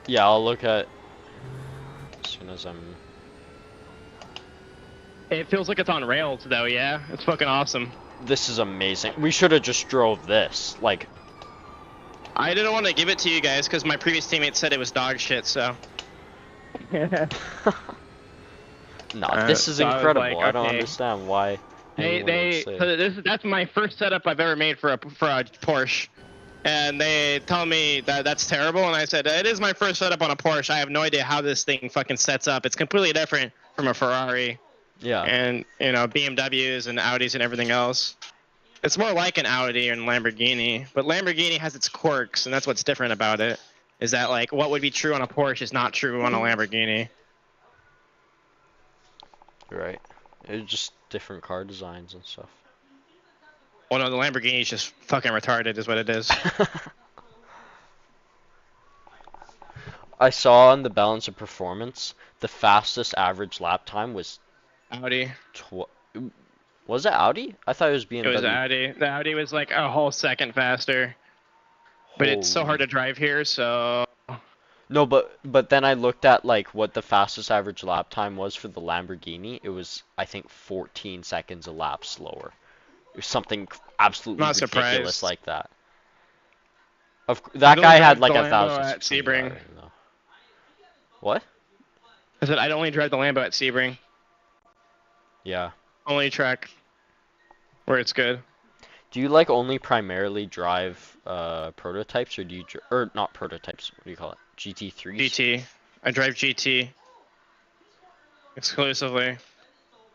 Yeah, I'll look at as soon as I'm. It feels like it's on rails though. Yeah, it's fucking awesome. This is amazing. We should have just drove this. Like, I didn't want to give it to you guys because my previous teammate said it was dog shit. So. no, this is so I was incredible. like, I don't okay. understand why. That's my first setup I've ever made for a Porsche, and they tell me that that's terrible, and I said it is my first setup on a Porsche. I have no idea how this thing fucking sets up. It's completely different from a Ferrari. Yeah. And BMWs and Audis and everything else. It's more like an Audi and Lamborghini, but Lamborghini has its quirks, and that's what's different about it. Is that like what would be true on a Porsche is not true on a Lamborghini. Right. It's just different car designs and stuff. Well, no, the Lamborghini is just fucking retarded, is what it is. I saw on the balance of performance, the fastest average lap time was Audi. Was it Audi? I thought it was BMW. It was Audi. The Audi was like a whole second faster. But it's so hard to drive here, so. No, but then I looked at like what the fastest average lap time was for the Lamborghini. It was, I think, 14 seconds a lap slower. It was something absolutely Not ridiculous surprised. like that. That guy had like the 1,000. Lambo at Sebring. What? I said I'd only drive the Lambo at Sebring. Yeah. Only track where it's good. Do you like only primarily drive prototypes, or do you or not prototypes? What do you call it? GT3s? GT. I drive GT exclusively.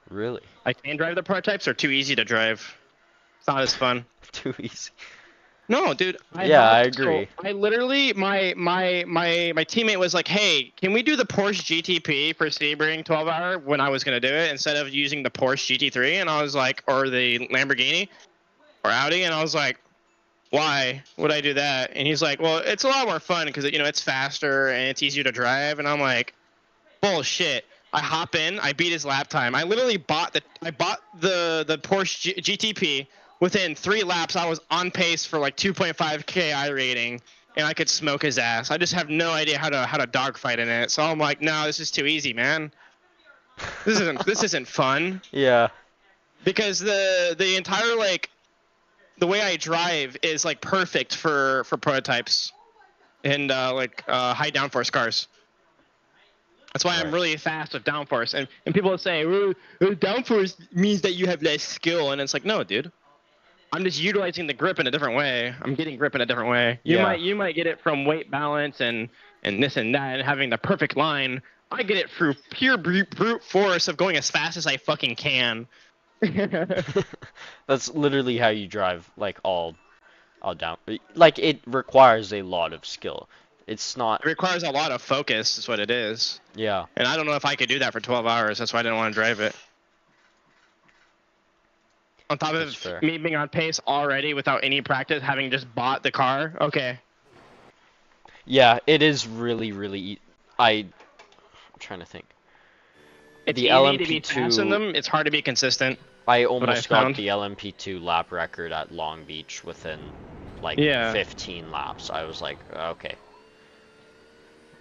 Really? I can drive the prototypes. Are too easy to drive. It's not as fun. Too easy. No, dude. I agree. I literally, my teammate was like, "Hey, can we do the Porsche GTP for Sebring 12-hour?" When I was gonna do it, instead of using the Porsche GT3, and I was like, or the Lamborghini, or Audi, and I was like, "Why would I do that?" And he's like, "Well, it's a lot more fun because it's faster and it's easier to drive." And I'm like, "Bullshit." I hop in, I beat his lap time. I literally bought the Porsche GTP. Within 3 laps, I was on pace for like 2.5 KI rating, and I could smoke his ass. I just have no idea how to dogfight in it. So I'm like, no, this is too easy, man. This isn't fun. Yeah. Because the entire like the way I drive is like perfect for prototypes and high downforce cars. That's why I'm really fast with downforce. And people say, well, downforce means that you have less skill, and it's like, no, dude. I'm just utilizing the grip in a different way. I'm getting grip in a different way. You might get it from weight balance and this and that and having the perfect line. I get it through pure brute force of going as fast as I fucking can. That's literally how you drive, like all down. Like it requires a lot of skill. It's not. It requires a lot of focus. Is what it is. Yeah. And I don't know if I could do that for 12 hours. That's why I didn't want to drive it. On top of me being on pace already without any practice, having just bought the car. Okay. Yeah, it is really. I'm trying to think. It's the easy LMP2, to be fast in them. It's hard to be consistent. I almost got the LMP2 lap record at Long Beach within like 15 laps. I was like, okay.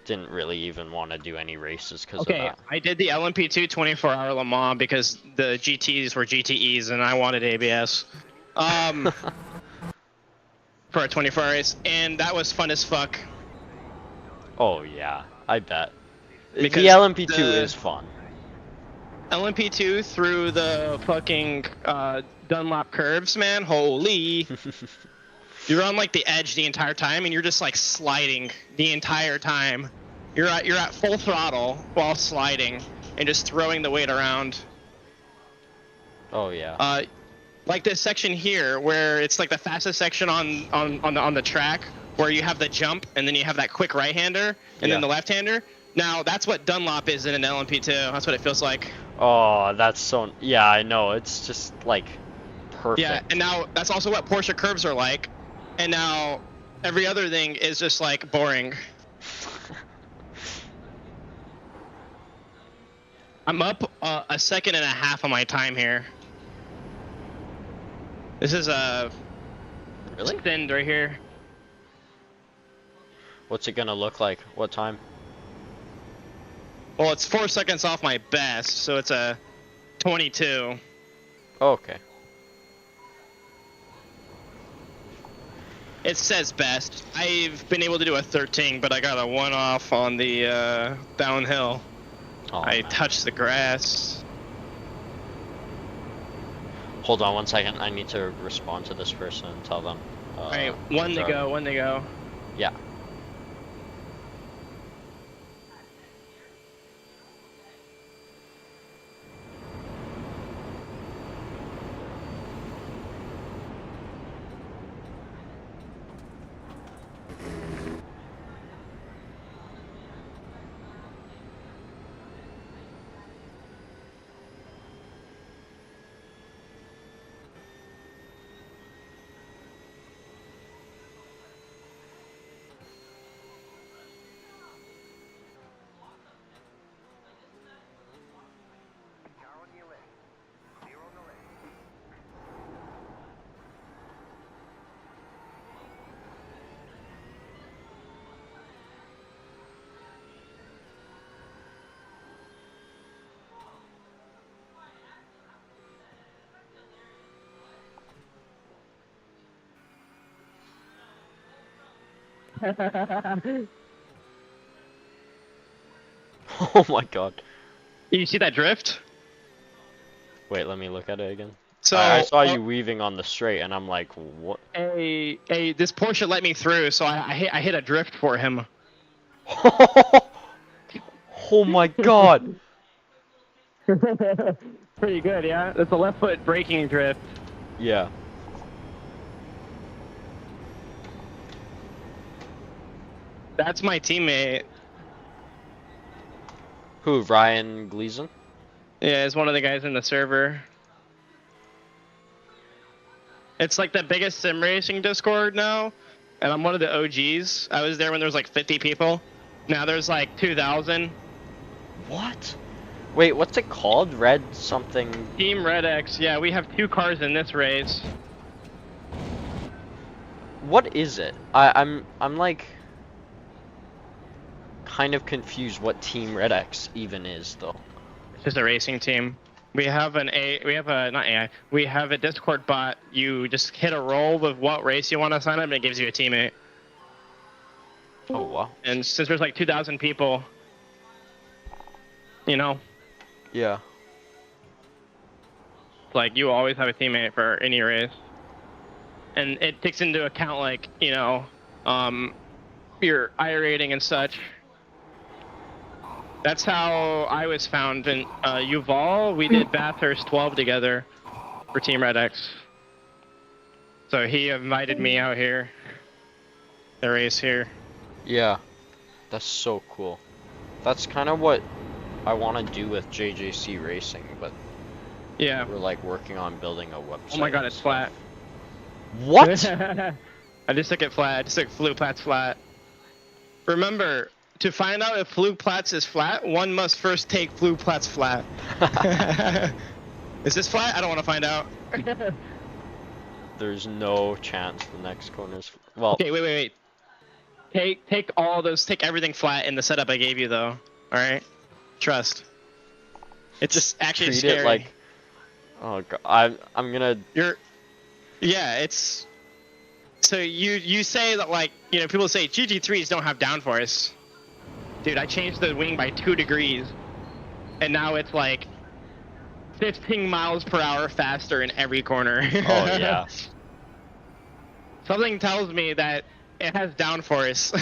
Didn't really even want to do any races because of that. I did the LMP2 24-hour Le Mans because the GTs were GTEs and I wanted ABS. For a 24-hour race, and that was fun as fuck. Oh yeah, I bet. Because the LMP2 is fun. LMP2 through the fucking Dunlop curves, man. Holy. You're on like the edge the entire time, and you're just like sliding the entire time. You're at full throttle while sliding and just throwing the weight around. Oh yeah. Like this section here, where it's like the fastest section on the track, where you have the jump and then you have that quick right-hander and then the left-hander. Now that's what Dunlop is in an LMP2. That's what it feels like. Oh, that's so. Yeah, I know. It's just like perfect. Yeah, and now that's also what Porsche curves are like. And now every other thing is just like boring. I'm up a second and a half on my time here. This is a really extend right here. What's it gonna look like? What time? Well, it's 4 seconds off my best, so it's a 22. Oh, okay. It says best. I've been able to do a 13, but I got a 1 off on the downhill. Oh, I man. touched the grass. Hold on 1 second. I need to respond to this person and tell them. Alright, one to go, one to go. Yeah. Car on your left. Clear on the left. Oh my god. You see that drift? Wait, let me look at it again. So I saw you weaving on the straight, and I'm like, what? this Porsche let me through, so I hit a drift for him. Oh my god. Pretty good, yeah. That's a left foot braking drift. Yeah. That's my teammate. Who? Ryan Gleason? Yeah, it's one of the guys in the server. It's like the biggest sim racing Discord now, and I'm one of the OGs. I was there when there was like 50 people. Now there's like 2,000. What? Wait, what's it called? Red something? Team Red X. Yeah, we have 2 cars in this race. What is it? I'm like kind of confused what Team Red X even is though. It's just a racing team. We have not AI. We have a Discord bot. You just hit a roll with what race you want to sign up, and it gives you a teammate. Oh wow. And since there's like 2,000 people, you know, Yeah. like you always have a teammate for any race. And it takes into account like, you know, your I rating and such. That's how I was found in Uval. We did Bathurst 12 together for Team Red X. So he invited me out here. The race here. Yeah. That's so cool. That's kind of what I want to do with JJC Racing, but Yeah. we're like working on building a website. Oh my god, and it's stuff. flat. What? I just took it flat. I just took Fluke Plat's flat. Remember, to find out if Fluke Plat's is flat, one must first take Fluke Plat's flat. Is this flat? I don't want to find out. There's no chance the next corner's well. Okay, wait. Take all those. Take everything flat in the setup I gave you, though. All right, trust. It's just actually treat scary. it like. Oh god, I'm gonna. Yeah, it's. So you say that like people say GG3s don't have downforce. Dude, I changed the wing by 2 degrees, and now it's like 15 miles per hour faster in every corner. Oh yeah. Something tells me that it has downforce.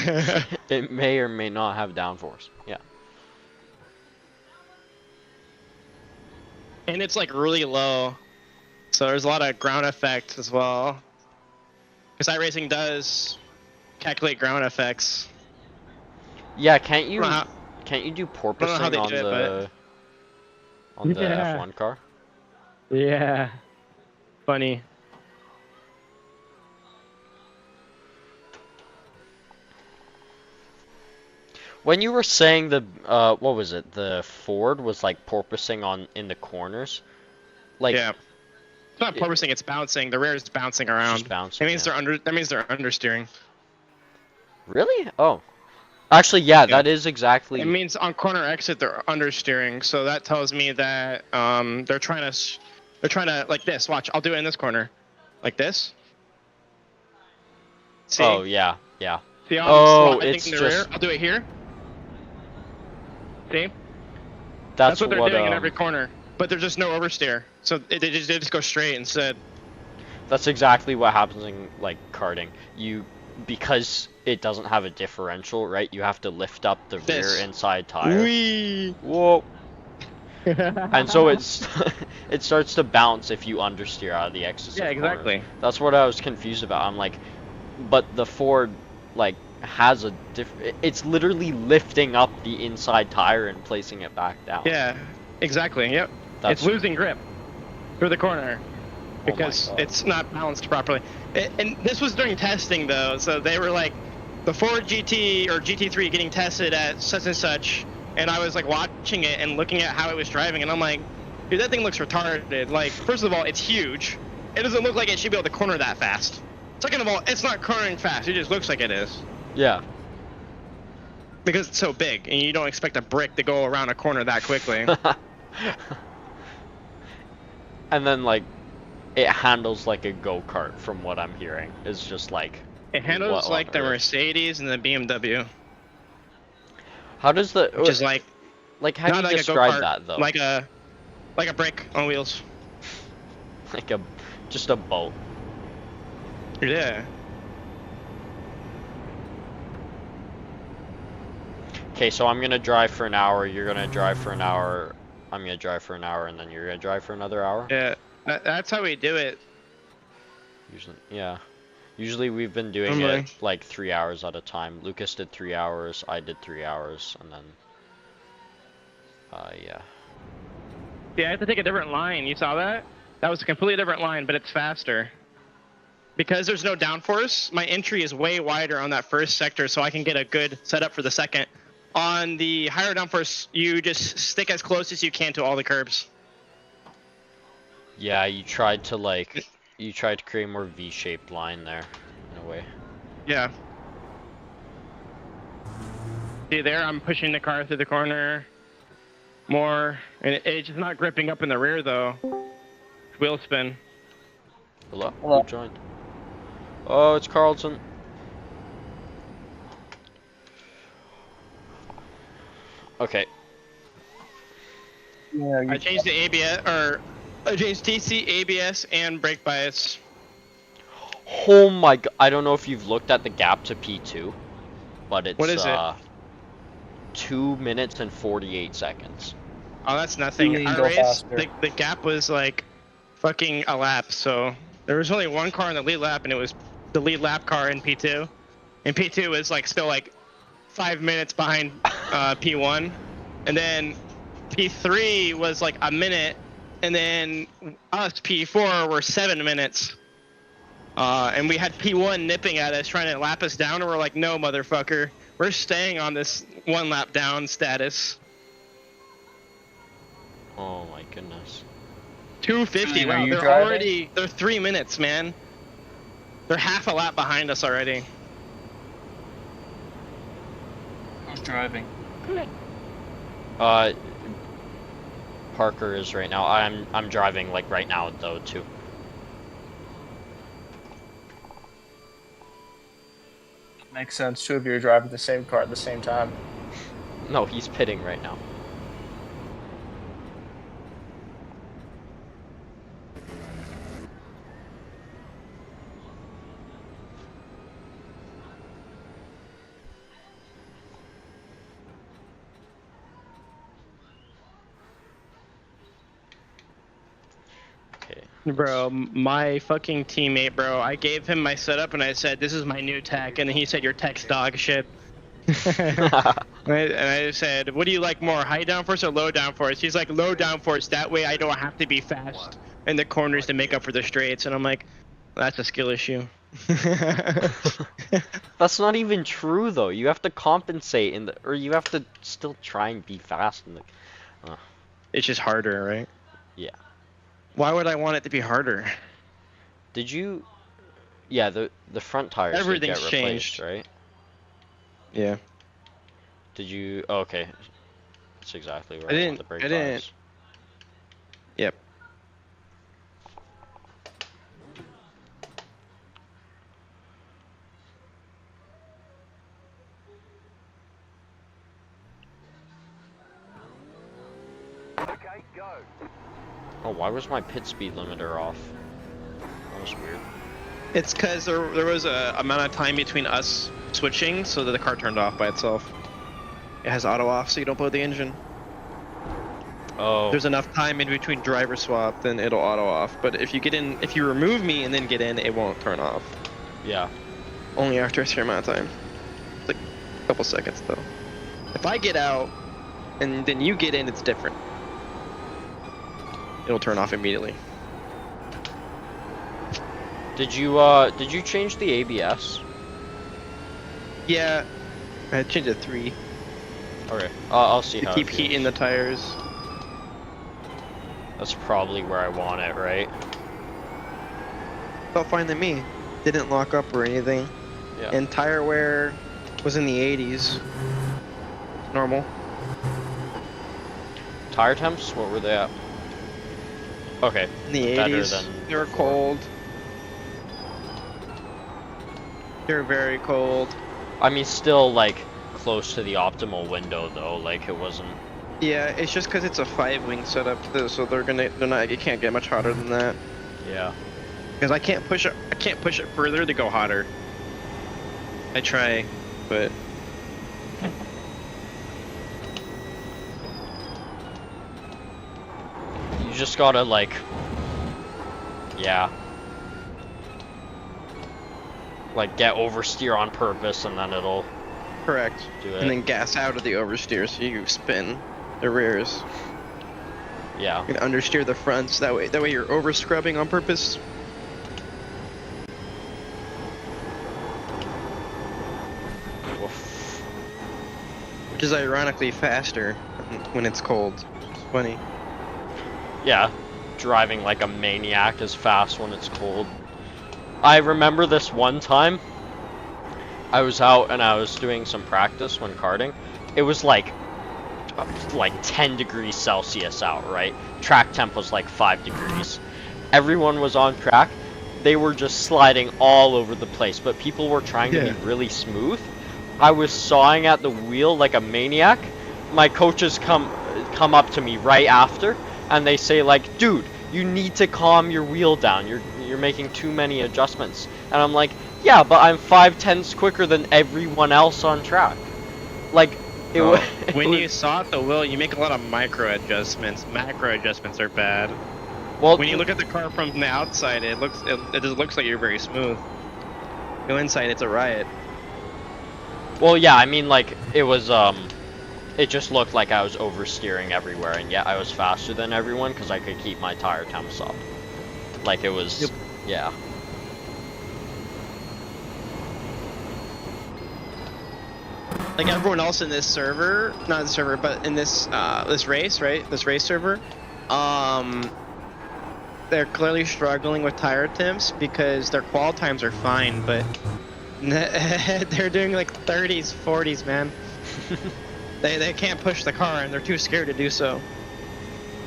It may or may not have downforce. Yeah. And it's like really low, so there's a lot of ground effect as well. Because iRacing does calculate ground effects. Yeah, can't you I do don't know how porpoising they on do it, the Yeah. F1 car? Yeah. Funny. When you were saying the what was it? The Ford was like porpoising on in the corners, like Yeah. It's not porpoising, it's bouncing. The rear is bouncing around. just bouncing. That means Yeah. they're understeering. Really? Oh, Actually, yeah, Yeah. that is exactly. It means on corner exit they're understeering, so that tells me that they're trying to like this. Watch, I'll do it in this corner, like this. See? Oh yeah, yeah. See how I'm Oh, sliding it's in the just rear? I'll do it here. See? that's what they're doing in every corner, but there's just no oversteer, so they just go straight instead. That's exactly what happens in like karting. Because it doesn't have a differential, right? You have to lift up the This. rear inside tire. Whee! Whoa. And so it's it starts to bounce if you understeer out of the exits. Yeah, of corners. exactly. That's what I was confused about. I'm like, but the Ford like has a it's literally lifting up the inside tire and placing it back down. Yeah, exactly. Yep. That's It's losing grip through the corner because God. it's not balanced properly. And this was during testing though, so they were like the Ford GT or GT3 getting tested at such and such, and I was like watching it and looking at how it was driving, and I'm like, dude, that thing looks retarded. Like, first of all, it's huge. It doesn't look like it should be able to corner that fast. Second of all, it's not cornering fast. It just looks like it is. Yeah. Because it's so big, and you don't expect a brick to go around a corner that quickly. And then like it handles like a go-kart from what I'm hearing. It's just like It handles what like on the earth? Mercedes and the BMW. How does the Which is like how do not you like describe a go-kart, that though? like a brick on wheels. Like just a boat. Yeah. Okay, so I'm gonna drive for an hour, you're gonna drive for an hour, I'm gonna drive for an hour, and then you're gonna drive for another hour? Yeah. That's how we do it. Usually, yeah. Usually we've been doing Normally. it like 3 hours at a time. Lucas did 3 hours, I did 3 hours, and then... yeah. Yeah, I have to take a different line. You saw that? That was a completely different line, but it's faster. Because there's no downforce, my entry is way wider on that first sector, so I can get a good setup for the second. On the higher downforce, you just stick as close as you can to all the curbs. Yeah, you tried to create a more V-shaped line there, in a way. Yeah. See there, I'm pushing the car through the corner more, and it's just not gripping up in the rear though. Wheel spin. Hello? Hello. Who joined? Oh, it's Carlton. Okay. Yeah, I changed the ABS, or I changed TC, ABS, and brake bias. Oh my god, I don't know if you've looked at the gap to P2, but it's What is it? 2 minutes and 48 seconds. Oh, that's nothing. Really Our go race, faster. the gap was like fucking a lap, so there was only one car in the lead lap, and it was the lead lap car in P2. And P2 was like still like 5 minutes behind P1, and then P3 was like a minute, and then us P4 were 7 minutes. And we had P1 nipping at us, trying to lap us down, and we're like, no, motherfucker, we're staying on this 1 lap down status. Oh my goodness. 250. Are Wow, you they're driving? they're 3 minutes, man. They're half a lap behind us already. Who's driving? Parker is right now. I'm driving like right now though too. Makes sense. Two of you are driving the same car at the same time. No, he's pitting right now. Okay. Bro, my fucking teammate, bro, I gave him my setup and I said, this is my new tech, and then he said, your tech's dog shit. And I said, what do you like more, high downforce or low downforce? He's like, low downforce, that way I don't have to be fast in the corners to make up for the straights. And I'm like, that's a skill issue. That's not even true though. You have to compensate or you have to still try and be fast in the. It's just harder, right? Yeah. Why would I want it to be harder? Did you? Yeah, the front tires did Everything's get replaced, changed. right? Yeah. Did you? Oh, okay. That's exactly where I I want didn't- the brake I didn't- bias. Yep. Okay, go. Oh, why was my pit speed limiter off? That was weird. It's because there was a amount of time between us switching, so that the car turned off by itself. It has auto off, so you don't blow the engine. Oh. There's enough time in between driver swap, then it'll auto off. But if you remove me and then get in, it won't turn off. Yeah. Only after a certain amount of time. It's like a couple seconds though. If I get out and then you get in, it's different. It'll turn off immediately. Did you change the ABS? Yeah, I changed it to 3 Okay. I'll see to how keep it heat in feels. the tires. That's probably where I want it, right? Felt fine to me. Didn't lock up or anything. Yeah. And tire wear was in the 80s. Normal. Tire temps? What were they at? Okay. In the Better 80s. than They were before. cold. They're very cold. I mean, still like close to the optimal window though. Like it wasn't. Yeah, it's just because it's a 5-wing setup, so they're not. It can't get much hotter than that. Yeah. Because I can't push it. I can't push it further to go hotter. I try, but You just gotta like. Yeah. Like get oversteer on purpose, and then it'll correct. do it. And then gas out of the oversteer, so you spin the rears. Yeah. You can understeer the fronts. That way you're over scrubbing on purpose. Woof. Which is ironically faster when it's cold. It's funny. Yeah. Driving like a maniac is fast when it's cold. I remember this one time. I was out and I was doing some practice when karting. It was like 10 degrees Celsius out, right? Track temp was like 5 degrees. Everyone was on track. They were just sliding all over the place, but people were trying to be really smooth. I was sawing at the wheel like a maniac. My coaches come up to me right after and they say like, "Dude, you need to calm your wheel down. You're making too many adjustments." And I'm like, "Yeah, but I'm 5/10ths quicker than everyone else on track." Like it was When you saw at the wheel, you make a lot of micro adjustments. Macro adjustments are bad. well, When you look at the car from the outside, it just looks like you're very smooth. Go inside, it's a riot. well, yeah, I mean like it was it just looked like I was oversteering everywhere, and yet I was faster than everyone because I could keep my tire temps up. Like it was, Yep. yeah. Like everyone else in this server, not the server, but in this this race, right? This race server, they're clearly struggling with tire temps because their qual times are fine, but they're doing like 30s, 40s, man. They can't push the car and they're too scared to do so.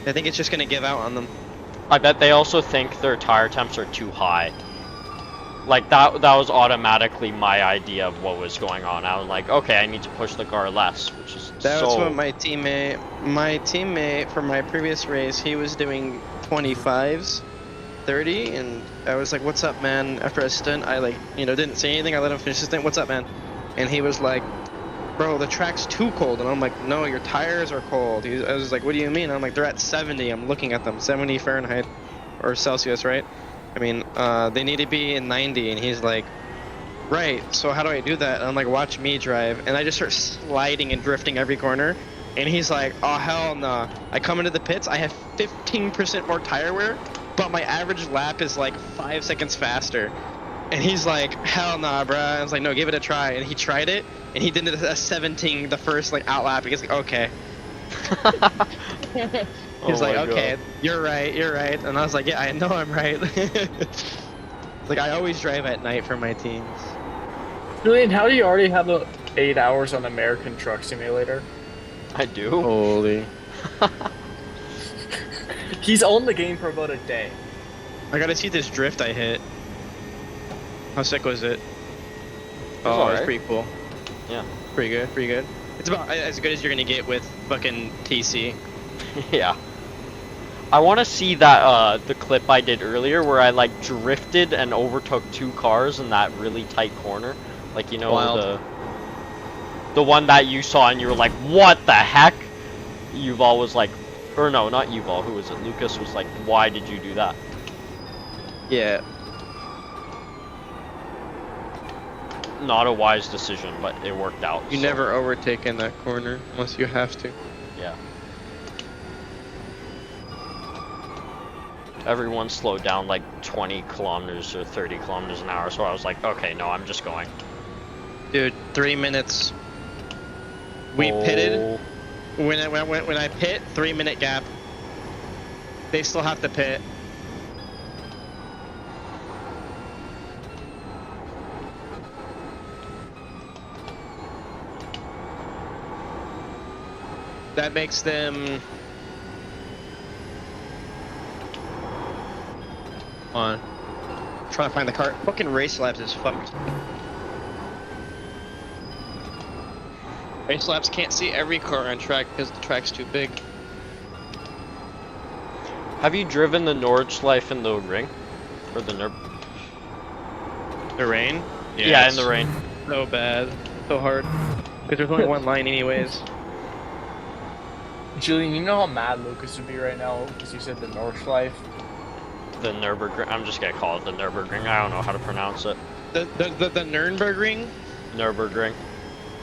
I think it's just gonna give out on them. I bet they also think their tire temps are too high. Like that was automatically my idea of what was going on. I was like, okay, I need to push the car less, which is That's so... what my teammate from my previous race, he was doing 25s, 30, and I was like, "What's up, man?" After a stint, I didn't say anything. I let him finish his stint. "What's up, man?" And he was like, "Bro, the track's too cold." And I'm like, "No, your tires are cold." I was like, "What do you mean?" I'm like, "They're at 70. I'm looking at them, 70 Fahrenheit or Celsius, right? I mean, they need to be in 90." And he's like, "Right, so how do I do that?" And I'm like, "Watch me drive." And I just start sliding and drifting every corner. And he's like, "Oh, hell nah." I come into the pits, I have 15% more tire wear, but my average lap is like 5 seconds faster. And he's like, "Hell nah, bruh." I was like, "No, give it a try." And he tried it, and he did a 17 the first like out lap. He's like, "Okay." He was Oh like, my "Okay, God. you're right." And I was like, "Yeah, I know I'm right." Like, I always drive at night for my teams. Julian, how do you already have a 8 hours on American Truck Simulator? I do. Holy. He's owned the game for about a day. I gotta see this drift I hit. How sick was it? Oh, alright. it's pretty cool. Yeah. Pretty good, pretty good. It's about as good as you're gonna get with fucking TC. Yeah. I want to see that the clip I did earlier where I like drifted and overtook 2 cars in that really tight corner. Like, you know, Wild. the one that you saw and you were like, what the heck? Yuval was like, or no, not Yuval, who was it? Lucas was like, why did you do that? Yeah. Not a wise decision, but it worked out. You so, never overtake in that corner unless you have to. Yeah. Everyone slowed down like 20 kilometers or 30 kilometers an hour, so I was like, okay, no, I'm just going. Dude, 3 minutes. We pitted. When I pit, 3-minute gap. They still have to pit. That makes them. On. Trying to find the car. Fucking Race Labs is fucked. Race Labs can't see every car on track because the track's too big. Have you driven the Nordschleife in the ring? Or the The rain? Yeah, in the rain. So bad. So hard. Because there's only one line anyways. Julian, you know how mad Lucas would be right now because you said the Nordschleife? The Nurburgring. I'm just gonna call it the Nurburgring. I don't know how to pronounce it. The Nurburgring? Nurburgring.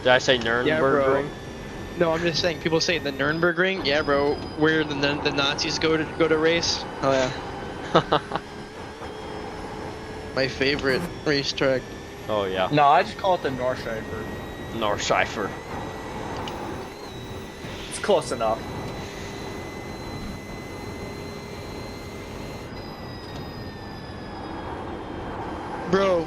Did I say Nurburgring? Yeah, bro. No, I'm just saying. People say the Nurburgring. Yeah, bro. Where the Nazis go to race. Oh yeah. My favorite racetrack. Oh yeah. No, I just call it the Nordschleife. Nordschleifer. It's close enough. Bro,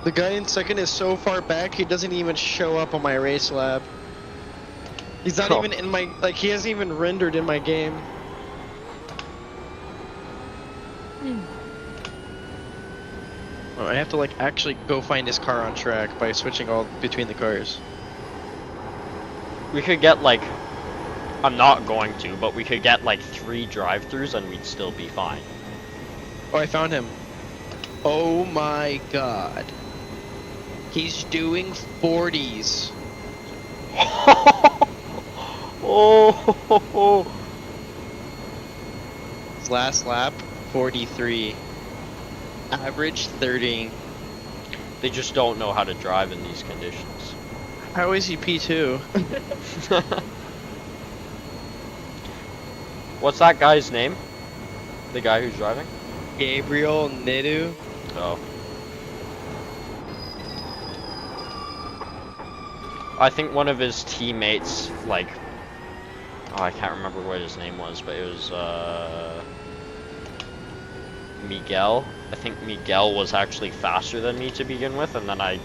the guy in second is so far back, he doesn't even show up on my race lab. He's not even in my, like, he hasn't even rendered in my game. Oh, I have to, like, actually go find his car on track by switching all between the cars. We could get like, I'm not going to, but we could get like 3 drive-thrus and we'd still be fine. Oh, I found him. Oh my god. He's doing 40s. Oh. His last lap, 43. Average 30. They just don't know how to drive in these conditions. How is he P2? What's that guy's name? The guy who's driving? Gabriel Nidu. Oh. I think one of his teammates, like, oh, I can't remember what his name was, but it was, Miguel. I think Miguel was actually faster than me to begin with, and then as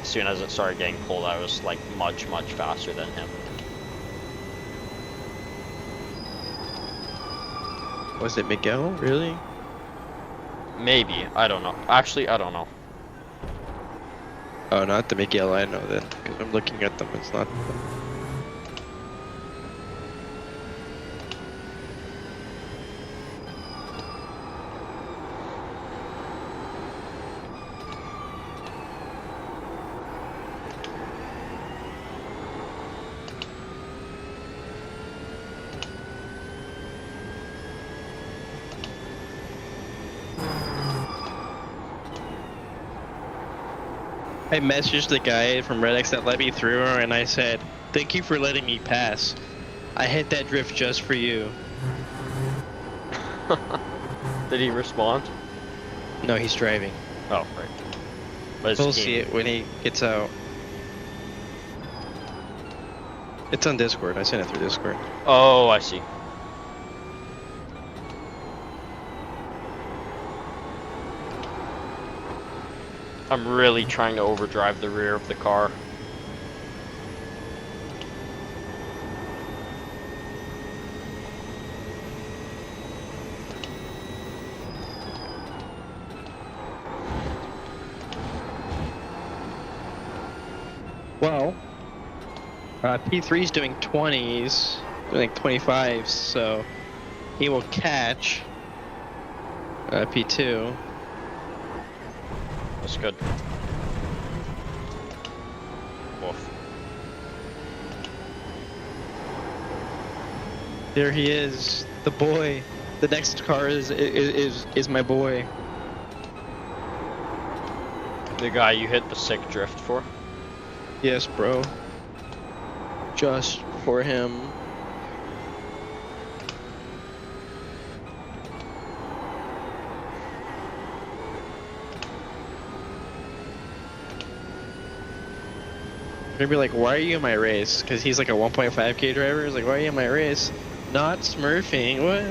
soon as it started getting cold, I was, like, much, much faster than him. Was it Miguel? Really? Maybe. I don't know. Actually, I don't know. Oh, not the Miguel I know then, because I'm looking at them. It's not. I messaged the guy from Red X that let me through, and I said, "Thank you for letting me pass. I hit that drift just for you." Did he respond? No, he's driving. Oh, right. But his We'll team- see it when he gets out. It's on Discord. I sent it through Discord. Oh, I see. I'm really trying to overdrive the rear of the car. Well, P3's doing 20s, doing like 25s, so he will catch P2. That's good. Woof. There he is, the boy. The next car is my boy. The guy you hit the sick drift for? Yes, bro. Just for him. They're gonna be like, why are you in my race? Because he's like a 1.5K driver. He's like, why are you in my race? Not smurfing. What?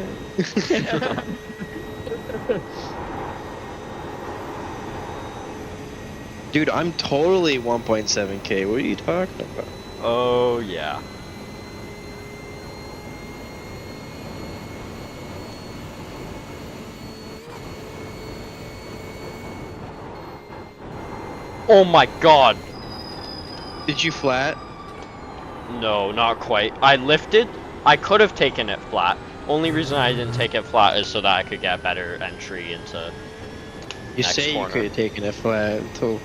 Dude, I'm totally 1.7K. What are you talking about? Oh, yeah. Oh my god! Did you flat? No, not quite. I lifted. I could have taken it flat. Only reason I didn't take it flat is so that I could get better entry into You next say corner. you could have taken it flat until you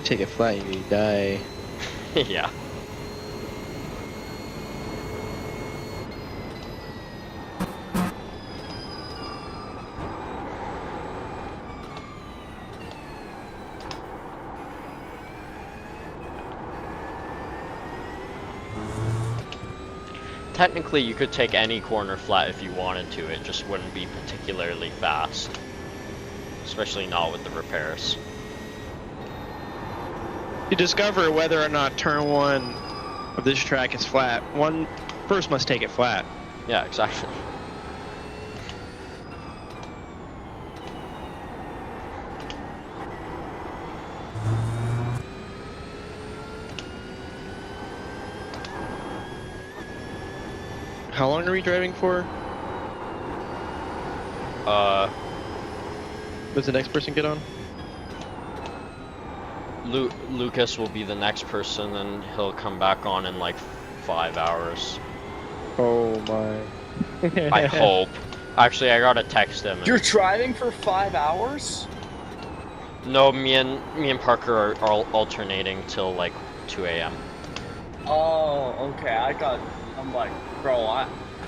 take it flat and you die. Yeah. Technically, you could take any corner flat if you wanted to, it just wouldn't be particularly fast. Especially not with the repairs. To discover whether or not turn 1 of this track is flat, one first must take it flat. Yeah, exactly. How long are we driving for? Does the next person get on? Lucas will be the next person, and he'll come back on in like 5 hours. Oh my. I hope. Actually, I gotta text him. You're driving for 5 hours? No, me and Parker are alternating till like 2 a.m. Oh, okay. I'm like, bro,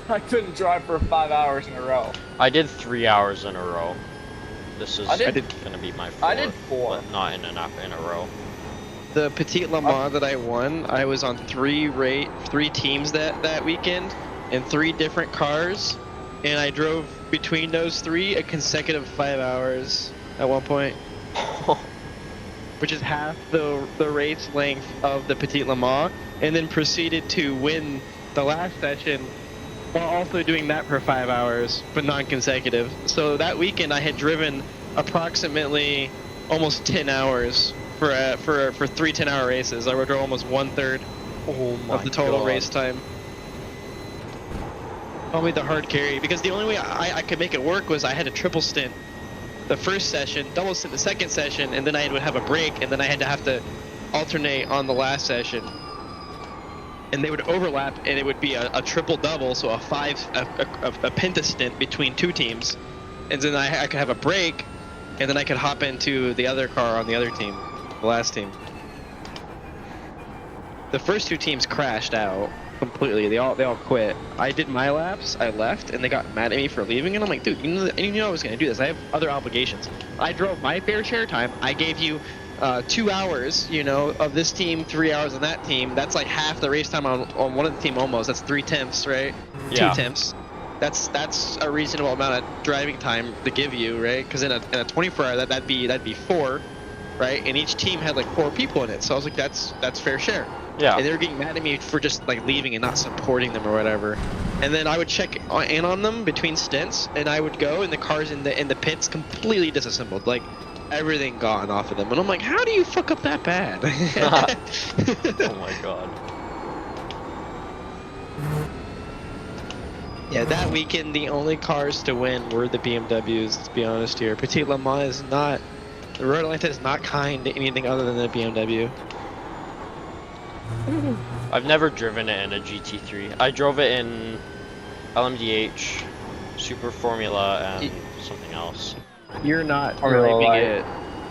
I couldn't drive for 5 hours in a row. I did 3 hours in a row. This is I did- gonna be my 4th. I did 4. But not in a row. The Petit Le Mans that I won, I was on 3 teams that weekend in 3 different cars, and I drove between those 3 a consecutive 5 hours at one point, which is half the race length of the Petit Le Mans, and then proceeded to win the last session while also doing that for 5 hours, but non-consecutive. So that weekend I had driven approximately almost 10 hours for 3 10-hour races. I drove almost 1/3 Oh my of the total God. race time. Only the hard carry, because the only way I could make it work was I had a triple stint the first session, double stint the second session, and then I would have a break, and then I had to alternate on the last session. And they would overlap, and it would be a triple double, so a penta stint between 2 teams, and then I could have a break, and then I could hop into the other car on the other team, the last team. The first 2 teams crashed out completely. They all quit. I did my laps. I left, and they got mad at me for leaving. And I'm like, dude, you know I was gonna do this. I have other obligations. I drove my fair share time. I gave you 2 hours, of this team, 3 hours on that team. That's like half the race time on one of the team almost. That's 3/10, right? Yeah. 2/10. That's a reasonable amount of driving time to give you, right? Because in a 24-hour, that'd be 4, right? And each team had like 4 people in it. So I was like, that's fair share. Yeah. And they were getting mad at me for just like leaving and not supporting them or whatever. And then I would check in on them between stints, and I would go, and the cars in the pits completely disassembled, like everything gone off of them. And I'm like, how do you fuck up that bad? Oh my God. Yeah, that weekend the only cars to win were the BMWs. Let's be honest here. Petit Le Mans is not. The road Atlanta is not kind to anything other than the BMW. I've never driven it in a GT3. I drove it in LMDH, Super Formula, and something else. You're not Formula driving Light. it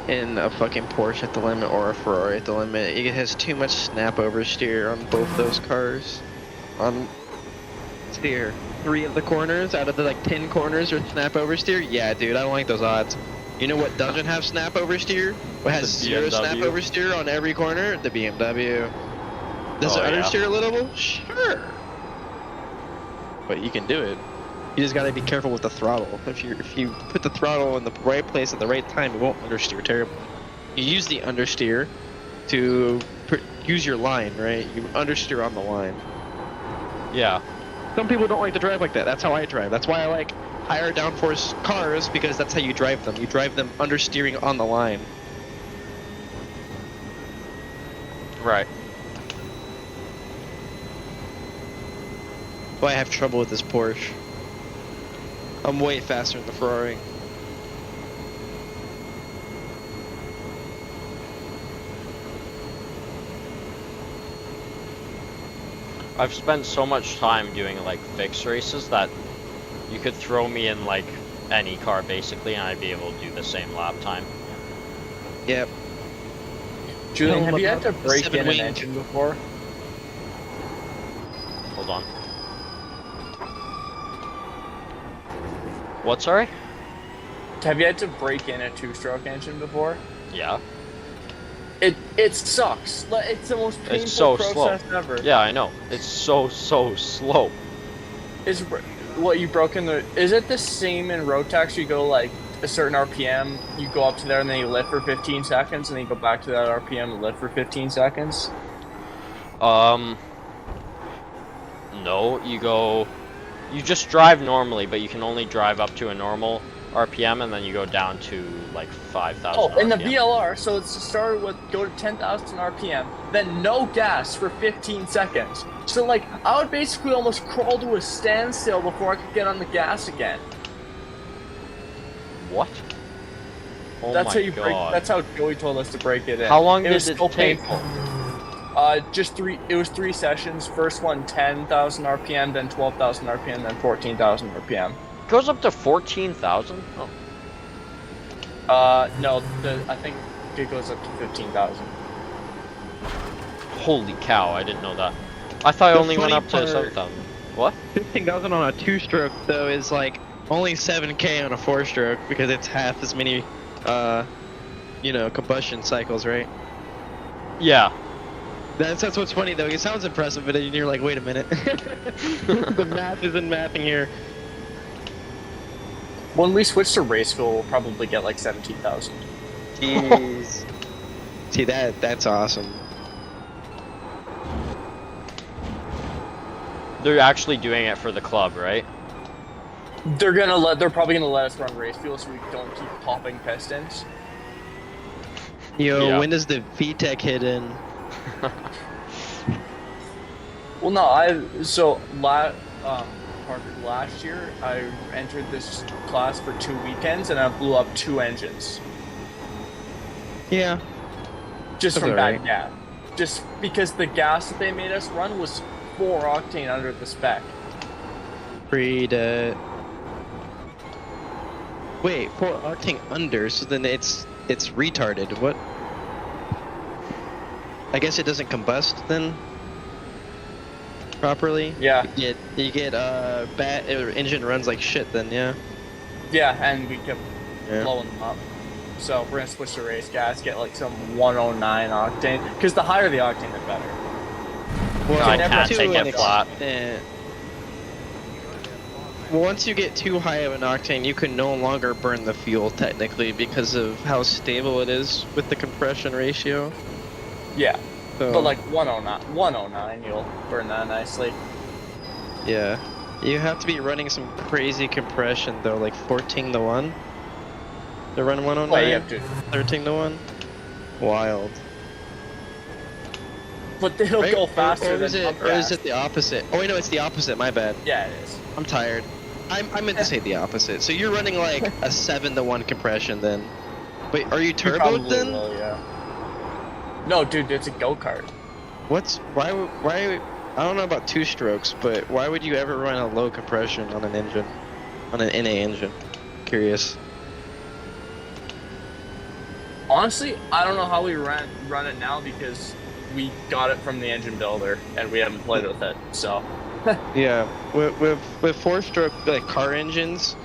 in a fucking Porsche at the limit or a Ferrari at the limit. It has too much snap oversteer on both those cars. On steer. 3 of the corners out of the like 10 corners are snap oversteer. Yeah, dude, I don't like those odds. You know what doesn't have snap oversteer? What has The 0 snap BMW. oversteer on every corner? The BMW. Does Oh, it yeah. understeer a little? Sure. But you can do it. You just gotta be careful with the throttle. If you put the throttle in the right place at the right time, it won't understeer terribly. You use the understeer to use your line, right? You understeer on the line. Yeah. Some people don't like to drive like that. That's how I drive. That's why I like higher downforce cars, because that's how you drive them. You drive them understeering on the line. Right. Why I have trouble with this Porsche. I'm way faster than the Ferrari. I've spent so much time doing like fixed races that you could throw me in like any car basically and I'd be able to do the same lap time. Yep. Julian, have you had to The break in an 7-wing. engine before? Hold on. What, sorry? Have you had to break in a 2-stroke engine before? Yeah. It sucks. It's the most painful It's so slow. process ever. Yeah, I know. It's so slow. Is what you broke in the? Is it the same in road tax? You go like a certain RPM, you go up to there, and then you lift for 15 seconds, and then you go back to that RPM and lift for 15 seconds. No, you just drive normally, but you can only drive up to a normal RPM, and then you go down to like 5,000 Oh, in the RPM. VLR, so it's started with go to 10,000 RPM, then no gas for 15 seconds. So like, I would basically almost crawl to a standstill before I could get on the gas again. What? Oh That's my how you god. break. That's how Joey told us to break it in. How long it did was it so take? painful. Just 3. It was 3 sessions. First one 10,000 RPM, then 12,000 RPM, then 14,000 RPM. Goes up to 14,000? Oh. No, I think it goes up to 15,000. Holy cow, I didn't know that. I thought I The only went funny up to part- 7,000. What? 15,000 on a 2-stroke though is like only 7K on a 4-stroke because it's half as many, combustion cycles, right? Yeah. That's what's funny though. It sounds impressive, but then you're like, wait a minute. The math isn't mathing here. When we switch to race school, we'll probably get like 17,000. Jeez. See that's awesome. They're actually doing it for the club, right? They're probably gonna let us run race fuel so we don't keep popping pistons. Yo, Yeah. when does the VTEC hit in? Well, no, Parker, last year I entered this class for 2 weekends and I blew up 2 engines Yeah. just That's from bad alright. gas. Just because the gas that they made us run was 4 octane under the spec. Wait, 4 octane under, so then it's retarded. What? I guess it doesn't combust then properly. Yeah, You get bad engine runs like shit then, yeah. yeah, and we kept Yeah. blowing them up. So we're gonna switch to race gas, get like some 109 octane, because the higher the octane, the better. Well, I never can't to take an it flat. Once you get too high of an octane, you can no longer burn the fuel technically because of how stable it is with the compression ratio. Yeah, So, but like 109, you'll burn that nicely. yeah, you have to be running some crazy compression though, like 14 to 1 to run 109. Well, you have to, 13 to 1. Wild. but it'll Right? go faster or than is it, pump or is gas. it the opposite? Oh wait, no, it's the opposite. My bad. Yeah, it is. I'm tired. I meant to say the opposite. So you're running like a 7 to 1 compression then. Wait, are you You turboed probably then? will, yeah. No, dude, it's a go-kart. why? I don't know about two strokes, but why would you ever run a low compression on an engine, on an NA engine? Curious. Honestly, I don't know how we run it now because we got it from the engine builder and we haven't played with it. So Yeah, with four-stroke like car engines,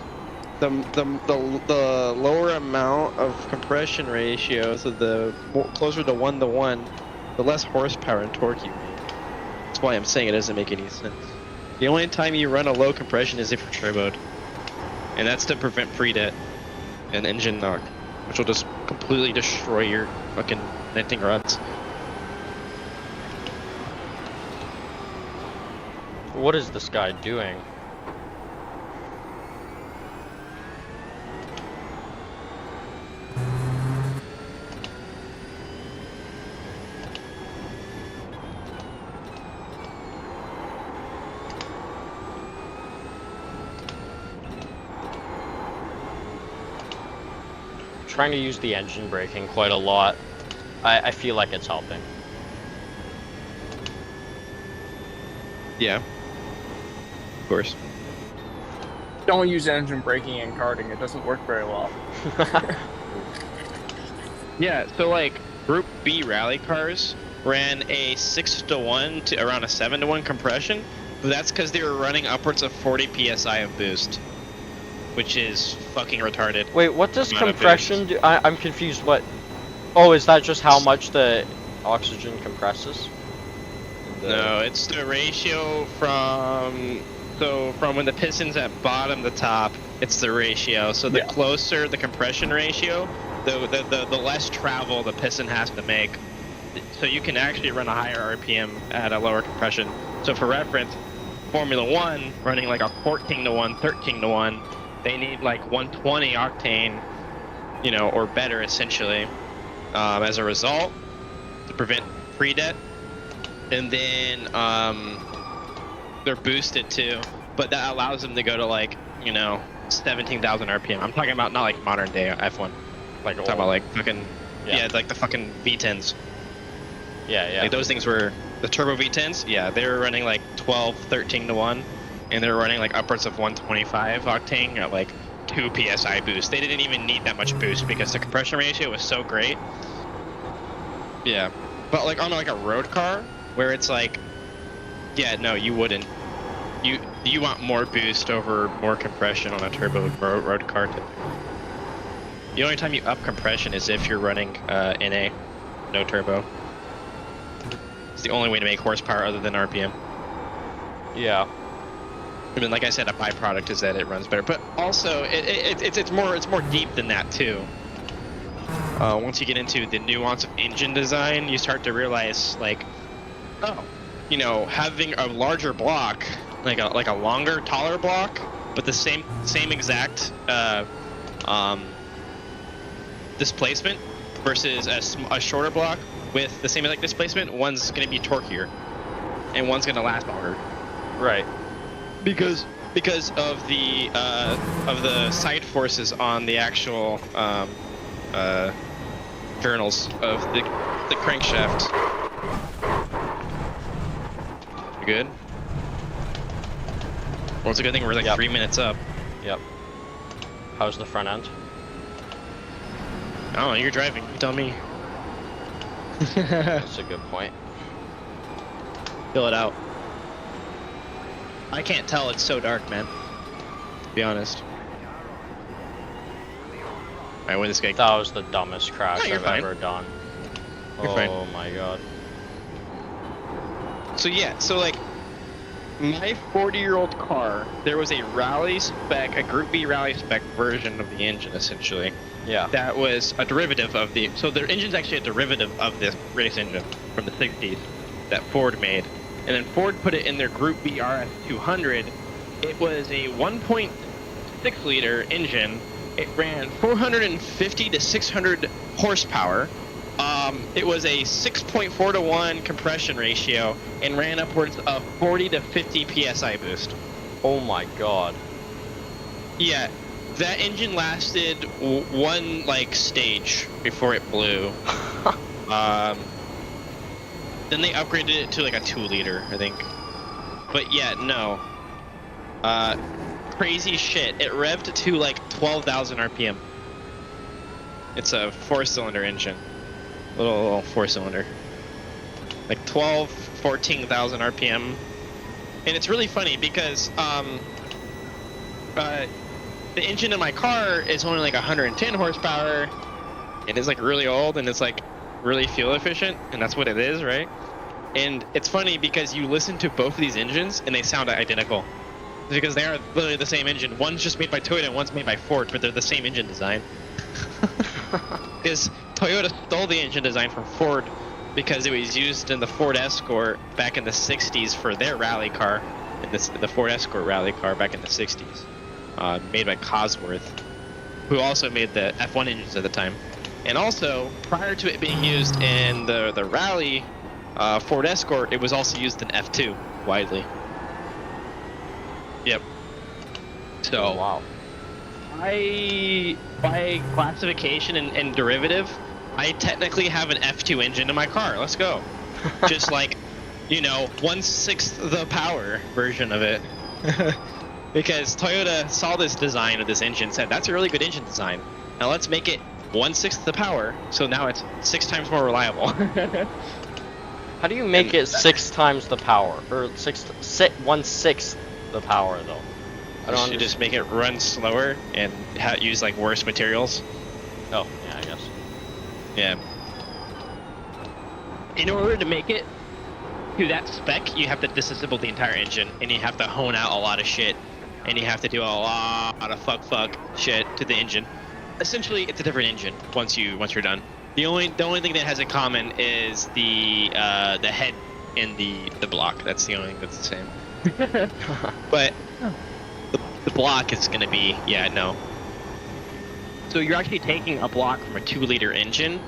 the lower amount of compression ratio, so the closer to 1-to-1, the less horsepower and torque you make. That's why I'm saying it doesn't make any sense. The only time you run a low compression is if you're turboed, and that's to prevent pre-det and engine knock, which will just completely destroy your fucking venting rods. What is this guy doing? Trying to use the engine braking quite a lot. I feel like it's helping. Yeah. Of course. don't use engine braking in karting. It doesn't work very well. Yeah, so like Group B rally cars ran a 6-to-1 to around a 7-to-1 compression, but that's because they were running upwards of 40 psi of boost, which is fucking retarded. Wait, what does compression do? I'm confused. What? Oh, is that just how much the oxygen compresses? No, it's the ratio from when the piston's at bottom to top. It's the ratio. So the closer the compression ratio, the less travel the piston has to make. So you can actually run a higher RPM at a lower compression. So for reference, Formula 1 running like a 14-to-1, 13-to-1, they need like 120 octane, you know, or better essentially. As a result, to prevent pre-det, and then they're boosted too, but that allows them to go to like, you know, 17,000 RPM. I'm talking about not like modern day F1, like I'm talking about like fucking yeah, like the fucking V10s. Yeah. Like those things were the turbo V10s. Yeah, they were running like 12, 13-to-1, and they were running like upwards of 125 octane at like 2 psi boost. They didn't even need that much boost because the compression ratio was so great. Yeah, but like on like a road car where it's like, yeah, no, you wouldn't. You want more boost over more compression on a turbo road car. The only time you up compression is if you're running NA, no turbo. It's the only way to make horsepower other than RPM. Yeah. I mean, like I said, a byproduct is that it runs better, but also it's more deep than that too. Once you get into the nuance of engine design, you start to realize, like, oh, you know, having a larger block, like a longer, taller block, but the same exact displacement versus a shorter block with the same exact displacement, one's going to be torqueier, and one's going to last longer. Right. Because of the side forces on the actual journals of the crankshaft. You good? Well, it's a good thing we're like 3 minutes up. Yep. How's the front end? Oh, you're driving. You tell me. That's a good point. Fill it out. I can't tell. It's so dark, man. To be honest. Alright, when this guy... That was the dumbest crash I've ever done. You're fine. Oh my god. So yeah, so like, my 40-year-old car, there was a rally spec, a Group B rally spec version of the engine, essentially. Yeah. That was a derivative of the... So their engine's actually a derivative of this race engine from the 60s that Ford made. And then Ford put it in their Group B RS 200. It was a 1.6 liter engine. It ran 450 to 600 horsepower. It was a 6.4 to 1 compression ratio and ran upwards of 40 to 50 psi boost. Oh my god. Yeah, that engine lasted one like stage before it blew. Then they upgraded it to like a 2-liter, I think. But yeah, no. Crazy shit. It revved to like 12,000 RPM. It's a 4-cylinder engine. Little 4-cylinder. Like 12, 14,000 RPM. And it's really funny because the engine in my car is only like 110 horsepower. And it's like really old and it's like really fuel efficient. And that's what it is, right? And it's funny because you listen to both of these engines and they sound identical. Because they are literally the same engine. One's just made by Toyota and one's made by Ford, but they're the same engine design. Because Toyota stole the engine design from Ford because it was used in the Ford Escort back in the 60s for their rally car. In the Ford Escort rally car back in the 60s. Made by Cosworth, who also made the F1 engines at the time. And also, prior to it being used in the rally Ford Escort, it was also used in F2 widely. Yep. So, Oh, wow. by classification and derivative, I technically have an F2 engine in my car. Let's go. Just like, 1/6 the power version of it. Because Toyota saw this design of this engine and said, that's a really good engine design. Now let's make it 1/6 the power, so now it's 6 times more reliable. How do you make it 6 times the power? Or 1/6 the power, though? I don't You just make it run slower and use like worse materials. Oh, yeah, I guess. Yeah. In order to make it to that spec, you have to disassemble the entire engine, and you have to hone out a lot of shit, and you have to do a lot of fuck shit to the engine. Essentially, it's a different engine once you're done. The only thing that has in common is the head and the block. That's the only thing that's the same. But the block is gonna be no. So you're actually taking a block from a 2-liter engine,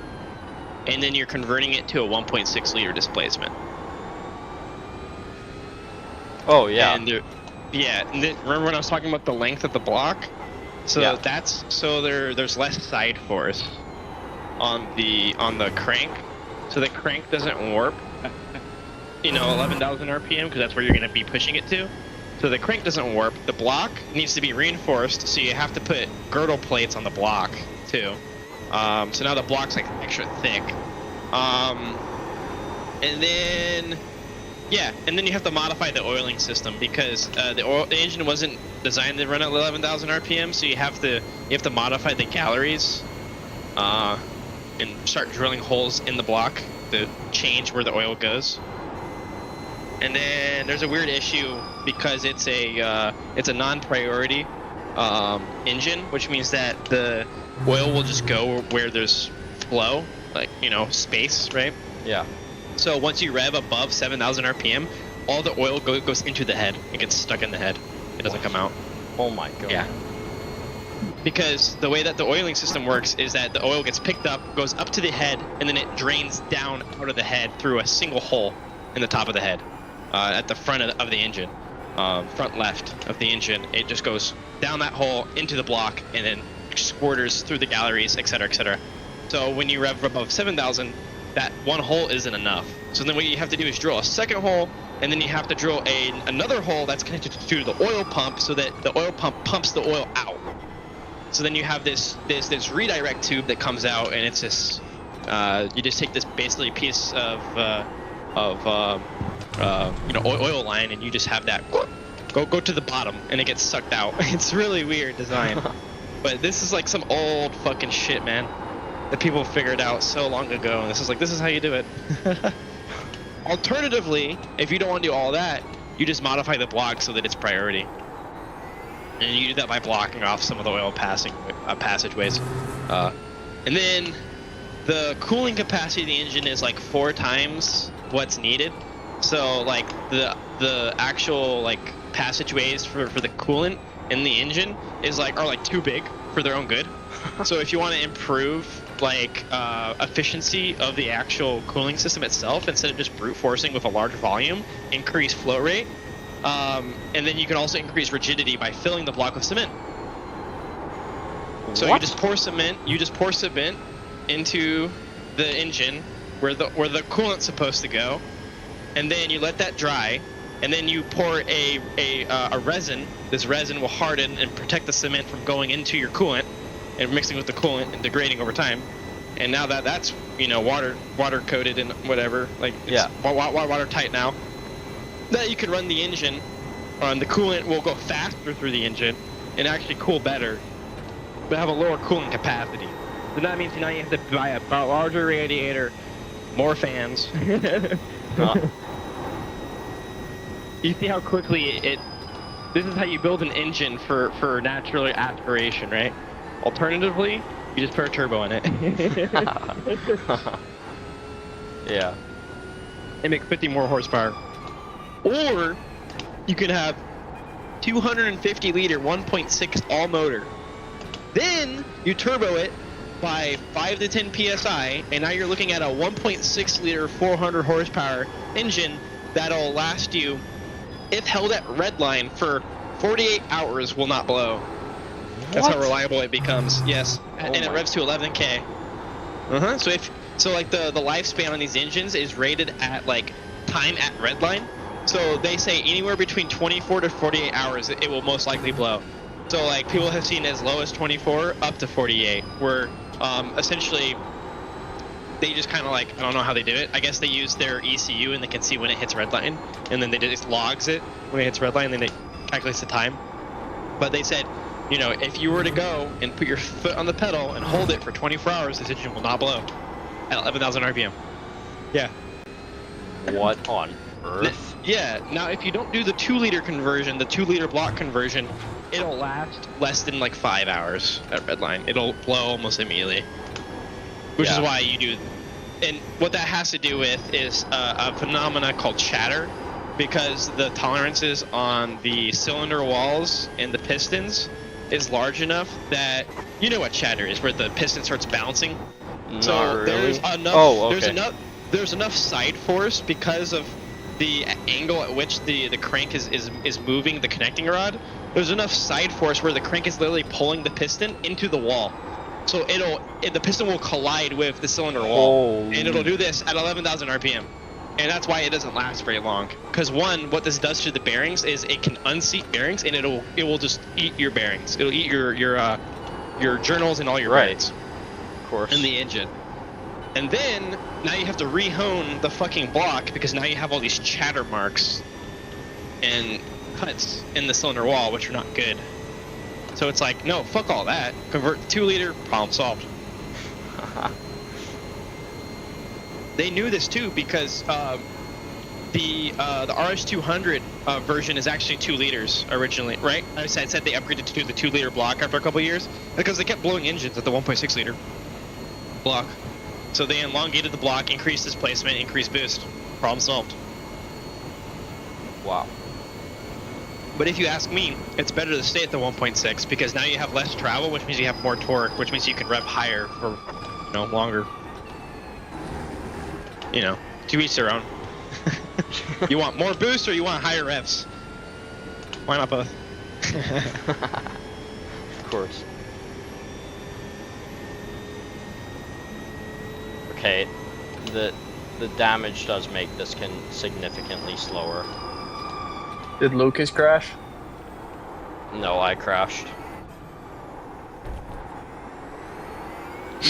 and then you're converting it to a 1.6-liter displacement. Oh, yeah. And remember when I was talking about the length of the block? So Yeah. there's less side force on the crank, so the crank doesn't warp. 11,000 RPM because that's where you're going to be pushing it to. So the crank doesn't warp. The block needs to be reinforced, so you have to put girdle plates on the block too. So now the block's like extra thick. And then you have to modify the oiling system because the engine wasn't designed to run at 11,000 RPM, so you have to modify the galleries and start drilling holes in the block to change where the oil goes. And then there's a weird issue because it's a non-priority engine, which means that the oil will just go where there's flow, like space, right? Yeah. So once you rev above 7,000 RPM, all the oil goes into the head. It gets stuck in the head. It doesn't come out. Oh my god. Yeah. Because the way that the oiling system works is that the oil gets picked up, goes up to the head, and then it drains down out of the head through a single hole in the top of the head, at the front of the engine, front left of the engine. It just goes down that hole into the block and then squirters through the galleries, etc., etc. So when you rev above 7,000, that one hole isn't enough. So then what you have to do is drill a second hole, and then you have to drill another hole that's connected to the oil pump so that the oil pump pumps the oil out. So then you have this redirect tube that comes out, and it's this you just take this basically piece of oil line, and you just have that go to the bottom, and it gets sucked out. It's really weird design, but this is like some old fucking shit, man, that people figured out so long ago, and this is how you do it. Alternatively, if you don't want to do all that, you just modify the block so that it's priority. And you do that by blocking off some of the oil passageways. And then the cooling capacity of the engine is like 4 times what's needed. So like the actual like passageways for the coolant in the engine are too big for their own good. So if you want to improve efficiency of the actual cooling system itself, instead of just brute forcing with a large volume, increase flow rate. And then you can also increase rigidity by filling the block with cement. So you just pour cement into the engine, where the coolant's supposed to go, and then you let that dry, and then you pour a resin. This resin will harden and protect the cement from going into your coolant and mixing with the coolant and degrading over time. And now that's water coated and whatever, like it's watertight now, that you can run the engine. The coolant will go faster through the engine and actually cool better, but have a lower cooling capacity. So that means now you have to buy a larger radiator, more fans. You see how quickly this is how you build an engine for natural aspiration, right? Alternatively, you just put a turbo in it. Yeah. And make 50 more horsepower. Or you can have 250 liter 1.6 all motor. Then you turbo it by 5 to 10 psi, and now you're looking at a 1.6 liter 400 horsepower engine that'll last you, if held at redline, for 48 hours will not blow. That's how reliable it becomes. Yes, and it revs to 11k. So like the lifespan on these engines is rated at like time at redline. So they say anywhere between 24 to 48 hours it will most likely blow. So like people have seen as low as 24 up to 48, where essentially they just kind of like, I don't know how they do it. I guess they use their ECU and they can see when it hits redline, and then they just logs it when it hits redline, and then it calculates the time. But they said, if you were to go and put your foot on the pedal and hold it for 24 hours, this engine will not blow at 11,000 RPM. Yeah. What on earth? Yeah. Now, if you don't do the 2 liter conversion, the 2 liter block conversion, it'll last less than like 5 hours at redline. It'll blow almost immediately. Which is why you do. And what that has to do with is a phenomena called chatter, because the tolerances on the cylinder walls and the pistons is large enough that you know what chatter is, where the piston starts bouncing. Not So really. there's enough. Oh, okay. There's enough side force because of the angle at which the crank is moving the connecting rod. There's enough side force where the crank is literally pulling the piston into the wall. So the piston will collide with the cylinder wall, and it'll do this at 11,000 RPM. And that's why it doesn't last very long. Because what this does to the bearings is it can unseat bearings, and it will just eat your bearings. It'll eat your journals and all your blades. Of course. In the engine. And then now you have to re-hone the fucking block, because now you have all these chatter marks and cuts in the cylinder wall, which are not good. So it's like, no, fuck all that. Convert 2 liter, problem solved. They knew this too, because the RS200 version is actually 2 liters originally, right? I said they upgraded to the 2 liter block after a couple of years because they kept blowing engines at the 1.6 liter block. So they elongated the block, increased displacement, increased boost. Problem solved. Wow. But if you ask me, it's better to stay at the 1.6 because now you have less travel, which means you have more torque, which means you can rev higher for, longer. To each their own. You want more boost or you want higher revs? Why not both? Of course. Okay, the damage does make this significantly slower. Did Lucas crash? No, I crashed.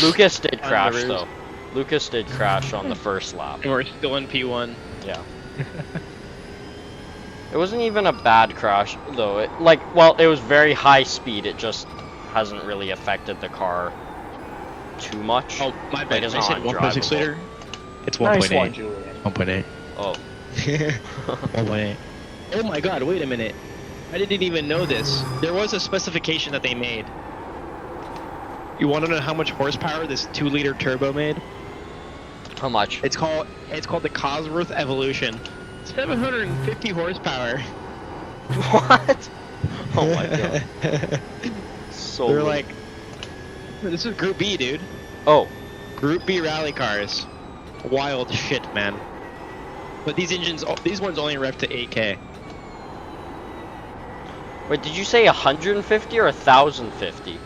Lucas did crash though. Lucas did crash on the first lap. And we're still in P1. Yeah. It wasn't even a bad crash though. It was very high speed. It just hasn't really affected the car too much. Oh, my bad. I said 1.6 liter. It's 1.8. Nice one, Julian. 1.8. Oh. 1.8. Oh my god, wait a minute. I didn't even know this. There was a specification that they made. You want to know how much horsepower this 2 liter turbo made? How much? It's called the Cosworth Evolution. 750 horsepower. What? Oh my god. So they're like, this is Group B, dude. Oh. Group B rally cars. Wild shit, man. But these ones only rev to 8K. Wait, did you say 150 or 1,050?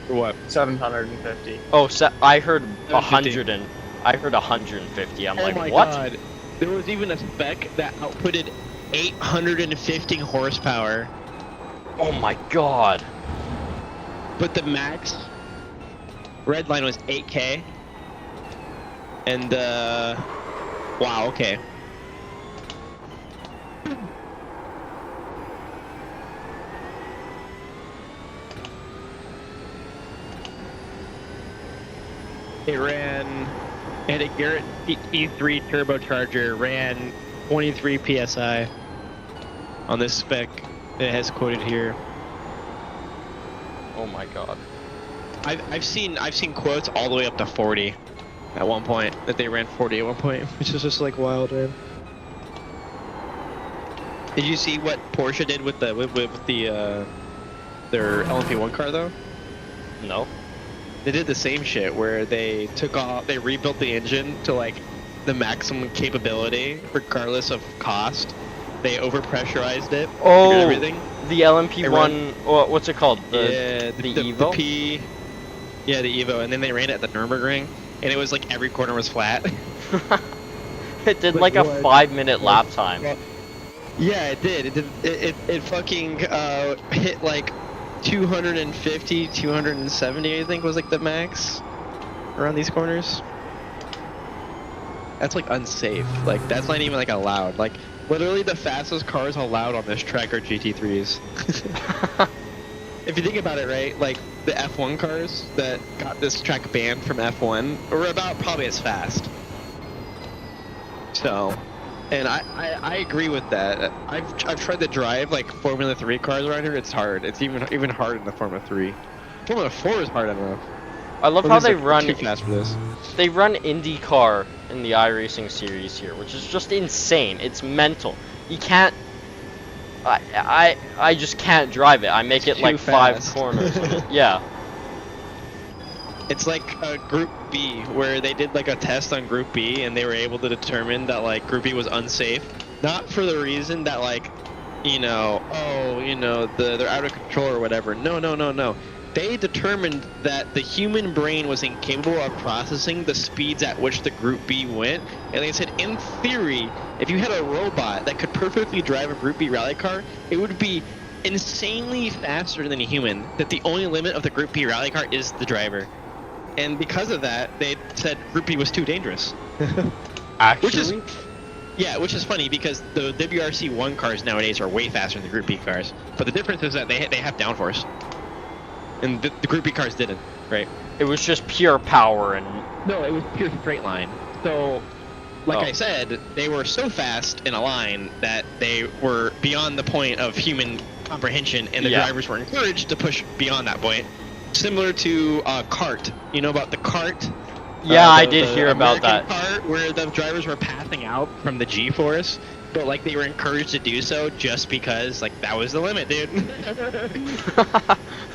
What? 750. Oh, I heard 150. 100 and I heard 150. I'm Oh like, my what? god. There was even a spec that outputted 850 horsepower, Oh my god. but the max red line was 8K. And wow, okay. It had a Garrett PT2 turbocharger, ran 23 PSI on this spec. It has quoted here. Oh my god. I've seen quotes all the way up to 40 at one point, that they ran 40 at one point, which is just like wild, man. Did you see what Porsche did with the their LMP1 car though? No. They did the same shit where they they rebuilt the engine to like the maximum capability regardless of cost. They overpressurized it. Oh, and everything. The LMP1. What's it called? The Evo. Yeah, the Evo, and then they ran it at the Nurburgring, and it was like every corner was flat. It did like a 5-minute lap time. Yeah, it did. It fucking hit like 250, 270, I think was like the max around these corners. That's like unsafe. Like that's not even like allowed. Like literally the fastest cars allowed on this track are GT3s. If you think about it, right? Like the F1 cars that got this track banned from F1 were about probably as fast. So, and I agree with that. I've tried to drive like Formula 3 cars around here. It's hard. It's even harder than the Formula 3. Formula 4 is hard enough. I love how they run. Too fast for this. They run IndyCar in the iRacing series here, which is just insane. It's mental. You can't. I just can't drive it. I make it like 5 corners. Yeah. It's like a Group B, where they did like a test on Group B, and they were able to determine that like Group B was unsafe, not for the reason that like, they're out of control or whatever. No. They determined that the human brain was incapable of processing the speeds at which the Group B went, and they said, in theory, if you had a robot that could perfectly drive a Group B rally car, it would be insanely faster than a human. That the only limit of the Group B rally car is the driver. And because of that, they said Group B was too dangerous. Actually? Which is funny because the WRC1 cars nowadays are way faster than the Group B cars. But the difference is that they have downforce. And the Group B cars didn't, right? It was just pure power and... No, it was pure straight line. So, like I said, they were so fast in a line that they were beyond the point of human comprehension, and the drivers were encouraged to push beyond that point. Similar to kart. You know about the kart? Yeah, I did hear about that. Kart, where the drivers were passing out from the G-force, but like they were encouraged to do so just because like that was the limit, dude.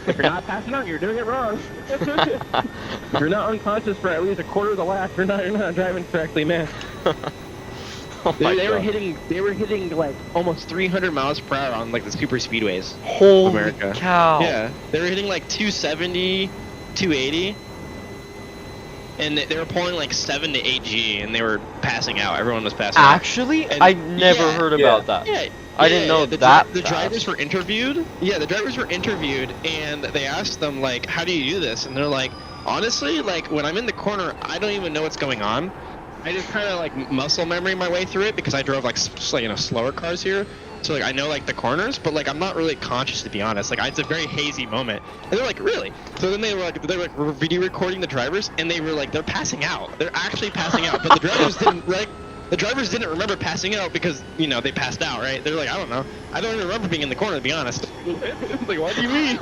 If you're not passing out, you're doing it wrong. If you're not unconscious for at least a quarter of the lap, you're not driving correctly, man. They were hitting like almost 300 miles per hour on like the super speedways. Holy America. cow! Yeah, they were hitting like 270, 280, and they were pulling like 7 to 8 G, and they were passing out. Everyone was passing out. Actually, I never heard about that. Yeah. I didn't know the drivers were interviewed. Yeah, the drivers were interviewed, and they asked them like, "How do you do this?" And they're like, "Honestly, like when I'm in the corner, I don't even know what's going on. I just kind of like muscle memory my way through it because I drove like slower cars here, so like I know like the corners, but like I'm not really conscious, to be honest. Like it's a very hazy moment." And they're like, "Really?" So then they were video recording the drivers, and they were like, they're passing out. They're actually passing out, but the drivers didn't The drivers didn't remember passing out because, they passed out, right? They're like, I don't know. I don't even remember being in the corner, to be honest. Like, what do you mean?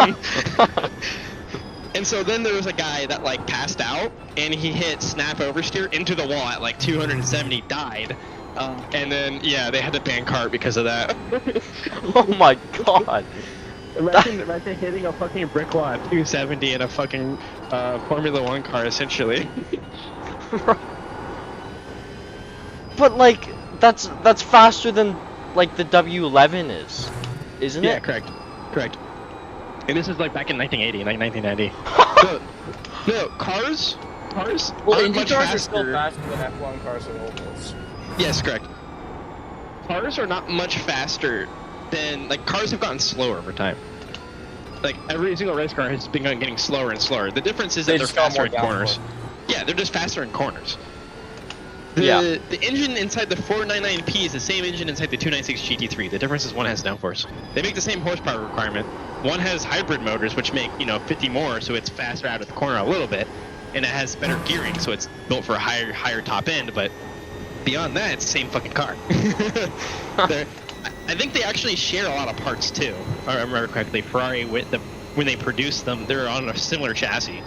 And so then there was a guy that, like, passed out, and he hit snap oversteer into the wall at, like, 270, died. And then, they had to ban kart because of that. Oh my god. Imagine hitting a fucking brick wall at 270 in a fucking Formula 1 car, essentially. But like that's faster than like the W11 is, isn't it? Yeah, correct. And this is like back in 1980, like 1990. No, cars Well, aren't Indy much cars are faster. still faster than F1 cars and ovals. Yes, correct. Cars are not much faster than, like, cars have gotten slower over time. Like, every single race car has been getting slower and slower. The difference is that They they're just got faster more in corners. downforce. Yeah, they're just faster in corners. Yeah. The engine inside the 499P is the same engine inside the 296 GT3. The difference is one has downforce. They make the same horsepower requirement. One has hybrid motors, which make, 50 more, so it's faster out of the corner a little bit. And it has better gearing, so it's built for a higher top end, but beyond that, it's the same fucking car. I think they actually share a lot of parts too. If I remember correctly, Ferrari when they produced them, they're on a similar chassis,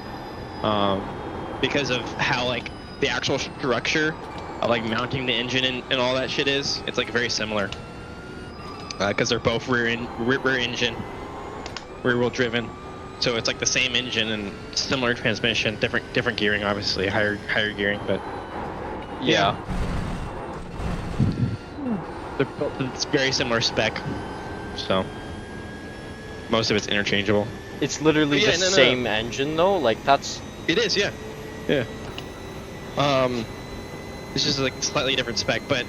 because of how like the actual structure of like mounting the engine and all that shit is. It's like very similar, because they're both rear engine, rear wheel driven. So it's like the same engine and similar transmission, different gearing, obviously higher gearing, but Yeah. they're built to this very similar spec. So most of it's interchangeable. It's literally But yeah, the no. same engine though. Like that's. It is, yeah. It's just like slightly different spec, but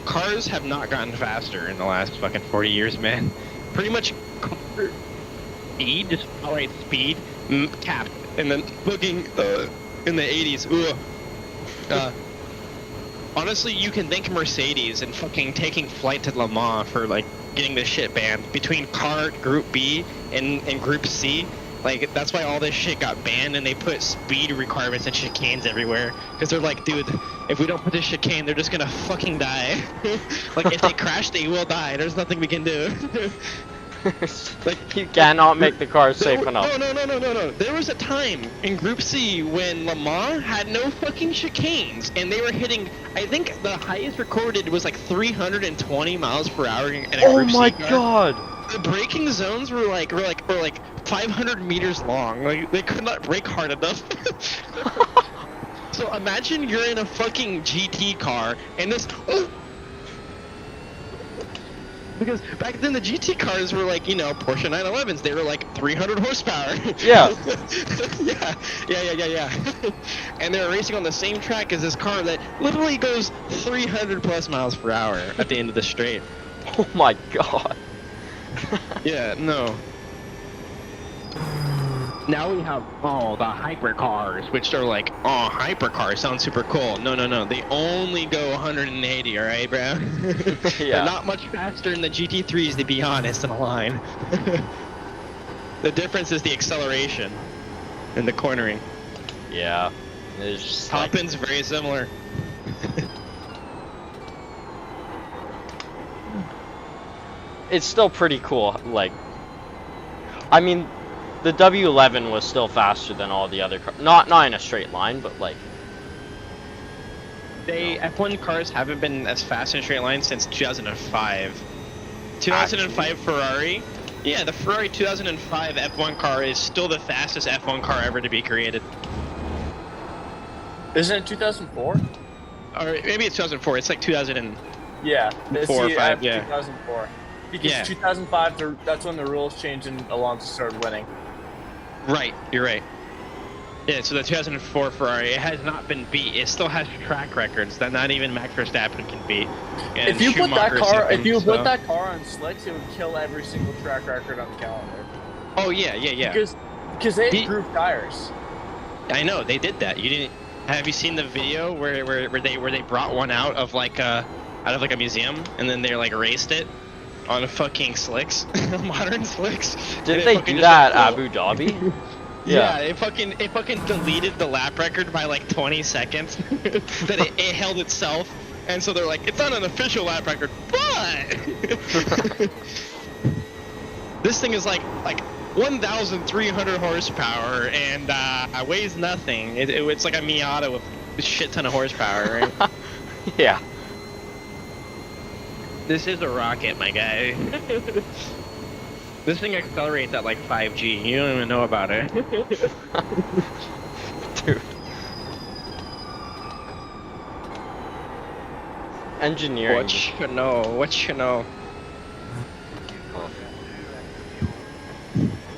cars have not gotten faster in the last fucking 40 years, man. Pretty much speed, just outright speed, capped, and then looking in the 80s. Honestly, you can thank Mercedes and fucking taking flight to Le Mans for like getting this shit banned. Between car Group B and Group C, like that's why all this shit got banned, and they put speed requirements and chicanes everywhere. Because they're like, dude, if we don't put this chicane, they're just gonna fucking die. Like if they crash, they will die. There's nothing we can do. Like you cannot make the car safe enough. No. There was a time in Group C when Le Mans had no fucking chicanes, and they were hitting. I think the highest recorded was like 320 miles per hour in a Oh Group C my car. god! The braking zones were like 500 meters long. Like they could not brake hard enough. So imagine you're in a fucking GT car and this. Because back then the GT cars were like, Porsche 911s. They were like 300 horsepower. Yeah. Yeah. And they were racing on the same track as this car that literally goes 300 plus miles per hour at the end of the straight. Oh my god. Yeah, no. Now we have, the hypercars, which are like, hypercars sound super cool. No. They only go 180, alright, bro? Yeah. They're not much faster than the GT3s, to be honest, in a line. The difference is the acceleration and the cornering. Yeah. It's just Top end's very similar. It's still pretty cool. Like, I mean, the W11 was still faster than all the other cars. Not in a straight line, but like. F1 cars haven't been as fast in a straight line since 2005. 2005 Ferrari. Yeah, the Ferrari 2005 F1 car is still the fastest F1 car ever to be created. Isn't it 2004? Or maybe it's 2004. It's like 2000 and Yeah, it's 4 or the 5, yeah. 2004. Because Yeah. 2005, that's when the rules changed and Alonso started winning. Right, you're right. Yeah, so the 2004 Ferrari, it has not been beat. It still has track records that not even Max Verstappen can beat. And If you put that Schumacher's car, even, if you so- put that car on slicks, it would kill every single track record on the calendar. Oh yeah. Because they had groove tires. I know they did that. You didn't? Have you seen the video where they brought one out of like a museum and then they like raced it on fucking slicks, modern slicks? Did they do that at Abu Dhabi? Yeah, it fucking deleted the lap record by like 20 seconds. That it held itself, and so they're like, it's not an official lap record, but this thing is like 1,300 horsepower and weighs nothing. It's like a Miata with a shit ton of horsepower, right? Yeah. This is a rocket, my guy. This thing accelerates at like 5G. You don't even know about it. Dude. Engineering. What you know?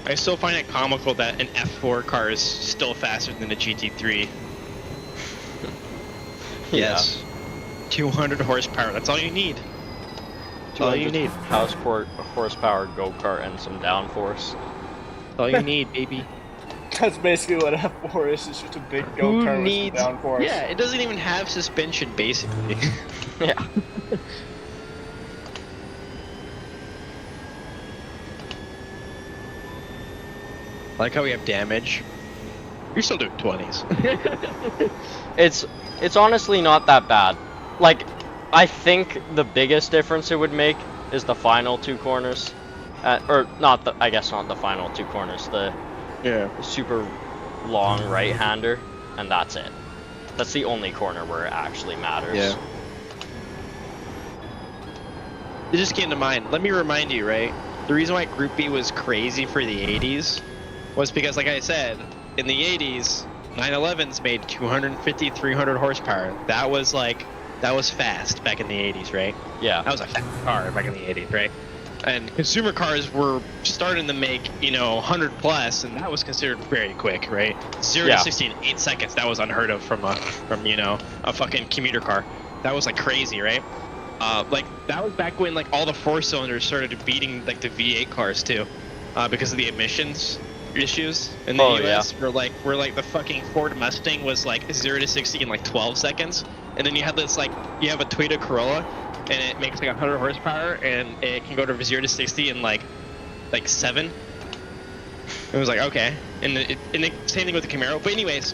I still find it comical that an F4 car is still faster than a GT3. Yes. 200 horsepower, that's all you need. That's all you need. Horsepower go-kart and some downforce. That's all you need, baby. That's basically what F4 is. It's just a big go-kart with some downforce. Yeah, it doesn't even have suspension, basically. Yeah. Like how we have damage. You're still doing 20s. It's honestly not that bad. Like, I think the biggest difference it would make is the final two corners. Or not the, I guess not the final two corners, the super long right-hander, and that's it. That's the only corner where it actually matters. Yeah. It just came to mind. Let me remind you, right? The reason why Group B was crazy for the 80s was because, like I said, in the 80s, 911s made 250, 300 horsepower. That was fast back in the 80s, right? Yeah. That was a fast car back in the 80s, right? And consumer cars were starting to make, 100 plus, and that was considered very quick, right? 0 to 60 in 8 seconds. That was unheard of from a fucking commuter car. That was like crazy, right? That was back when like all the 4-cylinders started beating like the V8 cars too, because of the emissions issues in the US. Yeah. Where the fucking Ford Mustang was like 0 to 60 in like 12 seconds, and then you have this you have a Toyota Corolla, and it makes like 100 horsepower, and it can go to 0 to 60 in like 7. It was like, okay, and the same thing with the Camaro. But anyways,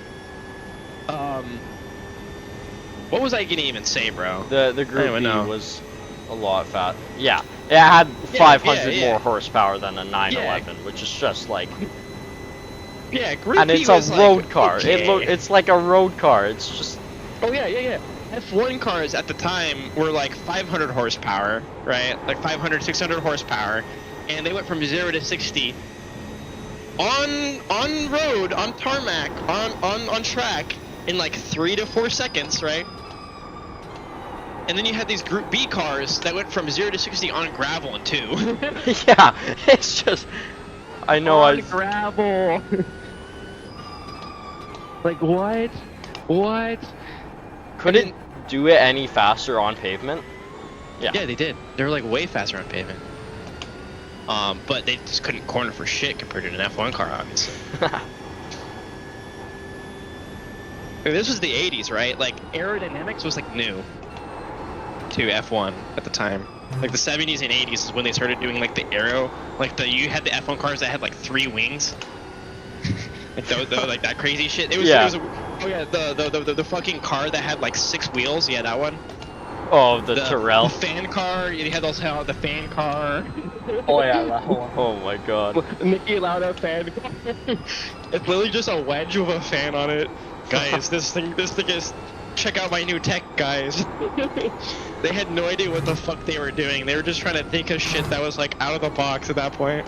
what was I gonna even say, bro? The Group B was a lot fat. Yeah, it had 500 more horsepower than a 911, which is just like. Yeah, Group and B it's a was road like, car. okay. It's like a road car. It's just. Oh yeah. F1 cars at the time were like 500 horsepower, right? Like 500, 600 horsepower, and they went from 0 to 60 on road, on tarmac, on track in like 3 to 4 seconds, right? And then you had these Group B cars that went from 0 to 60 on gravel in 2. Yeah, it's just. I know on gravel. Like what? What? Couldn't do it any faster on pavement? Yeah, they did. They were like way faster on pavement. But they just couldn't corner for shit compared to an F1 car, obviously. I mean, this was the 80s, right? Like aerodynamics was like new to F1 at the time. Like the 70s and 80s is when they started doing like the aero, you had the F1 cars that had like 3 wings. Like that crazy shit. The fucking car that had like 6 wheels. Yeah, that one. Oh, the Tyrrell. The fan car. You had also the fan car. Oh yeah, that one. Oh my god. Nicky Lauda fan car. It's literally just a wedge with a fan on it. Guys, this thing is. Check out my new tech, guys. They had no idea what the fuck they were doing. They were just trying to think of shit that was like out of the box at that point.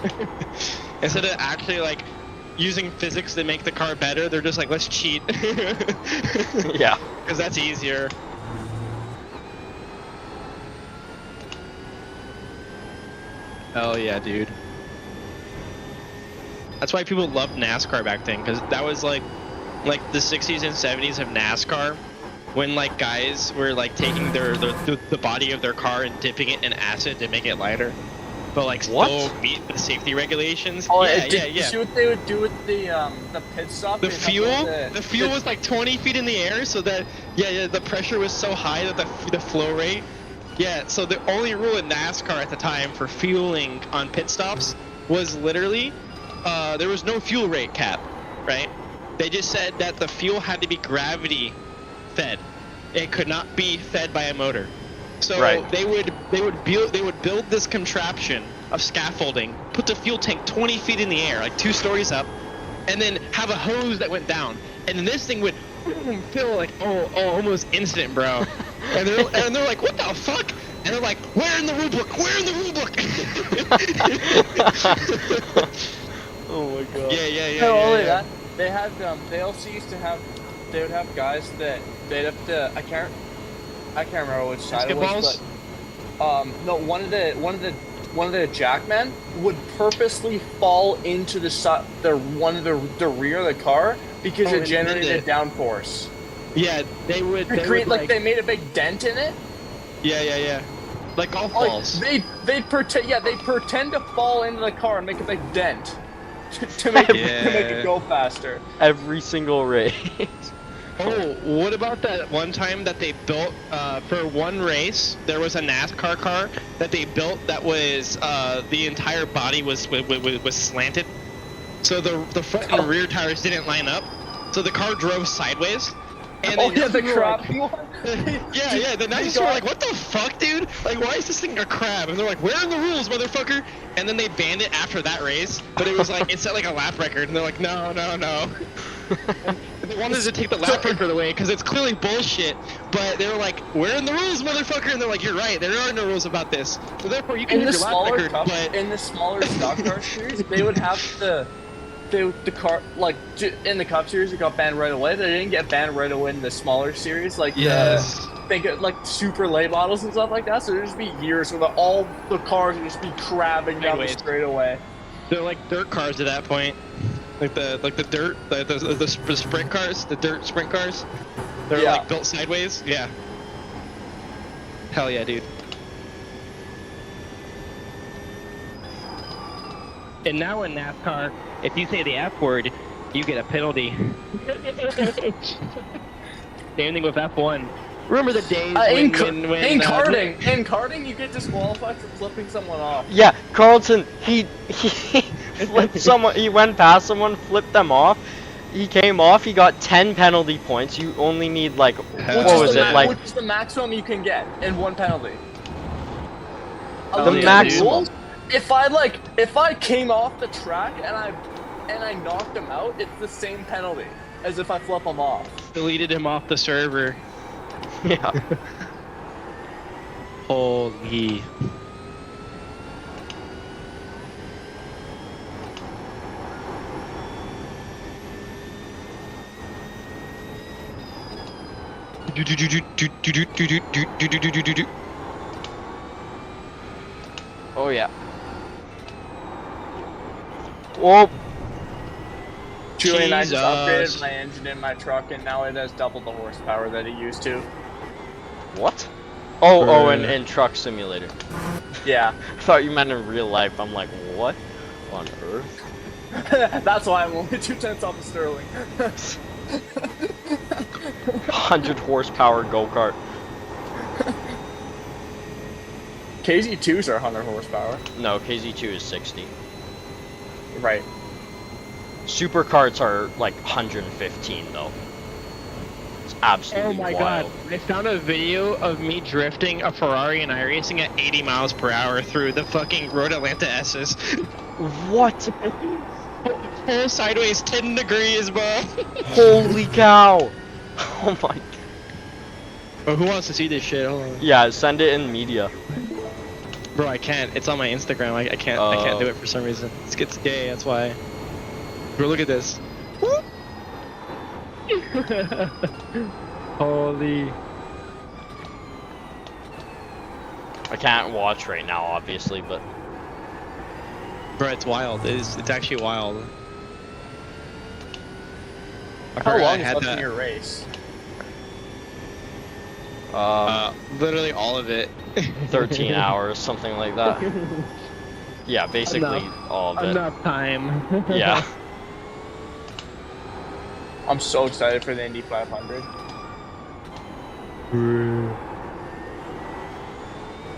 Instead of actually like using physics to make the car better, they're just like, let's cheat. Yeah. Because that's easier. Hell yeah, dude. That's why people loved NASCAR back then, because that was like the 60s and 70s of NASCAR, when like guys were like taking the body of their car and dipping it in acid to make it lighter, but like still meet the safety regulations. Oh yeah. You see what they would do with the pit stop? The fuel was like 20 feet in the air, so that the pressure was so high that the flow rate. Yeah, so the only rule in NASCAR at the time for fueling on pit stops was literally there was no fuel rate cap, right? They just said that the fuel had to be gravity fed. It could not be fed by a motor. So they would build this contraption of scaffolding, put the fuel tank 20 feet in the air, like 2 stories up, and then have a hose that went down, and then this thing would fill like almost instant, bro. And they're like, what the fuck? And they're like, where in the rule book? Where in the rule book? Oh my god. Yeah. Not only that, they had they also used to have, they would have guys that they'd have to, I can't remember which side it was, but no, one of the one of the jackmen would purposely fall into the rear of the car because it generated downforce. Yeah, they would. They create like they made a big dent in it. Yeah. Like golf balls. They pretend to fall into the car and make a big dent to make it go faster. Every single race. Oh, what about that one time that they built for one race? There was a NASCAR car that they built that was the entire body was slanted, so the front and rear tires didn't line up, so the car drove sideways. And the crab one. Yeah. The nice were like, "What the fuck, dude? Like, why is this thing a crab?" And they're like, "Where are the rules, motherfucker?" And then they banned it after that race, but it was like it set like a lap record, and they're like, "No." And they wanted to take the lap record away because it's clearly bullshit. But they were like, "Where are the rules, motherfucker?" And they're like, "You're right. There are no rules about this. So therefore, you can in have the your lap smaller record." But in the smaller stock car series, they would have the car like in the Cup series it got banned right away. They didn't get banned right away in the smaller series, like think like super late models and stuff like that. So there'd just be years where all the cars would just be crabbing down the straightaway. They're like dirt cars at that point, like the dirt, the sprint cars, the dirt sprint cars. They're like built sideways. Yeah. Hell yeah, dude. And now in NASCAR, if you say the F word, you get a penalty. Same thing with F1. Remember the days in karting, you get disqualified for flipping someone off. Yeah, Carlton, he flipped someone. He went past someone, flipped them off. He came off. He got 10 penalty points. You only need like which is the maximum you can get in one penalty. The maximum. If I came off the track and I knocked him out, it's the same penalty as if I flip him off. Deleted him off the server. Yeah. Holy. Oh yeah. Whoa. Julian and I just upgraded my engine in my truck, and now it has double the horsepower that it used to. What? Oh, in Truck Simulator. Yeah. I thought you meant in real life. I'm like, what on earth? That's why I'm only 2/10 off of Sterling. 100 horsepower go-kart. KZ2s are 100 horsepower. No, KZ2 is 60. Right. Supercarts are like 115 though. It's absolutely wild. God. I found a video of me drifting a Ferrari and iRacing at 80 miles per hour through the fucking Road Atlanta S's. What? Full sideways 10 degrees, bro. Holy cow. Oh my god. Bro, who wants to see this shit? Hold on. Yeah, send it in media. Bro, I can't. It's on my Instagram. I can't. I can't do it for some reason. It's gay. That's why. Bro, look at this. Holy. I can't watch right now, obviously, but. Bro, it's wild. It's actually wild. How long is left in your race? Literally all of it. 13 hours, something like that. Yeah, basically all of it. Enough time. Yeah. I'm so excited for the Indy 500.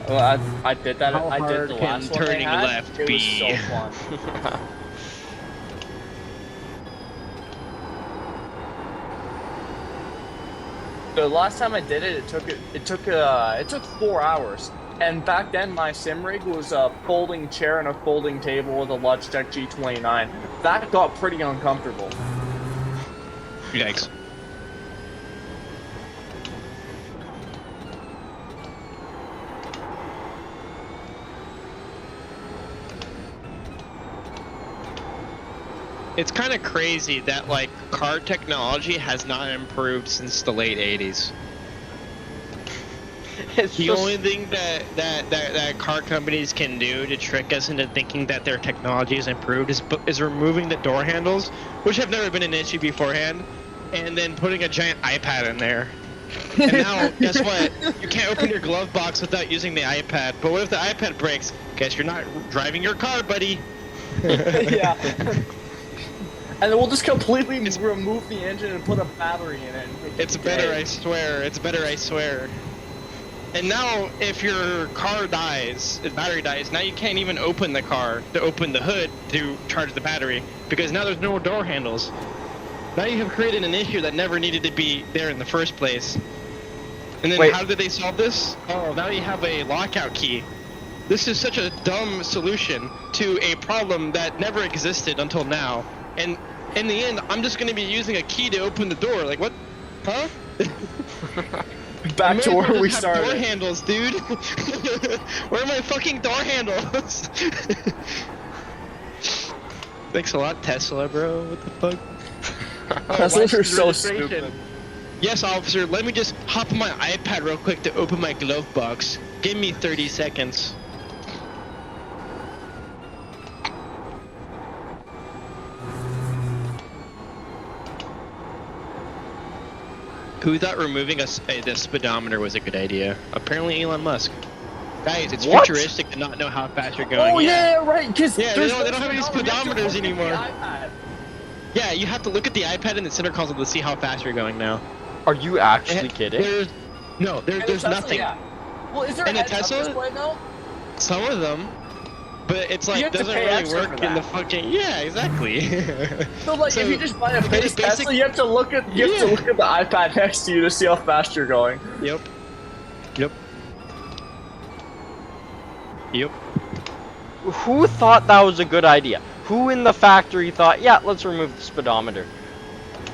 Well, I did that. How I did hard the can last one they turning had. left It be? was so fun. The last time I did it, it took 4 hours. And back then, my sim rig was a folding chair and a folding table with a Logitech G29. That got pretty uncomfortable. Yikes. It's kind of crazy that like car technology has not improved since the late 80s. It's The just... only thing that car companies can do to trick us into thinking that their technology is improved is removing the door handles, which have never been an issue beforehand, and then putting a giant iPad in there. And now, guess what? You can't open your glove box without using the iPad. But what if the iPad breaks? Guess you're not driving your car, buddy. Yeah. And then we'll just completely remove the engine and put a battery in it. And make it It's better, dead. I swear. It's better, I swear. And now, if your car dies, if battery dies, now you can't even open the car to open the hood to charge the battery because now there's no more door handles. Now you have created an issue that never needed to be there in the first place. And then Wait. how did they solve this? Oh, now you have a lockout key. This is such a dumb solution to a problem that never existed until now. And in the end, I'm just going to be using a key to open the door. Like, what? Huh? Back to where we Door started. handles, dude. Where are my fucking door handles? Thanks a lot, Tesla, bro. What the fuck? Teslas license are so registration. stupid. Yes, officer. Let me just hop on my iPad real quick to open my glove box. Give me 30 seconds. Who thought removing the speedometer was a good idea? Apparently Elon Musk. Guys, it's What? futuristic to not know how fast you're going. Oh yeah, right. Because Yeah, they don't have any speedometers anymore. iPad. Yeah, you have to look at the iPad in the center console to see how fast you're going now. Are you actually kidding? There's Tesla, nothing. Yeah. Well, is there And a a heads-up Tesla? display now? Some of them, but it's You like have to doesn't pay really extra work for in the that. fucking. Yeah, exactly. So like, So, if you just buy a it's base basic- Tesla, you have to look at the iPad next to you to see how fast you're going. Yep. Yep. Yep. Who thought that was a good idea? Who in the factory thought, yeah, let's remove the speedometer?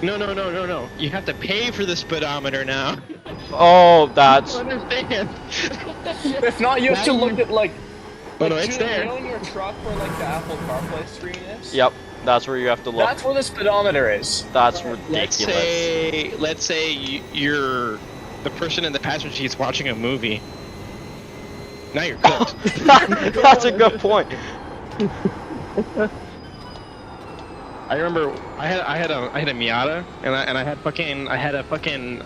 No. You have to pay for the speedometer now. Oh, that's... Understand? If not, you have to look at like. Oh, no, like, it's you there. know in your truck where like the Apple CarPlay screen is? Yep, that's where you have to look. That's where the speedometer is. That's Let's ridiculous. say you're the person in the passenger seat's watching a movie. Now you're cooked. That's a good point. I remember I had a Miata and I had a fucking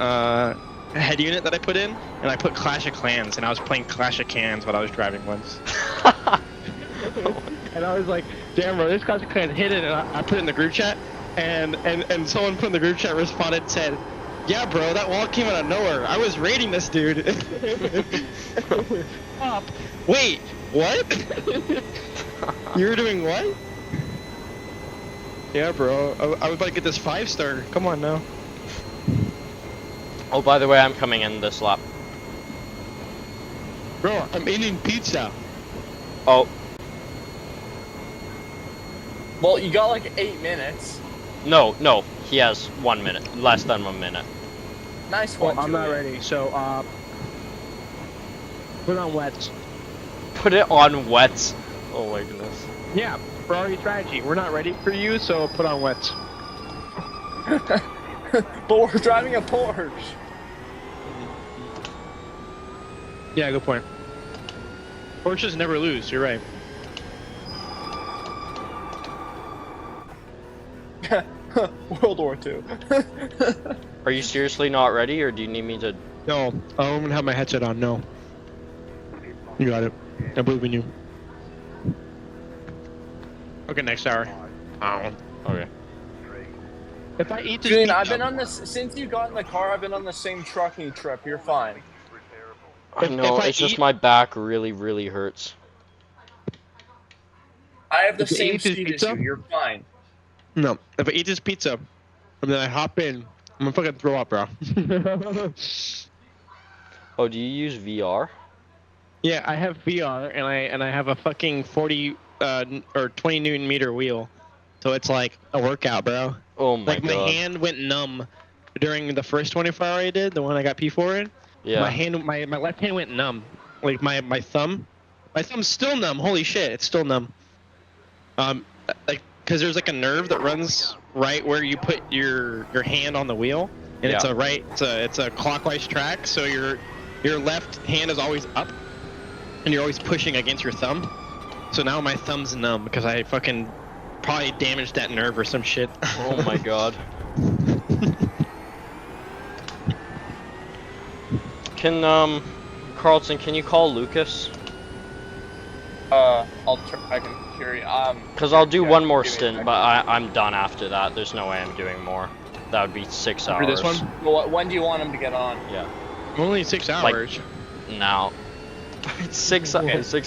head unit that I put in and I put Clash of Clans and I was playing Clash of Clans while I was driving once. And I was like, damn bro, this Clash of Clans hit it, and I put it in the group chat and someone put in the group chat responded and said, yeah bro, that wall came out of nowhere. I was raiding this dude. Stop. Wait, what? You were doing what? Yeah, bro. I was about to get this 5-star. Come on now. Oh, by the way, I'm coming in this lap. Bro, I'm eating pizza. Oh, Well, you got like 8 minutes. no, he has 1 minute, less than 1 minute. Nice one. I'm not Julian. ready, so, put on wets. Put it on wets. Oh my goodness. Yeah, Ferrari strategy. We're not ready for you, so put on wets. But we're driving a Porsche. Yeah, good point. Porsches never lose, you're right. World War II. Are you seriously not ready, or do you need me to... No, I'm gonna have my headset on, no. You got it. I believe in you. Okay, next hour. Okay. If I eat this Julian, pizza, I've been on this since you got in the car. I've been on the same trucking trip. You're fine. I know, if I it's just eat- my back really hurts. I have the If you same eat this speed as pizza? you. You're fine. No, if I eat this pizza, and then I hop in, I'm gonna fucking throw up, bro. Oh, do you use VR? Yeah, I have VR, and I have a fucking 40 or 20 Newton meter wheel, so it's like a workout, bro. Oh my Like my god. hand went numb during the first 24 hour I did, the one I got P4 in. Yeah. My left hand went numb, like my thumb's still numb. Holy shit, it's still numb. Like, cause there's like a nerve that runs right where you put your hand on the wheel, and Yeah. it's a clockwise track. So your left hand is always up, and you're always pushing against your thumb. So now my thumb's numb because I fucking probably damaged that nerve or some shit. Oh my god. Can Carlton, can you call Lucas? I can hear you. Cause I'll do yeah, one more give me a stint, second. but I'm done after that. There's no way I'm doing more. That would be 6 hours. For this one? Well, when do you want him to get on? Yeah. Only 6 hours. Now. It's 6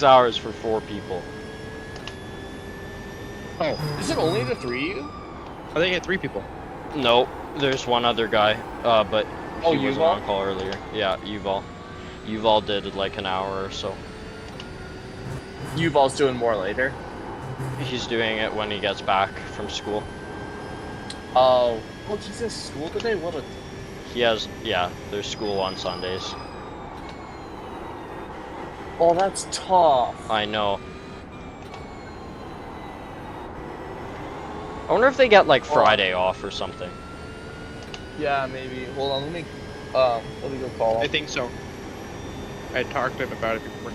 hours for 4 people. Oh, Is it only the 3 of you? I think I had 3 people. Nope. There's one other guy. But Oh, he wasn't Yuval? on call earlier. Yeah, Yuval. Yuval did like an hour or so. Yuval's doing more later. He's doing it when he gets back from school. Oh. Well, he's in school today? What a... He has, yeah, there's school on Sundays. Oh, that's tough. I know. I wonder if they get like Friday off or something. Yeah, maybe. Hold on, let me go call I him. think so. I talked to him about it before.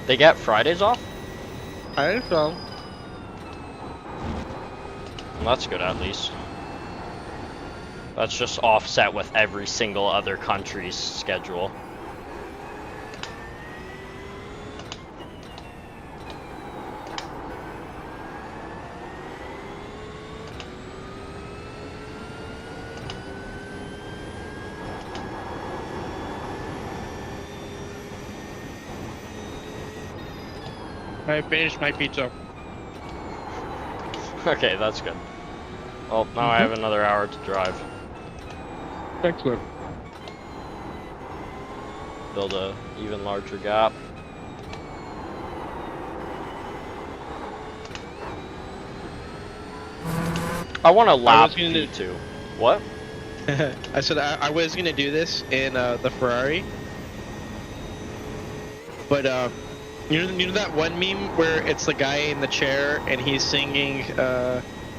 They get Fridays off? I think so. Well, that's good at least. That's just offset with every single other country's schedule. I finished my pizza. Okay, that's good. Well, now I have another hour to drive. Excellent. Build a even larger gap. I want to lap PT2. What? I said I was gonna do this in the Ferrari, but you know that one meme where it's the guy in the chair and he's singing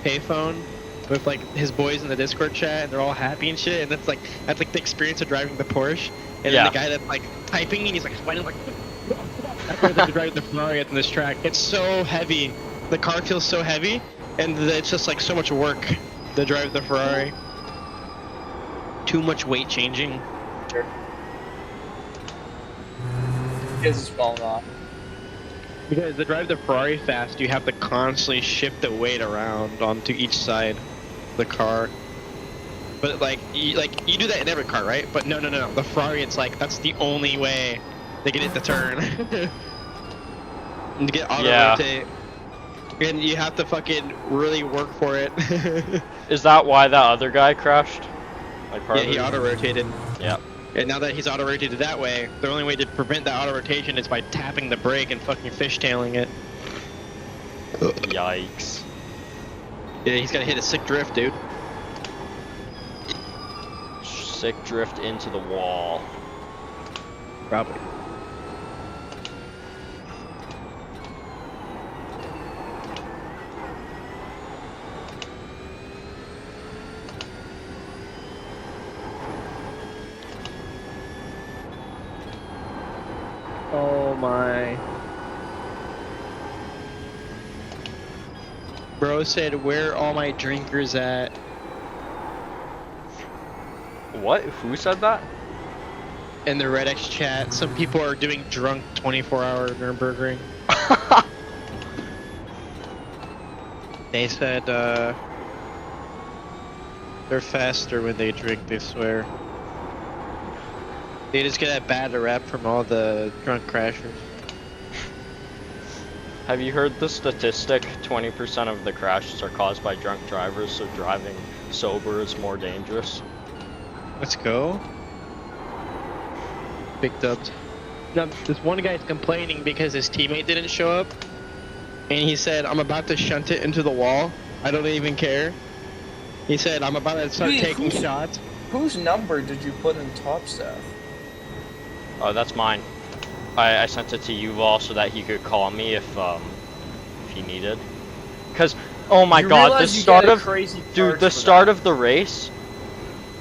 "Payphone" with like his boys in the Discord chat and they're all happy and shit, and that's like the experience of driving the Porsche, and Yeah. then the guy that's like typing and he's like sweating like that's like driving the Ferrari on this track. It's so heavy. The car feels so heavy, and it's just like so much work to drive the Ferrari. Too much weight changing. His is falling off. Because to drive the Ferrari fast, you have to constantly shift the weight around onto each side of the car. But like you do that in every car, right? But no. The Ferrari, it's like that's the only way to get it to turn. And to get auto rotate. And you have to fucking really work for it. Is that why that other guy crashed? Like Yeah, he auto rotated. Yeah. And now that he's auto rotated that way, the only way to prevent that auto rotation is by tapping the brake and fucking fishtailing it. Yikes. Yeah, he's gotta hit a sick drift, dude. Sick drift into the wall. Probably. Oh my. Bro said, where are all my drinkers at? What? Who said that? In the Red X chat, some people are doing drunk 24-hour Nurburgring. They said, they're faster when they drink, they swear. They just get a bad rep from all the drunk crashers. Have you heard the statistic? 20% of the crashes are caused by drunk drivers, so driving sober is more dangerous. Let's go. Big dubs. Now, this one guy's complaining because his teammate didn't show up. And he said, I'm about to shunt it into the wall. I don't even care. He said, I'm about to start taking shots. Whose number did you put in top staff? Oh, that's mine. I sent it to Yuval so that he could call me if he needed. Cause, oh my god, the start of the start of the race.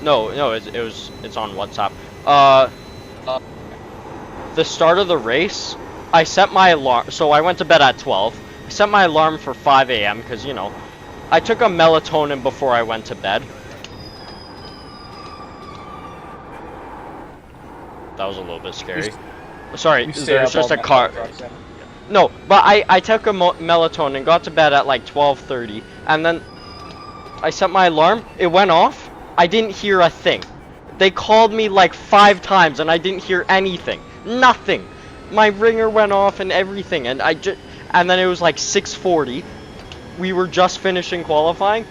No, it's on WhatsApp. The start of the race, I set my alarm. So I went to bed at 12. I set my alarm for 5 a.m. because, you know, I took a melatonin before I went to bed. That was a little bit scary. Sorry, there's just a car. No, but I took a melatonin, got to bed at like 12:30, and then I set my alarm. It went off. I didn't hear a thing. They called me like 5 times, and I didn't hear anything. Nothing. My ringer went off and everything, and and then it was like 6:40. We were just finishing qualifying,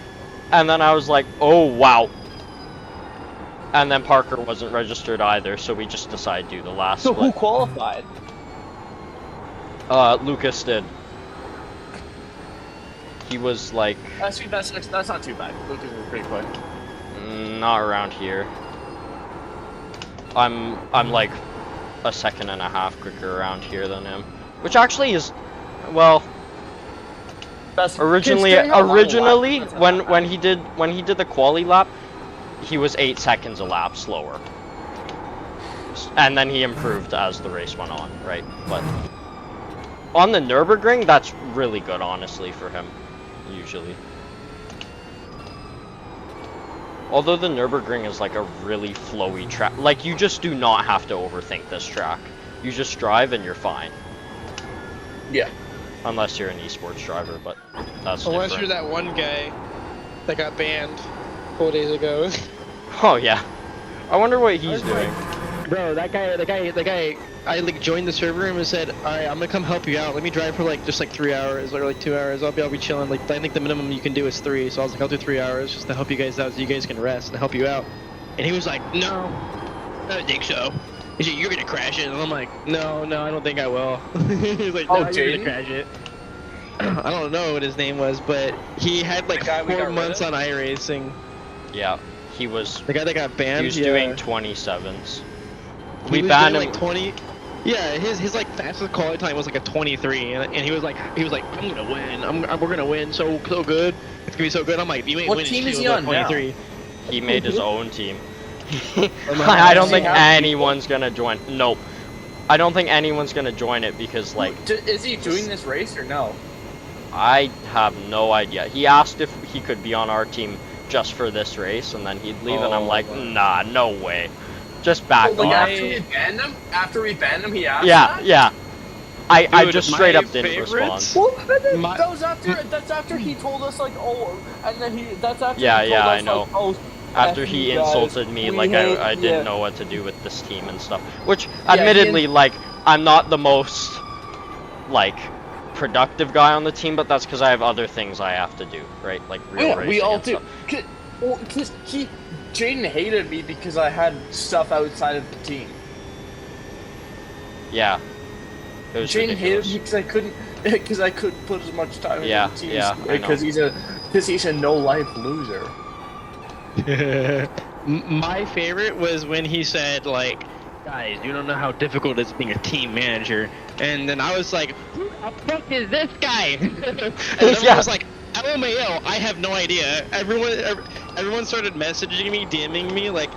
and then I was like, oh wow. And then Parker wasn't registered either, so we just decided to do the last So who split. qualified? Lucas did. He was like, That's not too bad. Lucas is pretty quick. not around here. I'm like a second and a half quicker around here than him, which actually is, well, originally when he did the quali lap, he was 8 seconds a lap slower, and then he improved as the race went on, right? But on the Nurburgring, that's really good, honestly, for him, usually. Although the Nurburgring is like a really flowy track, like you just do not have to overthink this track. You just drive and you're fine. Yeah. Unless you're an esports driver, but that's Unless different. you're that one guy that got banned 4 days ago. Oh yeah. I wonder what he's doing. Bro, that guy, I like joined the server room and said, alright, I'm gonna come help you out. Let me drive for like just like 3 hours or like 2 hours. I'll be chilling. Like I think the minimum you can do is 3. So I was like, I'll do 3 hours just to help you guys out so you guys can rest and help you out. And he was like, no, I don't think so. He's like, you're gonna crash it. And I'm like, no, I don't think I will. He's like, no, you're gonna crash it. I don't know what his name was, but he had like 4 months on iRacing. Yeah, he was. The guy that got banned. He was doing 27s. We banned him. like 20. Yeah, his like fastest quality time was like a 23, and he was like, I'm gonna win. We're gonna win so good. It's gonna be so good. I'm like, you ain't What winning. team is he shit on with now? 23. He made his own team. I don't think anyone's gonna join. Nope. I don't think anyone's gonna join it because like. Is he doing this race or no? I have no idea. He asked if he could be on our team just for this race, and then he'd leave, and I'm like, nah, no way. Just back Like off. after we banned him, he asked Yeah, that? yeah. I Dude, just straight my up didn't favorites- respond. Well, but then My- that's after he told us like, oh, and then that's after Yeah, he told yeah, us, I know. like, oh, After F he you guys, insulted me, we like hate- I yeah. didn't know what to do with this team and stuff. Which, Yeah, admittedly, like I'm not the most like productive guy on the team, but that's because I have other things I have to do, right? Like real Yeah, racing we all and do. stuff. Because Jaden hated me because I had stuff outside of the team. Yeah. It was Jaden hated ridiculous. me because I couldn't put as much time Yeah, into the team yeah, I know. because he's a no life loser. My favorite was when he said like, guys, you don't know how difficult it is being a team manager. And then I was like, who the fuck is this guy? And everyone Yeah. was like, LMAO, I have no idea. Everyone started messaging me, DMing me, like,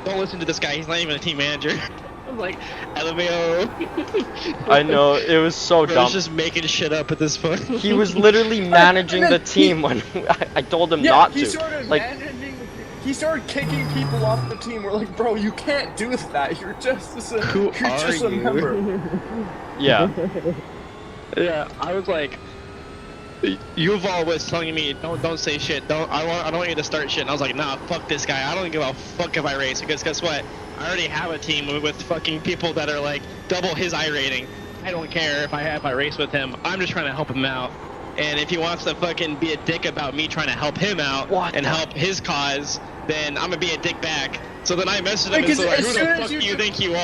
don't listen to this guy, he's not even a team manager. I'm like, LMAO. I know, it was so I dumb. was just making shit up at this point. He was literally managing the team when I told him Yeah, not he to. started Like, managing. He started kicking people off the team. We're like, bro, you can't do that. You're just a, Who you're are just a you? member. yeah. Yeah, I was like, Yuval was telling me, don't say shit. I don't want you to start shit. And I was like, nah, fuck this guy. I don't give a fuck if I race because guess what? I already have a team with fucking people that are like double his I rating. I don't care if I race with him. I'm just trying to help him out. And if he wants to fucking be a dick about me trying to help him out and help his cause, then I'm gonna be a dick back. So then I messaged him and Because said, like, as who soon the as fuck do you you think you are?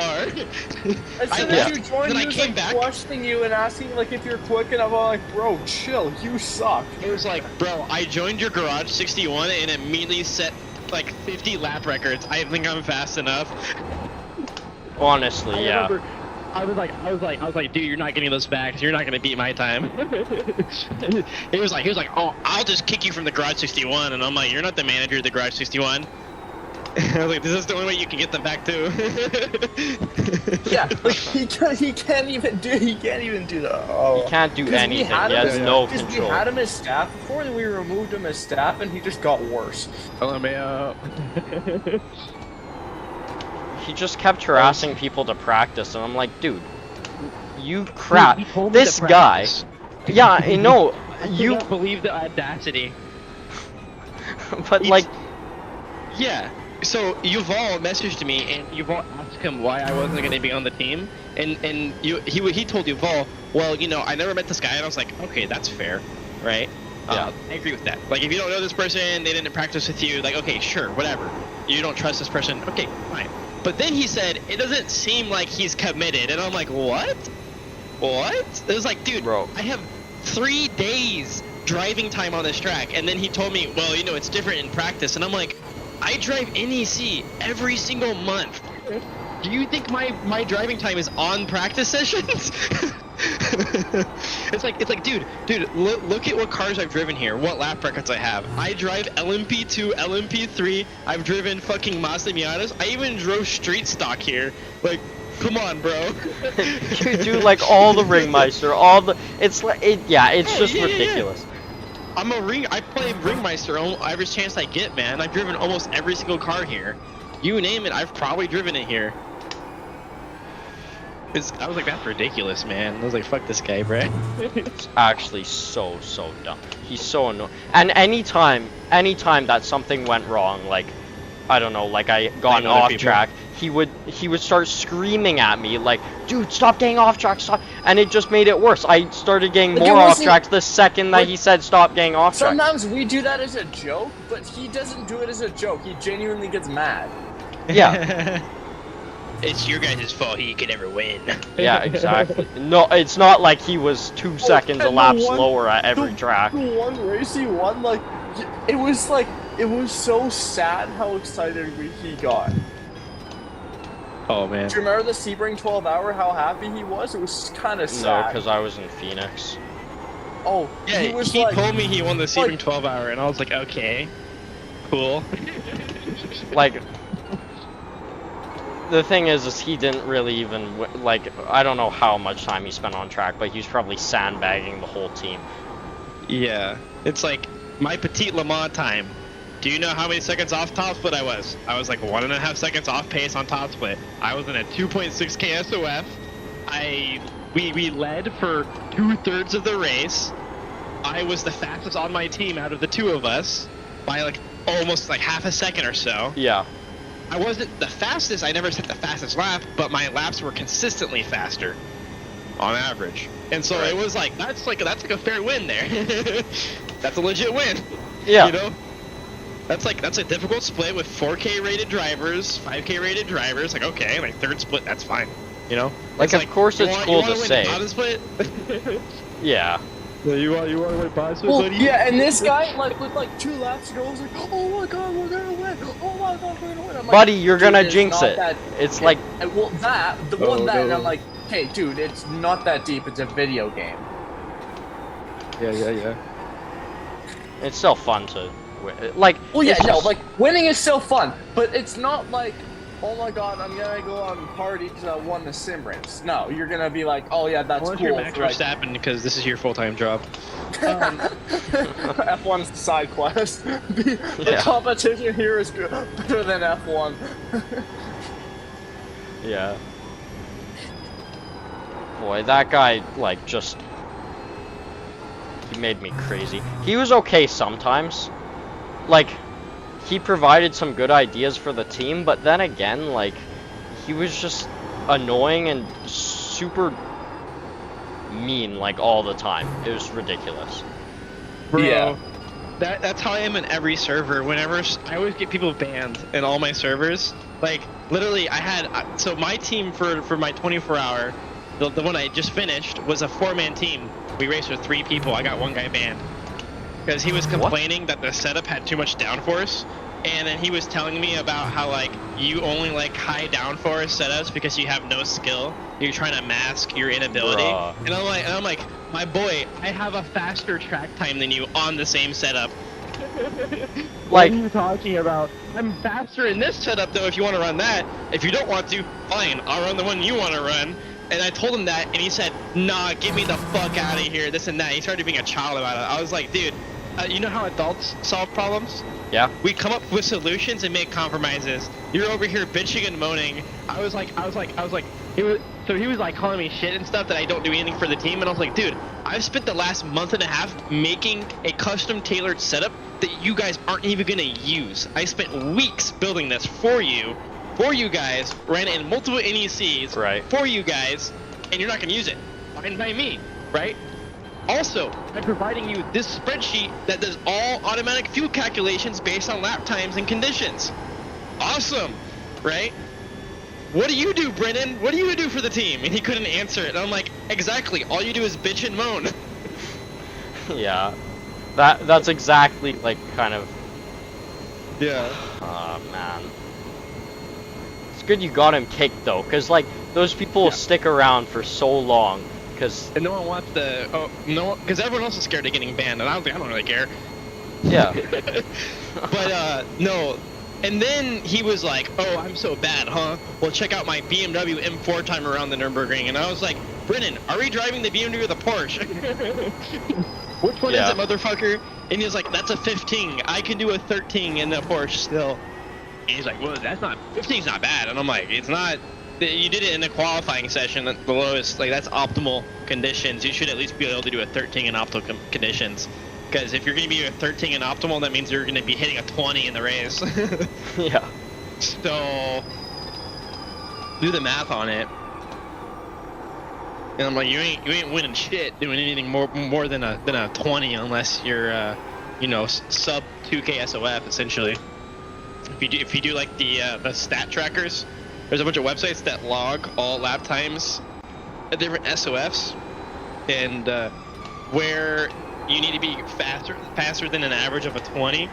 As soon Yeah. as you joined, Then I he was came like back. questioning you and asking like if you're quick, and I'm all like, bro, chill, you suck. It was like, bro, I joined your Garage 61 and immediately set like 50 lap records. I think I'm fast enough. Honestly, yeah. I was like, dude, you're not getting those back. 'Cause you're not gonna beat my time. he was like, oh, I'll just kick you from the Garage 61, and I'm like, you're not the manager of the Garage 61. I was like, this is the only way you can get them back too. Yeah, like he can't even do that. Oh. He can't do 'Cause we anything. He had him has as- no Because we control. had him as staff before, then we removed him as staff, and he just got worse. Let me up. He just kept harassing people to practice, and I'm like, dude, you crap. This guy. Yeah, I know. You You, don't believe the audacity. but like, Yeah. So Yuval messaged me, and Yuval asked him why I wasn't going to be on the team, and he told Yuval, well, you know, I never met this guy, and I was like, okay, that's fair, right? Yeah. I agree with that. Like, if you don't know this person, they didn't practice with you, like, okay, sure, whatever. You don't trust this person, okay, fine. But then he said, it doesn't seem like he's committed, and I'm like, what? What? It was like, dude, Bro. I have 3 days driving time on this track, and then he told me, well, you know, it's different in practice, and I'm like, I drive NEC every single month. Do you think my driving time is on practice sessions? it's like, dude, look at what cars I've driven here. What lap records I have. I drive LMP2, LMP3. I've driven fucking Mazda Miatas. I even drove street stock here. Like, come on, bro. you do like all the Ringmeister, all the. It's like, it's just Yeah. ridiculous. I play Ringmeister every chance I get, man. I've driven almost every single car here. You name it, I've probably driven it here. I was like, that's ridiculous, man. I was like, fuck this guy, bro. It's actually so dumb. He's so annoying. And anytime that something went wrong, like, I don't know, like I got Like other off people. track, he would start screaming at me like, dude, stop getting off track, stop. And it just made it worse. I started getting Like, it more off wasn't- track the second that like, he said stop getting off track. Sometimes we do that as a joke, but he doesn't do it as a joke. He genuinely gets mad. Yeah. It's your guys' fault he could ever win. Yeah, exactly. No, it's not like he was 2 seconds a and lap the one- slower at every track. The one race he won, it was so sad how excited he got. Oh, man. Do you remember the Sebring 12 hour, how happy he was? It was kind of No, sad. because I was in Phoenix. Oh, Yeah, he was he like, told me he won the Sebring like- 12 hour, and I was like, okay, cool. Like, the thing is he didn't really even, like, I don't know how much time he spent on track, but he was probably sandbagging the whole team. Yeah, it's like my Petite Le Mans time. Do you know how many seconds off top split I was? I was like 1.5 seconds off pace on top split. I was in a 2.6K SOF. We led for 2/3 of the race. I was the fastest on my team out of the two of us by like almost like half a second or so. Yeah. I wasn't the fastest. I never set the fastest lap, but my laps were consistently faster on average. And so Right. it was like that's like a fair win there. That's a legit win. Yeah. You know? That's a difficult split with 4K rated drivers, 5K rated drivers. Like, okay, like third split, that's fine. You know? Like, It's of course you it's want- cool you to wanna win say. bottom split? Yeah. You want to win bottom split, well, buddy? yeah, and this guy, with 2 laps to go, was like, oh my god, we're gonna win! Oh my god, we're gonna win! I'm like, Buddy, you're dude, gonna it's jinx not it. that- It's like, And well, and I'm like, hey, dude, it's not that deep. It's a video game. Yeah. it's still fun to, like, Well, yeah, it's no, just- like winning is still fun, but it's not like, oh my god, I'm gonna go out and party because I won the sim race. No, you're gonna be like, oh yeah, that's Unless cool. you're Max for, like, Verstappen because this is your full-time job. F1's side quest. The Yeah. competition here is good, better than F1. yeah. Boy, that guy, like, just, he made me crazy. He was okay sometimes. Like, he provided some good ideas for the team, but then again, like, he was just annoying and super mean, like, all the time. It was ridiculous. Bro, Yeah. That's how I am in every server. Whenever I always get people banned in all my servers. Like literally, I had so my team for my 24-hour, the one I just finished was a 4-man team. We raced with 3 people. I got 1 guy banned because he was complaining that the setup had too much downforce. And then he was telling me about how like you only like high downforce setups because you have no skill. You're trying to mask your inability. Bruh. And I'm like, my boy, I have a faster track time than you on the same setup. What are you talking about? I'm faster in this setup though if you want to run that. If you don't want to, fine, I'll run the one you want to run. And I told him that, and he said, nah, get me the fuck out of here, this and that. He started being a child about it. I was like, dude, you know how adults solve problems? Yeah. We come up with solutions and make compromises. You're over here bitching and moaning. He was like calling me shit and stuff that I don't do anything for the team, and I was like, dude, I've spent the last month and a half making a custom tailored setup that you guys aren't even gonna use. I spent weeks building this for you guys, ran it in multiple NECs, right, for you guys, and you're not gonna use it. Fine by me, right? Also, I'm providing you this spreadsheet that does all automatic fuel calculations based on lap times and conditions. Awesome, right? What do you do, Brennan? What do you do for the team? And he couldn't answer it. And I'm like, exactly. All you do is bitch and moan. Yeah, that's exactly like kind of. Yeah. Oh man. It's good you got him kicked though, cause like those people will stick around for so long. And no one wants because everyone else is scared of getting banned, and I don't really care. Yeah. But no, and then he was like, "Oh, I'm so bad, huh? Well, check out my BMW M4 time around the Nurburgring." And I was like, "Brennan, are we driving the BMW or the Porsche? Which one is it, motherfucker?" And he was like, "That's a 15. I can do a 13 in the Porsche still." And he's like, "Well, that's not 15's not bad." And I'm like, "It's not." You did it in a qualifying session at the lowest, like that's optimal conditions. You should at least be able to do a 13 in optimal conditions. Because if you're going to be a 13 in optimal, that means you're going to be hitting a 20 in the race. Yeah. So, do the math on it. And I'm like, you ain't winning shit doing anything more than a 20 unless you're, sub 2K SOF essentially. If you do like the stat trackers. There's a bunch of websites that log all lap times at different SOFs, and where you need to be faster than an average of a 20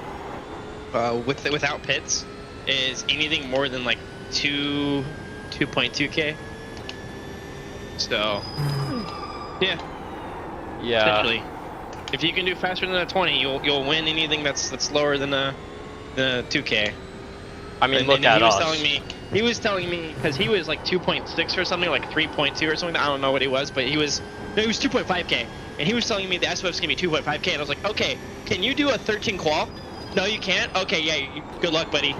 without pits is anything more than like 2.2K. So, yeah. Essentially, if you can do faster than a 20, you'll win anything that's lower than a 2K. I mean, look at us. He was telling me, because he was like 2.6 or something, like 3.2 or something, I don't know what he was, but he was 2.5K, and he was telling me the SOF's gonna be 2.5K, and I was like, okay, can you do a 13 qual? No, you can't? Okay, yeah, good luck, buddy.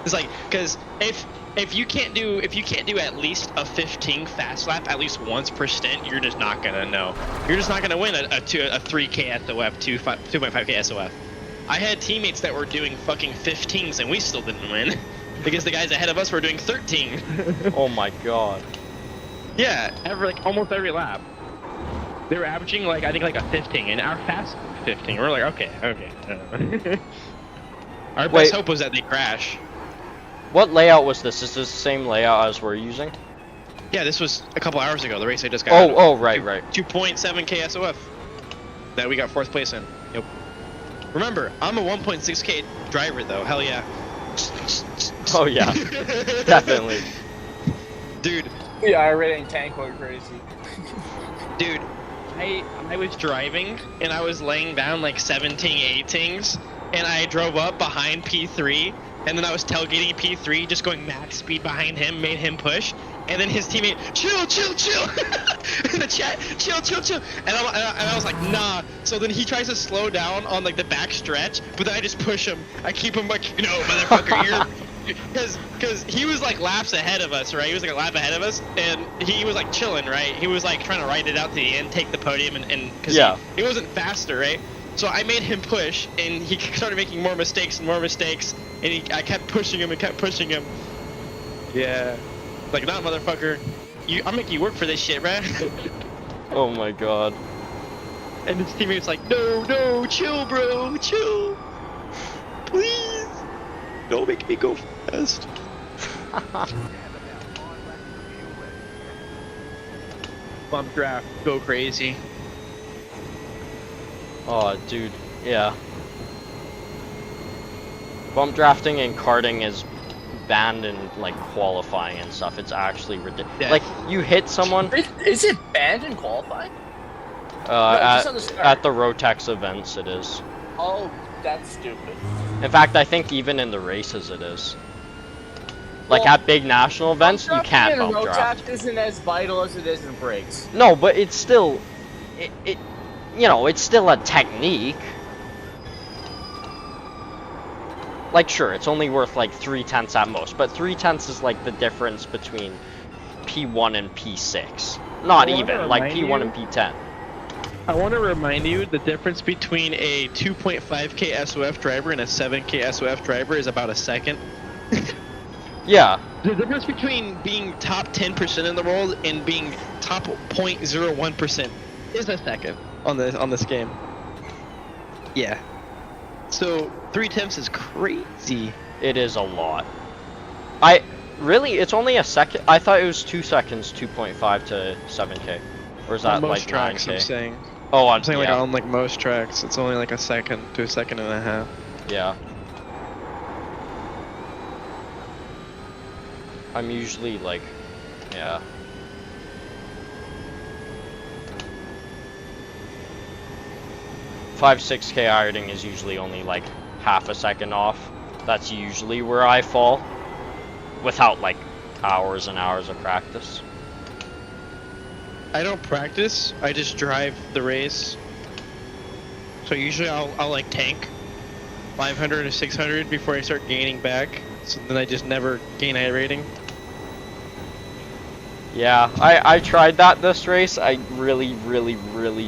It's like, because if you can't do at least a 15 fast lap at least once per stint, you're just not gonna know. You're just not gonna win a 3K SOF, 2.5K SOF. I had teammates that were doing fucking 15s and we still didn't win because the guys ahead of us were doing 13. Oh my god. Yeah, almost every lap. They were averaging I think like a 15, and our fast 15. We're like, okay. Our best hope was that they crash. What layout was this? Is this the same layout as we're using? Yeah, this was a couple hours ago. The race I just got. Oh, right. 2.7K SOF that we got 4th place in. Yep. Remember, I'm a 1.6K driver though. Hell yeah. Oh yeah, definitely. Dude. Yeah, I rating tank like crazy. Dude, I was driving and I was laying down like 17 18s, and I drove up behind P3, and then I was tailgating P3, just going max speed behind him, made him push. And then his teammate, chill. In the chat, chill. And I was like, nah. So then he tries to slow down on like the back stretch, but then I just push him. I keep him like, no, motherfucker, because he was like laps ahead of us, right? He was like a lap ahead of us, and he was like chilling, right? He was like trying to ride it out to the end, take the podium, and because he wasn't faster, right? So I made him push, and he started making more mistakes, and I kept pushing him. Yeah. Like, nah, motherfucker. I'll make you work for this shit, right? Oh my god. And his teammate's like, no, chill, bro, chill. Please. Don't make me go fast. Bump draft, go crazy. Oh, dude, yeah. Bump drafting and karting is banned in like qualifying and stuff. It's actually ridiculous. Yeah. Like you hit someone. Is it banned in qualifying? At the Rotex events, it is. Oh, That's stupid. In fact, I think even in the races it is. Like Well, at big national events, you can't in bump road draft. tax isn't as vital as it is in brakes. No, but it's still, you know, it's still a technique. Like, sure, it's only worth like 3/10 at most, but 3/10 is like the difference between P1 and P6. Not I wanna even, like remind P1 you- and P10. I want to remind you the difference between a 2.5k SOF driver and a 7k SOF driver is about a second. Yeah, The difference between being top 10% in the world and being top 0.01% is a second on this game. Yeah. So 3/10 is crazy. it is a lot. Really, it's only a second. I thought it was 2 seconds, 2.5 to 7k. Or is that On most like tracks, 9k? I'm saying. Oh, I'm saying like yeah. on like most tracks, it's only like a second to a second and a half. Yeah. I'm usually like, yeah. Five, 6k ironing is usually only like half a second off. That's usually where I fall. Without like hours and hours of practice. I don't practice. I just drive the race. So usually I'll like tank 500 or 600 before I start gaining back. So then I just never gain I rating. Yeah, I tried that this race. I really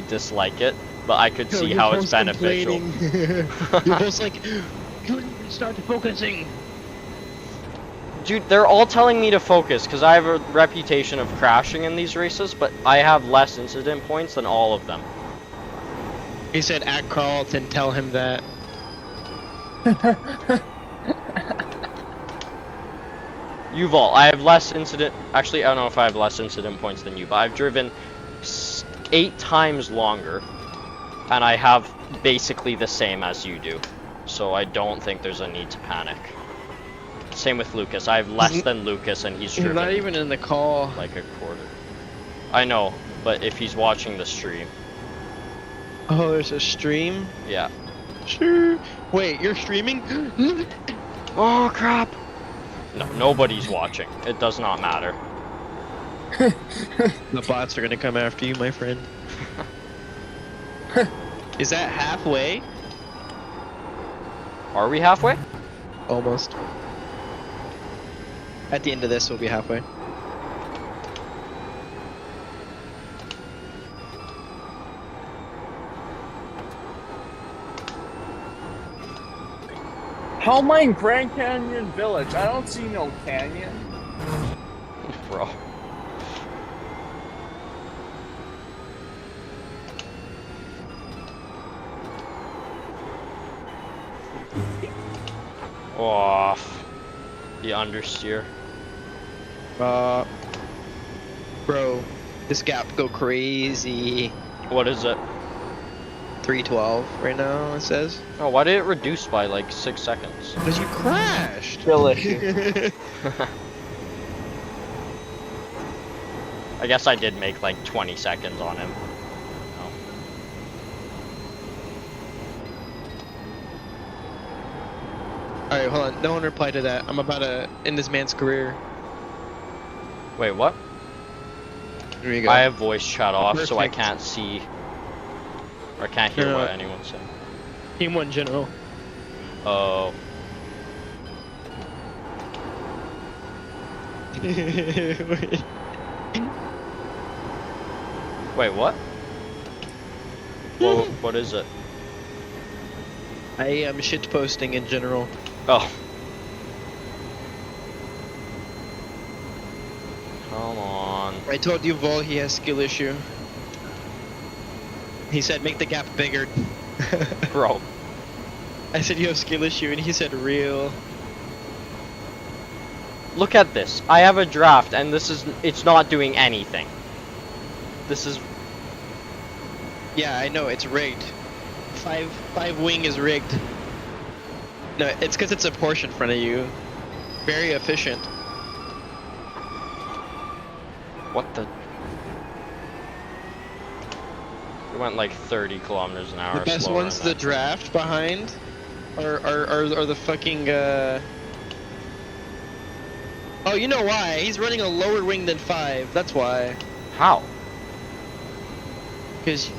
dislike it, but I could see how it's beneficial. You're both like, you need to start focusing. Dude, they're all telling me to focus because I have a reputation of crashing in these races, but I have less incident points than all of them. He said at Carlton, tell him that. Yuval, I have less incident. Actually, I don't know if I have less incident points than you, but I've driven 8 times longer, and I have basically the same as you do. So I don't think there's a need to panic. Same with Lucas. I have less than Lucas, and he's driven Not even in the call. like a quarter. I know, but if he's watching the stream, Oh, there's a stream? yeah. Sure. Wait, you're streaming? Oh crap! No, nobody's watching. It does not matter. The bots are gonna come after you, my friend. Is that halfway? Are we halfway? Almost. At the end of this, we'll be halfway. How am I in Grand Canyon Village? I don't see no canyon. Bro. Off. The understeer. Bro, this gap go crazy. What is it? 312 right now, it says. Oh, why did it reduce by like 6 seconds? Because you crashed. Skill issue. I guess I did make like 20 seconds on him. Alright, hold on. No one replied to that. I'm about to end this man's career. Wait, what? There you go. I have voice chat off, so I Perfect. can't see or can't hear No, no. what anyone's saying. Team 1 general. Oh, wait, what? Well, what is it? I am shit posting in general. Oh. Come on. I told you Vol he has skill issue. He said make the gap bigger. Bro. I said you have skill issue and he said real. Look at this. I have a draft and it's not doing anything. This is, Yeah, I know, it's rigged. Five wing is rigged. No, it's because it's a Porsche in front of you. Very efficient. what the? It went like 30 kilometers an hour. The best slower one's than the that. draft behind, Or the fucking Oh, you know why? He's running a lower wing than 5. That's why. How? Because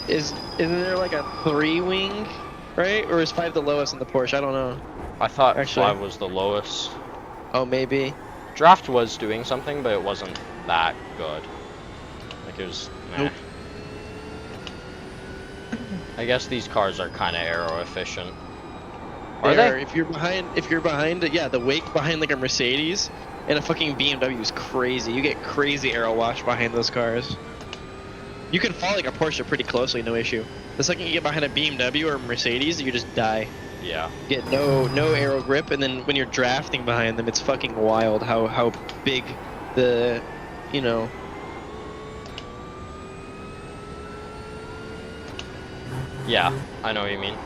isn't there like a 3 wing, right? Or is 5 the lowest in the Porsche? I don't know. I thought Actually. 5 was the lowest. Oh, maybe. Draft was doing something, but it wasn't that good. Like it was. Nope. I guess these cars are kind of aero efficient. Are Are they? they? If you're behind, yeah, the wake behind like a Mercedes and a fucking BMW is crazy. You get crazy aero wash behind those cars. You can fall like a Porsche pretty closely, no issue. The second you get behind a BMW or a Mercedes, you just die. Yeah. You get no aero grip, and then when you're drafting behind them, it's fucking wild how big the, you know. Yeah, I know what you mean.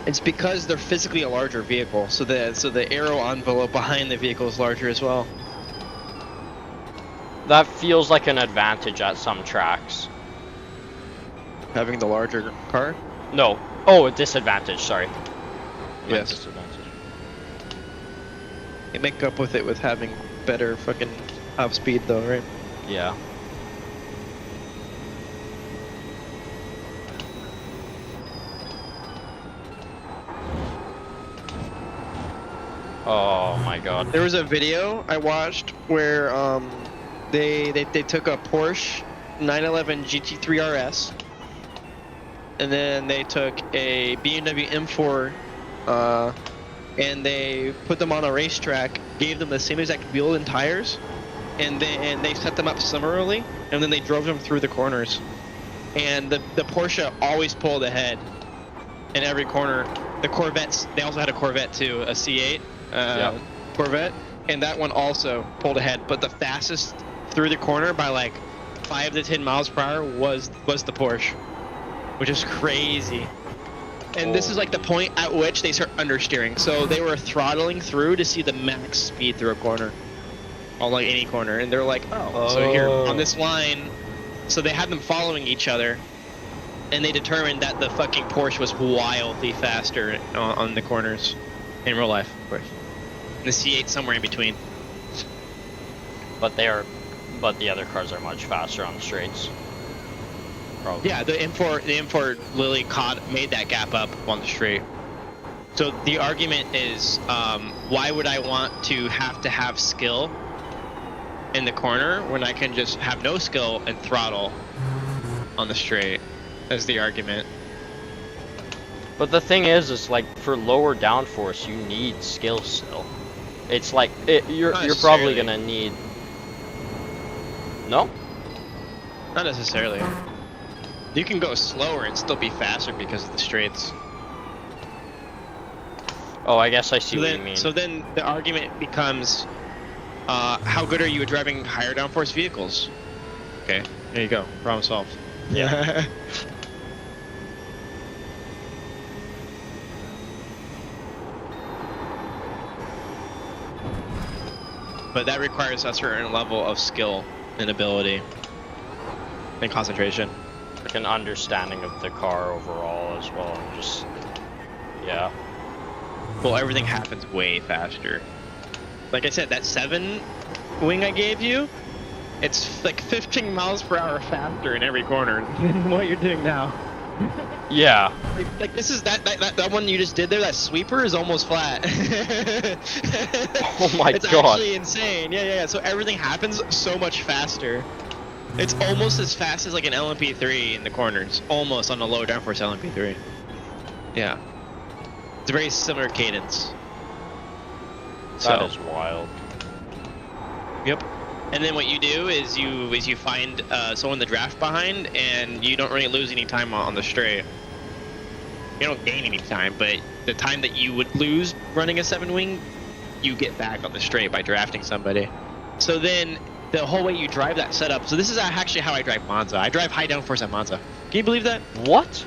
It's because they're physically a larger vehicle, so the aero envelope behind the vehicle is larger as well. That feels like an advantage at some tracks. Having the larger car? No. Oh, a disadvantage, sorry. Yes. Disadvantage. You make up with it with having better fucking top speed though, right? Yeah. Oh my god. There was a video I watched where they took a Porsche 911 GT3 RS, and then they took a BMW M4 and they put them on a racetrack, gave them the same exact wheel and tires, and they set them up similarly, and then they drove them through the corners. And the Porsche always pulled ahead in every corner. The Corvettes, they also had a Corvette too, a C8 Corvette, and that one also pulled ahead. But the fastest through the corner by like 5 to 10 miles per hour was the Porsche, which is crazy. And this is like the point at which they start understeering. So they were throttling through to see the max speed through a corner, on like any corner, and they're like, so here on this line. So they had them following each other, and they determined that the fucking Porsche was wildly faster on the corners, in real life, of course. And the C8 somewhere in between. But the other cars are much faster on the straights. Probably. Yeah, the M4 Lily made that gap up on the straight. So the argument is, why would I want to have skill in the corner when I can just have no skill and throttle on the straight? That's the argument. But the thing is like for lower downforce, you need skill still. It's like you're probably gonna need. No? Not necessarily. You can go slower and still be faster because of the straights. Oh, I guess I see what you mean. So then the argument becomes, how good are you at driving higher downforce vehicles? Okay, there you go. Problem solved. Yeah. But that requires a certain level of skill and ability and concentration. Like an understanding of the car overall as well, and just yeah. Well, everything happens way faster. Like I said, that 7 wing I gave you, it's like 15 miles per hour faster in every corner than what you're doing now. Yeah. Like this is that one you just did there. That sweeper is almost flat. Oh my it's god. It's actually insane. Yeah. So everything happens so much faster. It's almost as fast as like an LMP3 in the corners. Almost on a low downforce LMP3. Yeah. It's a very similar cadence. That is wild. Yep. And then what you do is you find someone to draft behind, and you don't really lose any time on the straight. You don't gain any time, but the time that you would lose running a 7 wing, you get back on the straight by drafting somebody. So then the whole way you drive that setup. So this is actually how I drive Monza. I drive high downforce at Monza. Can you believe that? What?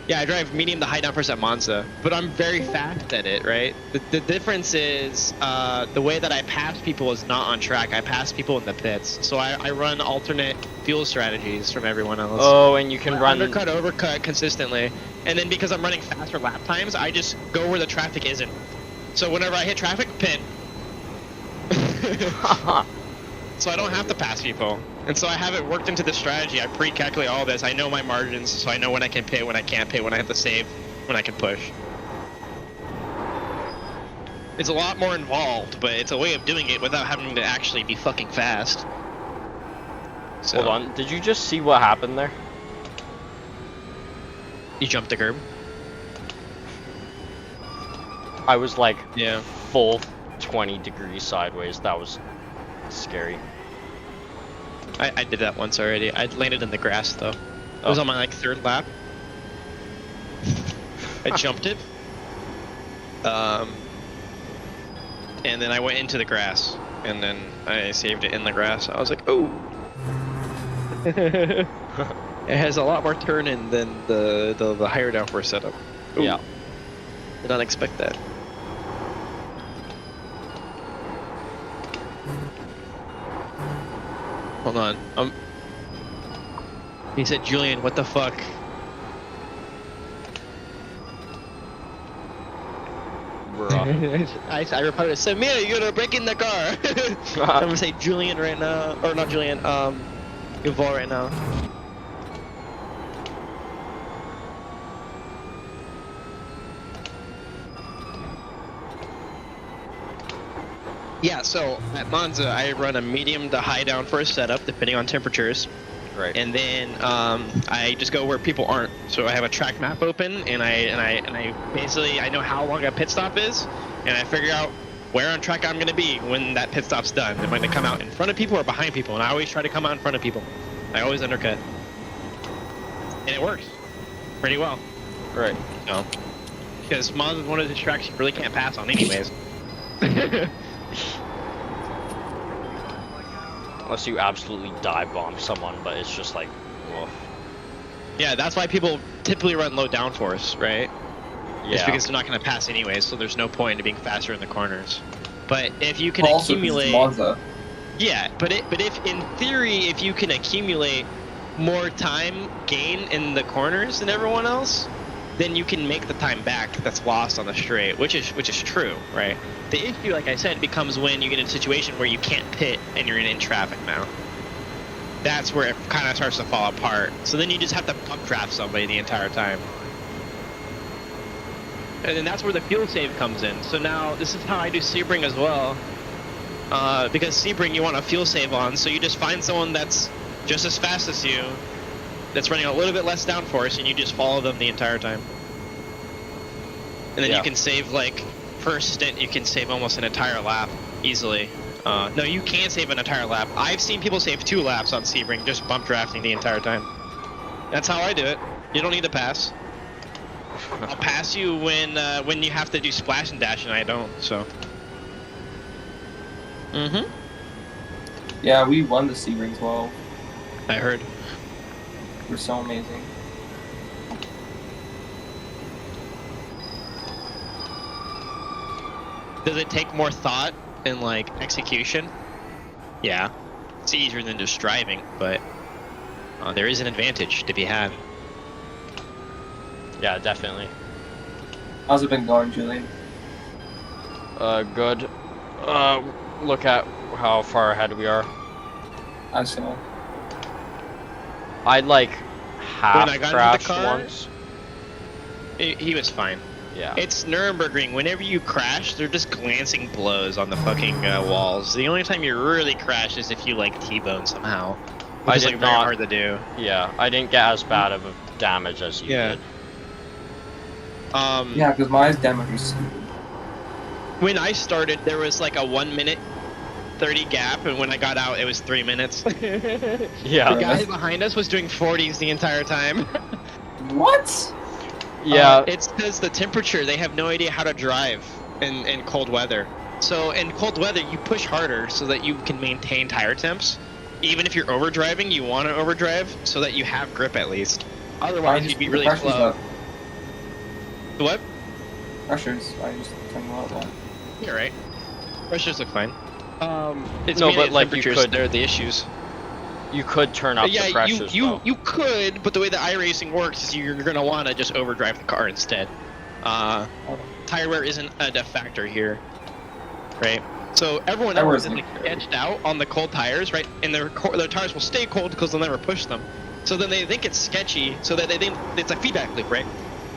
Yeah, I drive medium to high downforce at Monza, but I'm very fast at it, right? The difference is the way that I pass people is not on track. I pass people in the pits, so I run alternate fuel strategies from everyone else. Oh, and you can run Undercut, overcut consistently, and then because I'm running faster lap times, I just go where the traffic isn't. So whenever I hit traffic, pit. So I don't have to pass people. And so I have it worked into the strategy. I pre-calculate all this. I know my margins, so I know when I can pit, when I can't pit, when I have to save, when I can push. It's a lot more involved, but it's a way of doing it without having to actually be fucking fast. So, Hold on, did you just see what happened there? You jumped the curb? I was like Yeah. full 20 degrees sideways. That was scary. I did that once already. I landed in the grass though. It was on my like 3rd lap. I jumped it. And then I went into the grass, and then I saved it in the grass. I was like, oh. It has a lot more turn-in than the higher downforce setup. Ooh. Yeah. Did not expect that. Hold on. He said, Julian, what the fuck? Bruh. I replied, Samir, you're gonna break in the car. I'm gonna say Julian right now, or not Julian, Yuval right now. Yeah, so at Monza, I run a medium to high downforce setup, depending on temperatures. Right. And then I just go where people aren't. So I have a track map open, and I basically I know how long a pit stop is, and I figure out where on track I'm gonna be when that pit stop's done. Am I gonna come out in front of people or behind people? And I always try to come out in front of people. I always undercut, and it works pretty well. Right. No, because Monza is one of the tracks you really can't pass on, anyways. Unless you absolutely dive bomb someone, but it's just like, woof. Yeah, that's why people typically run low downforce, right? Yeah. It's because they're not going to pass anyways, so there's no point in being faster in the corners. But if you can Also, 'cause it's accumulate, Monza. yeah, but if in theory, if you can accumulate more time gain in the corners than everyone else, then you can make the time back that's lost on the straight, which is true, right? The issue, like I said, becomes when you get in a situation where you can't pit and you're in traffic now. That's where it kind of starts to fall apart. So then you just have to pump draft somebody the entire time. And then that's where the fuel save comes in. So now this is how I do Sebring as well. Because Sebring you want a fuel save on, so you just find someone that's just as fast as you, that's running a little bit less downforce, and you just follow them the entire time. And then you can save, like, per stint, you can save almost an entire lap easily. No, you can save an entire lap. I've seen people save 2 laps on Sebring just bump drafting the entire time. That's how I do it. You don't need to pass. I'll pass you when you have to do splash and dash, and I don't. So. Mhm. Yeah, we won the Sebrings well. I heard. We're so amazing. Does it take more thought and like execution? Yeah, it's easier than just driving, but there is an advantage to be had. Yeah, definitely. How's it been going, Julian? Good. Look at how far ahead we are. I saw. I'd like half When I got into crashed the car, once. He was fine. Yeah. It's Nurburgring. Whenever you crash, they're just glancing blows on the fucking walls. The only time you really crash is if you like T-bone somehow. Which is like very hard to do. Yeah, I didn't get as bad of a damage as you did. Yeah, because my damage was. When I started, there was like a 1 minute 30 gap, and when I got out, it was 3 minutes. Yeah. The guy behind us was doing 40s the entire time. What? Yeah. It's because the temperature, they have no idea how to drive in cold weather. So in cold weather, you push harder so that you can maintain tire temps. Even if you're overdriving, you want to overdrive so that you have grip at least. Otherwise, you'd be really slow. What? Pressures. I just turned them out. You're right. Pressures look fine. It's No, mainly but, the like, you temperatures could- that are the issues. You could turn up Yeah, the pressures, you though. could, but the way that iRacing works is you're gonna want to just overdrive the car instead. Tire wear isn't a factor here, right? So everyone Tire wear else is isn't like a factor. edged out on the cold tires, right? And their tires will stay cold because they'll never push them. So then they think it's sketchy, so that they think it's a feedback loop, right?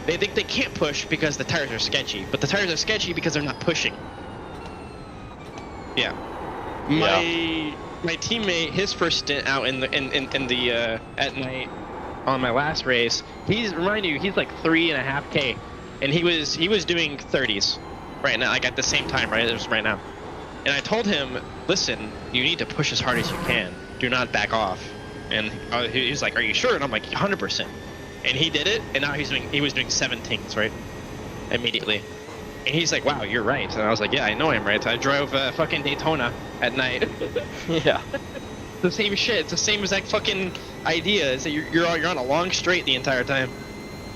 They think they can't push because the tires are sketchy, but the tires are sketchy because they're not pushing. Yeah. My teammate, his first stint out in the at night on my last race, he's like 3.5K, and he was doing 30s right now, like at the same time, right? It was right now. And I told him, listen, you need to push as hard as you can. Do not back off. And he was like, are you sure? And I'm like, 100%. And he did it, and now he was doing 17s, right? Immediately. And he's like, wow, you're right. And I was like, yeah, I know I'm right. I drove fucking Daytona at night. Yeah. The same shit. It's the same exact fucking idea. Is that you're on a long straight the entire time,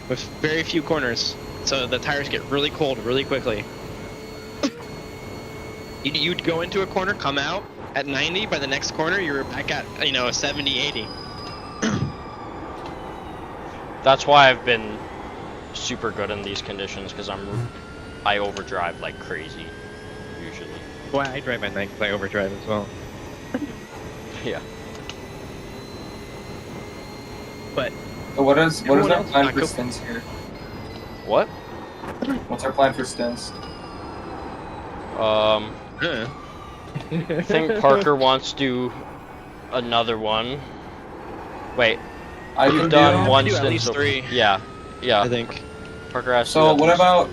with very few corners. So the tires get really cold really quickly. You'd go into a corner, come out at 90. By the next corner, you're back at 70, 80. That's why I've been super good in these conditions, because I overdrive like crazy, usually. Why I drive at night, 'cause I overdrive as well. Yeah. But So what is Everyone our else plan not for go- stints here? What? What's our plan for stints? I think Parker wants to do another one. Wait, I we've can done do. one do at stint least so 3. Yeah, yeah. I think. Parker has to So do what at least- about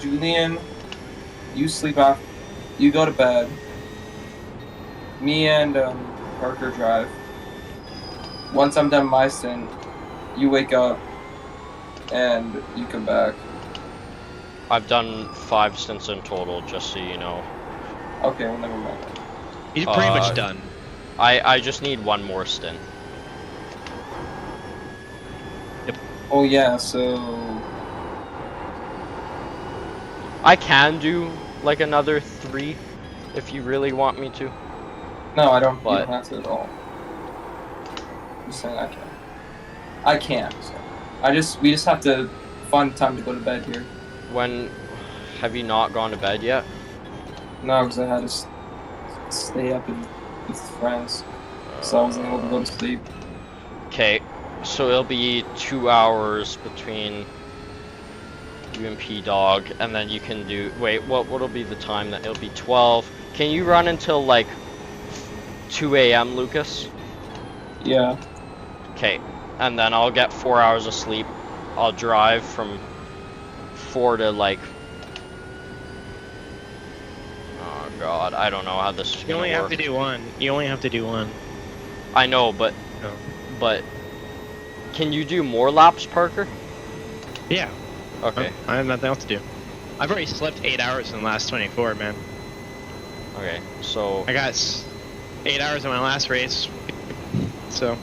Julian? You sleep off. You go to bed. Me and Parker drive. Once I'm done my stint, you wake up and you come back. I've done 5 stints in total, just so you know. Okay, well never mind. He's pretty Uh, much done. I just need one more stint. Oh yeah, so I can do like another 3 if you really want me to. no, I don't. You But- don't have to at all. I'm just saying I can. I can't. So. We just have to find time to go to bed here. When have you not gone to bed yet? No, because I had to stay up with friends, so I wasn't able to go to sleep. Okay, so it'll be 2 hours between you and P-Dog, and then you can do. Wait, what'll be the time that it'll be 12? Can you run until like 2 a.m., Lucas? Yeah. Okay, and then I'll get 4 hours of sleep. I'll drive from 4 to like. Oh God, I don't know how this is You gonna only work. have to do one. You only have to do one. I know, but No. but can you do more laps, Parker? Yeah. Okay. I have nothing else to do. I've already slept 8 hours in the last 24, man. Okay, so I got 8 hours in my last race. So.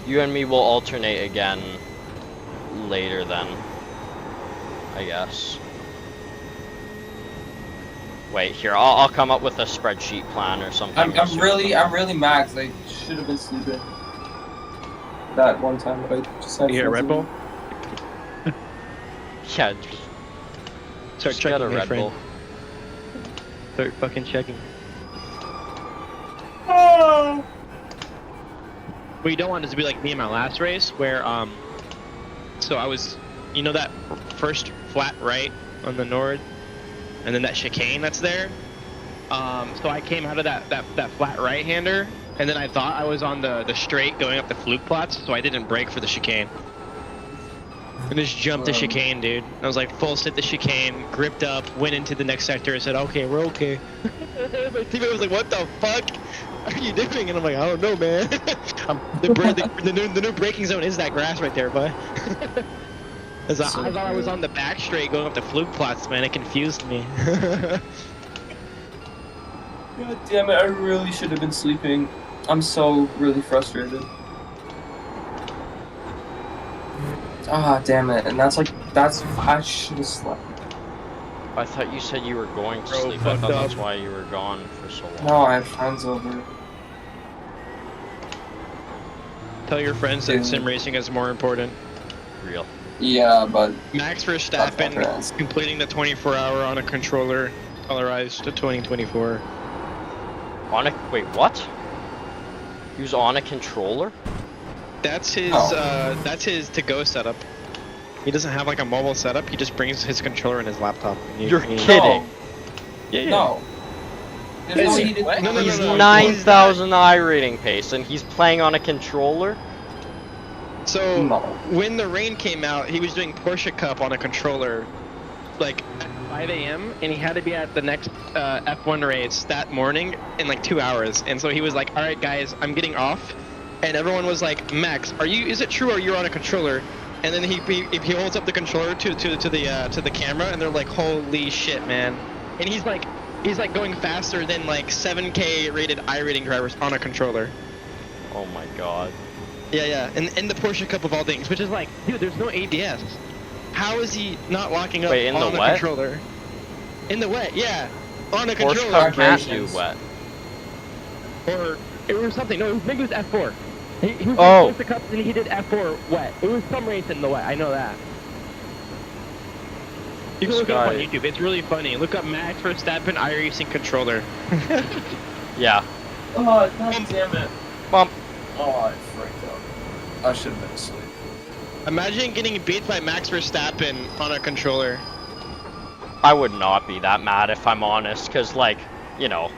you and me will alternate again later then, I guess. Wait, here, I'll come up with a spreadsheet plan or something. I'm soon. really mad because I should have been sleeping that one time, but I just had. You hear a Red Bull? Yeah, Start just checking, get a my Red friend. Bull. Start fucking checking. What you don't want is to be like me in my last race, where so I was, that first flat right on the Nord, and then that chicane that's there. So I came out of that flat right-hander, and then I thought I was on the straight going up the fluke plots, so I didn't brake for the chicane. And just jumped the chicane, dude. I was like full sit the chicane, gripped up, went into the next sector, and said, "Okay, we're okay." My teammate was like, "What the fuck are you doing?" And I'm like, "I don't know, man." the new braking zone is that grass right there, bud. I thought I was on the back straight going up the fluke plots, man. It confused me. God damn it! I really should have been sleeping. I'm so really frustrated. Ah, damn it. And that's I should have slept. I thought you said you were going to Bro, sleep. I fucked thought that's up. why you were gone for so long. No, I have friends over. Tell your friends that Dude. sim racing is more important. Real. Yeah, but Max That's my Verstappen friends. completing the 24-hour on a controller, colorized to 2024. Wait, what? He was on a controller? That's his. Oh. That's his to-go setup. He doesn't have like a mobile setup. He just brings his controller and his laptop. You're kidding. Yeah. no. There's Is no he heated- what? No, He's no. 9,000 I-rating pace, and he's playing on a controller? So No. when the rain came out, he was doing Porsche Cup on a controller, like at 5 a.m. and he had to be at the next F1 race that morning in like 2 hours. And so he was like, "All right, guys, I'm getting off," and everyone was like, "Max, is it true or you're on a controller?" And then he holds up the controller to the camera, and they're like, "Holy shit, man!" And he's like going faster than like 7K rated I-rating drivers on a controller. Oh my god. Yeah, and in the Porsche Cup of all things, which is like, dude, there's no ABS. How is he not locking up Wait, in on the a wet? controller? In the wet, yeah, on a Porsche controller. Cup can't do Vibrations. wet. Or it was something. No, maybe it was F4. He was Oh. Porsche Cup and he did F4 wet. It was some race in the wet. I know that. You can This look it up on guy- YouTube. It's really funny. Look up Max Verstappen iRacing controller. Yeah. Oh, god damn it. Bump. Oh, I freaked out. I should have been asleep. Imagine getting beat by Max Verstappen on a controller. I would not be that mad if I'm honest, because, like, you know,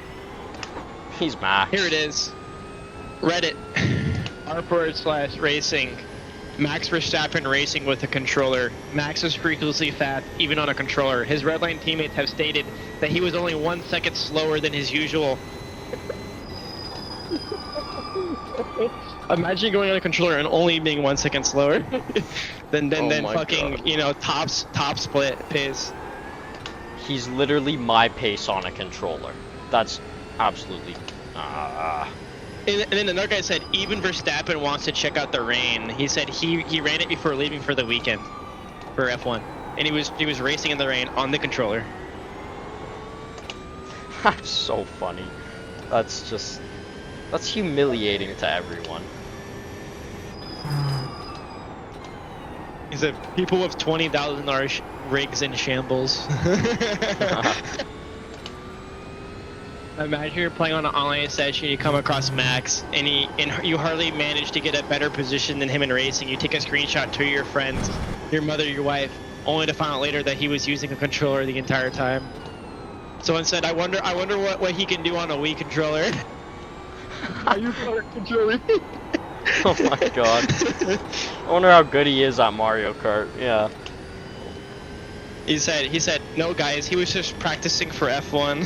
he's Max. Here it is. Reddit. r/racing. Max Verstappen racing with a controller. Max is freakishly fast, even on a controller. His red line teammates have stated that he was only 1 second slower than his usual. Imagine going on a controller and only being 1 second slower than Oh my fucking, God. you know, top split pace. He's literally my pace on a controller. That's absolutely... And then another guy said even Verstappen wants to check out the rain. He said he ran it before leaving for the weekend for F1, and he was racing in the rain on the controller. That's so funny. That's humiliating to everyone. He said people with $20,000 rigs in shambles. Imagine you're playing on an online session, you come across Max, and you hardly manage to get a better position than him in racing. You take a screenshot to your friends, your mother, your wife, only to find out later that he was using a controller the entire time. Someone said, I wonder what he can do on a Wii controller. Are you on a controller? Oh my god. I wonder how good he is at Mario Kart. Yeah. He said, no guys, he was just practicing for F1.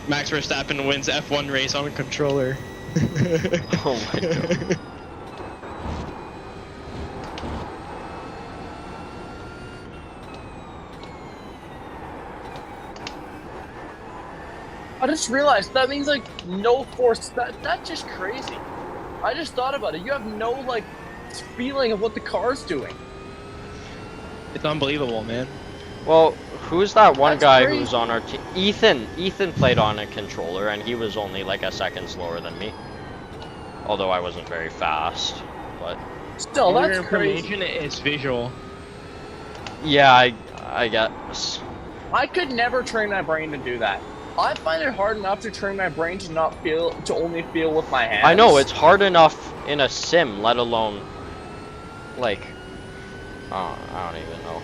Max Verstappen wins F1 race on a controller. Oh my god. I just realized that means like no force. That's just crazy. I just thought about it. You have no like feeling of what the car's doing. It's unbelievable, man. Well, who's that one That's guy crazy. who's on our team? Ethan played on a controller, and he was only like a second slower than me. Although I wasn't very fast, but Still, Your that's crazy. information is visual. yeah, I guess. I could never train my brain to do that. I find it hard enough to train my brain to only feel with my hands. I know it's hard enough in a sim, let alone like I don't even know.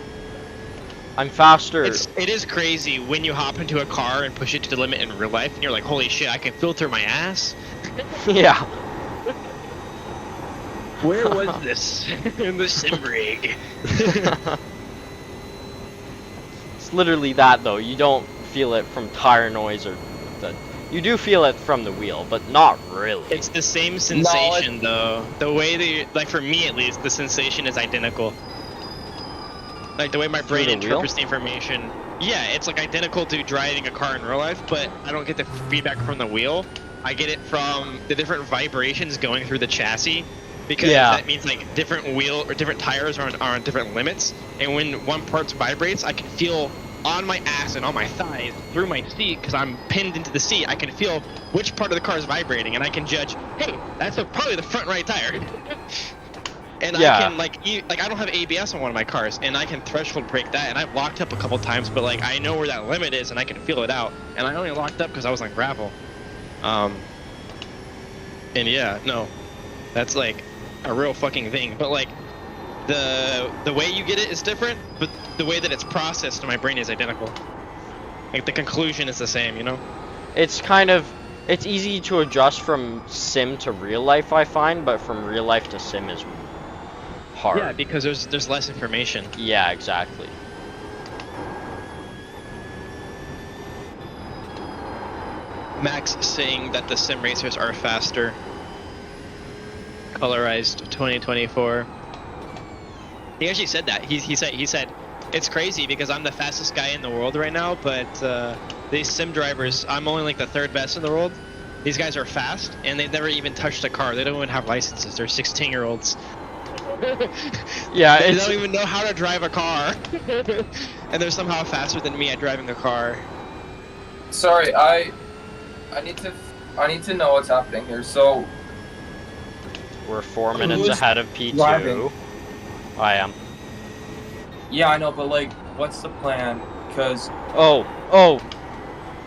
I'm faster. It is crazy when you hop into a car and push it to the limit in real life, and you're like, holy shit, I can filter my ass. Yeah. Where was this? In the sim rig. It's literally that though. You don't feel it from tire noise or you do feel it from the wheel, but not really. It's the same sensation though. The way like for me at least, the sensation is identical. Like the way my brain the interprets the information. Yeah, it's like identical to driving a car in real life, but I don't get the feedback from the wheel. I get it from the different vibrations going through the chassis because Yeah. that means like different wheel or different tires are on different limits, and when one part vibrates, I can feel on my ass and on my thighs through my seat because I'm pinned into the seat. I can feel which part of the car is vibrating, and I can judge, hey, that's probably the front right tire. And Yeah. I can like I don't have ABS on one of my cars, and I can threshold brake that, and I've locked up a couple times, but like I know where that limit is, and I can feel it out. And I only locked up because I was on gravel. And yeah, no, that's like a real fucking thing. But like the way you get it is different, but the way that it's processed in my brain is identical. Like the conclusion is the same, you know? It's kind of, it's easy to adjust from sim to real life, I find, but from real life to sim is hard. Yeah, because there's less information. Yeah, exactly. Max saying that the sim racers are faster. Colorized 2024. He actually said that. He said it's crazy because I'm the fastest guy in the world right now, but these sim drivers, I'm only like the third best in the world. These guys are fast, and they've never even touched a car. They don't even have licenses. They're 16-year-olds. Yeah, They it's, don't even know how to drive a car, and they're somehow faster than me at driving a car. Sorry, I need to know what's happening here. So we're 4 minutes Who's ahead of P2. driving? I am. yeah, I know, but like, what's the plan? Because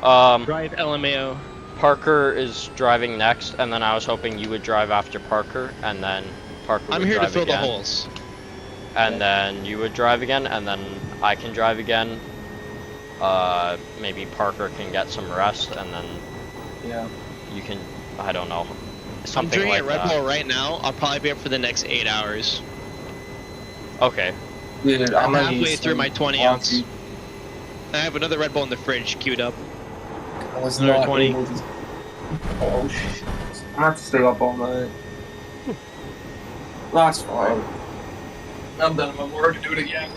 Drive LMAO. Parker is driving next, and then I was hoping you would drive after Parker, and then Parker I'm would here to drive fill again, the holes. and then you would drive again, and then I can drive again. Maybe Parker can get some rest, and then yeah, you can, I don't know, I'm something drinking like a Red that. Bull right now. I'll probably be up for the next 8 hours. Okay. dude, I'm gonna halfway need through some my 20 coffee. ounce. I have another Red Bull in the fridge queued up. I was Another not 20. able to. Oh shit! I'm gonna have to stay up all night. That's fine. I'm done. I'm bored to do it again.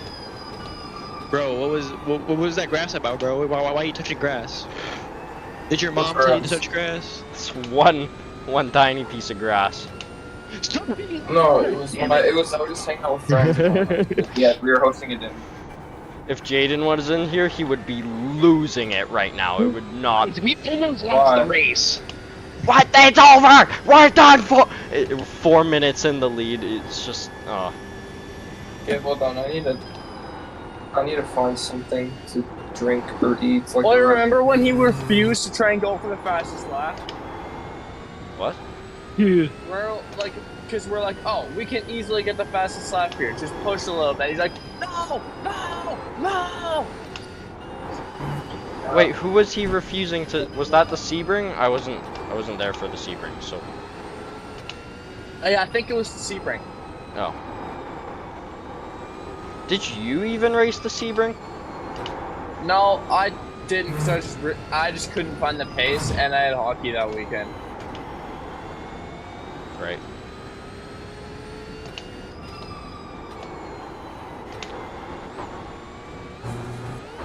Bro, what was that grass about, bro? Why are you touching grass? Did your mom tell you to touch grass? It's one tiny piece of grass. No, it was I was just hanging out with friends. Yeah, we were hosting a dinner. If Jaden was in here, he would be losing it right now. It would not. We almost Why? lost the race. What? It's over! We're done for 4 minutes in the lead. It's just, oh. Okay, hold on. I need to find something to drink or eat. Like Well, remember when he refused to try and go for the fastest lap? What? We're like, because we're like, oh, we can easily get the fastest lap here. Just push a little bit. He's like, no, no, no. Wait, who was he refusing to? Was that the Sebring? I wasn't there for the Sebring, so. Yeah, I think it was the Sebring. Oh. Did you even race the Sebring? No, I didn't because I just couldn't find the pace, and I had hockey that weekend. Right.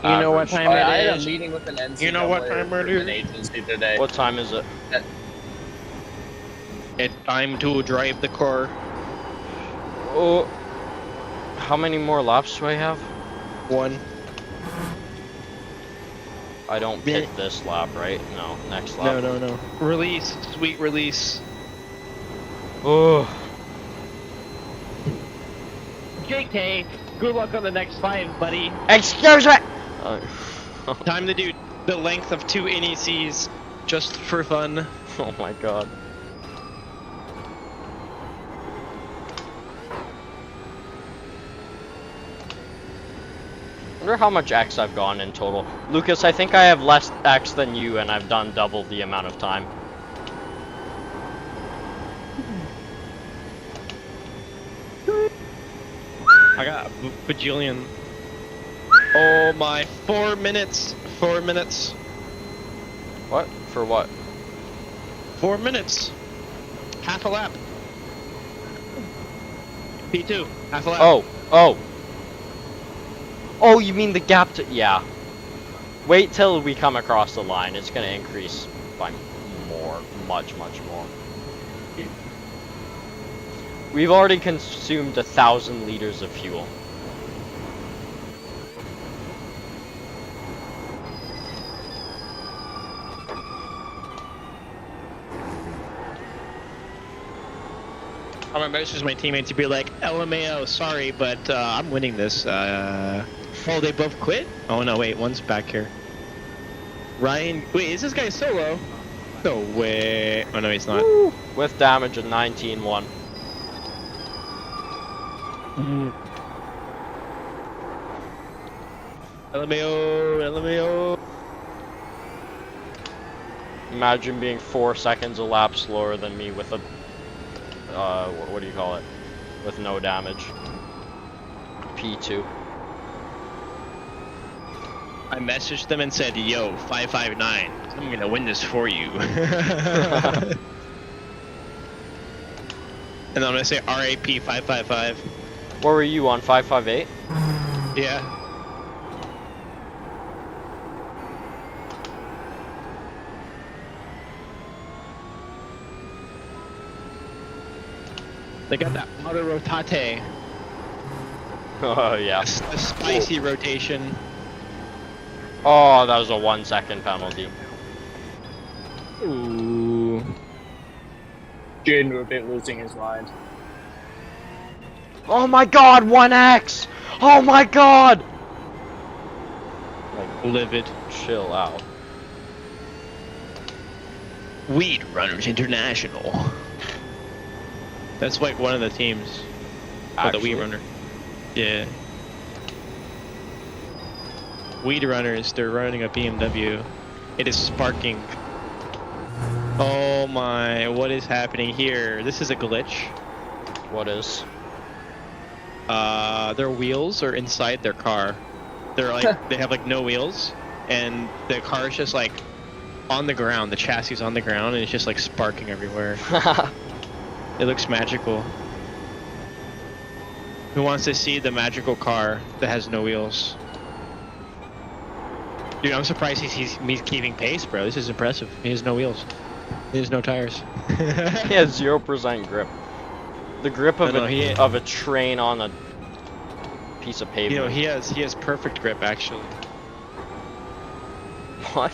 You know what time I it had a is? meeting with an NCAA You know what time it is? recruitment agency today. What time is it? It's time to drive the car. Oh. How many more laps do I have? 1. I don't pick this lap, right? No, next lap. No. Release, sweet release. Oh. JK, good luck on the next 5, buddy. Excuse me! Time to do the length of 2 NECs just for fun. Oh my god. I wonder how much X I've gone in total. Lucas, I think I have less X than you, and I've done double the amount of time. I got a bajillion. Oh my, 4 minutes. 4 minutes. What? For what? 4 minutes. Half a lap. P2, half a lap. Oh, you mean the gap to... Yeah. Wait till we come across the line. It's gonna increase by more. Much more. We've already consumed 1,000 liters of fuel. I'm gonna message my teammates to be like, LMAO, sorry, but I'm winning this. Oh, they both quit? Oh no, wait, one's back here. Ryan, wait, is this guy solo? No way. Oh no, he's not. Woo! With damage of 19-1. LMAO, LMAO. Imagine being 4 seconds a lap slower than me with a, what do you call it? With no damage. P2. I messaged them and said, yo, 559, I'm gonna win this for you. And I'm gonna say RAP 555. What were you on, 558? Yeah. They got that auto rotate. Oh, yeah. A spicy rotation. Oh, that was a 1 second penalty. Ooh. Jaden would be losing his mind. Oh my god, 1x! Oh my god! Like, Livid. chill out. Weed Runners International. That's like one of the teams. Oh, the Weed Actually? Runner. Yeah. Weed Runners, they're running a BMW. It is sparking. Oh my, what is happening here? This is a glitch. What is? Their wheels are inside their car. They're like, they have like no wheels, and the car is just like on the ground, the chassis is on the ground, and it's just like sparking everywhere. It looks magical. Who wants to see the magical car that has no wheels? Dude, I'm surprised he's keeping pace, bro. This is impressive. He has no wheels. He has no tires. He has 0% grip. The grip of of a train on a piece of pavement. You know, he has perfect grip actually. What?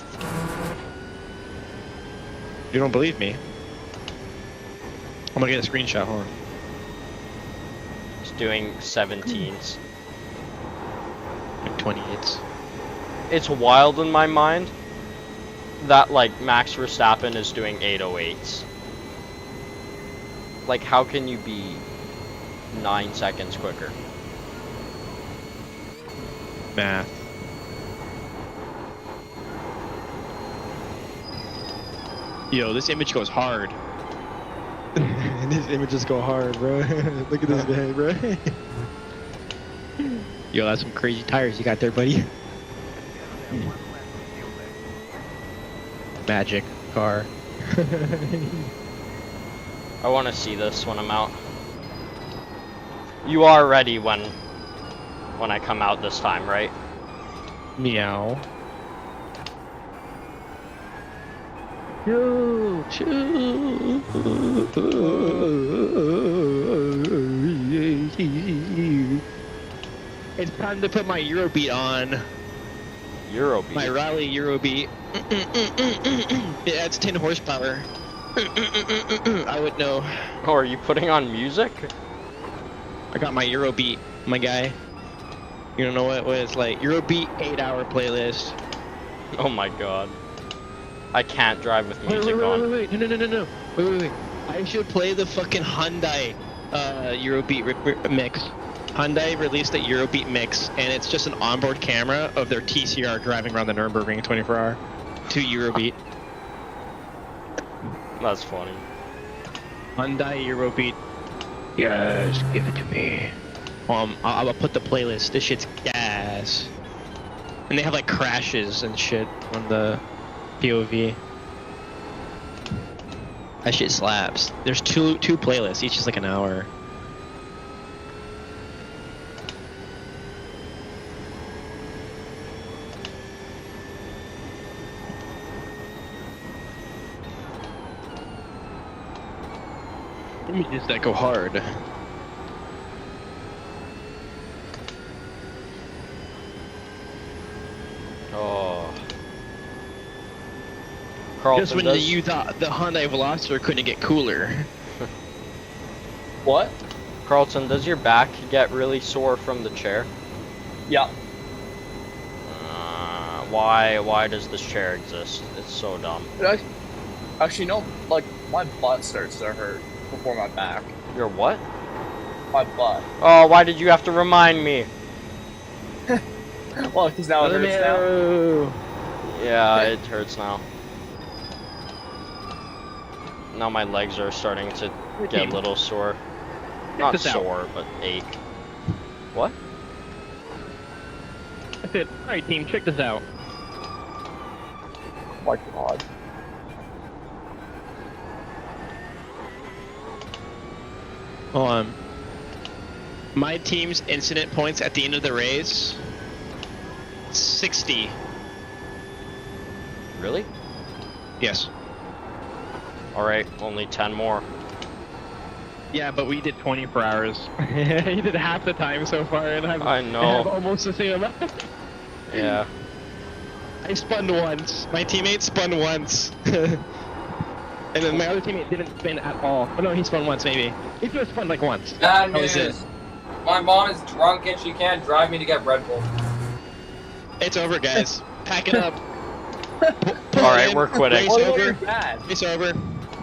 You don't believe me? I'm gonna get a screenshot. Hold on. He's doing 17s. Like 28s. It's wild in my mind that like Max Verstappen is doing 808s. Like, how can you be 9 seconds quicker? Math. Yo, this image goes hard. These images go hard, bro. Look at this guy, bro. Yo, that's some crazy tires you got there, buddy. Magic car. I want to see this when I'm out. You are ready when I come out this time, right? Meow. Yo, it's time to put my Eurobeat on. Eurobeat? My Raleigh Eurobeat. It adds 10 horsepower. I would know. Oh, are you putting on music? I got my Eurobeat, my guy. You don't know what it's like. Eurobeat 8-hour playlist. Oh my god. I can't drive with music on. Wait. No. Wait. I should play the fucking Hyundai Eurobeat mix. Hyundai released a Eurobeat mix, and it's just an onboard camera of their TCR driving around the Nurburgring 24-hour to Eurobeat. That's funny. Hyundai Eurobeat. Yes, give it to me. I'll put the playlist. This shit's gas. And they have like crashes and shit on the POV. That shit slaps. There's two playlists, each is like an hour. Images that go hard. Oh. Carlton, Just when you thought the Hyundai Veloster couldn't get cooler. What? Carlton, does your back get really sore from the chair? Yeah. Why does this chair exist? It's so dumb. Actually, no. Like, my butt starts to hurt before my back. Your what? My butt. Oh, why did you have to remind me? Well, because now it hurts now. Yeah, it hurts now. Now my legs are starting to get a little sore. Not this out. sore, but ache. What? I said, alright team, check this out. Oh my god. Hold on. My team's incident points at the end of the race, 60. Really? Yes. Alright, only 10 more. Yeah, but we did 24 hours. You did half the time so far, and I I know. have almost the same amount. Yeah. I spun once. My teammate spun once. And then my other teammate didn't spin at all. Oh no, he spun once maybe. He just spun like once. Bad That was it. news. My mom is drunk and she can't drive me to get Red Bull. It's over, guys. Pack it up. Alright, we're quitting. Race What over. is bad? Race over.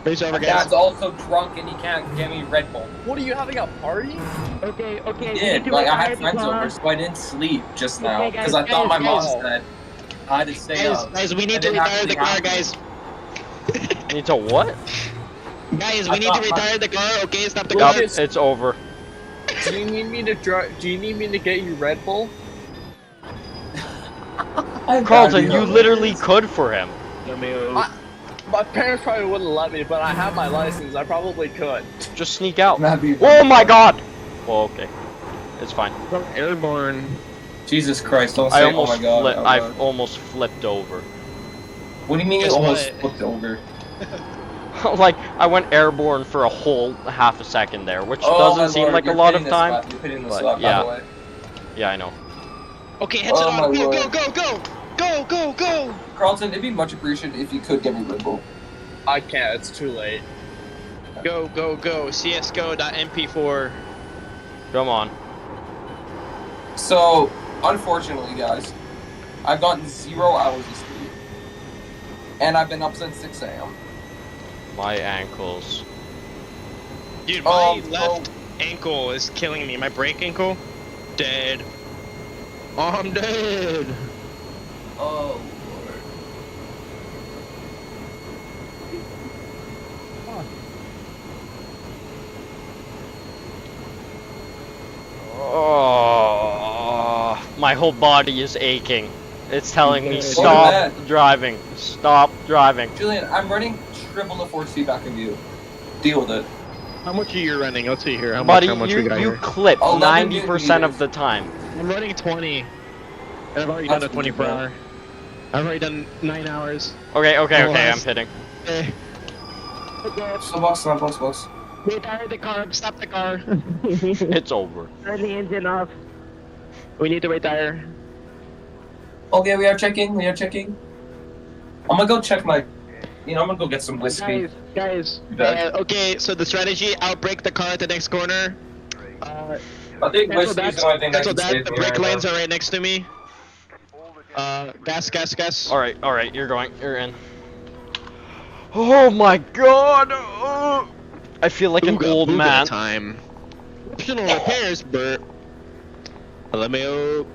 Race over, My guys. dad's also drunk and he can't get me Red Bull. What are you having a party? Okay, okay. He did. Like, I had friends over, so I didn't sleep just now. Okay, guys, Because I thought my mom guys. said I had to stay up. Guys, we need And to it retire actually the car, happened. guys. Need to what? Guys, I we need to thought my- retire the car. Okay, stop the Yup, car. it's over. Do you need me to do you need me to get you Red Bull? Carlton, you literally could for him. My parents probably wouldn't let me, but I have my license. I probably could. Just sneak out. That'd be Oh my god! Well, okay. It's fine. Airborne. Jesus Christ, don't say, oh my god. out I've loud. almost flipped over. What do you mean you Guess almost what? flipped over? Like, I went airborne for a whole half a second there, which Oh, my doesn't seem lord, like a you're lot of pitting this time. lap. You're pitting this but, lap, by yeah. the way. Yeah, I know. Okay, heads Oh, it my on. Go, go, lord. go, go. Go, go, go. Carlton, it'd be much appreciated if you could get me Red Bull. I can't. It's too late. Go, go, go. CSGO.mp4. Come on. So, unfortunately, guys, I've gotten 0 hours of sleep. And I've been up since 6 a.m. My ankles. Dude, my left ankle is killing me. My brake ankle, dead. I'm dead. Oh, Oh, my whole body is aching. It's telling me Go to stop bed. driving. Stop driving. Julian, I'm running triple the force feedback of you. Deal with it. How much are you running? Let's see here. How Buddy, much we got you here? clip 11 90% of meters. the time. I'm running 20. And I've already That's done a 24 pretty hour. I've already done 9 hours. Okay, okay, Oh, okay, I'm that's- hitting. Eh. Box. Retire the car. Stop the car. It's over. Turn the engine off. We need to retire. Okay, we are checking. I'm gonna go check my... I'm gonna go get some whiskey. Guys. Back. Okay, so the strategy, outbrake the car at the next corner. I think Cancel whiskey's that. the only thing that Cancel can save that. The me brake right lanes now. are right next to me. Gas. Alright, you're going. You're in. Oh my god! Oh. I feel like an old man. Time. Optional repairs, but... LMAO.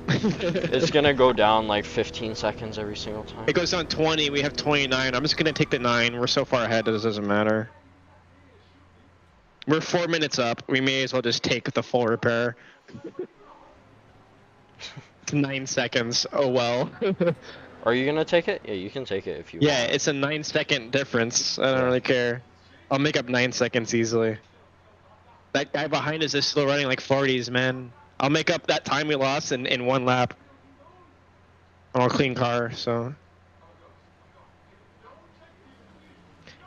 It's gonna go down like 15 seconds every single time. It goes down 20, we have 29. I'm just gonna take the 9. We're so far ahead, it doesn't matter. We're 4 minutes up. We may as well just take the full repair. 9 seconds. Oh well. Are you gonna take it? Yeah, you can take it if you Yeah, want. it's a 9-second difference. I don't really care. I'll make up 9 seconds easily. That guy behind us is still running like 40s, man. I'll make up that time we lost in 1 lap. On a clean car, so.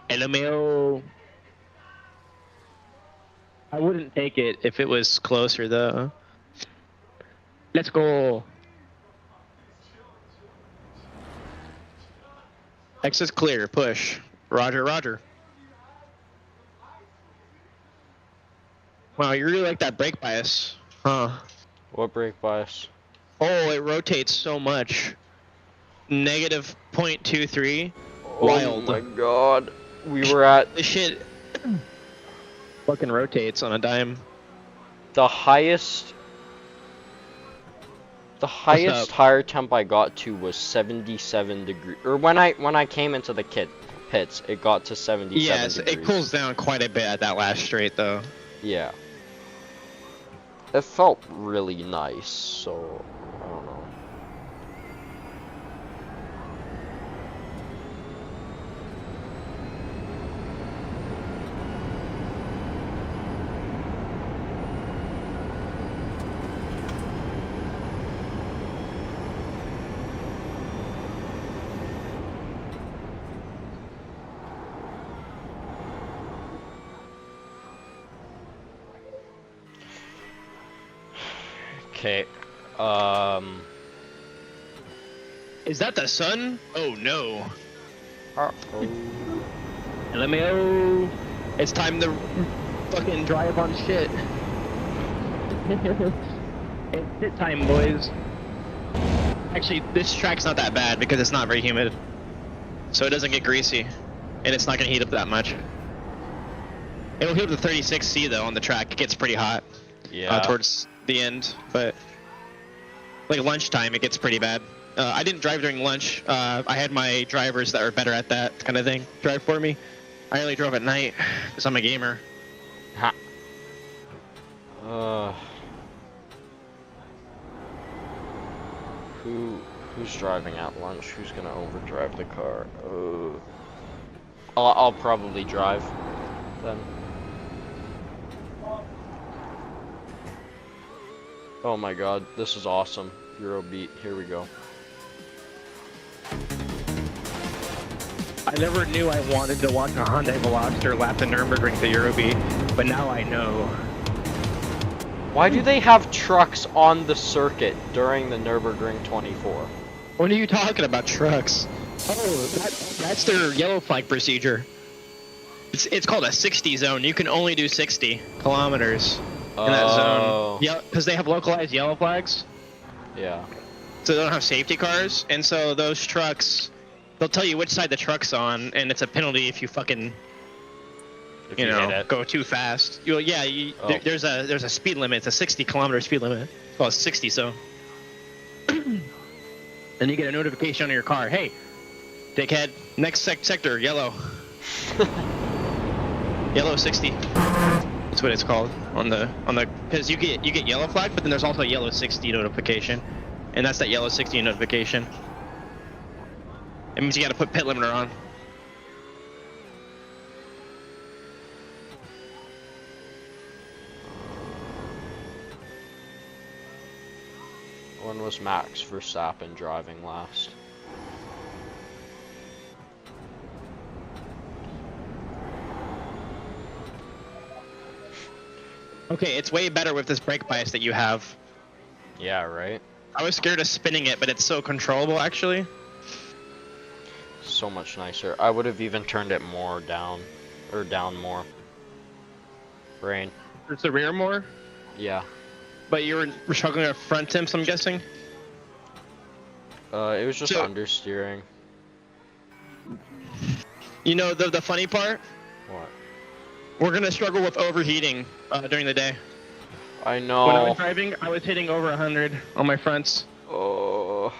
LMAO. I wouldn't take it if it was closer though. Let's go. X is clear. Push. Roger, roger. Wow, you really like that brake bias, huh? What brake bias? Oh, it rotates so much. Negative 0.23. Wild. Oh my god. We were at This shit fucking rotates on a dime. the highest up? higher temp I got to was 77 degrees. Or when I came into the pits, it got to 77 Yes, degrees. it cools down quite a bit at that last straight though. Yeah. It felt really nice, so I don't know. Okay. Is that the sun? Oh no. Uh-oh. LMAO. It's time to fucking drive on shit. It's shit time, boys. Actually, this track's not that bad because it's not very humid. So it doesn't get greasy. And it's not gonna heat up that much. It'll heat up to 36°C though on the track. It gets pretty hot. Yeah. Towards the end, but like lunchtime it gets pretty bad. I didn't drive during lunch. I had my drivers that were better at that kind of thing drive for me. I only drove at night because I'm a gamer. Ha. Who's driving at lunch? Who's gonna overdrive the car? I'll probably drive then. Oh my god, this is awesome. Eurobeat, here we go. I never knew I wanted to watch a Hyundai Veloster lap the Nurburgring to Eurobeat, but now I know. Why do they have trucks on the circuit during the Nurburgring 24? What are you talking about, trucks? Oh, that's their yellow flag procedure. It's called a 60 zone. You can only do 60 kilometers in that zone. Yeah, because they have localized yellow flags. Yeah. So they don't have safety cars, and so those trucks, they'll tell you which side the truck's on, and it's a penalty if you fucking, If you hit it. go too fast. There's a speed limit. It's a 60-kilometer speed limit. Well, it's 60, so. Then you get a notification on your car. Hey, dickhead, next sector, yellow. Yellow 60. That's what it's called on the because you get yellow flag, but then there's also a yellow 60 notification, and that's that yellow 60 notification. It means you got to put pit limiter on. When was Max Verstappen driving last? Okay, it's way better with this brake bias that you have. Yeah, right? I was scared of spinning it, but it's so controllable actually. So much nicer. I would have even turned it more down. Or down more. Brain. It's the rear more, Yeah. but you were struggling with front temps, I'm guessing. It was just So- understeering. You know the funny part? What? We're gonna struggle with overheating during the day. I know. When I was driving, I was hitting over 100 on my fronts. Oh,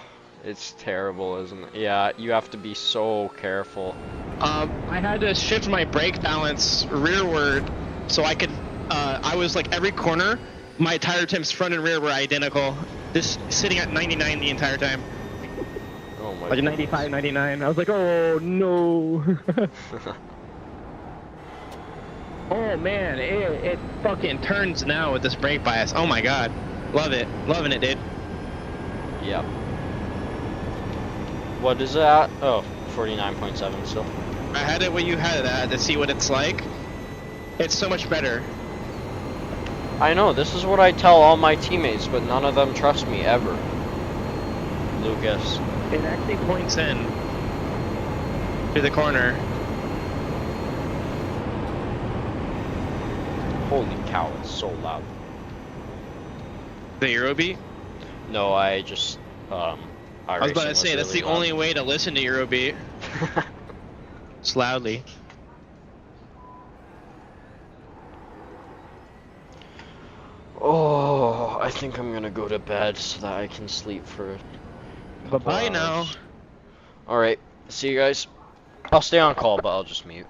it's terrible, isn't it? Yeah, you have to be so careful. I had to shift my brake balance rearward so I could. I was like every corner, my tire temps front and rear were identical. Just sitting at 99 the entire time. Oh my Like 95, 99. I was like, oh no. Oh man, it fucking turns now with this brake bias. Oh my god. Love it. Loving it, dude. Yep. What is it at? Oh, 49.7 still. I had it when you had it at to see what it's like. It's so much better. I know, this is what I tell all my teammates, but none of them trust me ever. Lucas. It actually points in to the corner. Holy cow, it's so loud. The Eurobeat? No, I just, I was about to say, that's the only way to listen to Eurobeat. It's loudly. Oh, I think I'm gonna go to bed so that I can sleep for a couple Bye-bye now. hours. Alright, see you guys. I'll stay on call, but I'll just mute.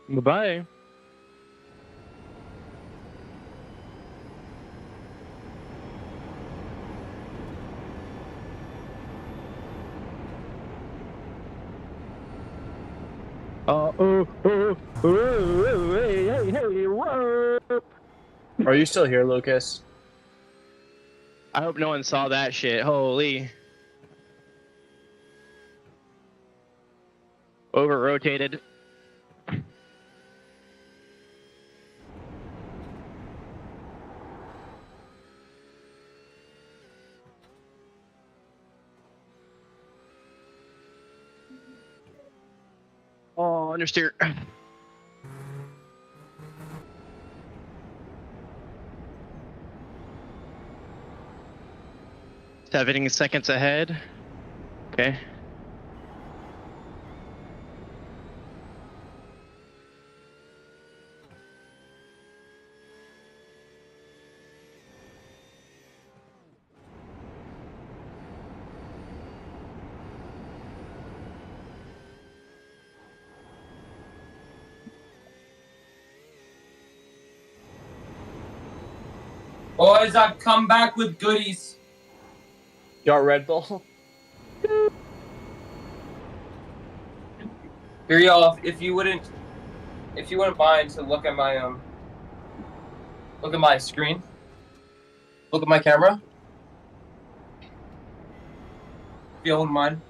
Bye-bye. Are you still here, Lucas? I hope no one saw that shit. Holy. Over-rotated. Oh, understeer. 7 seconds ahead. Okay. Boys, I've come back with goodies. You got Red Bull? Here, y'all. If you wouldn't mind to look at my screen. Look at my camera. If you wouldn't mind.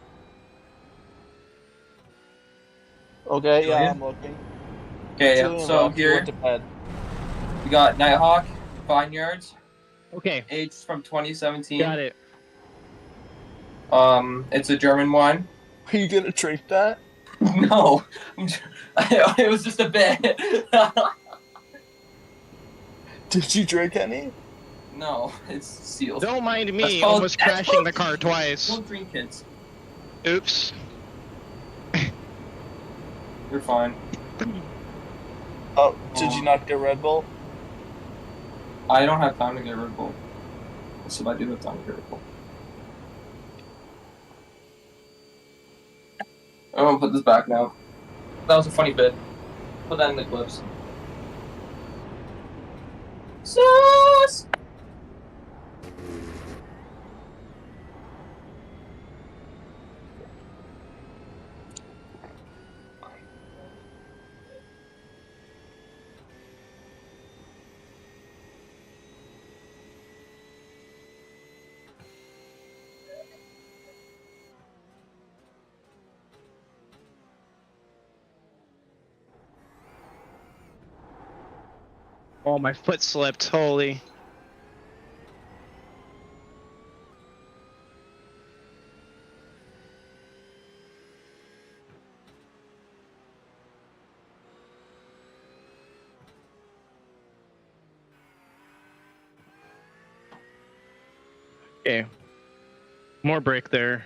Okay, Julian? yeah, I'm looking. Okay, yeah. Julian So left, he here went to bed. we got Nighthawk, Vineyards, Okay. aged from 2017. Got it. It's a German wine. Are you gonna drink that? No, it was just a bit. Did you drink any? No, it's sealed. Don't mind me That's called- almost that's crashing called- the car twice. Don't drink, kids. Oops. You're fine. Oh, did you not get Red Bull? I don't have time to get Red Bull. So I do have time to get Red Bull. I'm gonna put this back now. That was a funny bit. Put that in the clips. Sauce! Oh, my foot slipped. Holy. Okay. More brake there.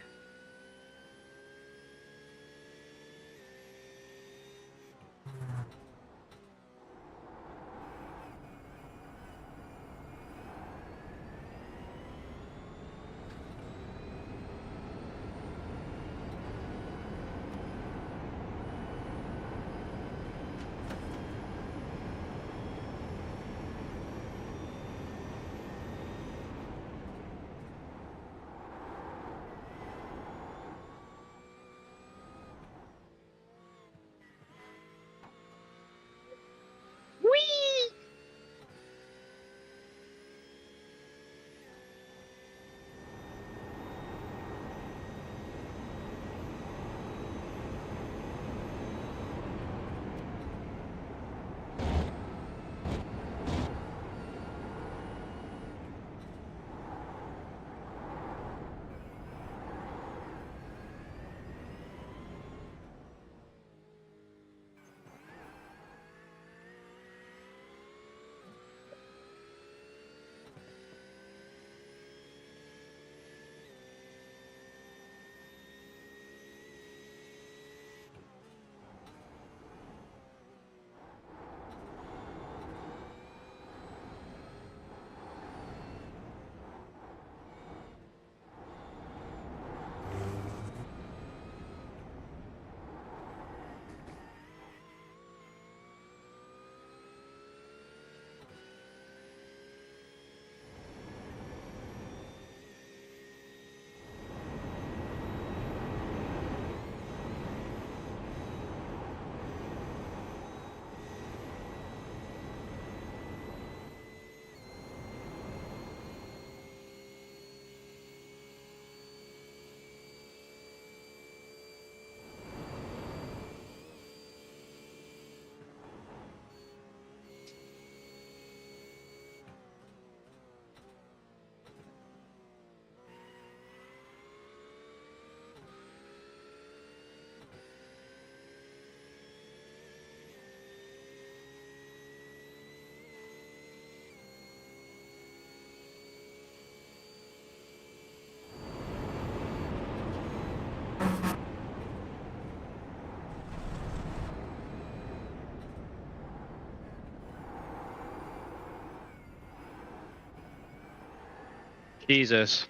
Jesus.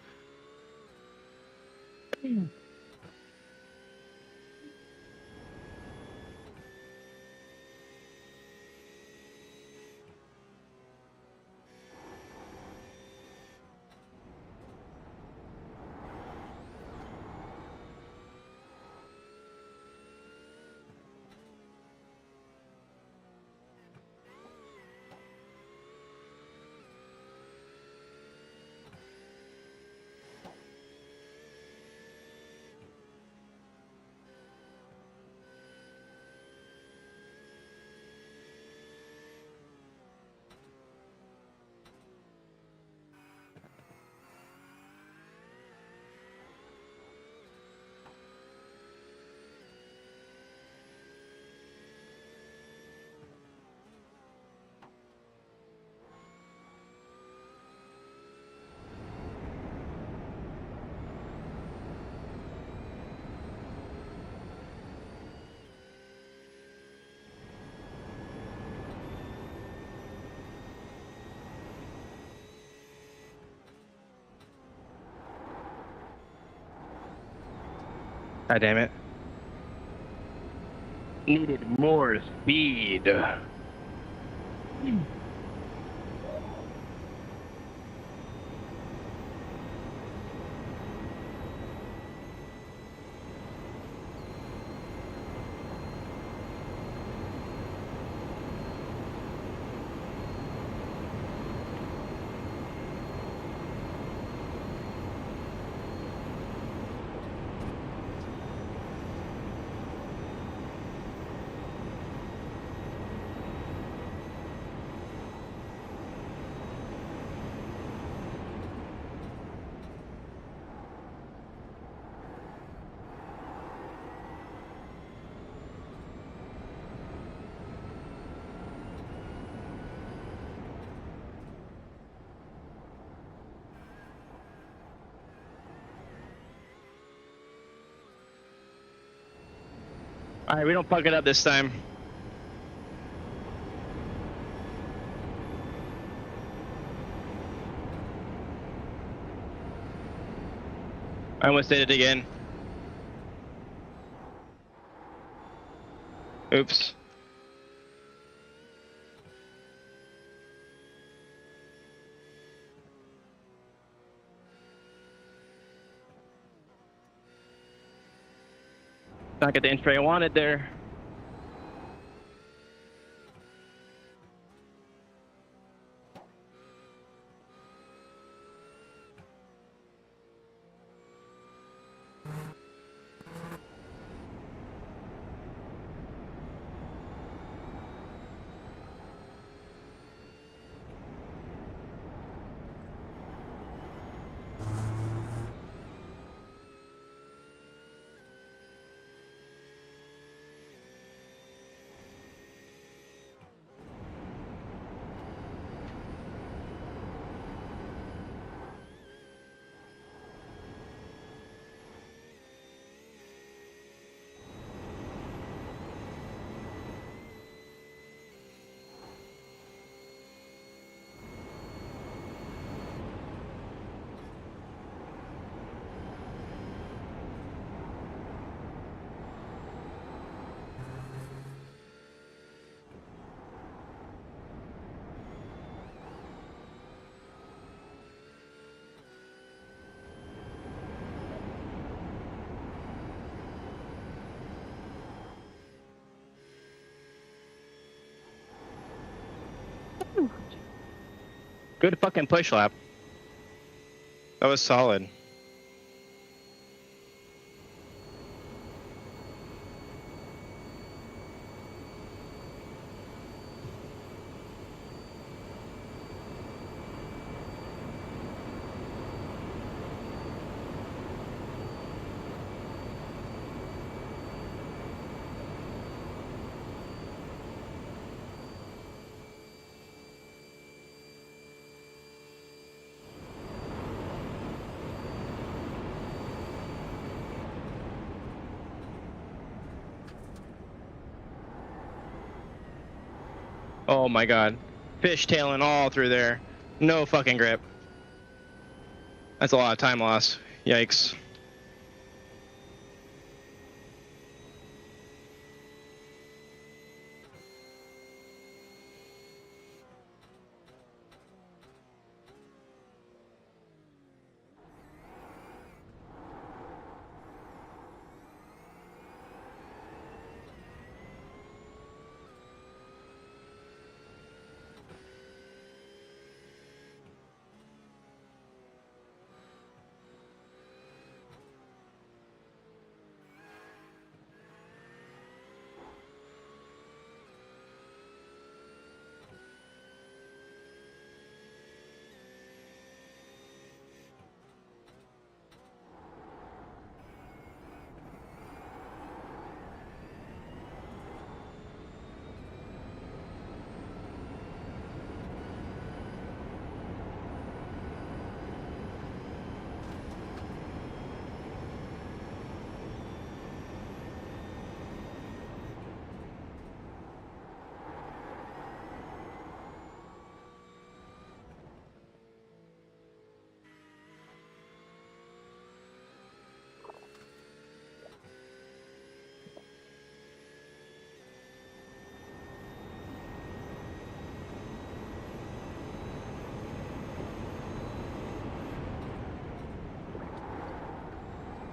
God damn it. Needed more speed. Alright, we don't fuck it up this time. I almost did it again. Oops. Not get the entry I wanted there. Good fucking push lap. That was solid. Oh my god. Fishtailing all through there. No fucking grip. That's a lot of time lost. Yikes.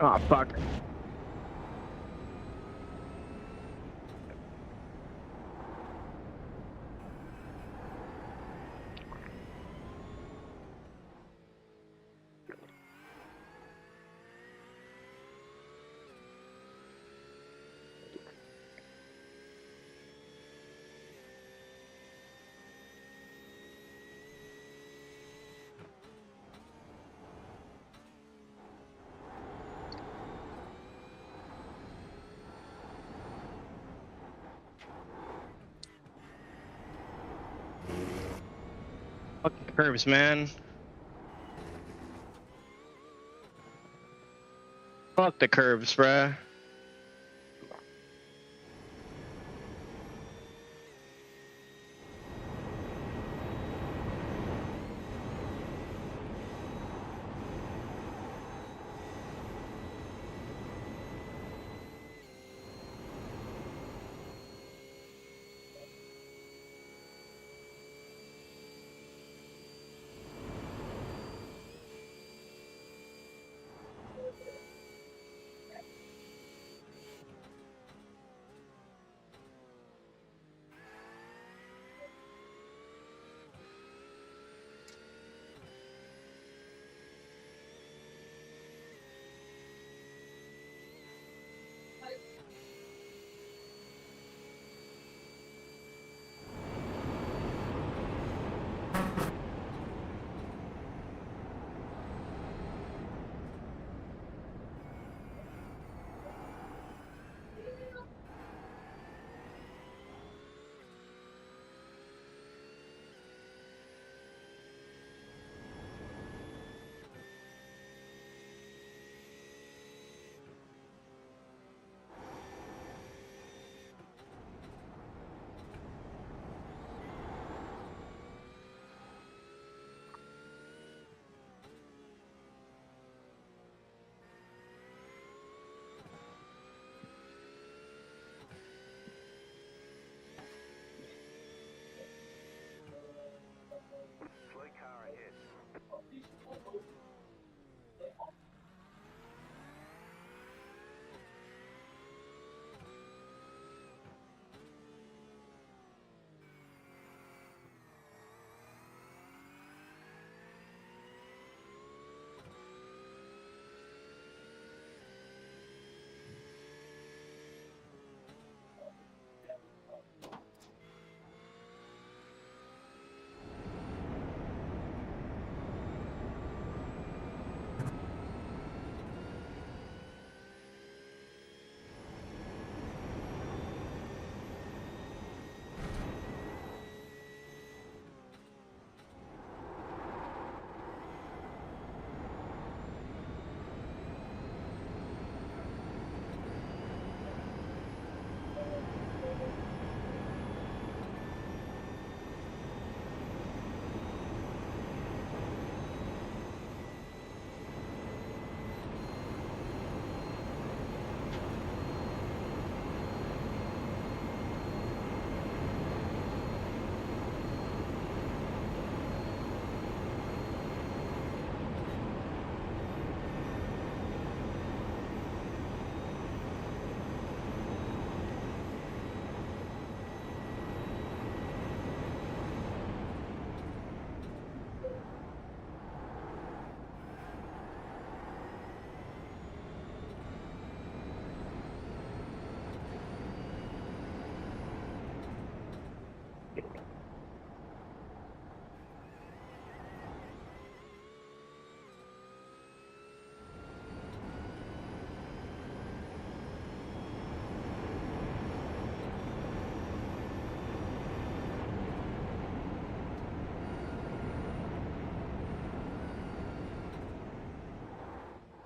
Oh, fuck. Fucking curves, man. Fuck the curves, bruh.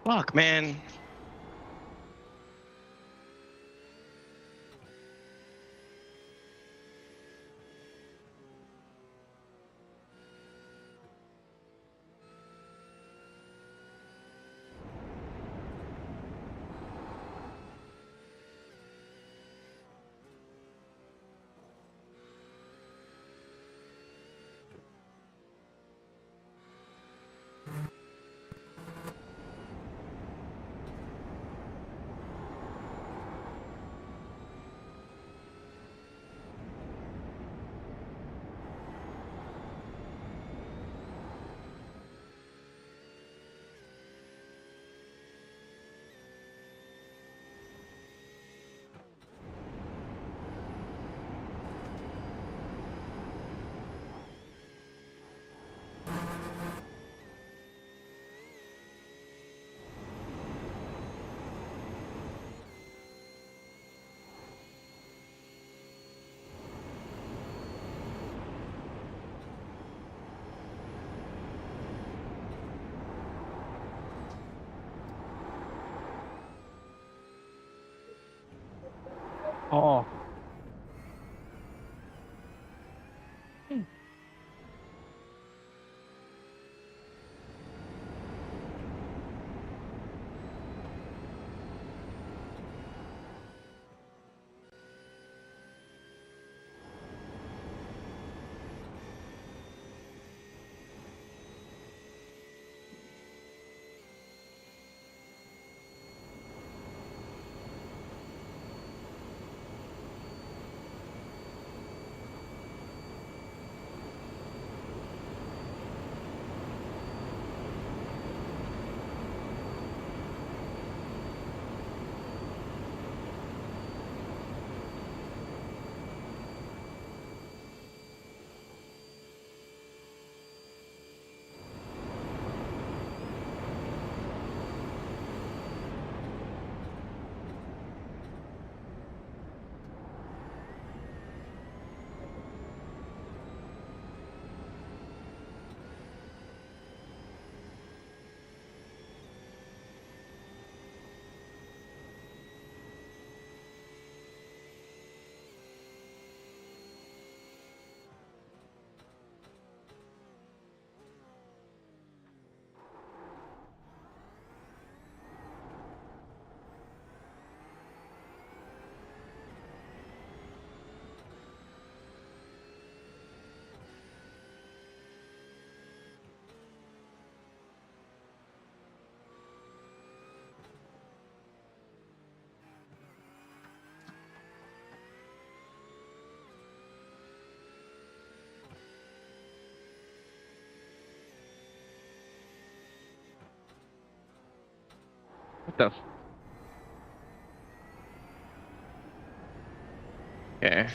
Fuck, man. Oh. What the? Okay.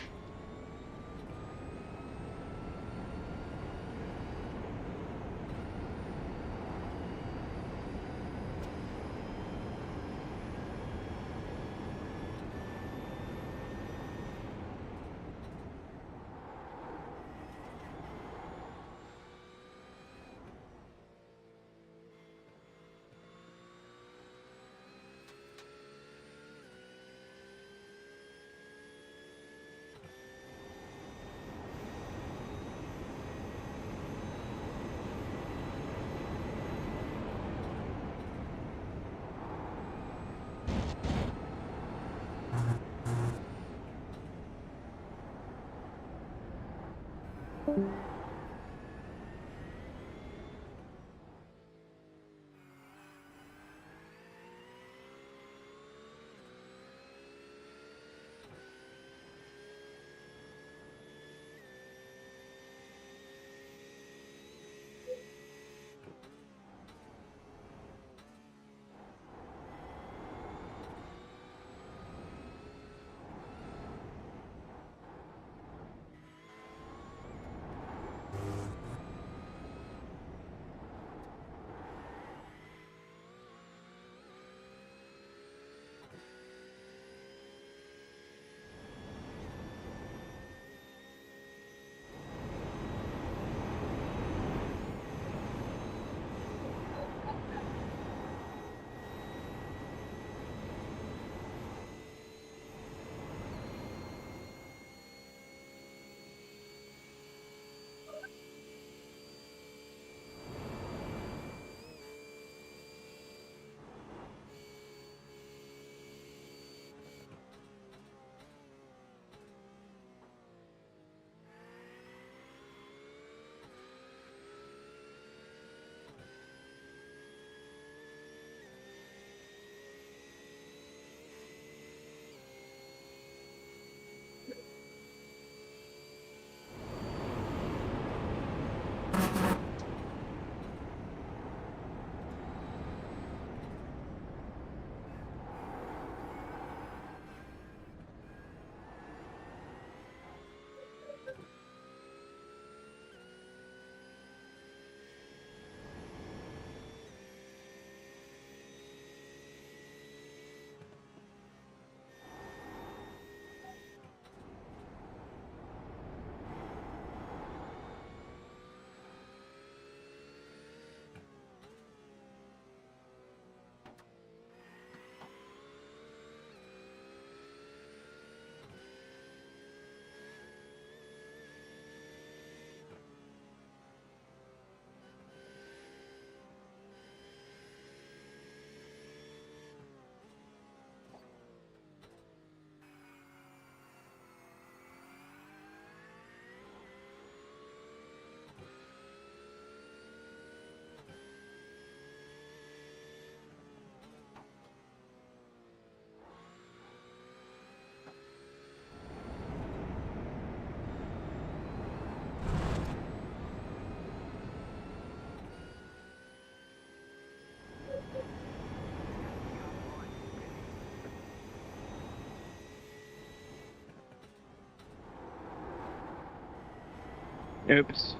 Oops.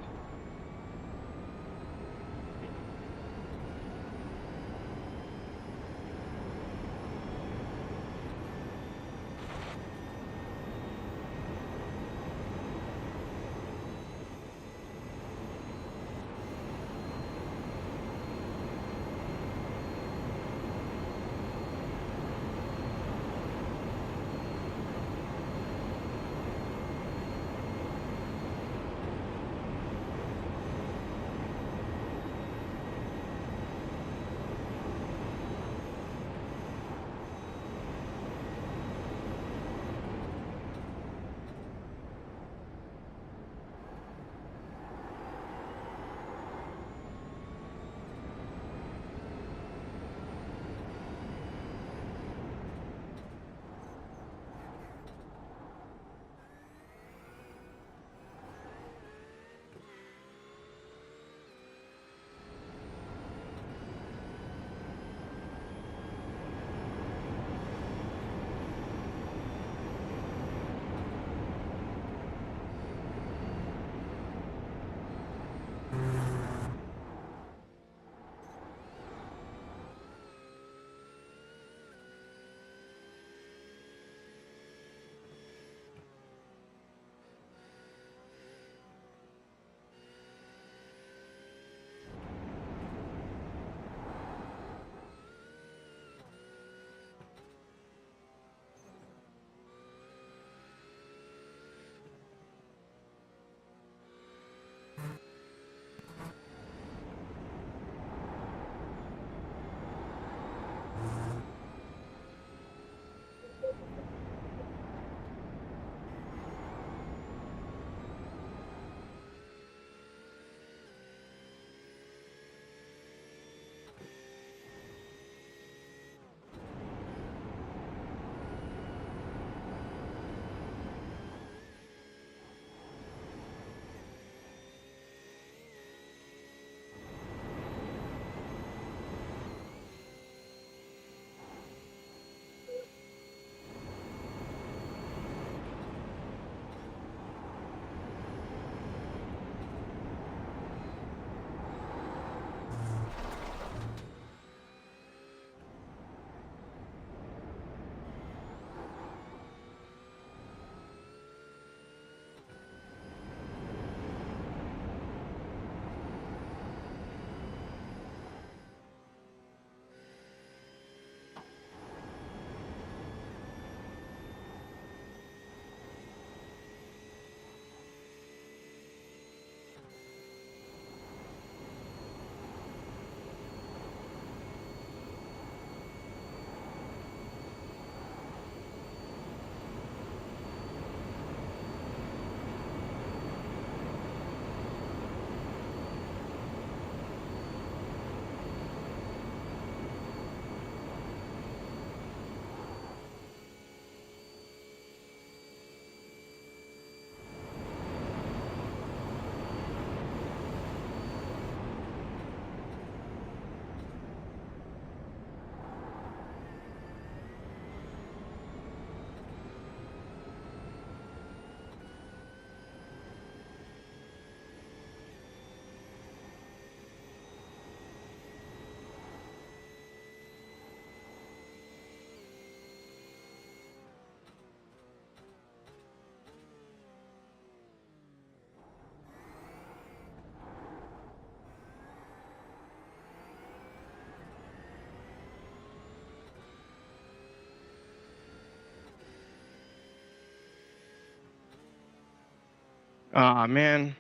Aw, man.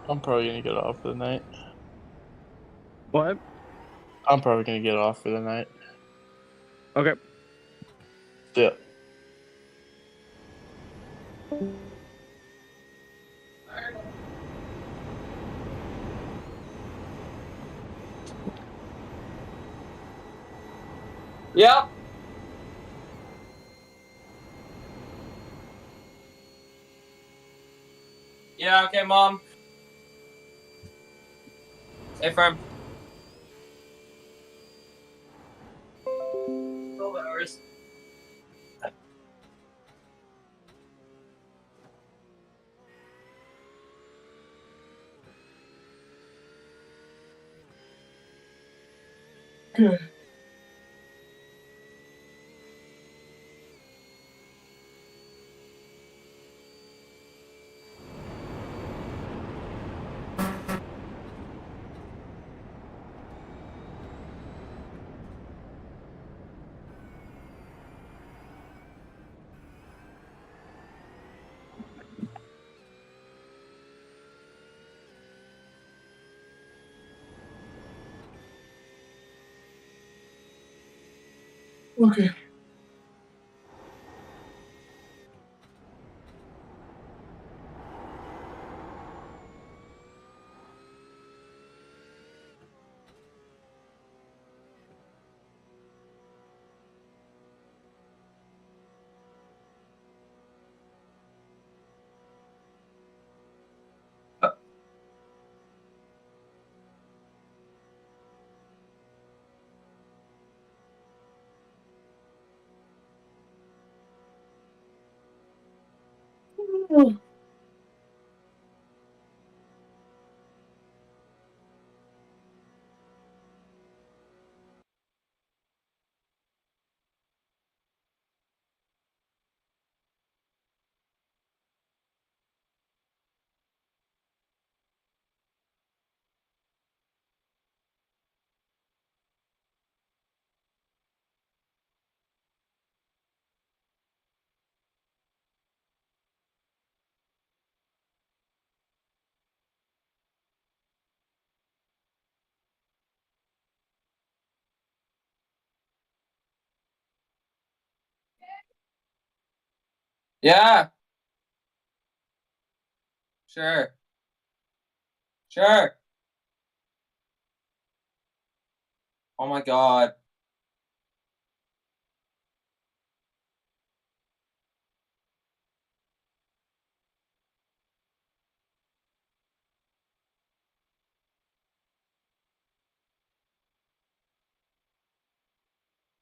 I'm probably gonna get off for the night. What? I'm probably gonna get off for the night. Okay. Yeah. Yep. Yeah, okay, Mom. Stay firm. 12 hours. Good. Okay. Yeah. Sure. Sure. Oh my god.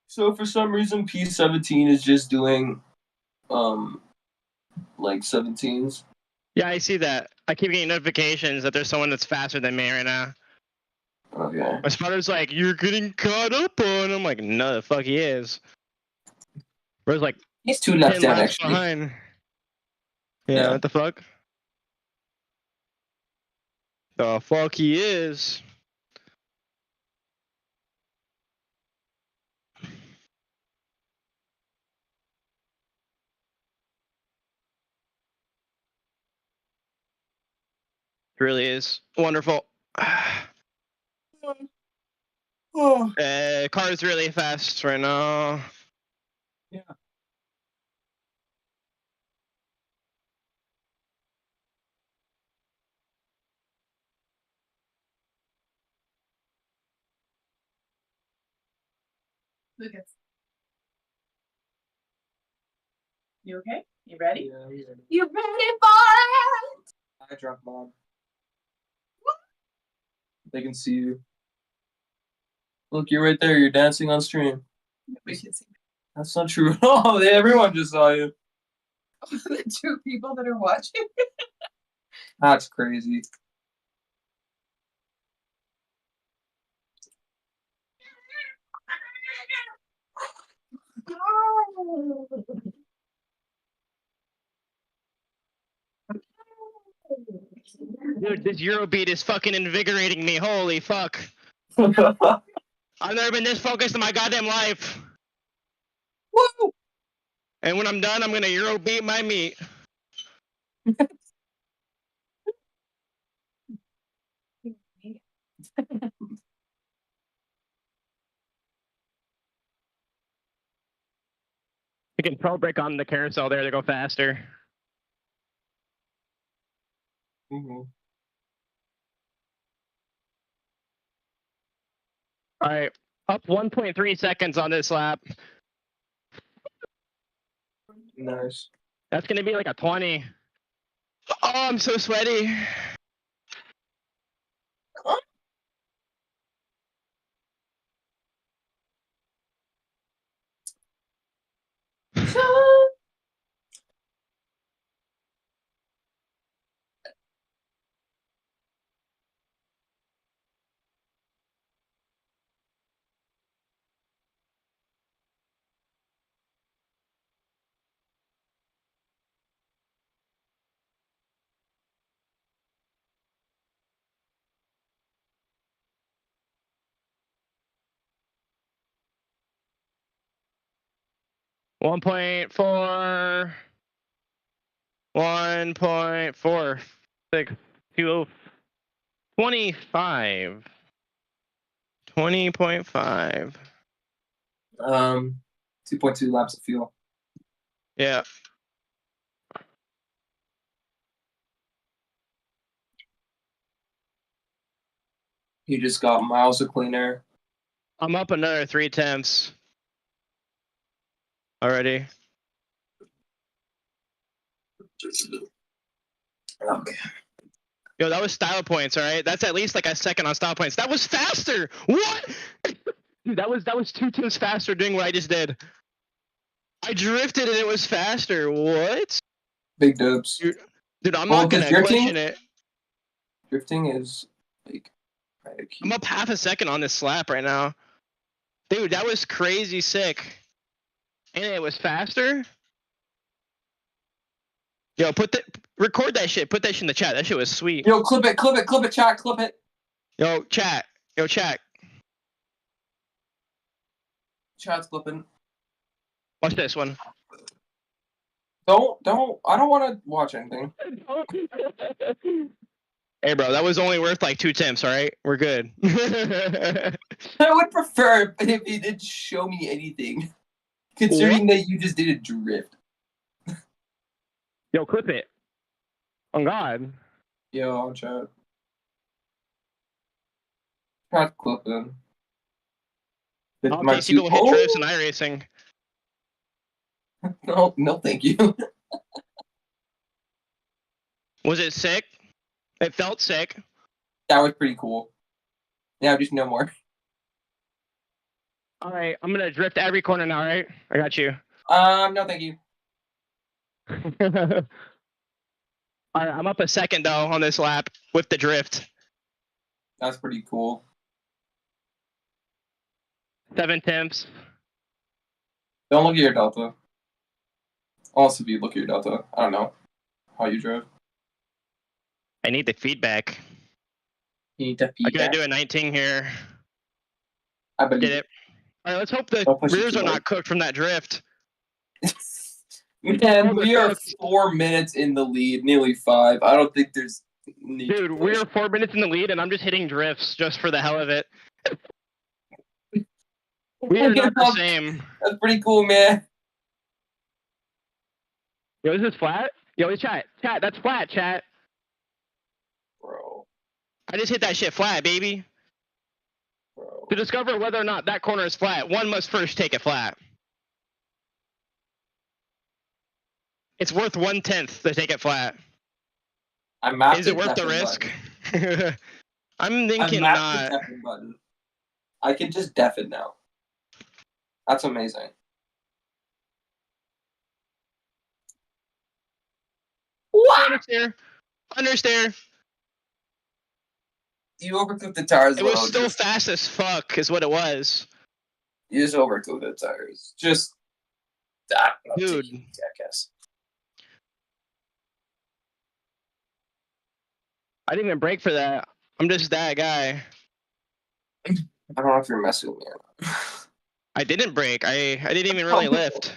So for some reason P17 is just doing like 17s. Yeah, I see that. I keep getting notifications that there's someone that's faster than me right now. Okay. My spotter's like, "You're getting caught up on." I'm like, "No, the fuck he is." Bro's like He's 2 laps 10 down laps actually. behind. Yeah, Yeah. what the fuck? The fuck he is. Really is wonderful. Oh. Car is really fast right now. Yeah. Lucas. You okay? You ready? Yeah. You ready for it? I drunk Mom. They can see you. Look, you're right there. You're dancing on stream. We should see That's not true at all. Everyone just saw you. the 2 people that are watching. That's crazy. Dude, this Eurobeat is fucking invigorating me. Holy fuck. I've never been this focused in my goddamn life. Woo! And when I'm done, I'm gonna Eurobeat my meat. You can pro brake on the carousel there to go faster. Mhm. All right, up 1.3 seconds on this lap. Nice. That's gonna be like a 20. Oh, I'm so sweaty. One point four. 1.4620. 25. 20.5. 2.2 laps of fuel. Yeah. You just got miles of clean air. I'm up another 0.3 already. Okay. Yo, that was style points, all right? That's at least like a second on style points. That was faster. What? Dude, that was 0.2 faster doing what I just did. I drifted and it was faster. What? Big dubs. Dude, I'm not gonna question it. Drifting is like kind of key. I'm up half a second on this slap right now. Dude, that was crazy sick. And it was faster? Yo, record that shit. Put that shit in the chat. That shit was sweet. Yo, clip it, chat, clip it. Yo, chat. Chat's clipping. Watch this one. Don't. I don't want to watch anything. Hey, bro, that was only worth like 2 temps, all right? We're good. I would prefer if you didn't show me anything, considering that you just did a drift. Yo, clip it. On God. Yo, I'll chat. Chat's clipping. I'll teach people hit drifts and iRacing. No, thank you. Was it sick? It felt sick. That was pretty cool. Yeah, just no more. All right, I'm gonna drift every corner now, all right? I got you. No, thank you. All right, I'm up a second though on this lap with the drift. That's pretty cool. 7 temps. Don't look at your delta. Also, if you look at your delta, I don't know how you drove. I need the feedback. You need the feedback. I gotta do a 19 here. I believe Get it. All right, let's hope the rears are not cooked from that drift. Man, we are 4 minutes in the lead, nearly 5. I don't think there's need. Dude, we're 4 minutes in the lead, and I'm just hitting drifts just for the hell of it. We are not the same. That's pretty cool, man. Yo, is this flat? Yo, chat, that's flat, chat. Bro. I just hit that shit flat, baby. Bro. To discover whether or not that corner is flat, one must first take it flat. It's worth 1/10 to take it flat. Is it worth the risk? I'm thinking not. Button. I can just def it now. That's amazing. What? Understeer. You overcooked the tires. It was still fast as fuck, is what it was. You just overcooked the tires. Just, dude. I guess. I didn't even brake for that. I'm just that guy. I don't know if you're messing with me or not. I didn't brake. I didn't even really lift.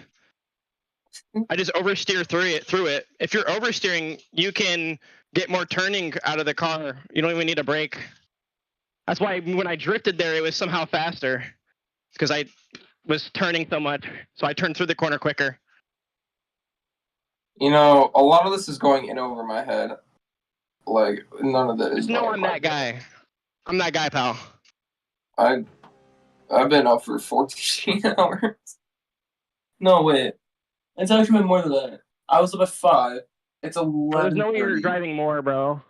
I just oversteer through it. If you're oversteering, you can get more turning out of the car. You don't even need a brake. That's why when I drifted there, it was somehow faster. Because I was turning so much, so I turned through the corner quicker. You know, a lot of this is going in over my head. Like, none of that is. Just know I'm that guy. I'm that guy, pal. I've been up for 14 hours. No, wait. It's actually been more than that. I was up at 5. It's 11. There's no way you're driving more, bro.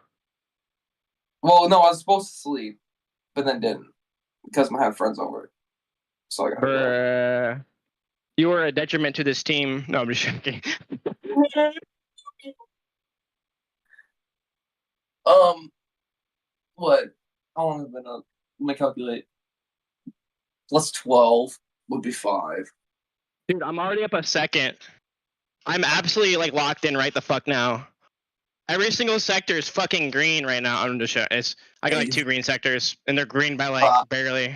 Well, no, I was supposed to sleep, but then didn't because I had friends over. So I got Bruh. You were a detriment to this team. No, I'm just joking. What? How long have I been up? Let me calculate. Plus 12 would be 5. Dude, I'm already up a second. I'm absolutely like locked in right the fuck now. Every single sector is fucking green right now. I'm just I got like 2 green sectors, and they're green by like barely.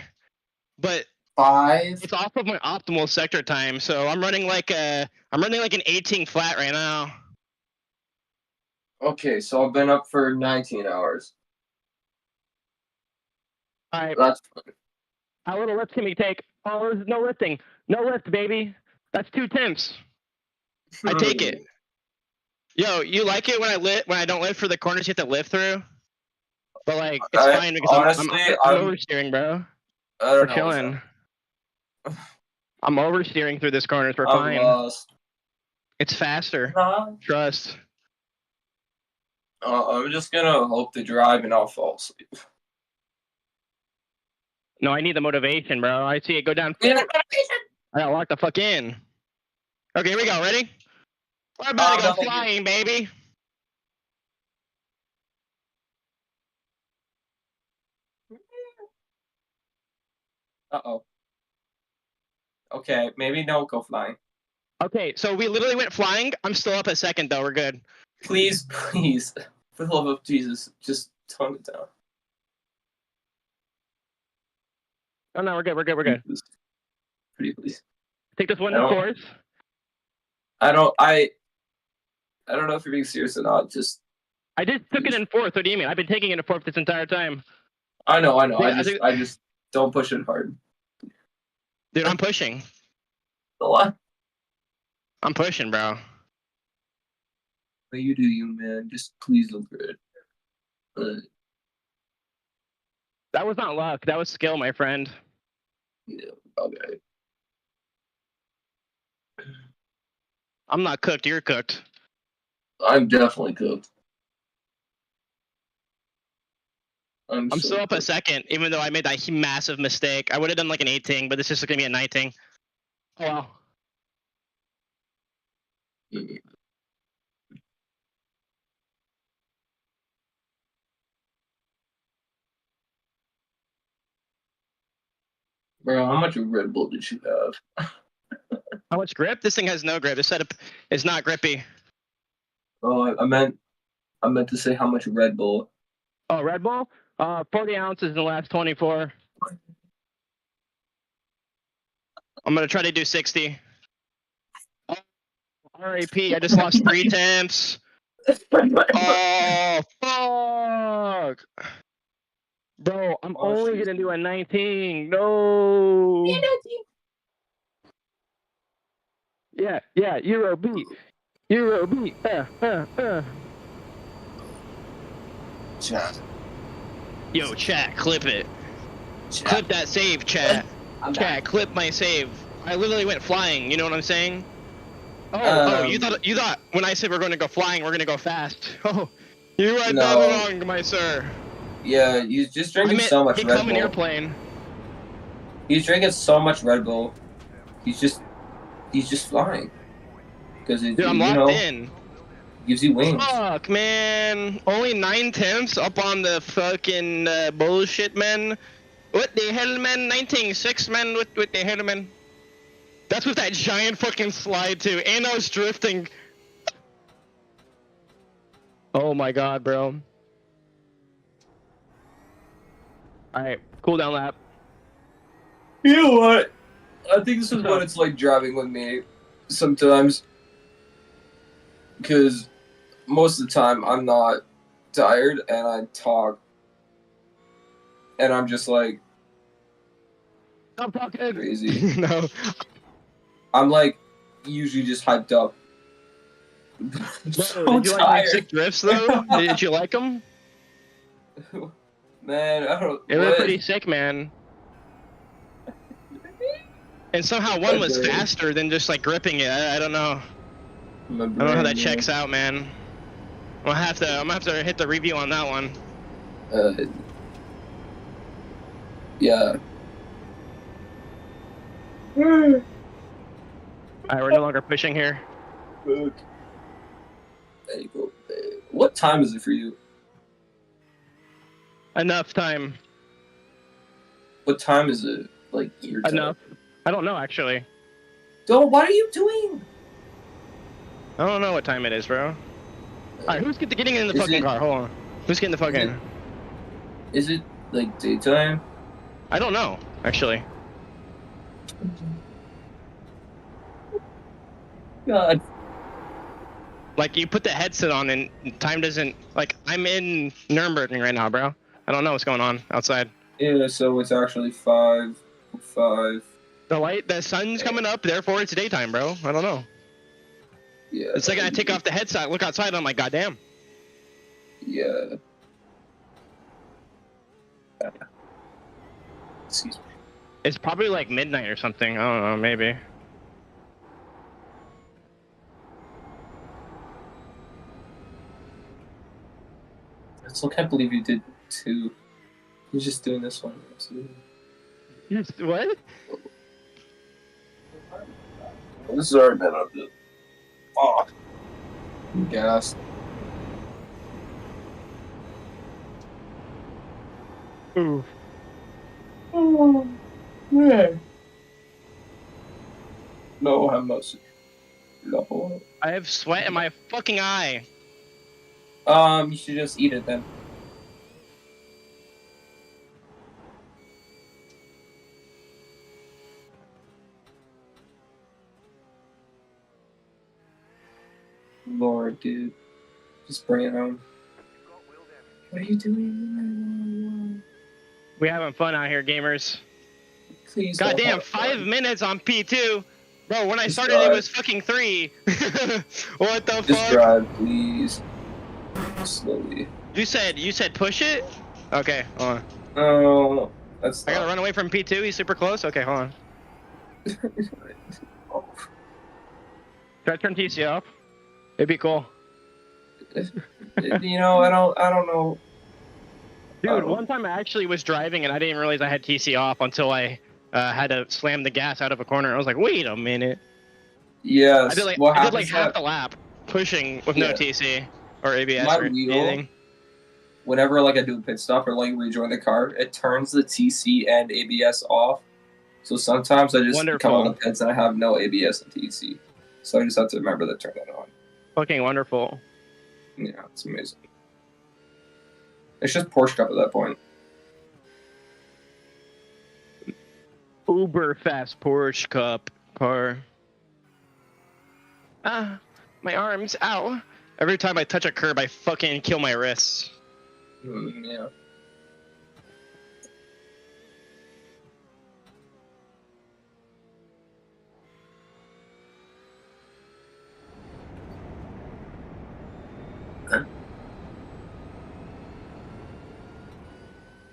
But 5. it's off of my optimal sector time, so I'm running like an 18 flat right now. Okay, so I've been up for 19 hours. All right. That's fine. How little lift can we take? Oh, there's no lifting. No lift, baby. That's 2 temps. I take it. Yo, you like it when I don't lift for the corners you have to lift through? But like, it's fine because honestly, I'm oversteering, bro. I don't We're know. chilling. I'm oversteering through this corners. We're I'm fine. lost. It's faster. Trust. I'm just gonna hope to drive and I'll fall asleep. No, I need the motivation, bro. I see it go down. I gotta lock the fuck in. Okay, here we go. Ready? We're about to go flying, baby. Uh-oh. Okay, maybe don't go flying. Okay, so we literally went flying. I'm still up a second, though. We're good. Please, please, for the love of Jesus, just tone it down. Oh, no, we're good. We're good. We're good. Pretty please. Take this one to fourth. I don't know if you're being serious or not. Just. I just took it in fourth. What do you mean? I've been taking it in fourth this entire time. I know. Yeah, I just don't push it hard. Dude, I'm pushing. A lot. I'm pushing, bro. You do you, man. Just please look good. That was not luck. That was skill, my friend. Yeah, okay. I'm not cooked. You're cooked. I'm definitely cooked. I'm so still up cooked. a second, even though I made that massive mistake. I would have done like an 18, but this is going to be a 19. Oh, wow. Bro, how much Red Bull did you have? How much grip? This thing has no grip. This setup is not grippy. Oh, I meant to say how much Red Bull. Oh, Red Bull? 40 ounces in the last 24. I'm going to try to do 60. Oh, RAP, I just lost 3 temps. Oh, fuck. Bro, I'm only going to do a 19. No. Yeah, Euro beat. Chat. Yo, chat, clip it. Chat. Clip that save, chat. Chat, clip my save. I literally went flying, you know what I'm saying? Oh, you thought when I said we're going to go flying, we're going to go fast. Oh, you read that wrong, my sir. Yeah, he's just drinking so much Red Bull. Become an airplane. He's drinking so much Red Bull. He's just flying. Because dude, I'm locked in. Gives you wings. Fuck, man. Only 9 temps up on the fucking bullshit, man. What the hell, man? 19.6, man. What the hell, man? That's with that giant fucking slide, too. And I was drifting. Oh my god, bro. Alright, cool down lap. You know what? I think this is what it's like driving with me sometimes. Because most of the time I'm not tired and I talk. and I'm just like I'm talking. crazy. No. I'm like usually just hyped up. Bro, did you like my sick drifts though? Did you like them? Man, I don't. They were what? pretty sick, man. And somehow one was Okay. faster than just like gripping it. I don't know. I don't know how that checks out, man. I'm gonna have to hit the review on that one. Yeah. Alright, we're no longer pushing here. There you go. What time is it for you? Enough time. What time is it? Like your time? Enough. I don't know actually. So what are you doing? I don't know what time it is, bro. Alright, who's getting in the Is fucking it- car? Hold on. Who's getting the fucking? Is it like daytime? I don't know, actually. God. Like, you put the headset on and time doesn't... Like, I'm in Nurburgring right now, bro. I don't know what's going on outside. Yeah, so it's actually 5:05. The sun's coming up, therefore it's daytime, bro. I don't know. Yeah. It's like I take off the headset, look outside, and I'm like, goddamn. Yeah. Excuse me. It's probably like midnight or something. I don't know, maybe. I still can't believe you did 2. You're just doing this one. What? Sorry, man. I'm just. Oh. Gas. Ooh. Oh, man. No, how much? No. I have sweat in my fucking eye. You should just eat it then. Lord, dude. Just bring it home. What are you doing? We having fun out here, gamers. Please don't Goddamn, have 5 fun. minutes on P2. Bro, when I Just started, it drive. was fucking 3. What the Just fuck? drive, please. Slowly. You said push it? Okay, hold on. Oh, that's I gotta not. run away from P2. He's super close. Okay, hold on. Oh. Try to turn TC off. It'd be cool. You know, I don't know. Dude, one time I actually was driving and I didn't realize I had TC off until I had to slam the gas out of a corner. I was like, wait a minute. Yes. I did like, what I did like happens half that the lap pushing with no Yeah. TC or ABS My or wheel- anything. whenever like I do a pit stop or like rejoin the car, it turns the TC and ABS off. So sometimes I just come Wonderful. on the pits and I have no ABS and TC. So I just have to remember to turn that on. Fucking wonderful. Yeah, it's amazing. It's just Porsche Cup at that point. Uber fast Porsche Cup car. Ah, my arms, ow. Every time I touch a curb, I fucking kill my wrists. Yeah.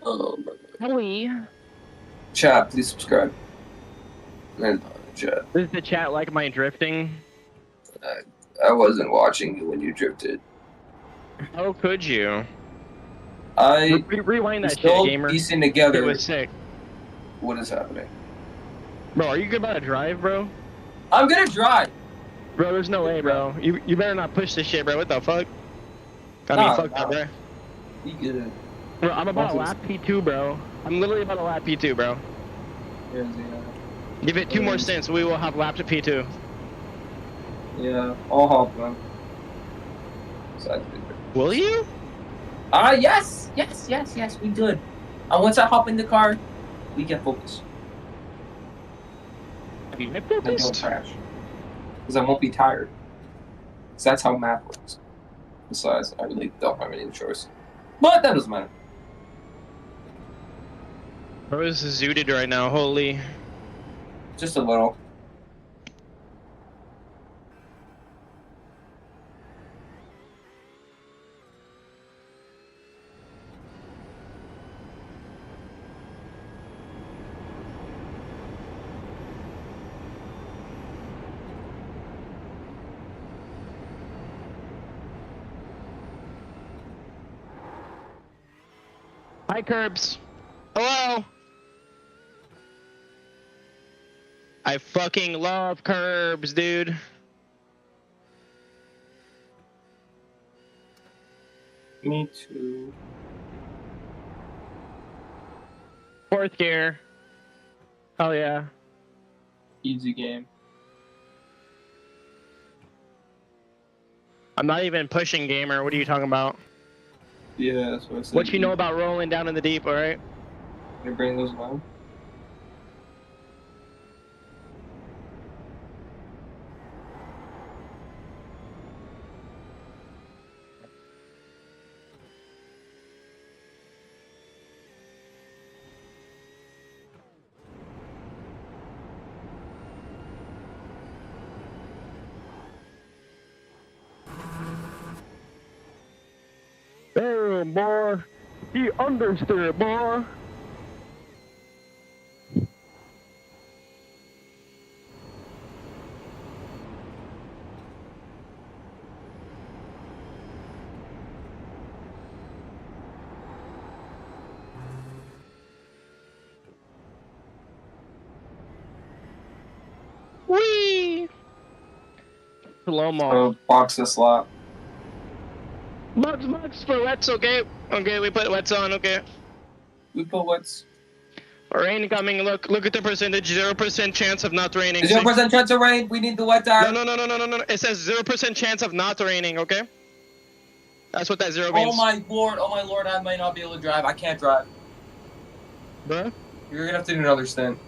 Oh my God. Holy. Chat, please subscribe. And chat. Does the chat like my drifting? I wasn't watching you when you drifted. How could you? I Rewind that shit, still gamer. piecing It together was sick. what is happening. Bro, are you good about to drive, bro? I'm gonna drive. Bro, there's no way, bro. You better not push this shit, bro. What the fuck? I mean, Nah, fuck nah. that, bro. You good? Bro, I'm about a Also- lap P2, bro. I'm literally about a lap P2, bro. Give it 2 more stints, we will have lapped to P2. Yeah, I'll hop man. Will you? Yes, we good. And once I hop in the car, we get focused. Have you And don't crash. Because I won't be tired. Because that's how math works. Besides, I really don't have any choice. But that doesn't matter. Bro is zooted right now. Holy. Just a little. Hi, Curbs. Hello. I fucking love Curbs, dude. Me too. Fourth gear. Hell yeah. Easy game. I'm not even pushing gamer. What are you talking about? Yeah, that's what I said. What you know about rolling down in the deep, alright? Your brain goes low. Damn, boy. You understood, boy. Whee! Slow-mo. So box this lot. Bugs for wets, okay? Okay, we put wets on, okay. We put what's Rain coming, look at the percentage, 0% chance of not raining. 0% chance of rain. We need the wet tire. No. It says 0% chance of not raining, okay? That's what that 0 means. Oh my lord, I might not be able to drive. I can't drive. Bruh? You're gonna have to do another stint.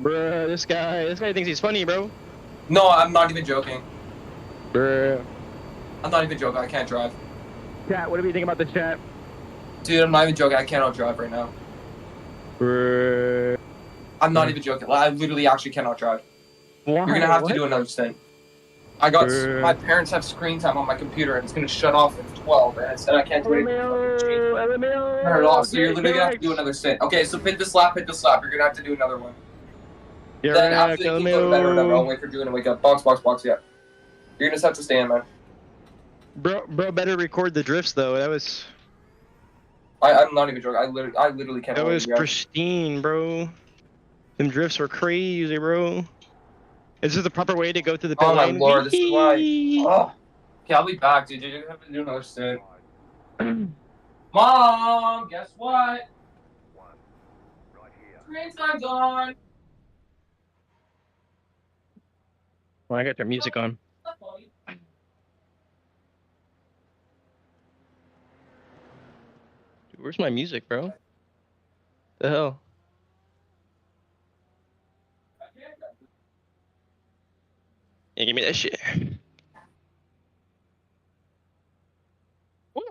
Bruh, this guy thinks he's funny, bro. No, I'm not even joking. Bruh. I'm not even joking. I can't drive. Chat, what do you think about this chat? Dude, I'm not even joking. I cannot drive right now. Bruh. I'm not even joking. I literally actually cannot drive. Why? You're gonna have What? to do another stint. I got Bruh. my parents have screen time on my computer and it's gonna shut off at 12 and it said I can't do anything. LMAO. Turn it off. So you're literally gonna have to do another stint. Okay, so hit this lap. You're gonna have to do another one. You're Then right, after you can go to bed or whatever, I'll wait for Drew to wake up. Box, yeah. You're gonna just have to stay in, man. Bro, better record the drifts though. That was I'm not even joking. I literally can't. that believe was you guys. pristine, bro. Them drifts were crazy, bro. Is this the proper way to go through the pit Oh my lane? lord, this is why. Oh. Okay, I'll be back, dude. You're gonna have to do another stint. Mom, guess what? Screen time's on. Well, I got their music on. Dude, where's my music, bro? The hell? Yeah, give me that shit. Woo.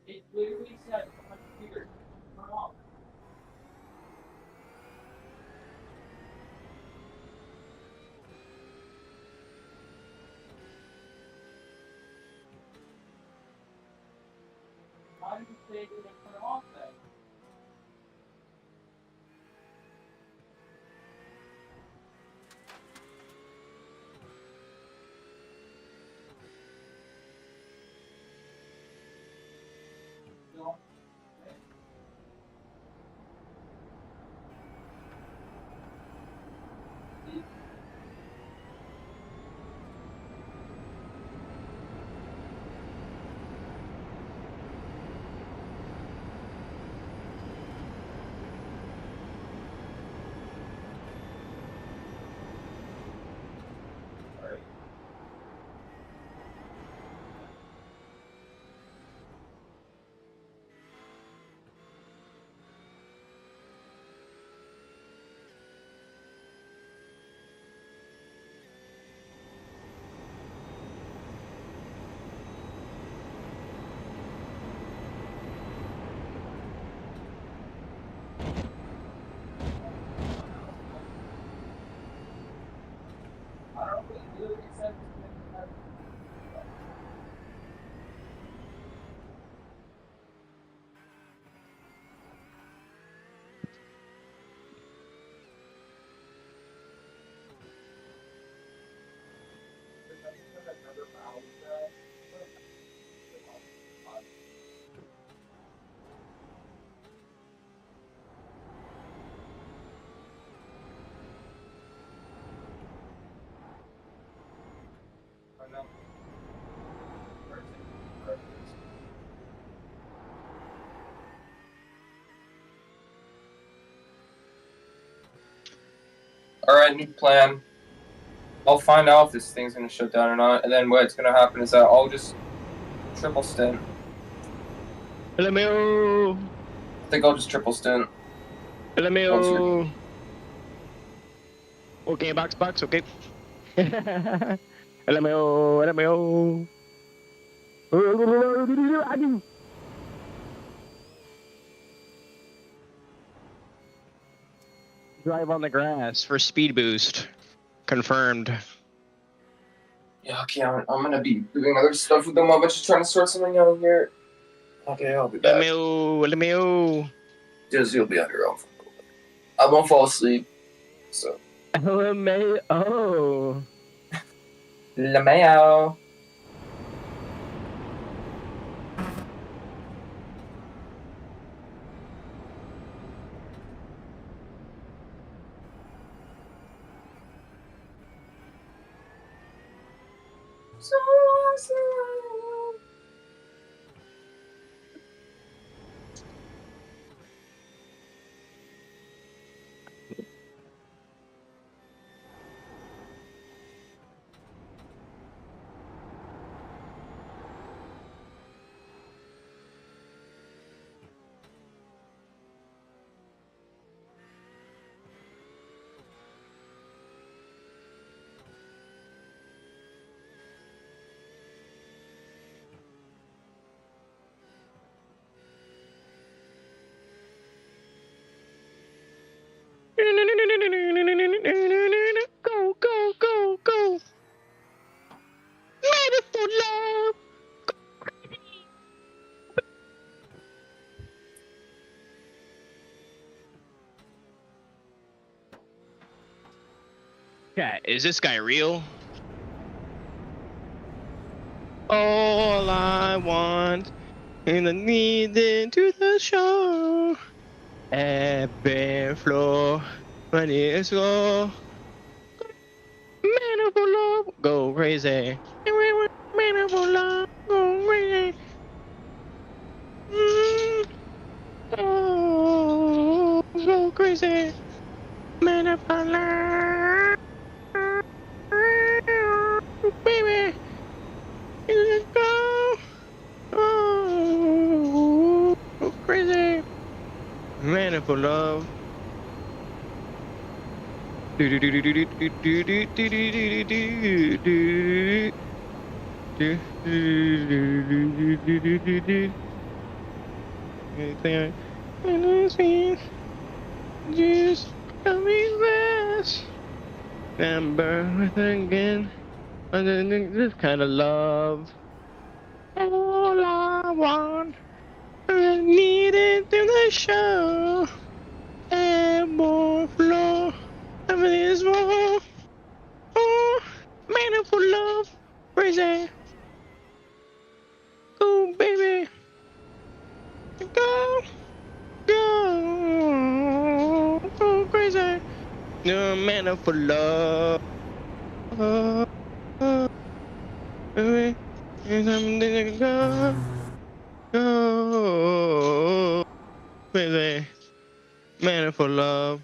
It literally said on my computer, turn off. Why did you say it didn't turn off then? No. Alright, new plan. I'll find out if this thing's gonna shut down or not, and then what's gonna happen is that I'll just triple stint. LMAO. I think I'll just triple stint. LMAO. Okay, box, okay. LMAO. Drive on the grass for speed boost. Confirmed. Yeah, okay, I'm gonna be doing other stuff with them. I'm just trying to sort something out here. Okay, I'll be back. LMAO. Just you'll be on your own. I won't fall asleep. So. LMAO. LMAO. Go, go, go, go. Beautiful love. Yeah, is this guy real? All I want and I need into the show. Every floor when it's go. Man of love, go crazy. Man of love, go crazy. Oh, go crazy. Man of love, baby. Let's go. Oh, go crazy. Man of love. Just coming fast. Remember again. This kind of love. All I want. I need it in the show. And more flow. I mean, it's more. Oh, man for love. Crazy. Go, baby. Go. Go. Go crazy. No man for love. Baby. And I'm gonna go. Go. Crazy. Man for love.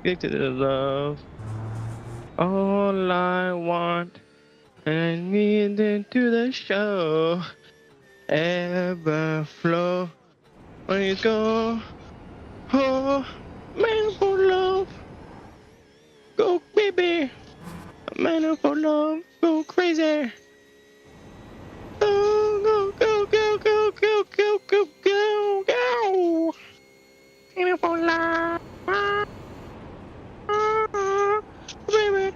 Get to the love. All I want and I need into the show. Ever flow when you go. Oh, man for love. Go, baby. Man for love. Go crazy. Go, go, go, go, go, go, go, go, go, go. Man for love. Baby.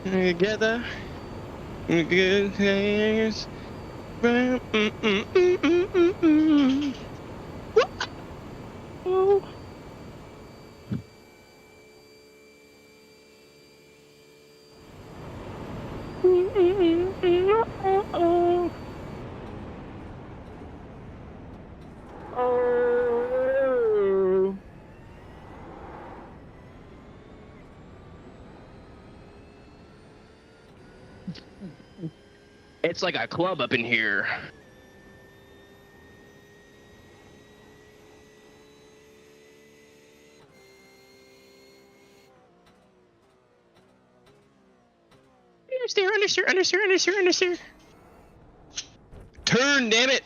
Together, good things. It's like a club up in here. Understeer. Turn, damn it.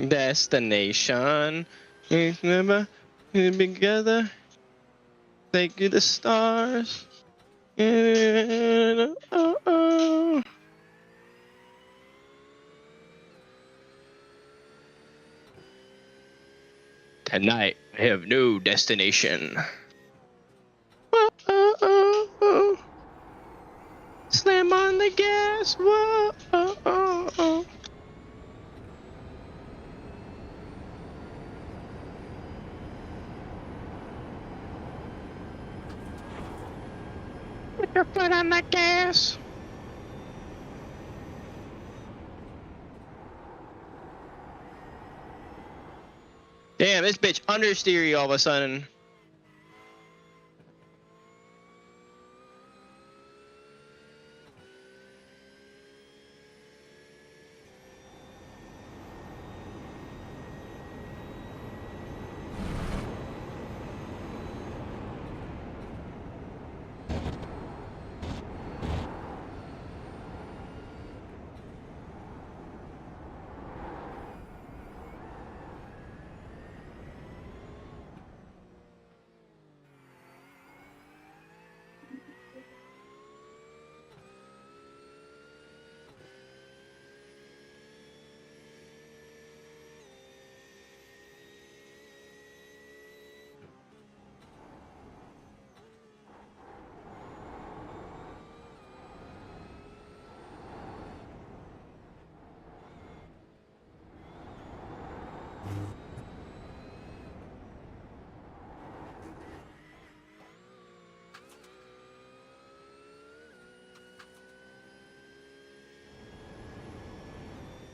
Destination. Remember, together, take you to the stars. Tonight, I have no destination. Slam on the gas. Whoa. Put your foot on the gas. Damn, this bitch understeery all of a sudden.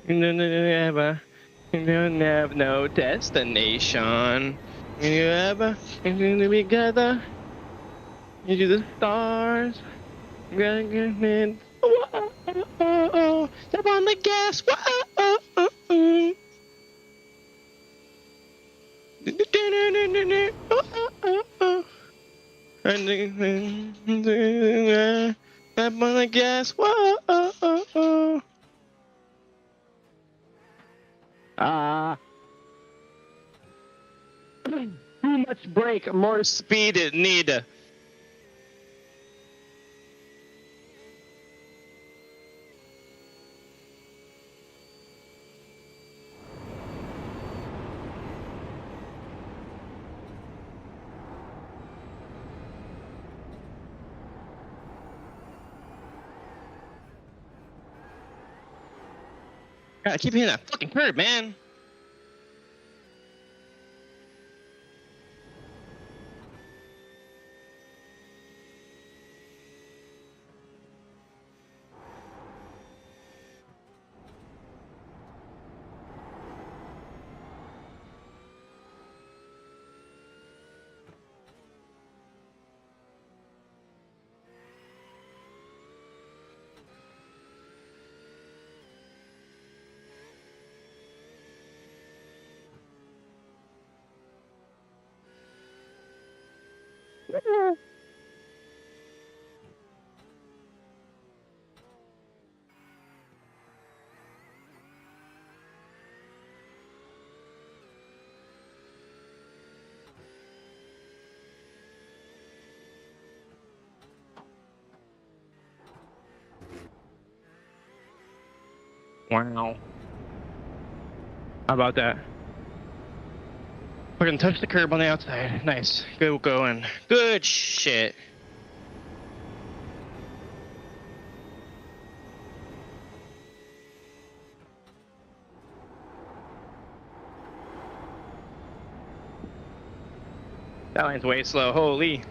Never, you don't have no destination. You ever, together, you do the stars. Step on the gas. Step on the gas. Too much brake, more speed it need. God, keep hitting that fucking curb, man. Wow. How about that? We're gonna touch the curb on the outside. Nice. Good going. Good shit. That line's way slow. Holy.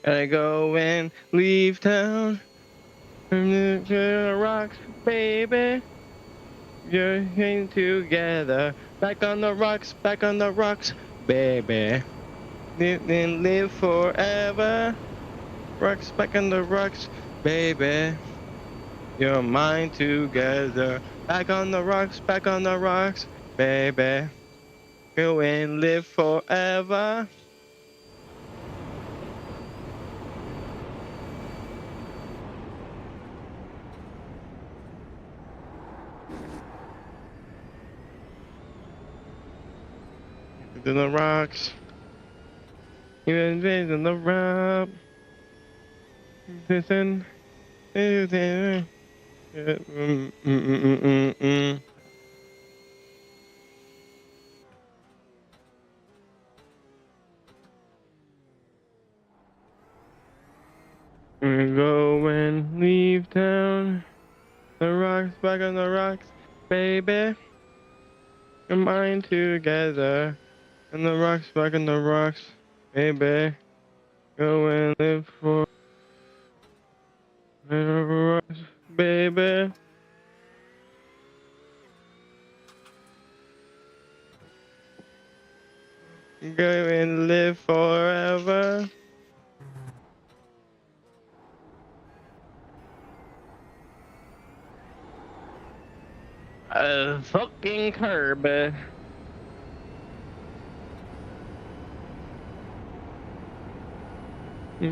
Gotta go and leave town. To the rocks, baby. You're in together. Back on the rocks, baby. Live and live forever. Rocks, back on the rocks, baby. You're mine together. Back on the rocks, baby. Go and live forever. To the rocks. You're in the rock. Listen. Listen. Go and leave town. The rocks, back on the rocks, baby. You're mine together. And the rocks, back on the rocks, baby. Go and live for the rocks, baby. Go and live forever. A fucking curb. You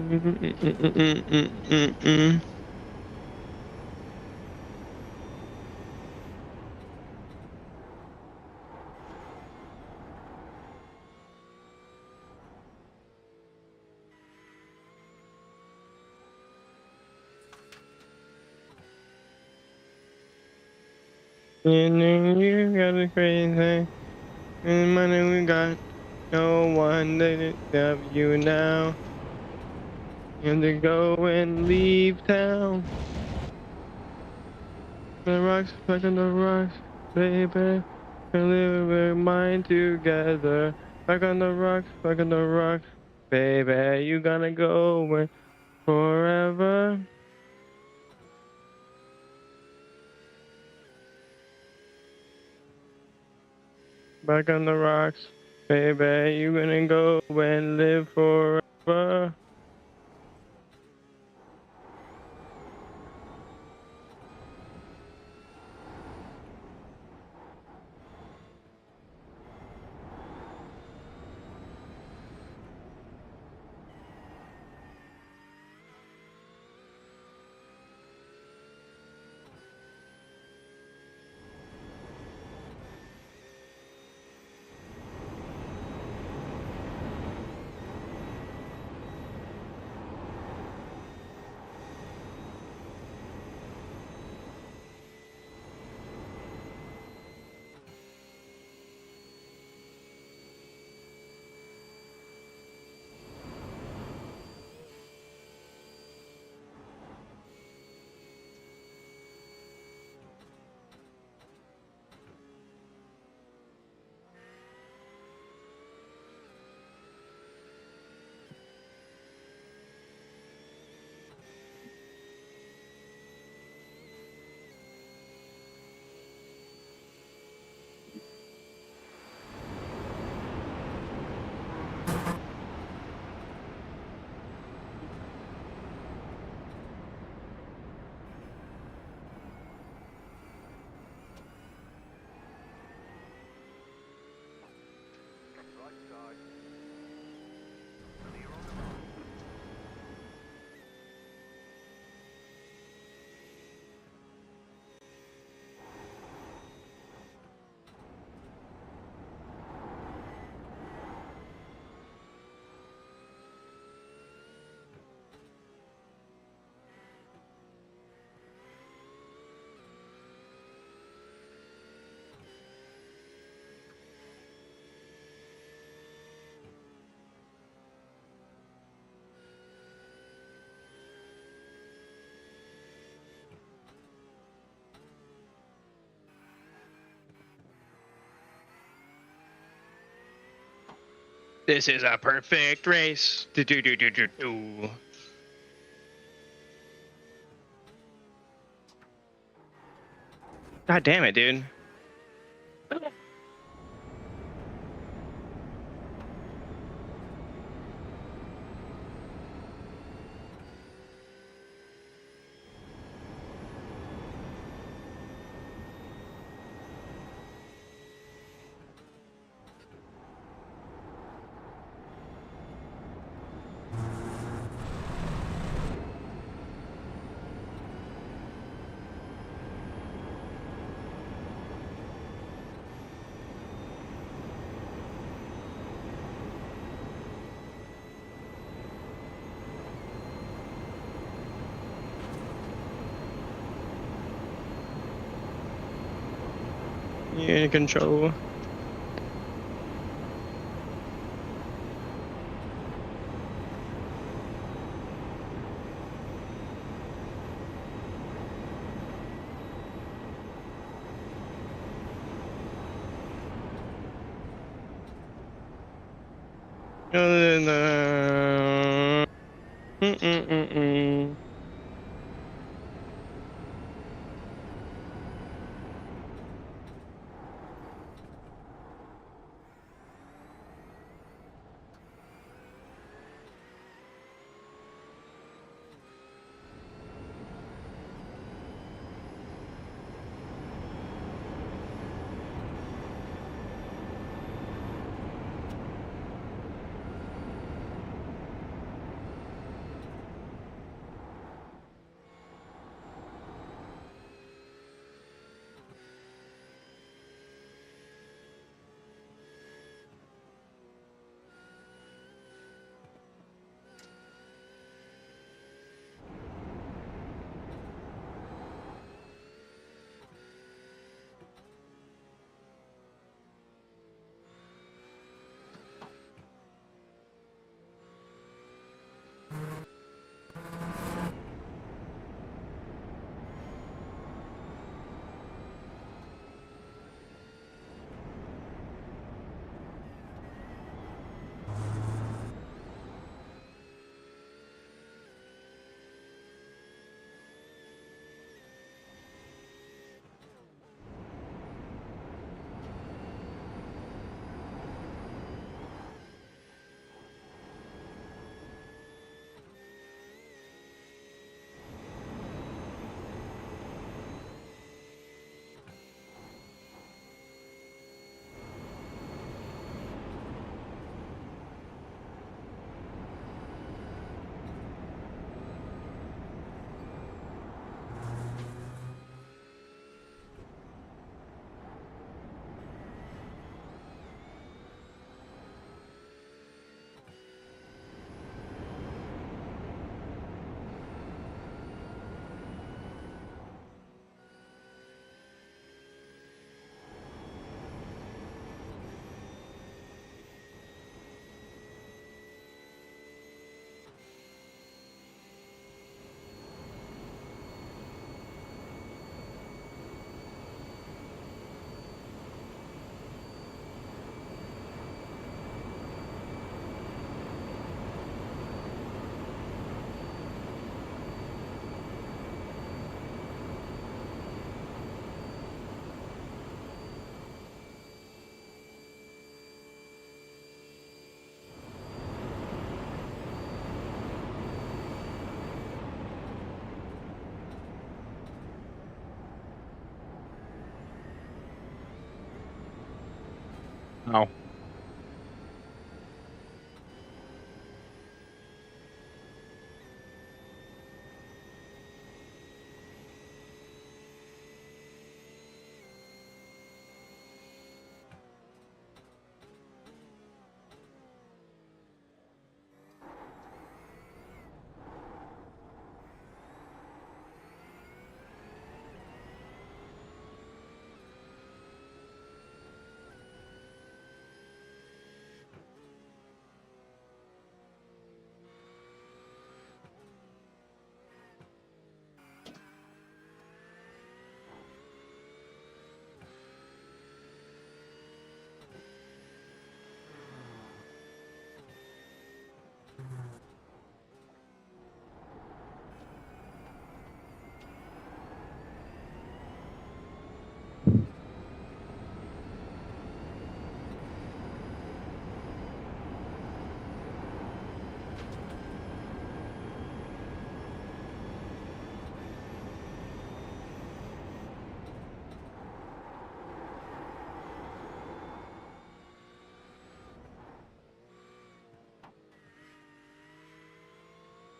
got a crazy and money we got. No one that love you now. You have to go and leave town. The rocks, back on the rocks, baby. And live our mind together. Back on the rocks, back on the rocks, baby. You gonna go away forever. Back on the rocks, baby. You gonna go and live forever. Right side. Clear on the left. This is a perfect race. Do do do do do do. God damn it, dude. You're in control. Mm-mm-mm-mm. Wow.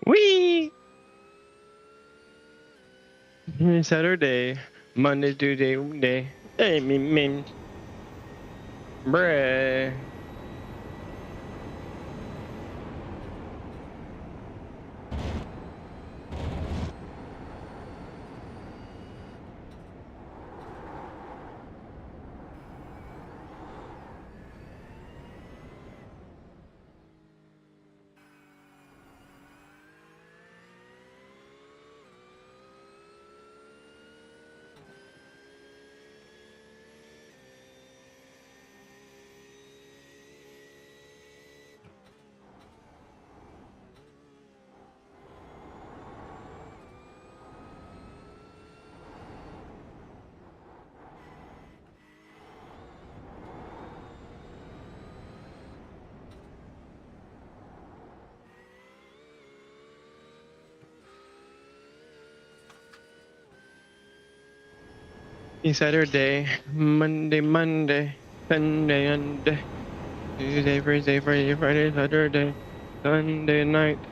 Wee! Saturday, Monday, Tuesday, Wednesday. Hey, me. Bruh. Saturday, Monday, Sunday, Tuesday, Thursday, Friday, Saturday, Sunday night.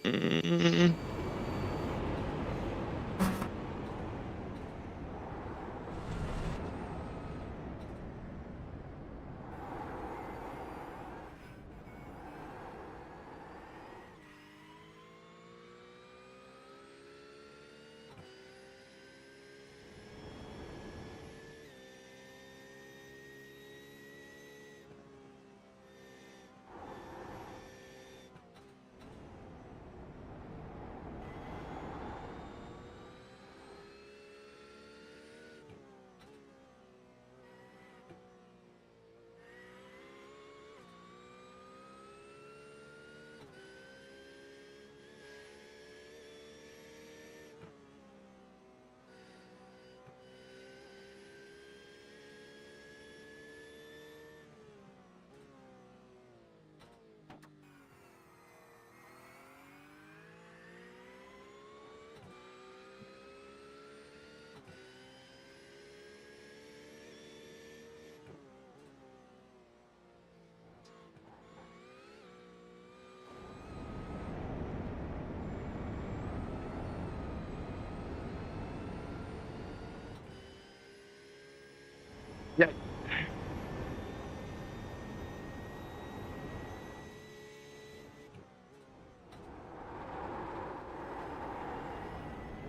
Mm. Yeah.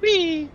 Wee!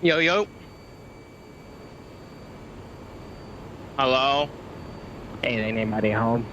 Yo, yo. Hello? Ain't anybody home?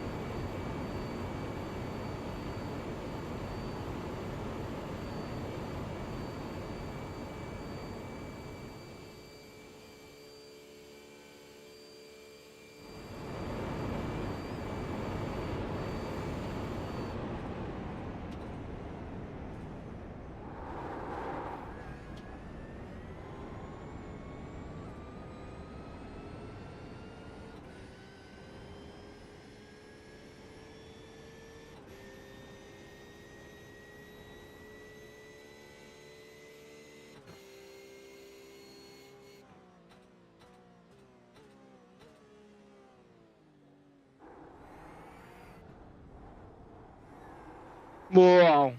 Whoa.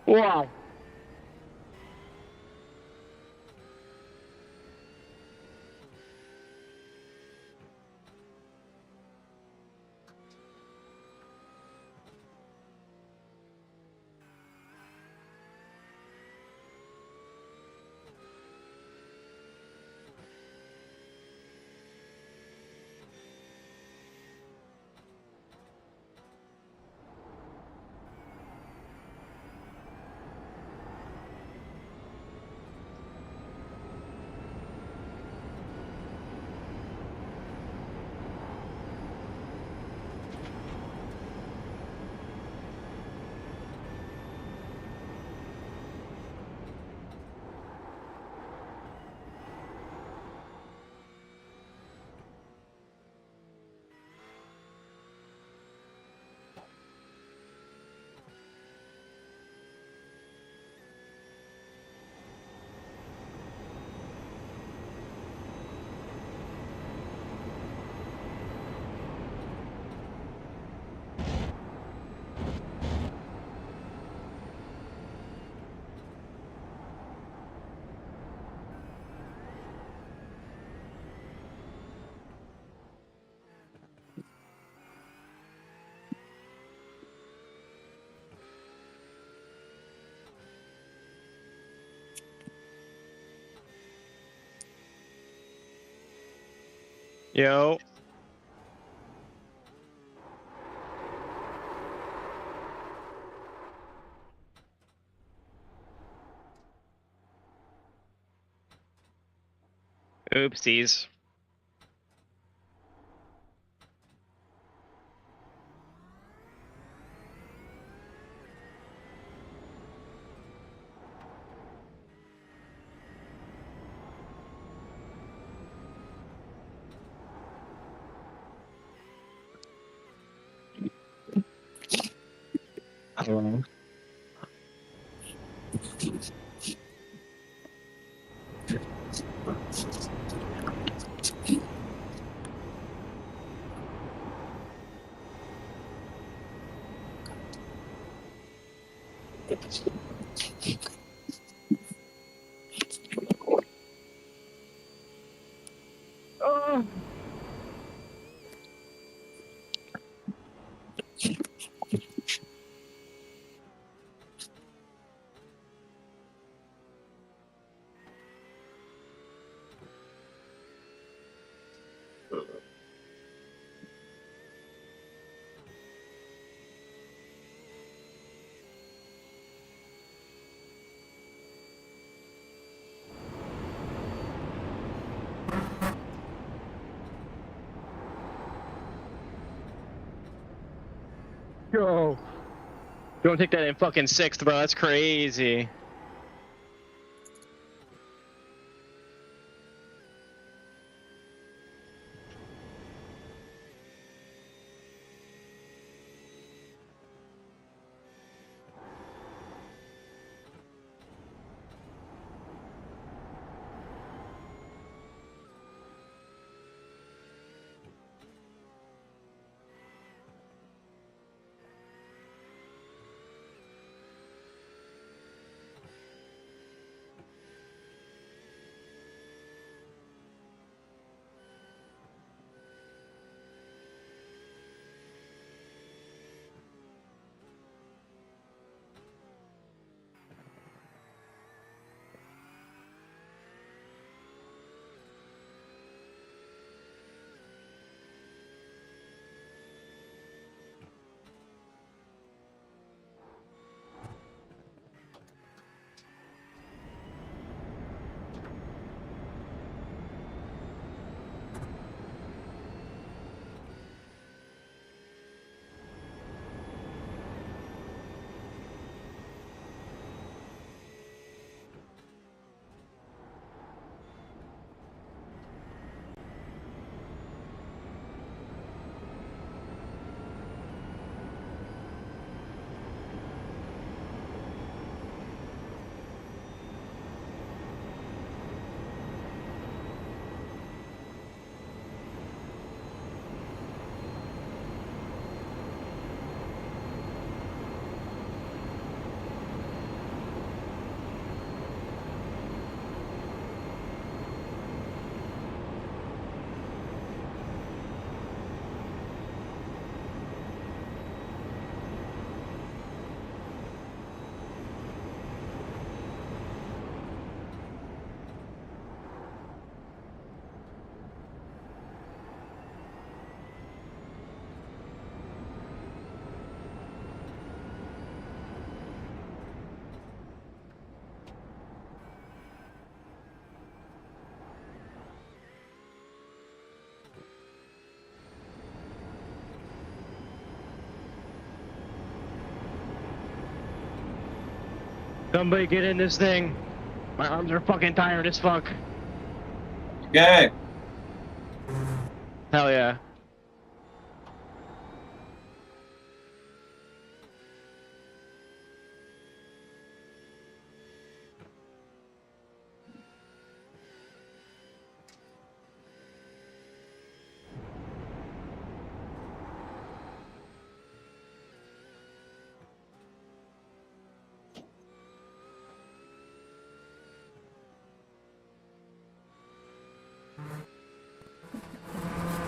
Whoa. Yo. Oopsies. Hello. Oh. Yo. Don't take that in fucking sixth, bro. That's crazy. Somebody get in this thing. My arms are fucking tired as fuck. Okay. Hell yeah.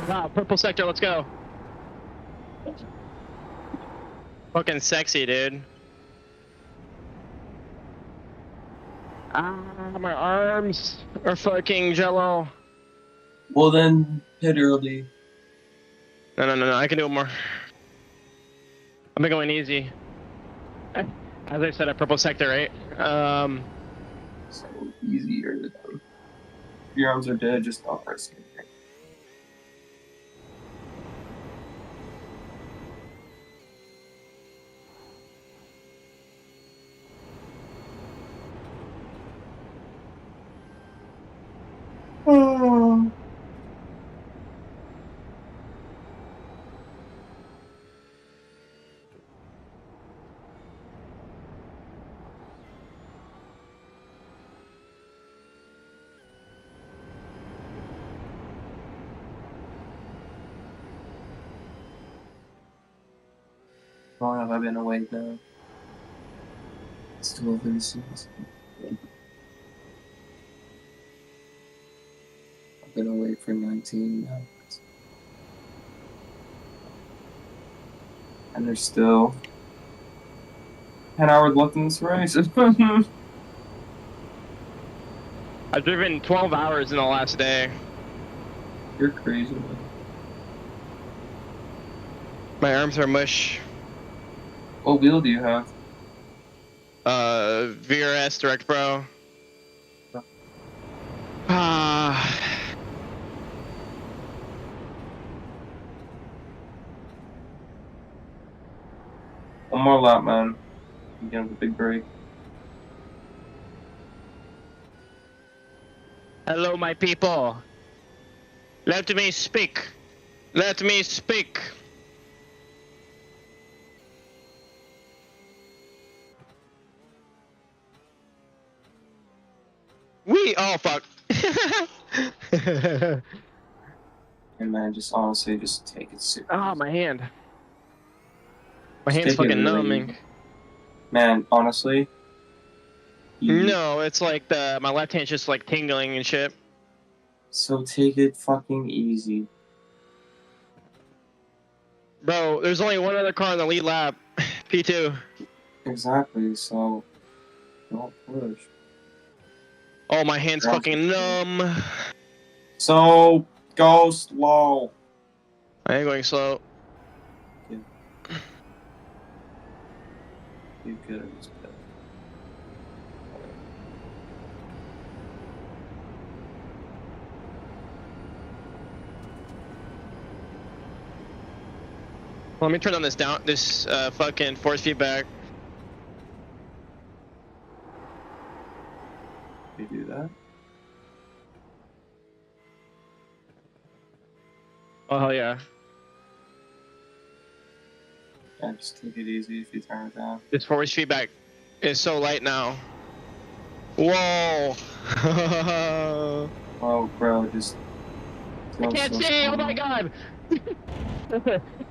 Wow, purple sector, let's go. Fucking sexy, dude. Ah, my arms are fucking jello. Well then, hit early. No, I can do it more. I've been going easy. As I said, a purple sector, right? So easier. If your arms are dead, just stop pressing. Oh. How long have I been awake now? Still very serious. I've been awake for 19 hours. And there's still 10 hours left in this race. I've driven 12 hours in the last day. You're crazy, man. My arms are mush. What wheel do you have? VRS Direct Pro. Ah. One more lap, man. You get a big break. Hello, my people. Let me speak. Let me speak. Oh fuck. And man, just honestly, just take it serious. Oh, my hand. My Just hand's take it fucking really numbing. easy. Man, honestly. No, it's like my left hand's just like tingling and shit. So take it fucking easy. Bro, there's only one other car in the lead lap. P2. Exactly, so don't push. Oh, my hand's fucking numb. So go slow. I am going slow. You could have just put. Let me turn on this fucking force feedback. You do that? Oh, hell yeah. Yeah, just take it easy if you turn it down. This force feedback is so light now. Whoa! Oh, bro, just. I can't see! Oh my god!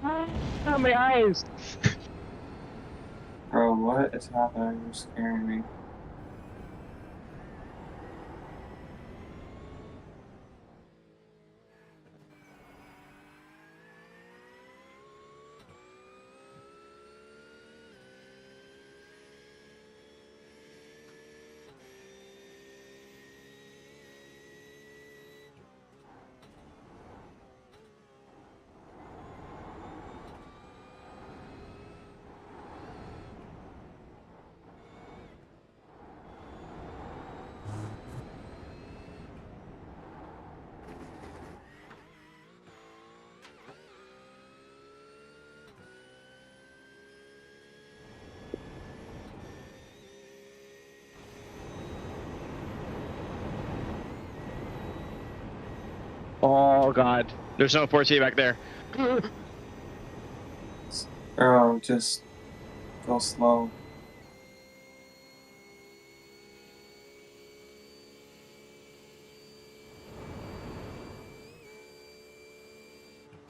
Ah, my eyes! Bro, what is happening? You're scaring me. Oh god. There's no force feedback there. Bro, just go slow.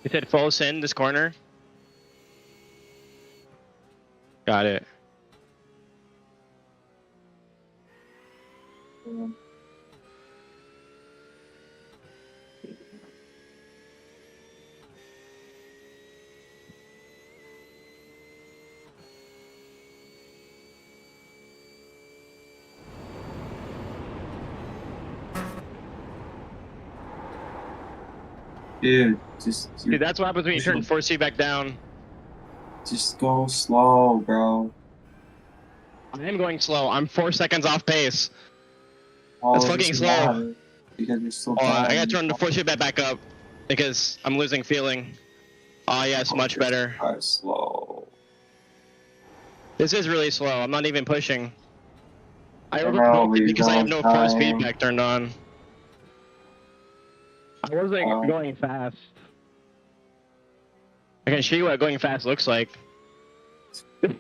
You said full send this corner? Got it. Dude, Dude, that's what happens when you turn force feedback down. just go slow, bro. I am going slow. I'm 4 seconds off pace. All That's of fucking this slow. matters because you're still I gotta turn the force feedback back up because I'm losing feeling. Oh yes, much better. Slow. This is really slow. I'm not even pushing. I know, overbooked but it you're because I have going no force fine. feedback turned on. I wasn't going fast. I can show you what going fast looks like. Okay,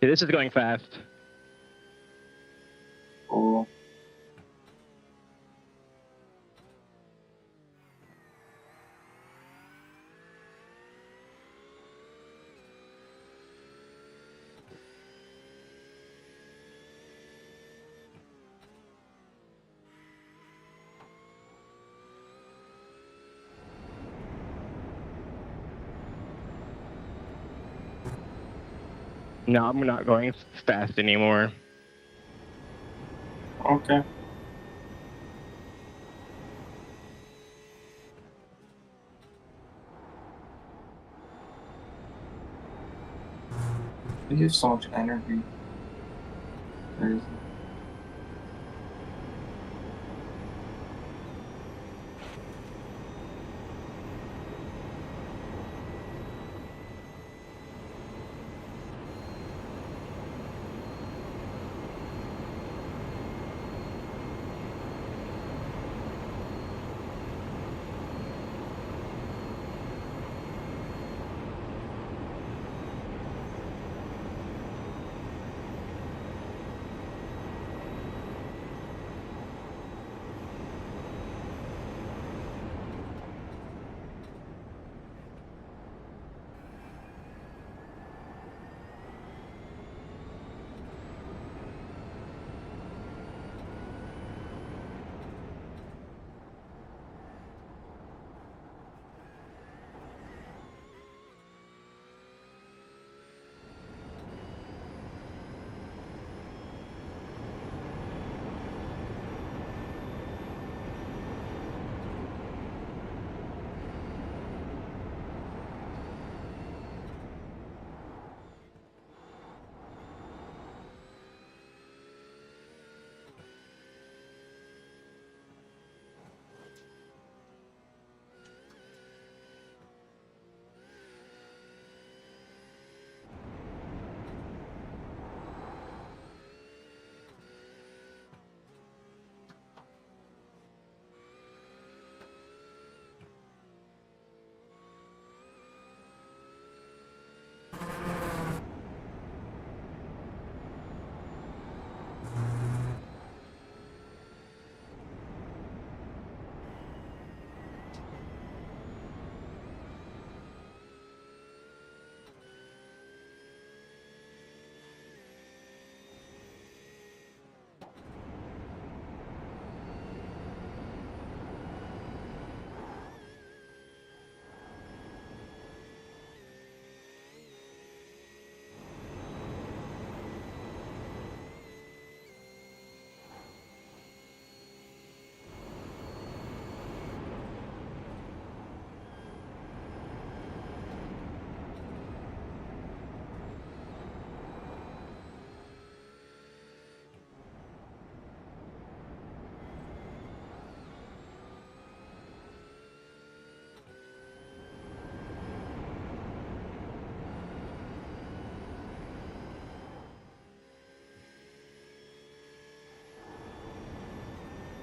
this is going fast. Cool. No, I'm not going fast anymore. Okay. You have so much energy. Crazy.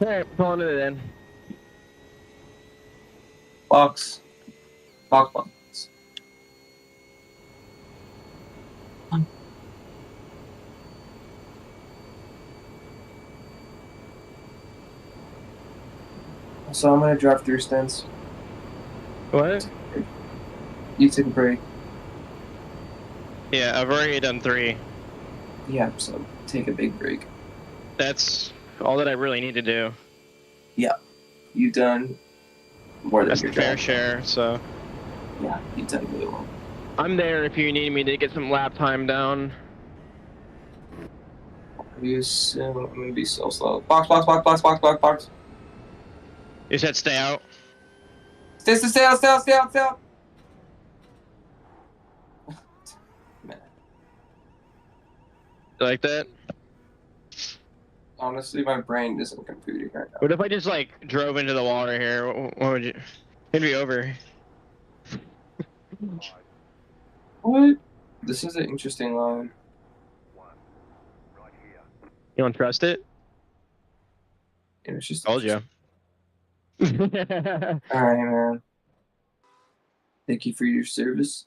Alright, pulling it in. Box. Box. So I'm gonna drive through stints. What? You take a break. Yeah, I've already done 3. Yeah, so take a big break. That's all that I really need to do. Yeah, you've done more than That's your the fair job. share, so. Yeah, you've done really well. I'm there if you need me to get some lap time down. You assume I'm gonna be so slow. Box. You said stay out? Stay out. Man, You like that? honestly, my brain isn't computing right now. What if I just like drove into the water here? What would you? It'd be over. What? This is an interesting line. You don't trust it? It was just Told you. Alright, man. Thank you for your service.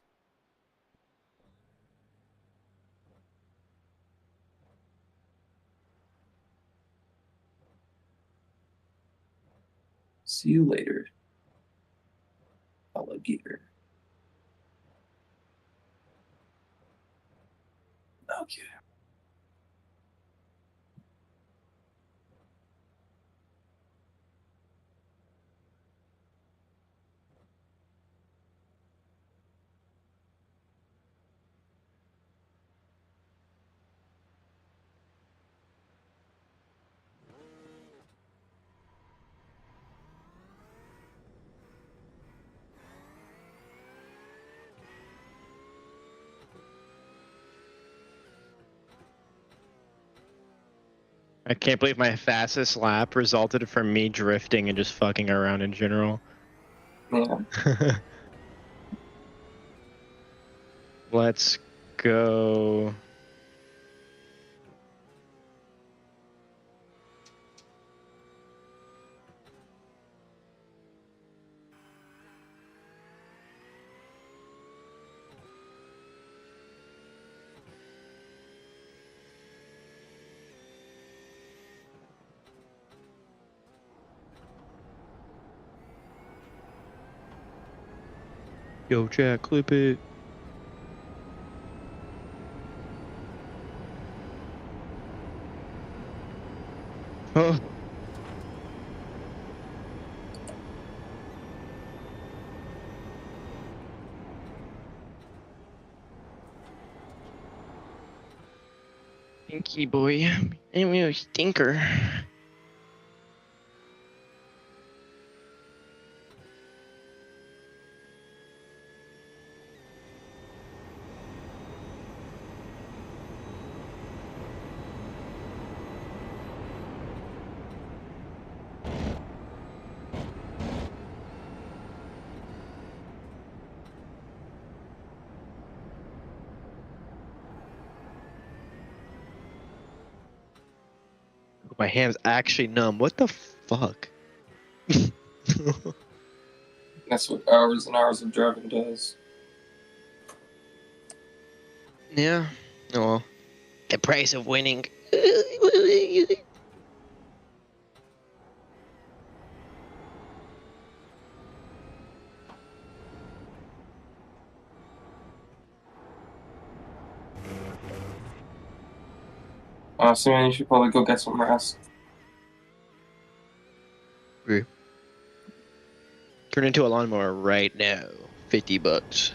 See you later, alligator. Okay. I can't believe my fastest lap resulted from me drifting and just fucking around in general. Yeah. Let's go. Yo, Jack, clip it. Oh. Stinky boy. I'm a stinker. My hand's actually numb. What the fuck? That's what hours and hours of driving does. Yeah. Oh well. The price of winning. Honestly, man, you should probably go get some rest. Turn into a lawnmower right now. $50.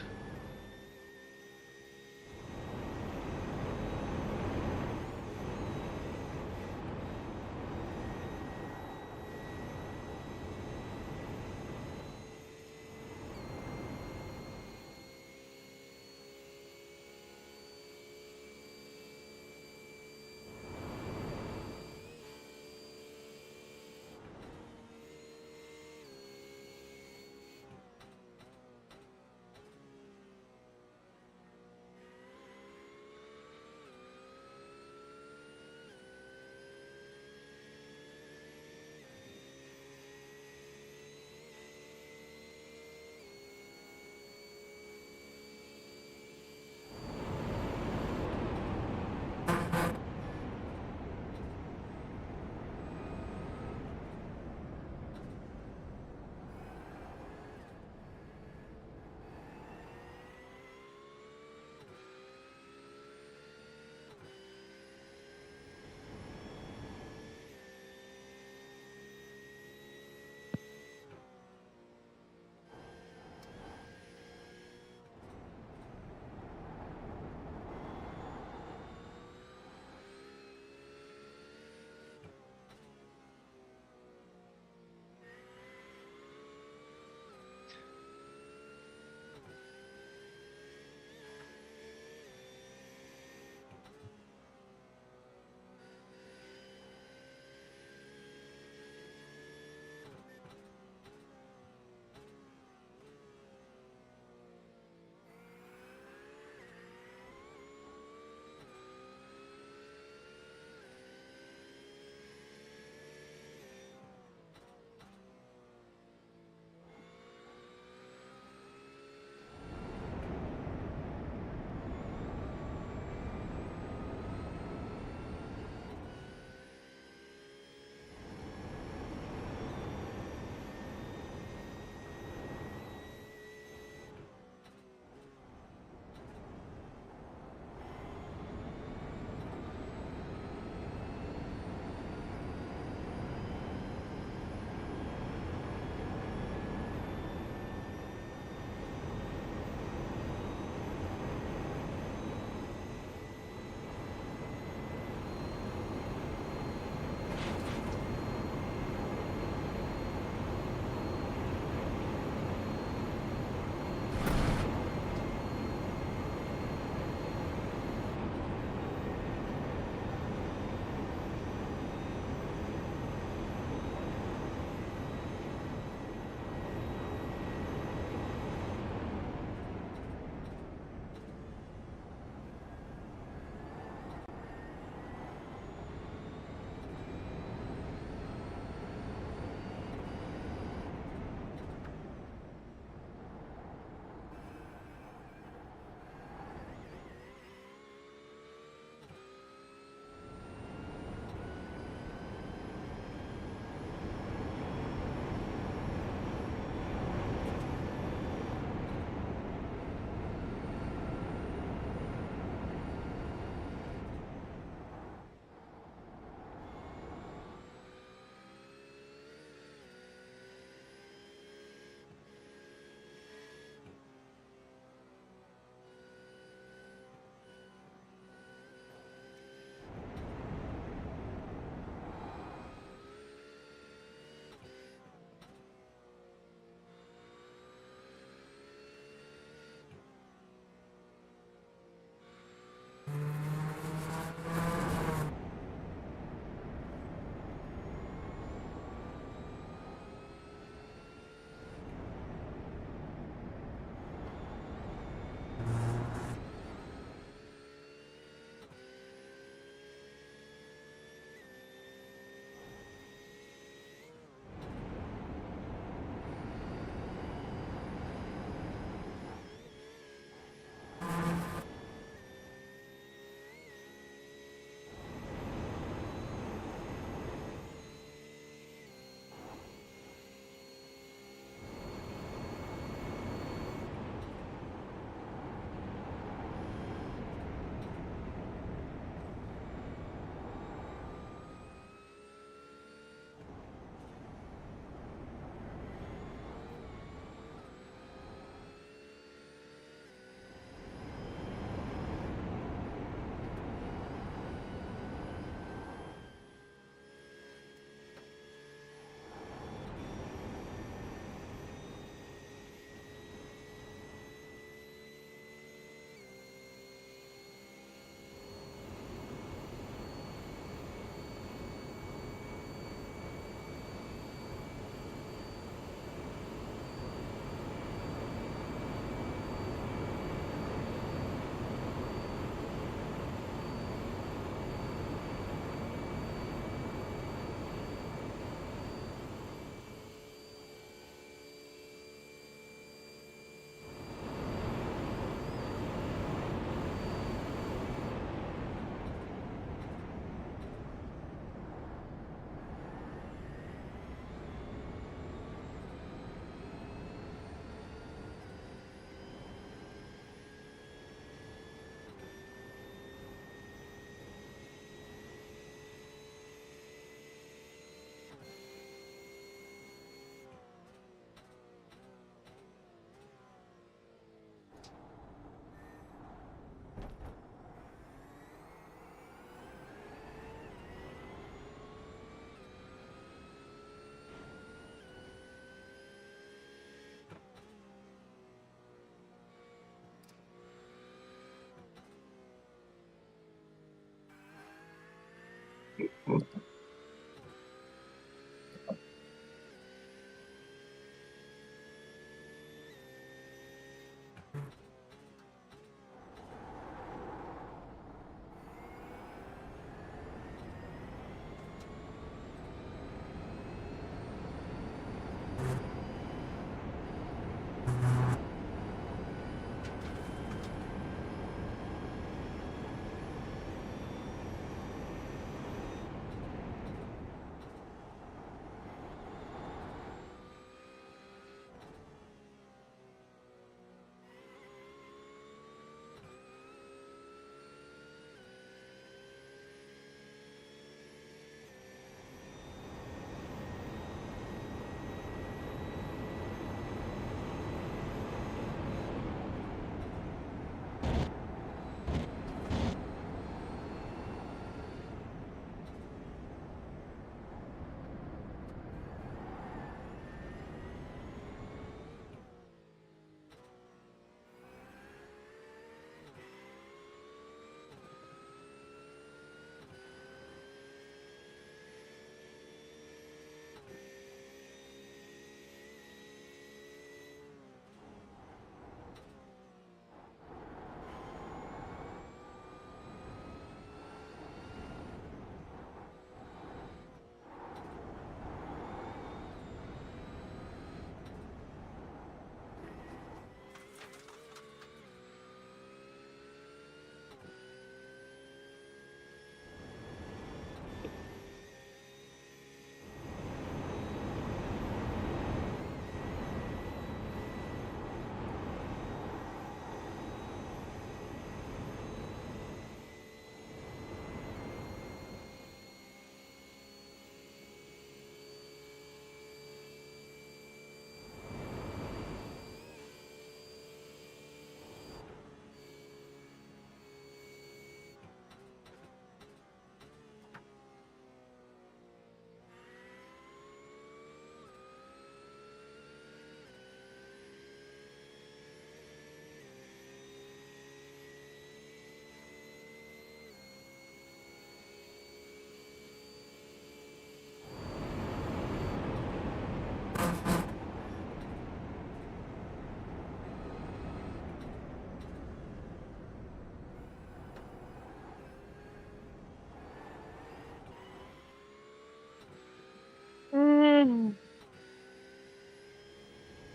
I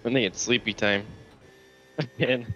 think it's sleepy time. Again.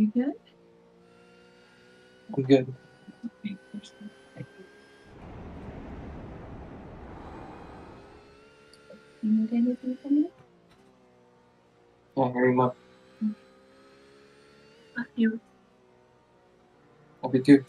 You good? I'm good. You need anything from me? Yeah, very much. Love you. Love you too.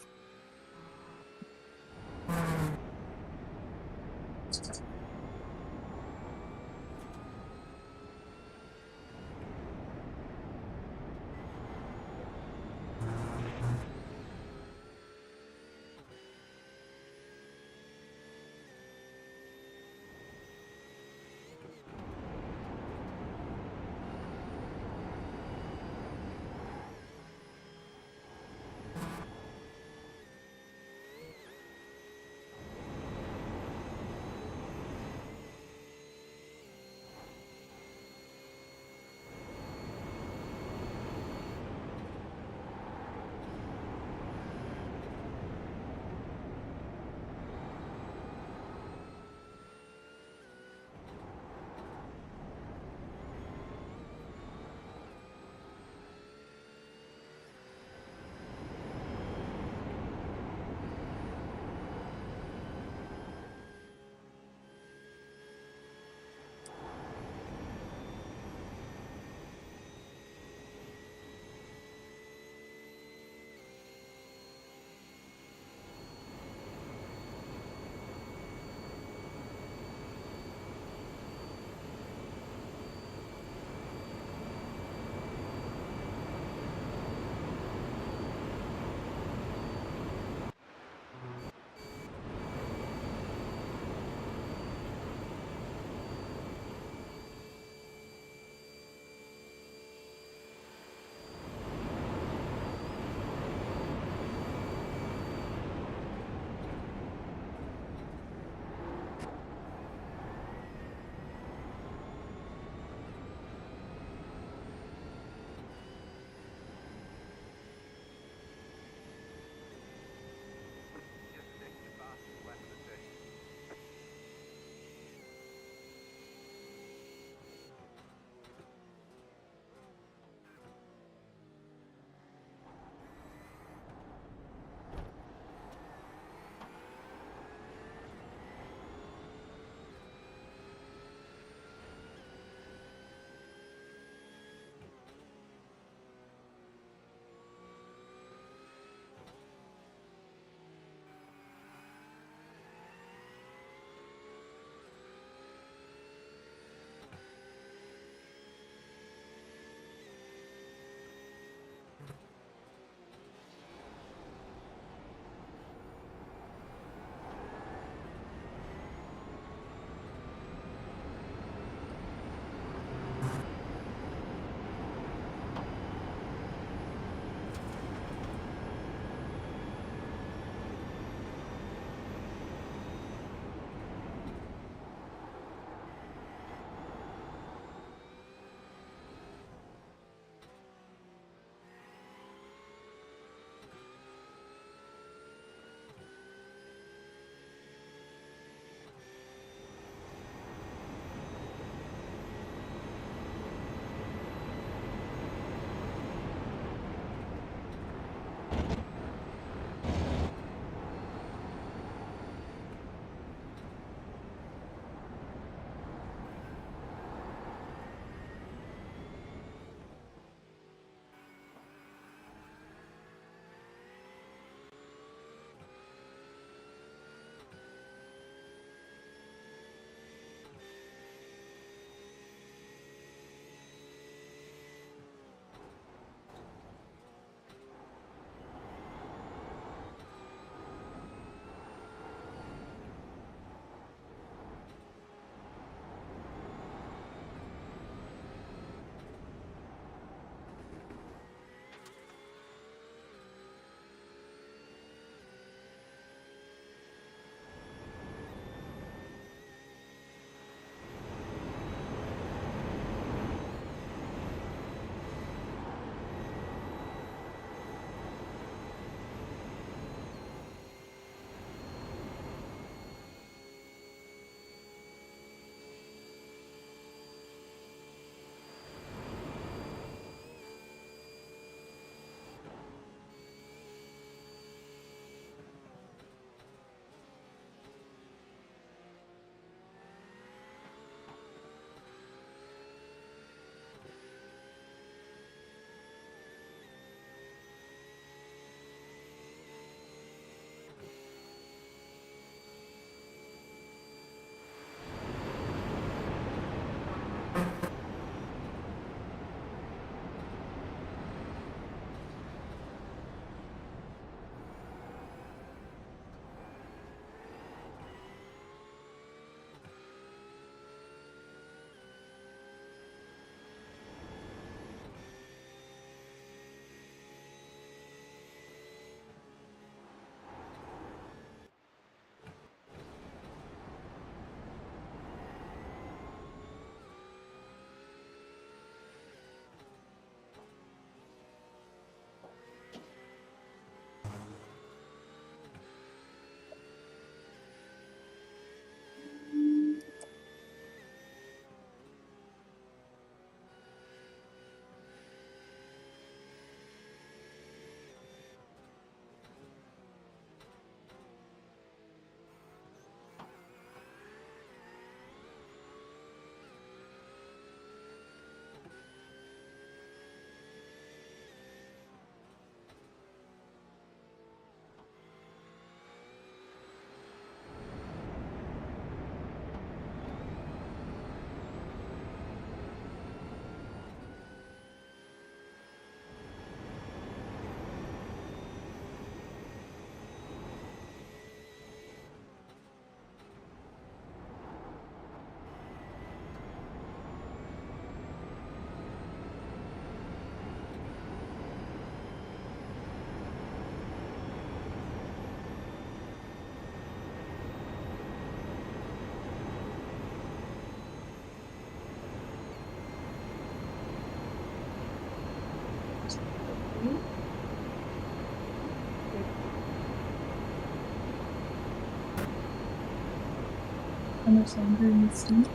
How much longer in this steam?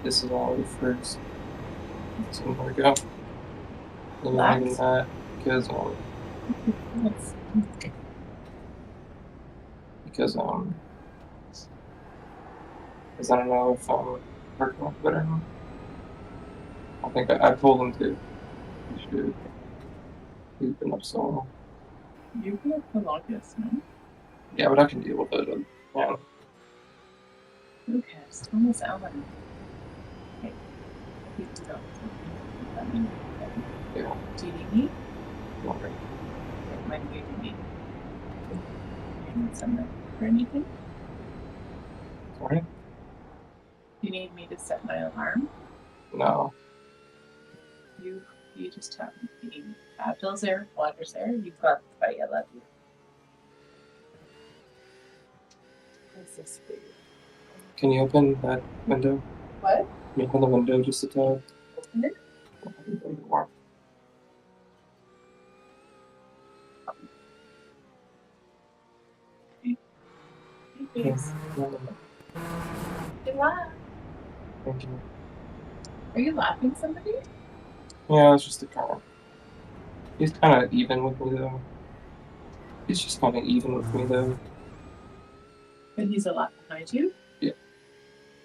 This is all first. So more to go. Then Relax. than that because That's because because I don't know if working on better or not. I think I told him to. He should. He's been up so long. you've been up the longest, no? Yeah, but I can deal with it. Yeah. Who cares? Thomas Allen. Okay. You do not. Let me know. Yeah. Do you need me? Okay. When do you need me? You need something for anything? Sorry? You need me to set my alarm? No. You just have me. Bill's there, water's there. You've got the fight. I love you. What's this for you? Can you open that window? What? Can you open the window just a tad? Open it? More. Hey, please. Good laugh. Thank you. Are you laughing somebody? Yeah, it's just a kind of. He's kind of even with me though. He's just kind of even with me though. But he's a lot behind you? Yeah.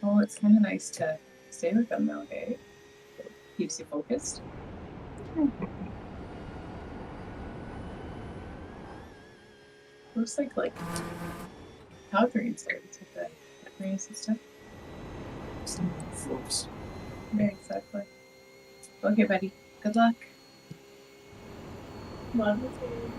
Well, it's kind of nice to stay with him now, okay? Keeps you focused. Looks like how dreams are. It's like the dream system. Oops. Yeah, exactly. Okay, buddy. Good luck. Love you.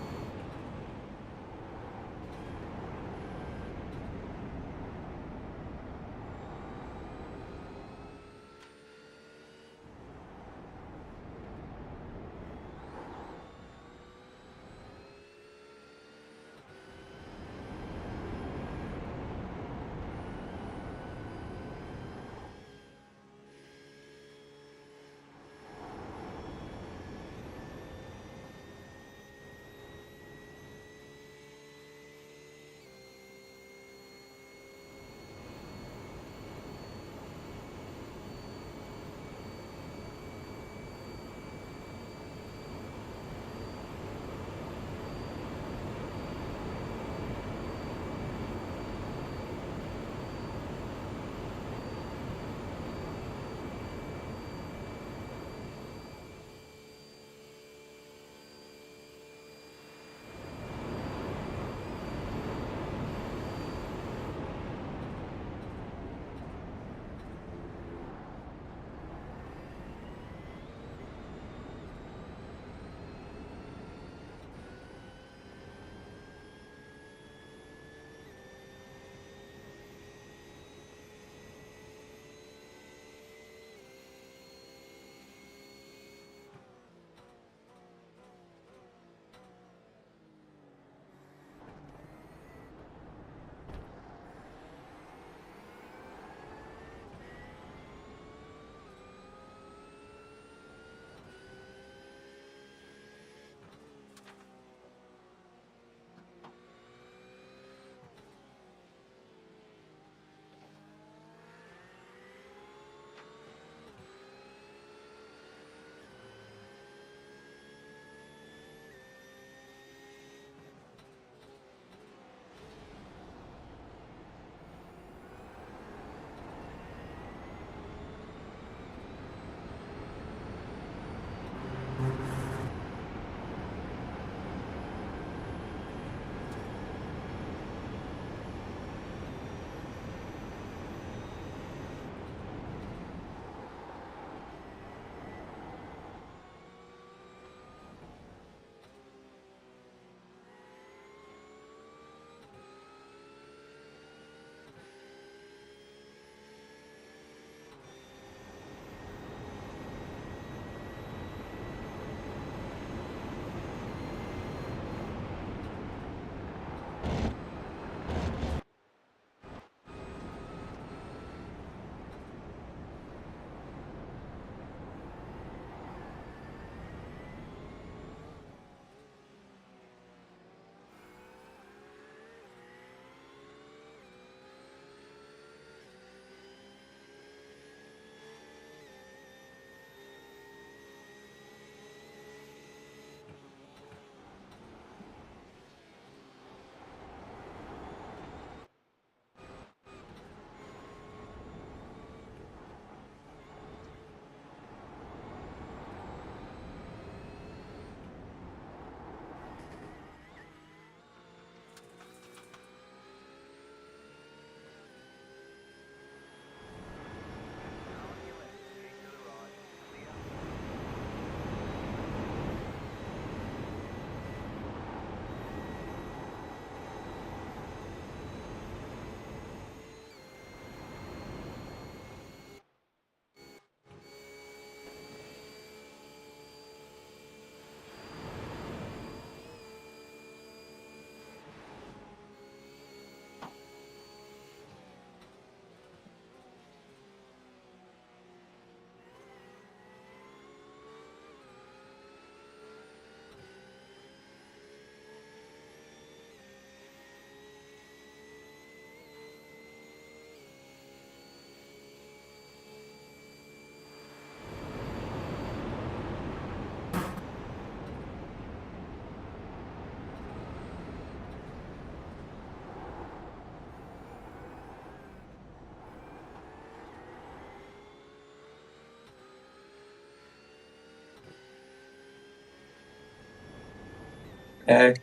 Hey.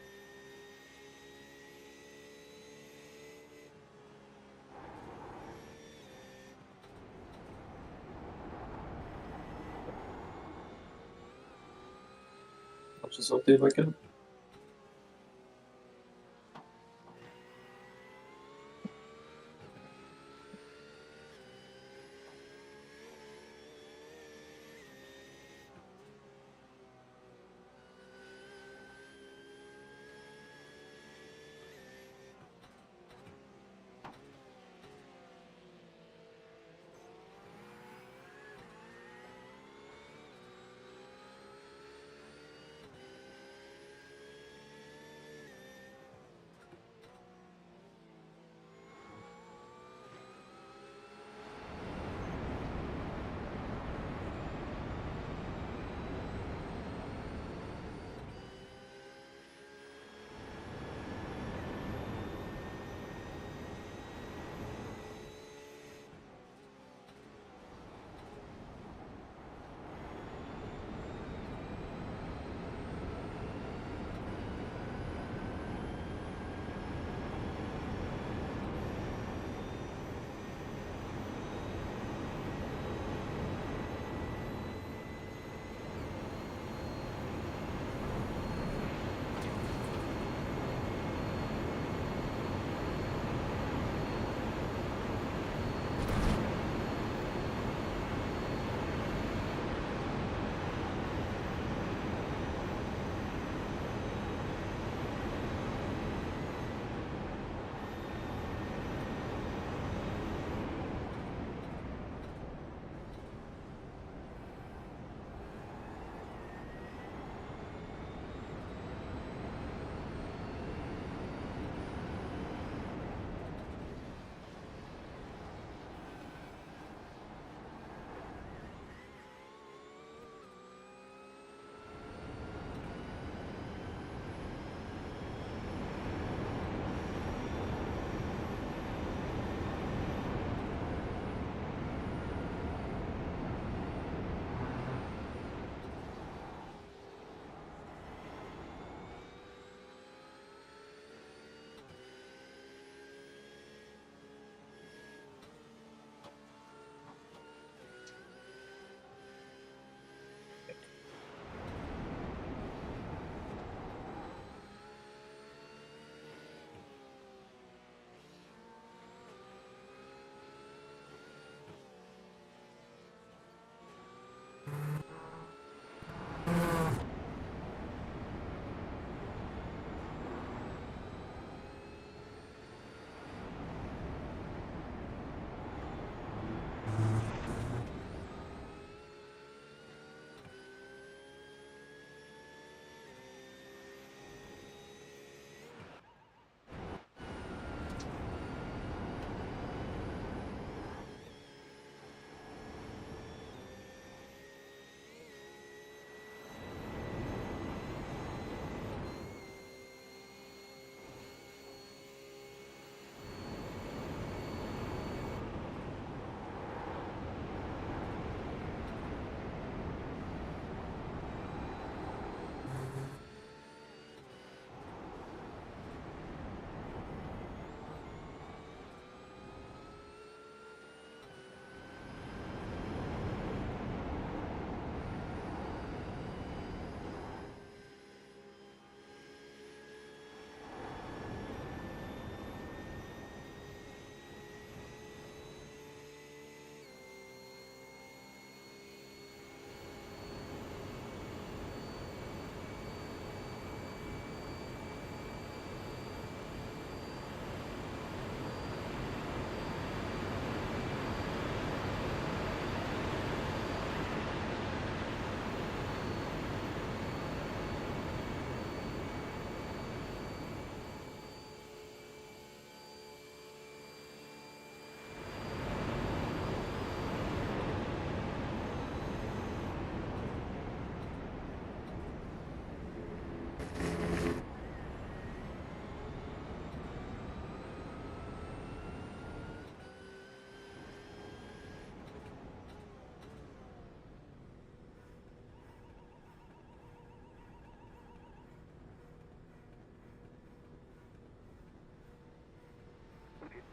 I'll just update if I can.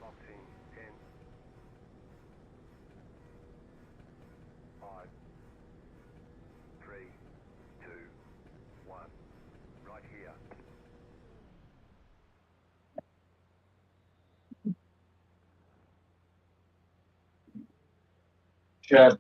Foxing 10. 5, 3, 2, 1. Right here. Shed.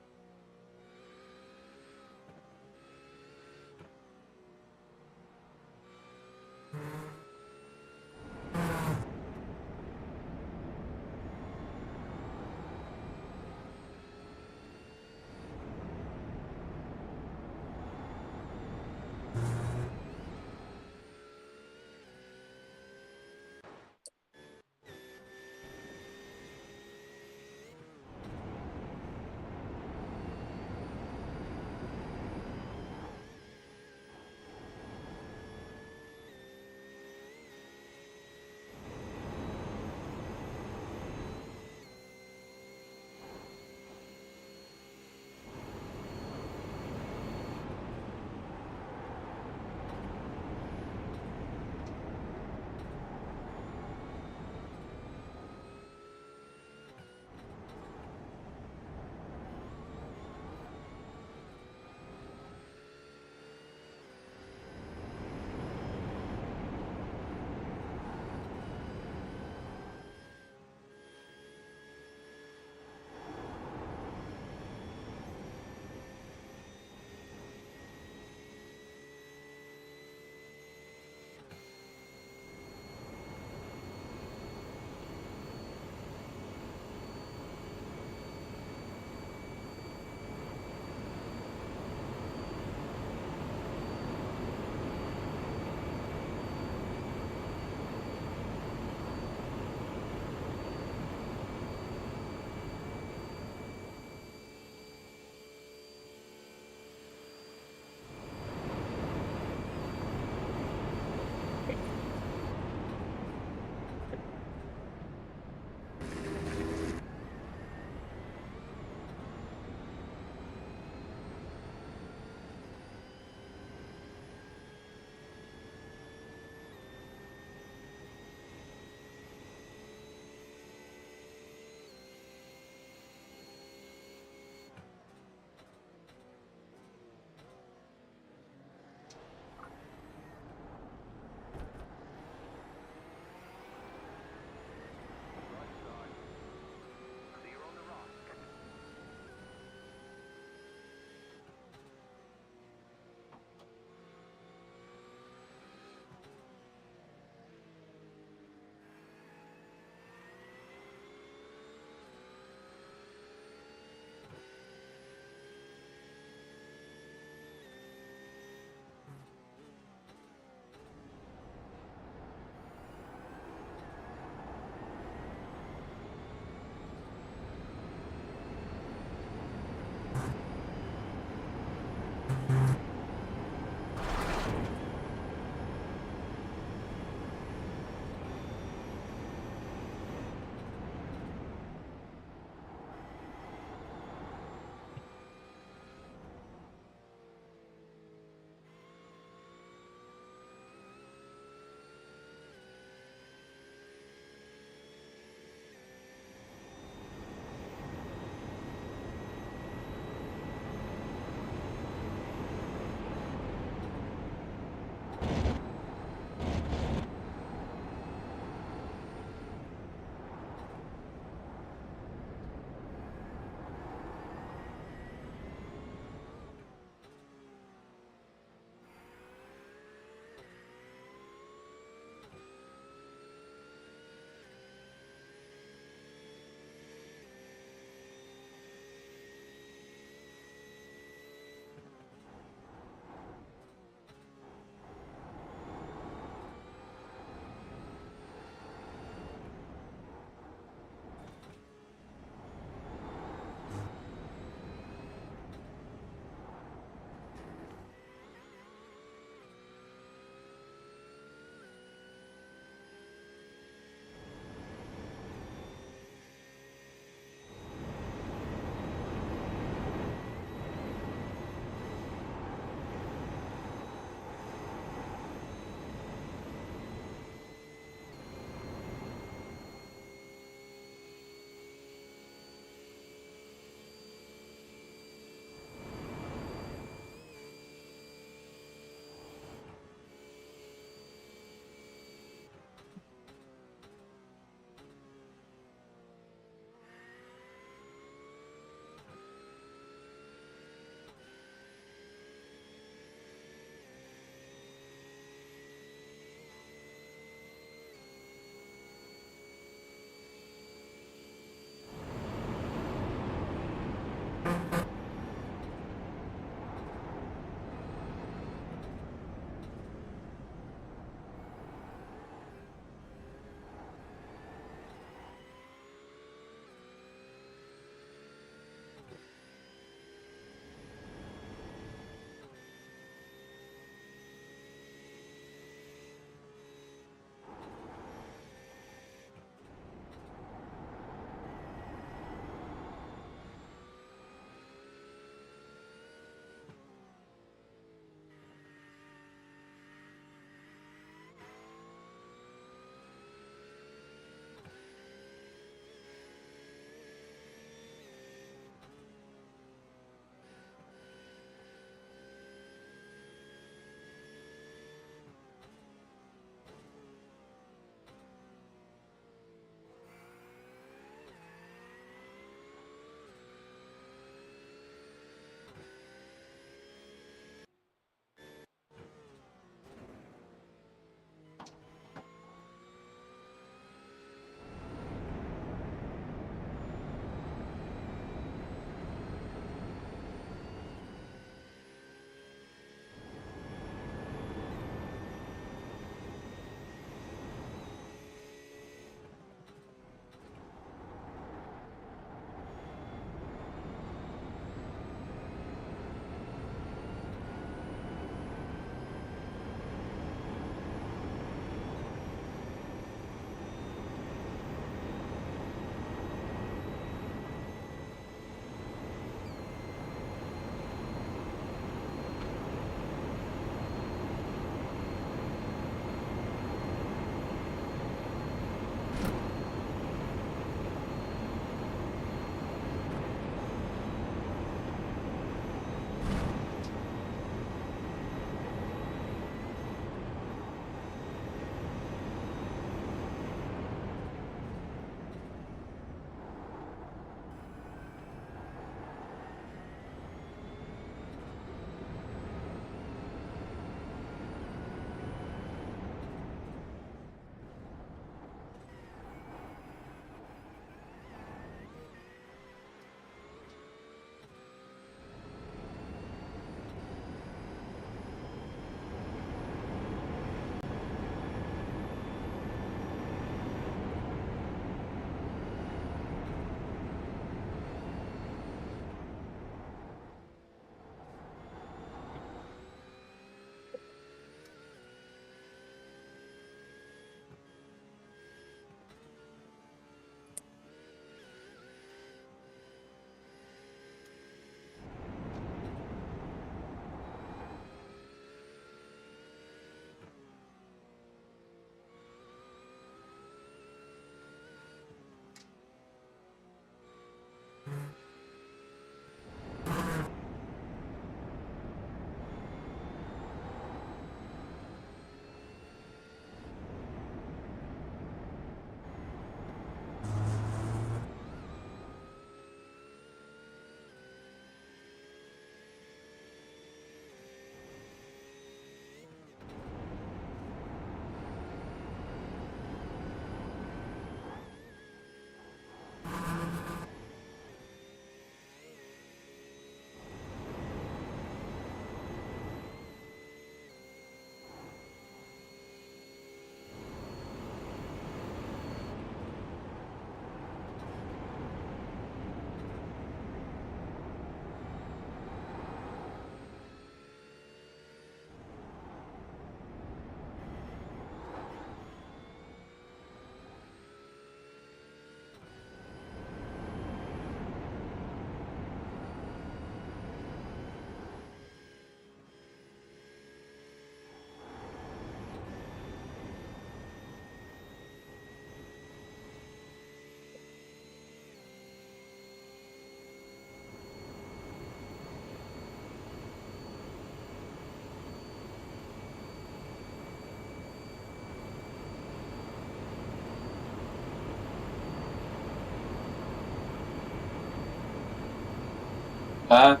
Da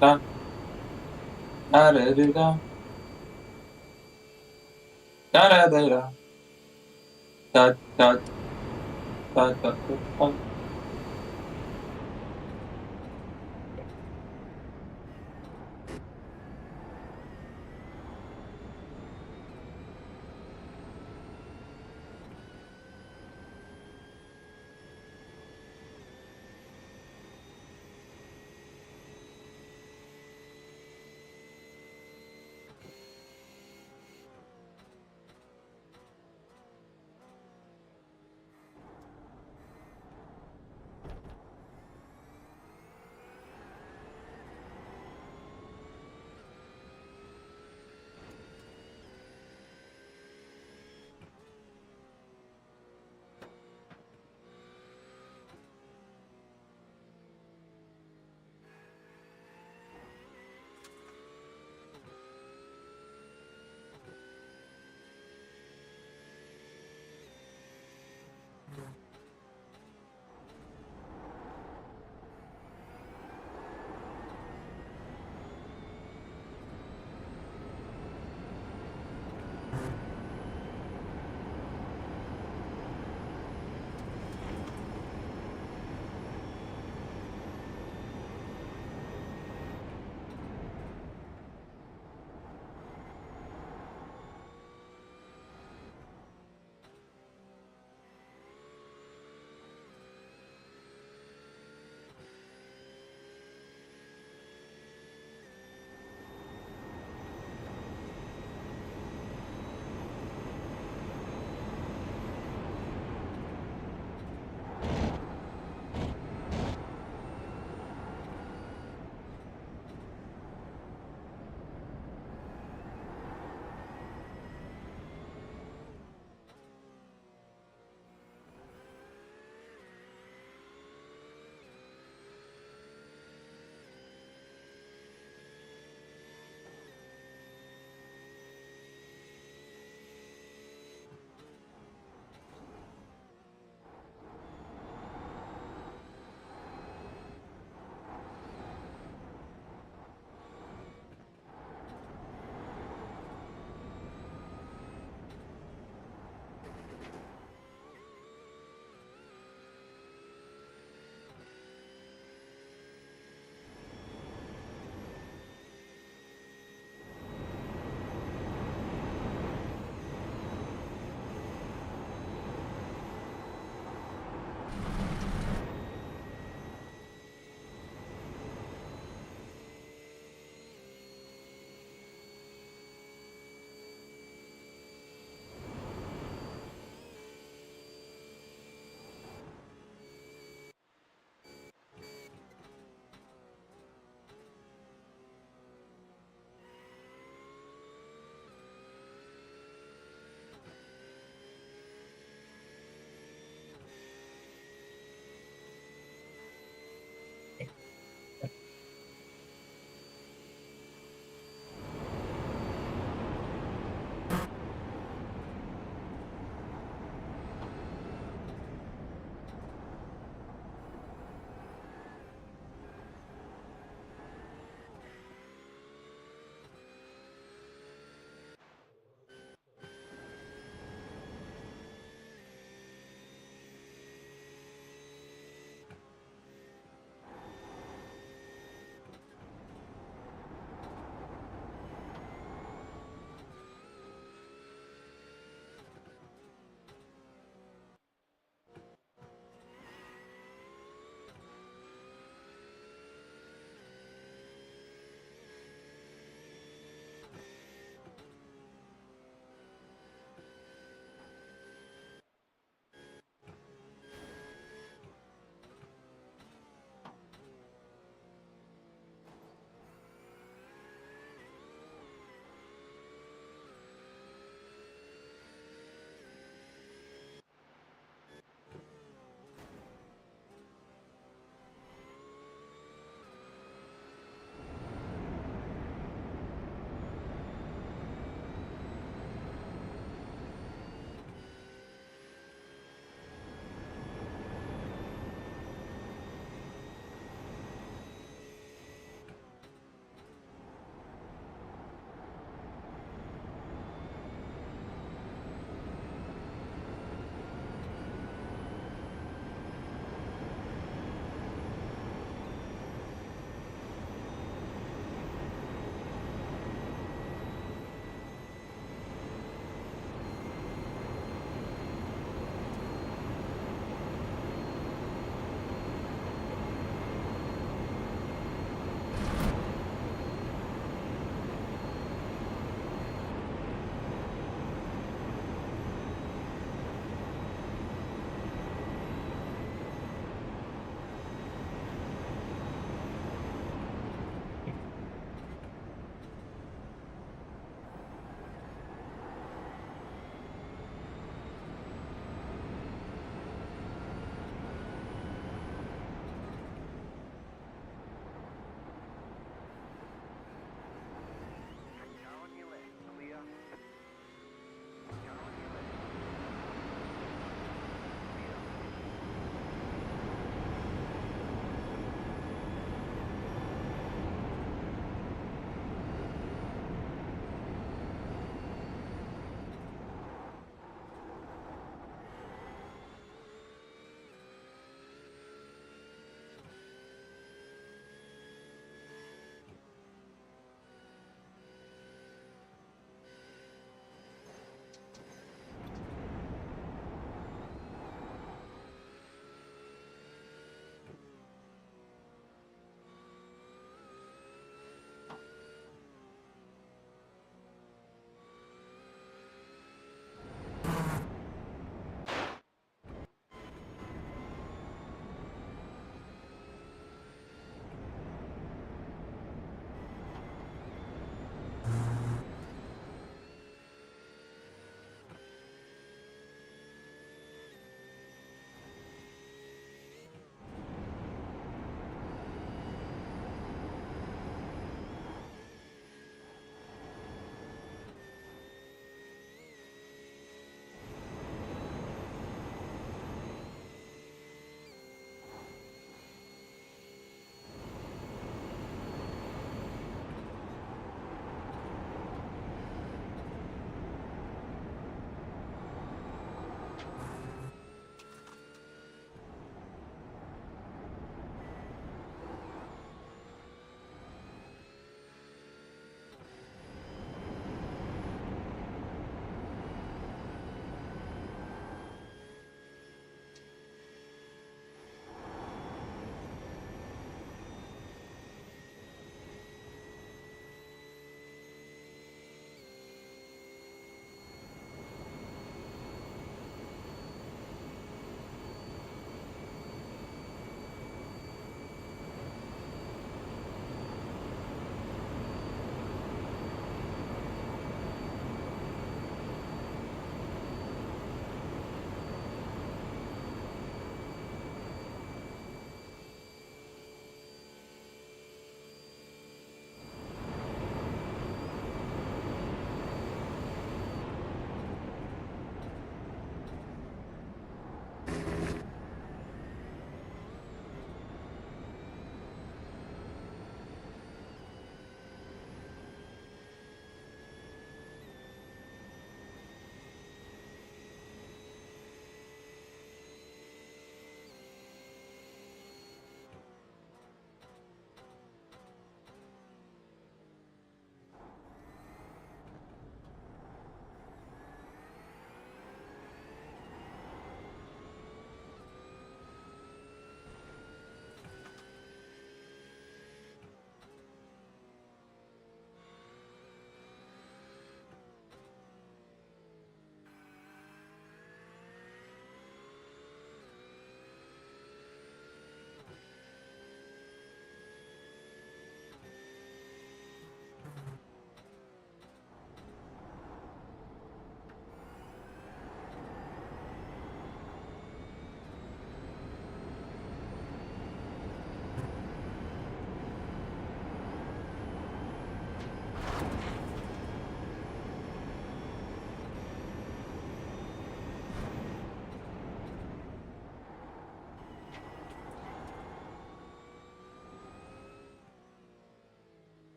da da da da da da da da da da da da da.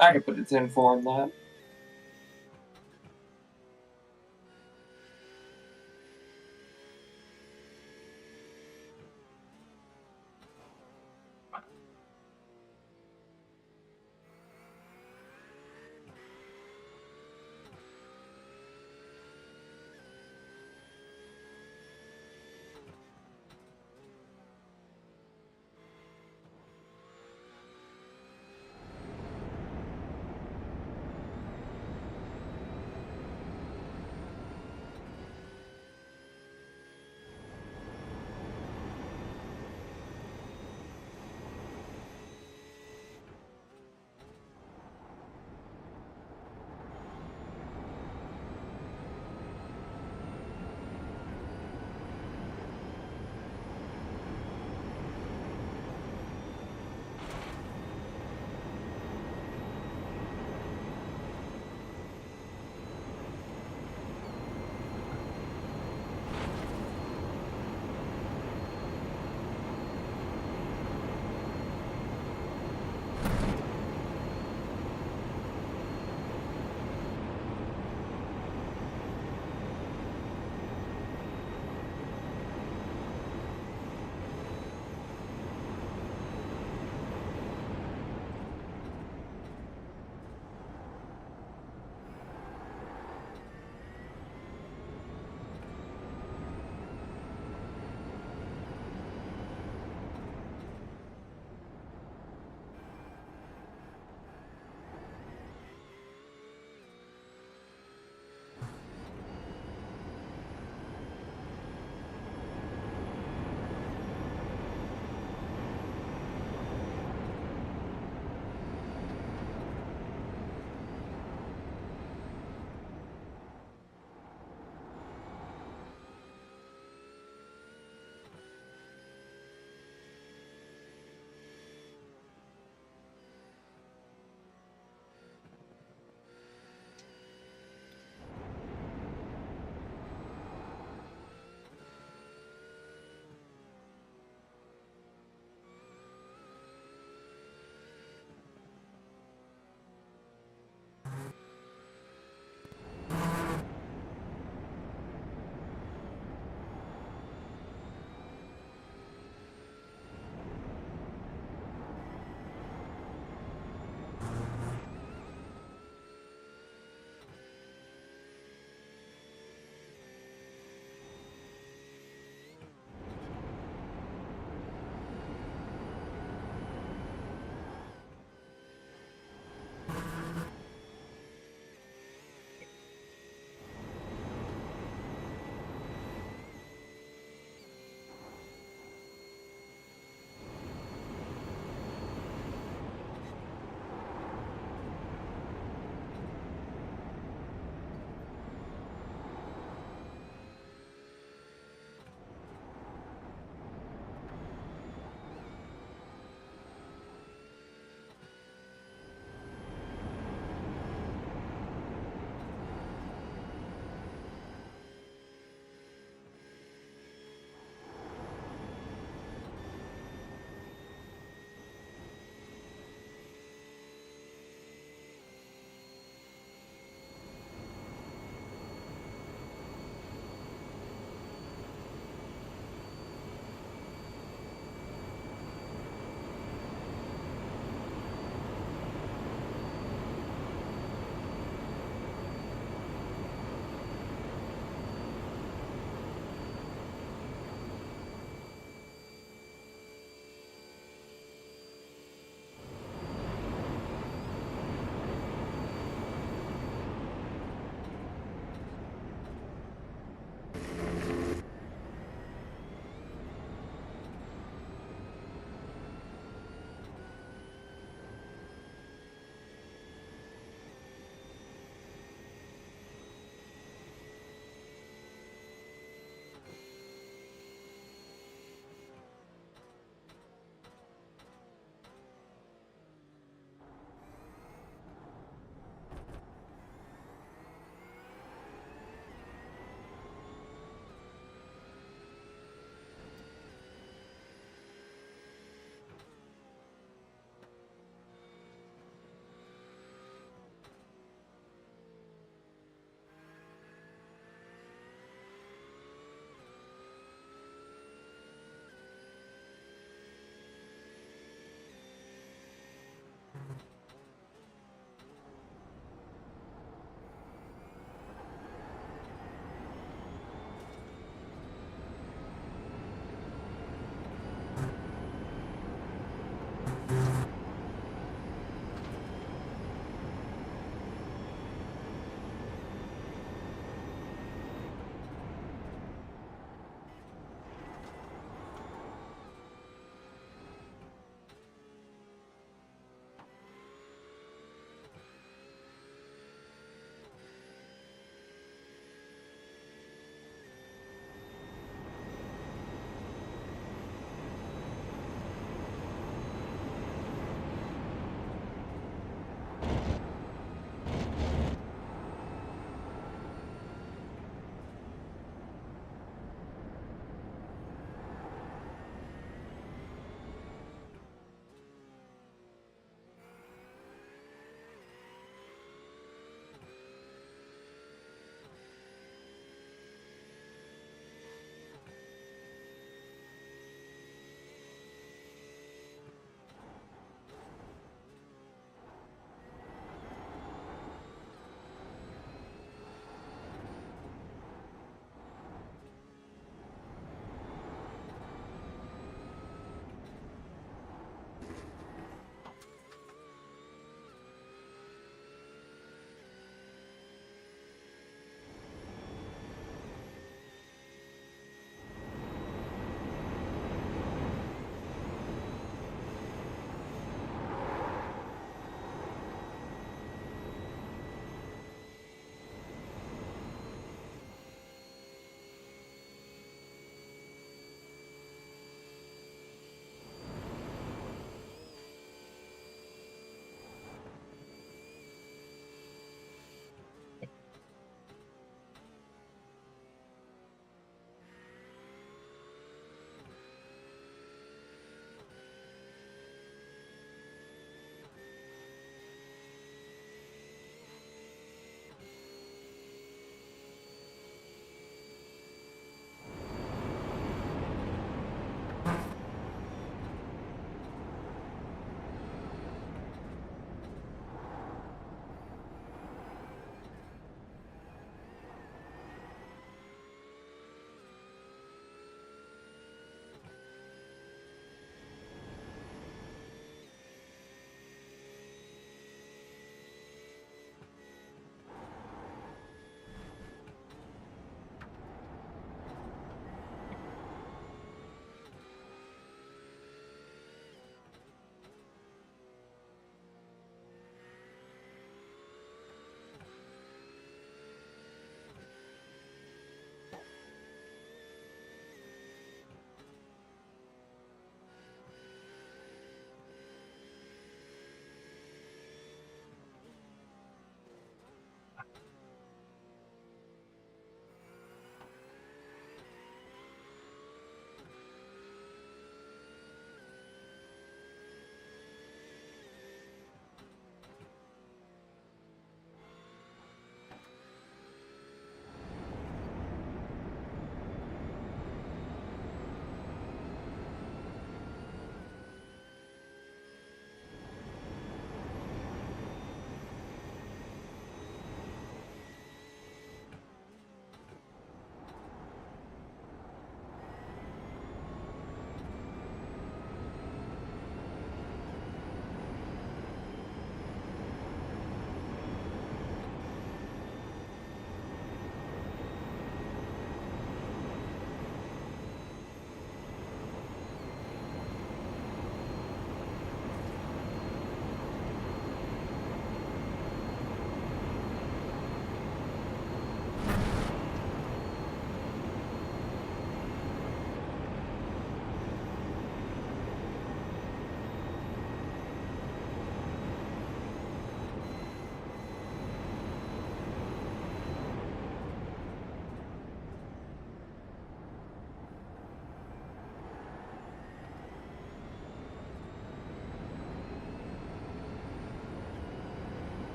I could put it in 4 in that.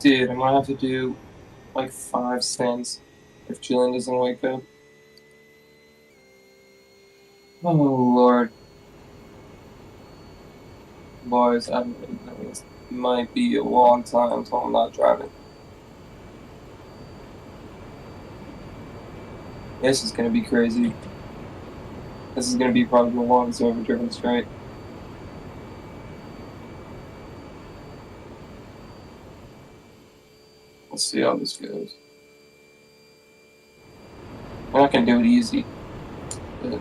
Dude, I might have to do like 5 stands if Julian doesn't wake up. Oh lord. Boys, this might be a long time until I'm not driving. This is gonna be crazy. This is gonna be probably the longest I've ever driven straight. Let's see how this goes. I'm not gonna do it easy, but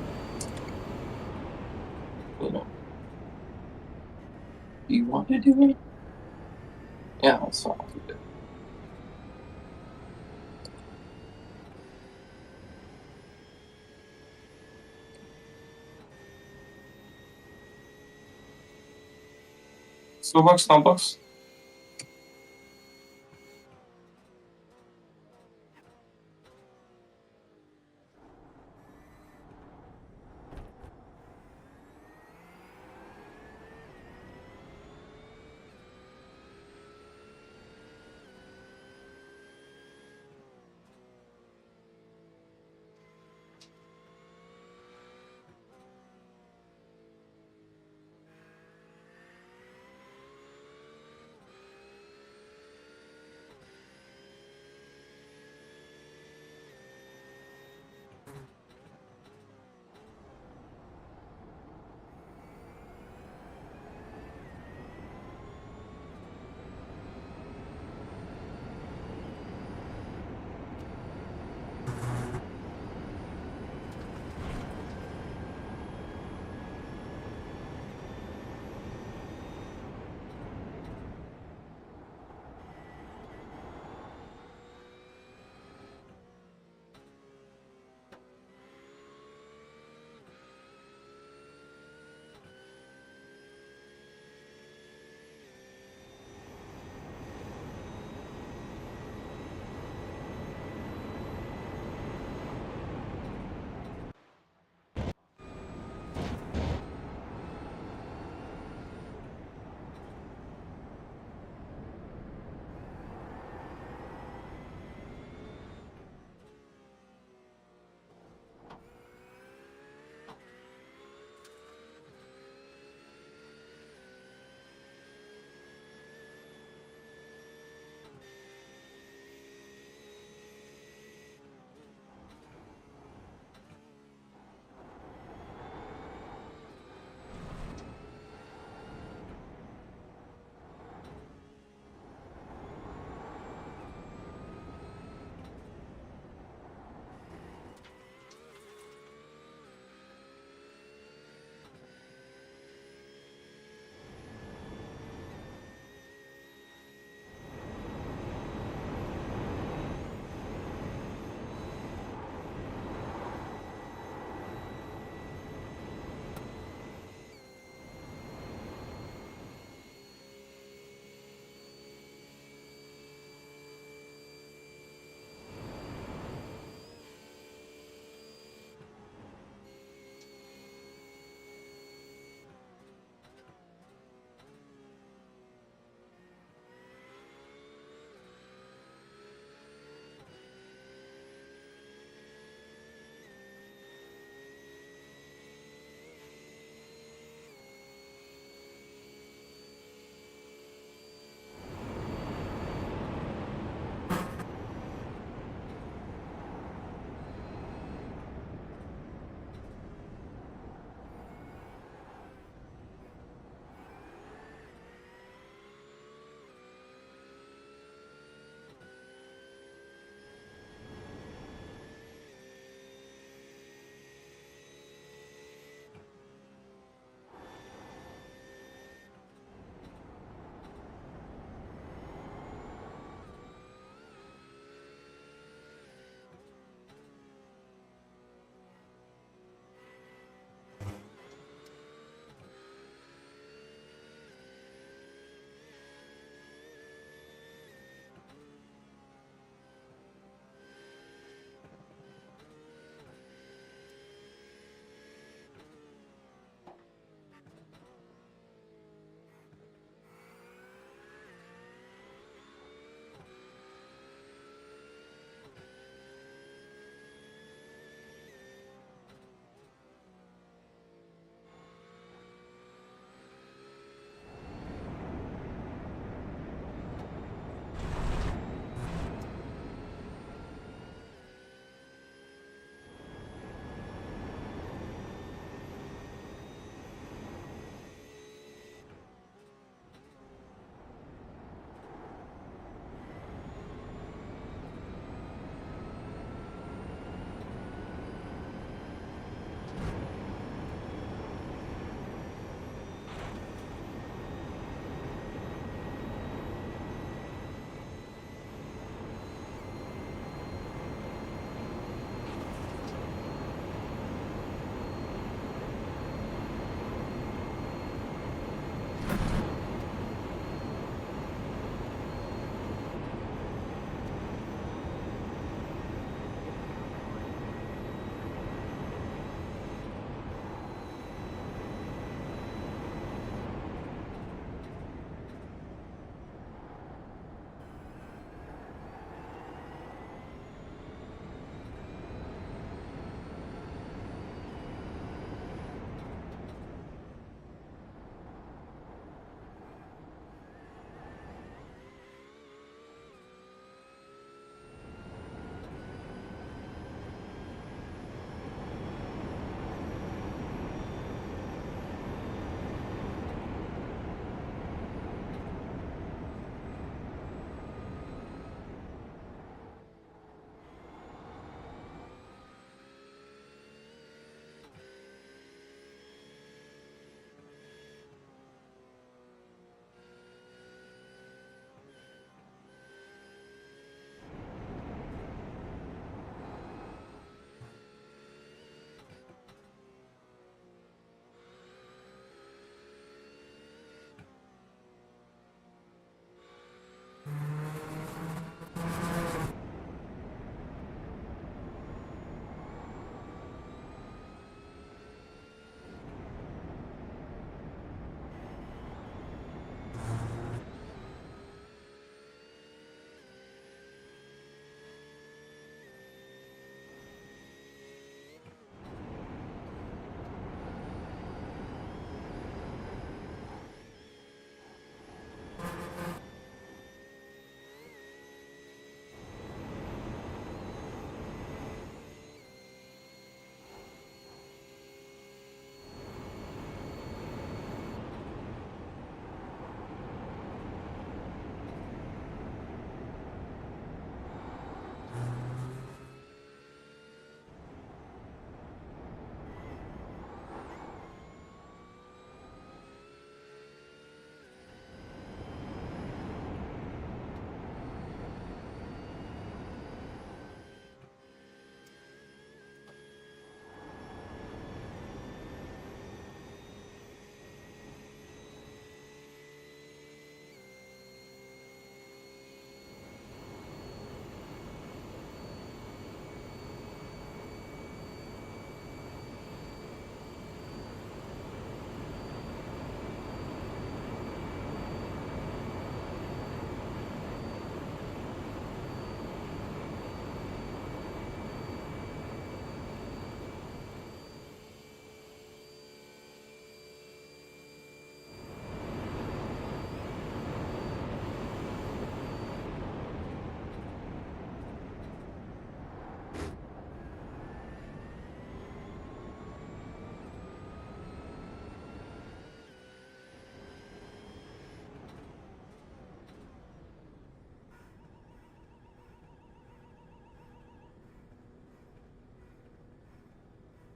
you know. Do you want to do it? Yeah, that's fine. I'll do it. Starbucks.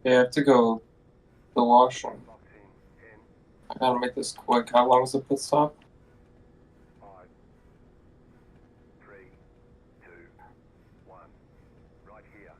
Yeah, I have to go to the washroom. I gotta make this quick. How long is the pit stop? 5, 3, 2, 1. Right here.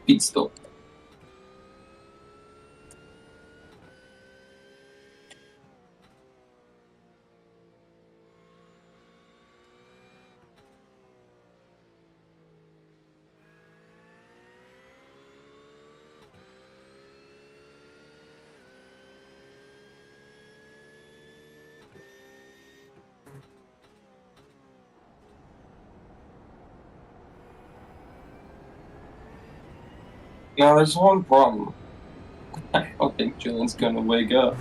Pit stop. Now there's one problem. I don't think Jillian's gonna wake up.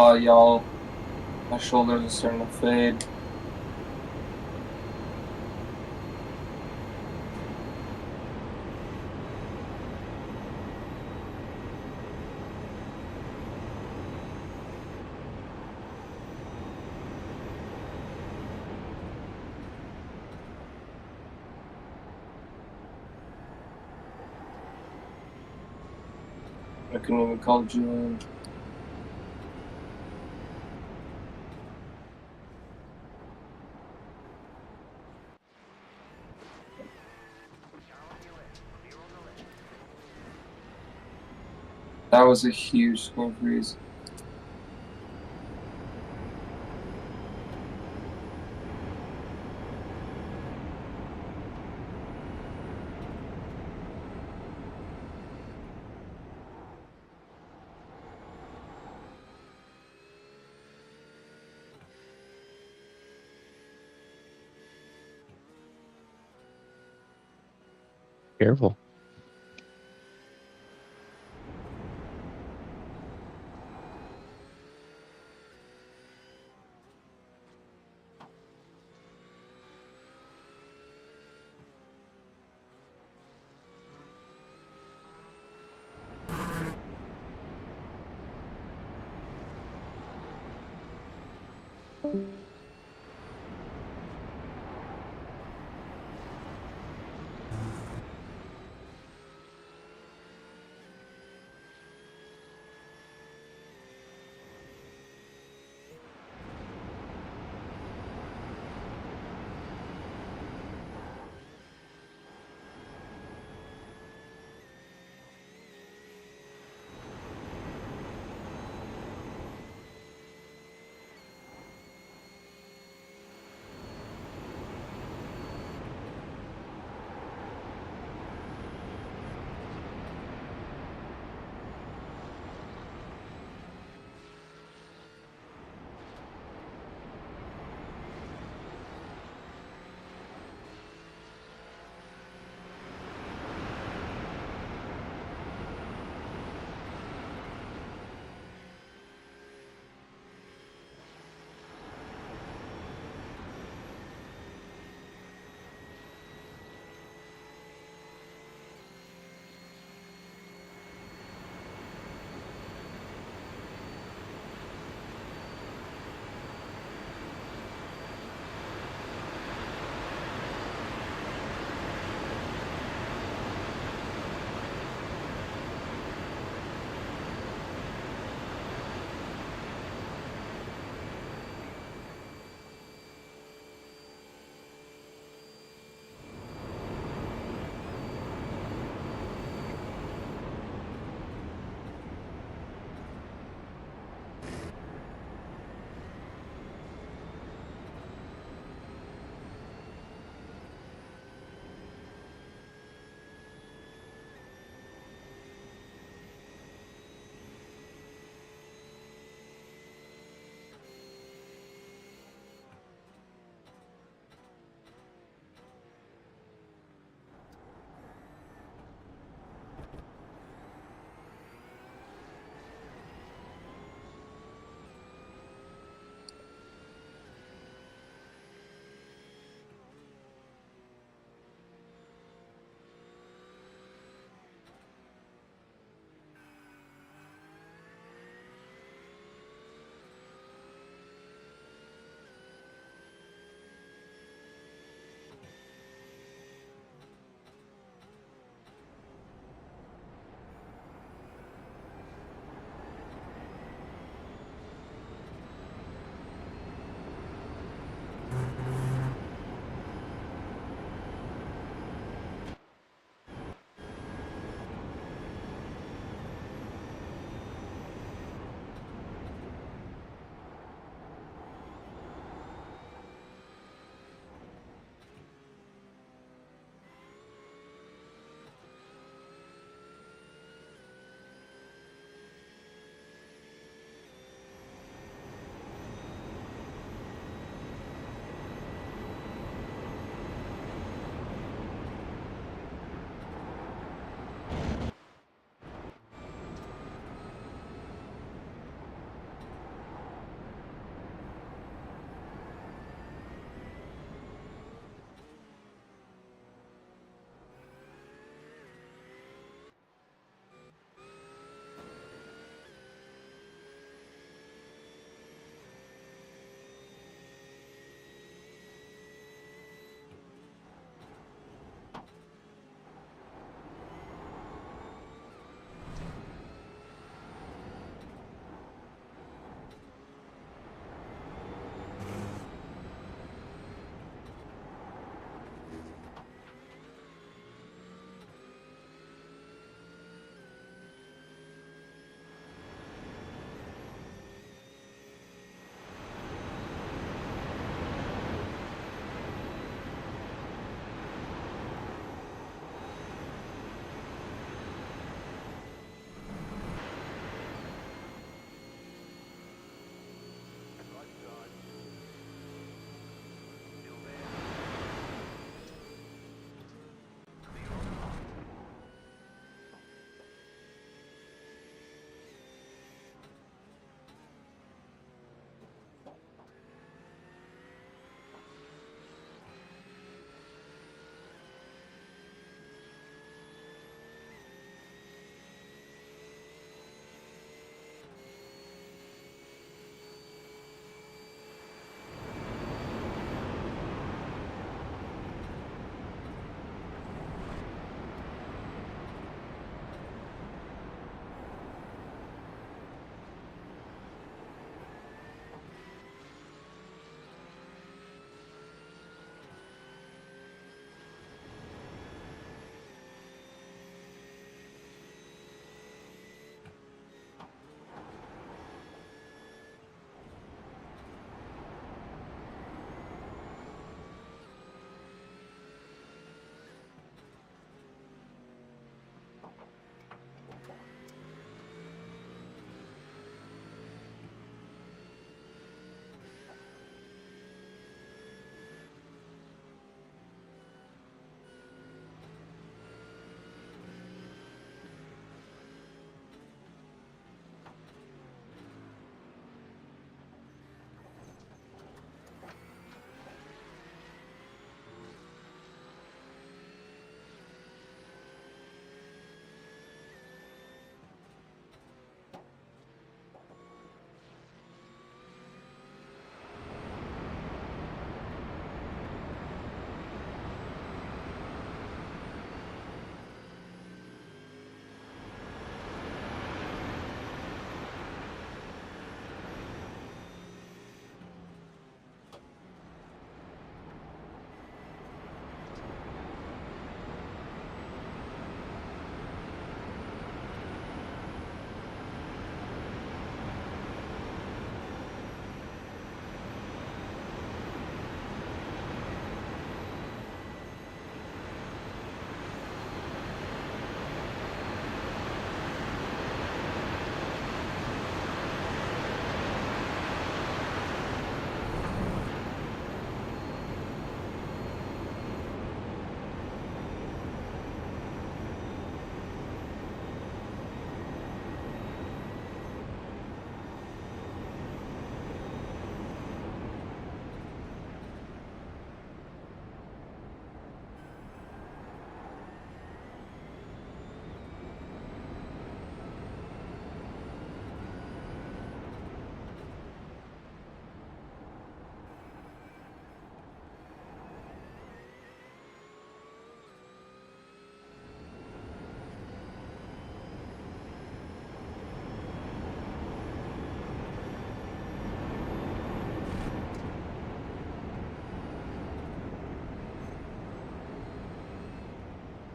Y'all, my shoulders are starting to fade. I couldn't even call Julian. That was a huge screen freeze. Careful.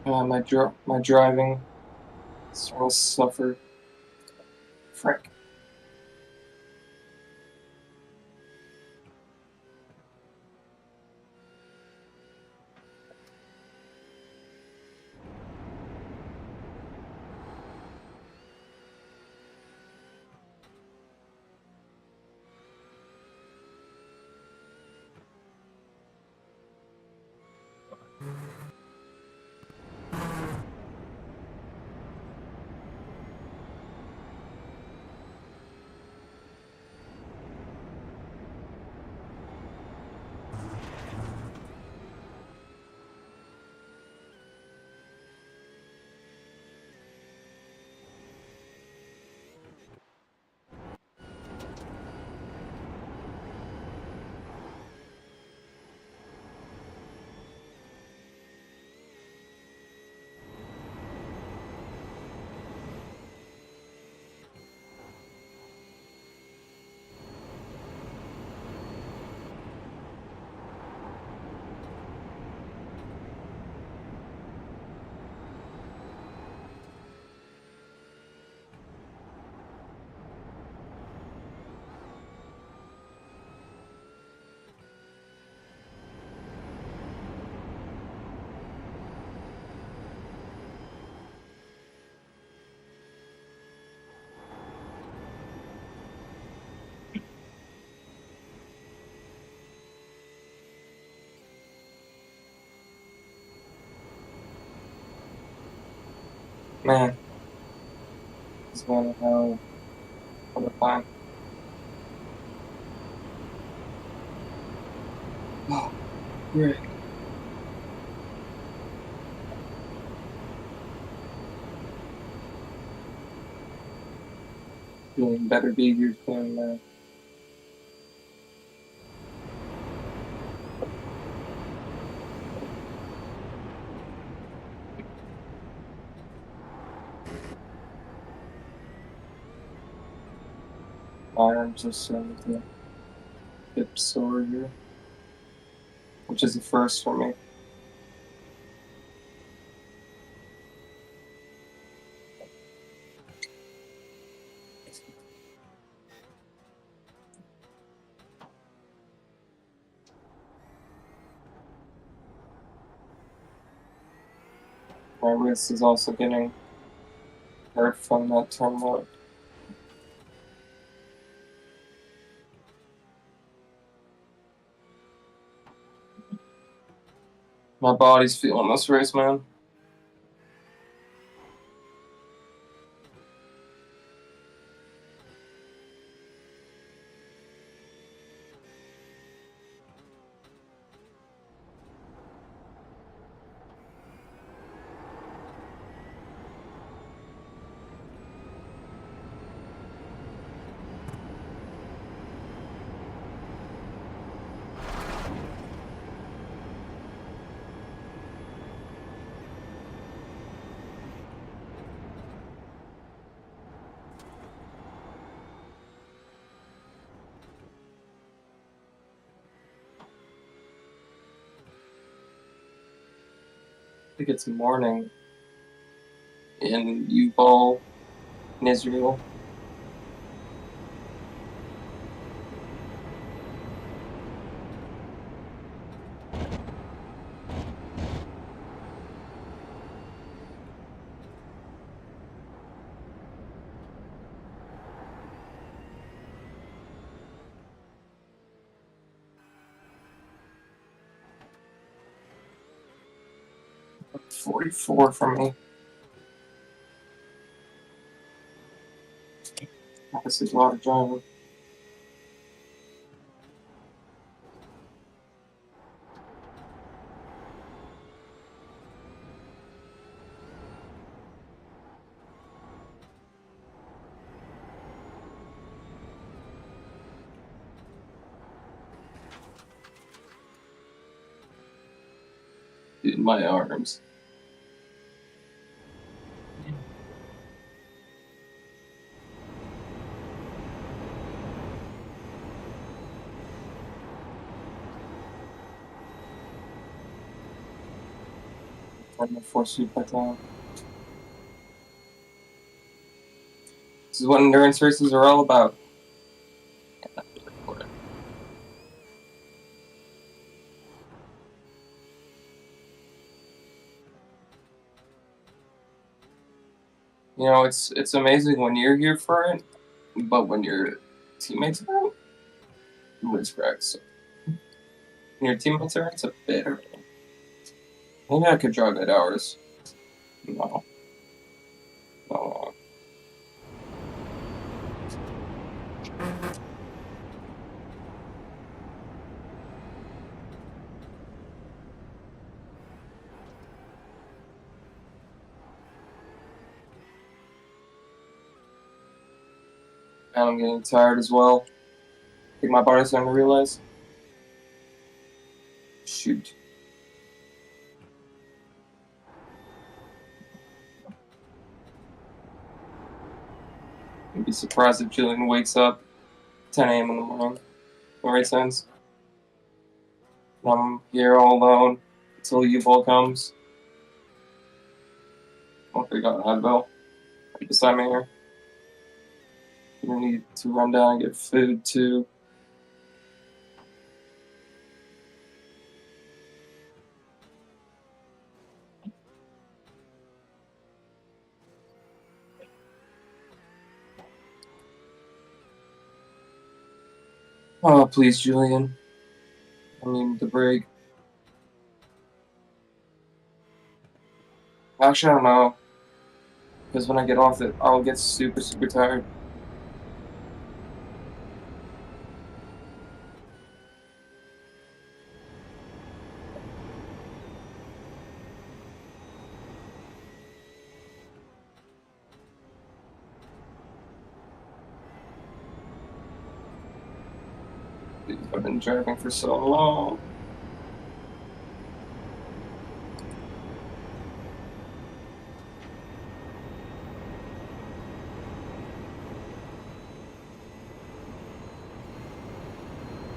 My driving is starting to suffer. Frick. Man, it's going to hell all the time. Oh, Rick. Doing better behaviors than my arms are starting to hip sore here, which is a first for me. My wrist is also getting hurt from that turn load. My body's feeling this race, man. I think it's morning in U-Ball in Israel. $44 for me. This is a lot of driving. Dude, my arms. I'm gonna force you back on. This is what endurance races are all about. You know, it's amazing when you're here for it, but when your teammates are, it's correct. So when your teammates are, it's a bit early. Maybe I could drive 8 hours. No. No. And I'm getting tired as well. I think my body's starting to realize. Shoot. I'd be surprised if Jillian wakes up 10 a.m. in the morning. That makes sense. I'm here all alone until U-Ball comes. Oh, they got an Advil right beside me here. I'm gonna need to run down and get food too. Oh, please, Julian. I need the break. Actually, I don't know. Because when I get off it, I'll get super, super tired. I've been driving for so long.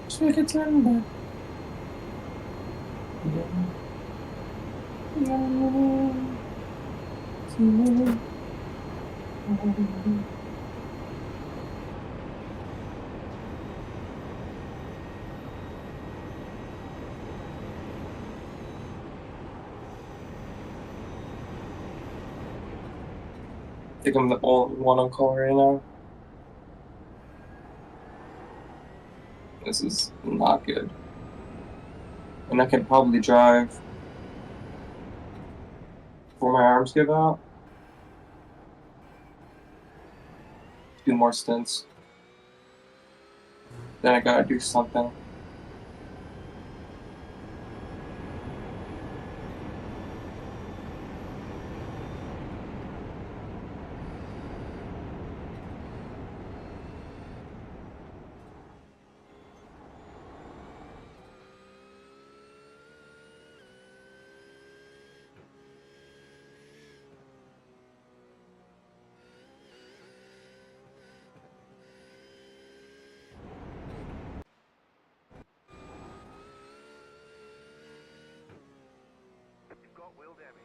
Should I turn back? I think I'm the only one on call right now. This is not good. And I can probably drive before my arms give out. 2 more stints. Then I gotta do something. You've got wheel damage.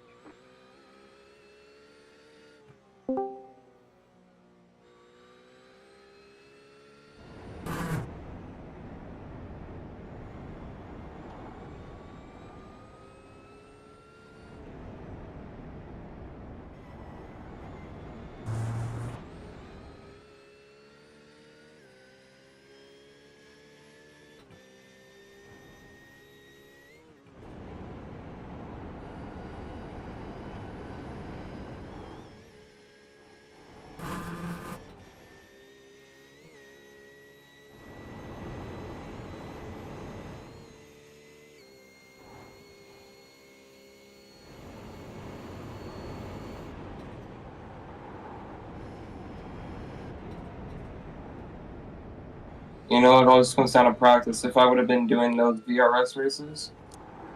You know, it always comes down to practice. If I would have been doing those VRS races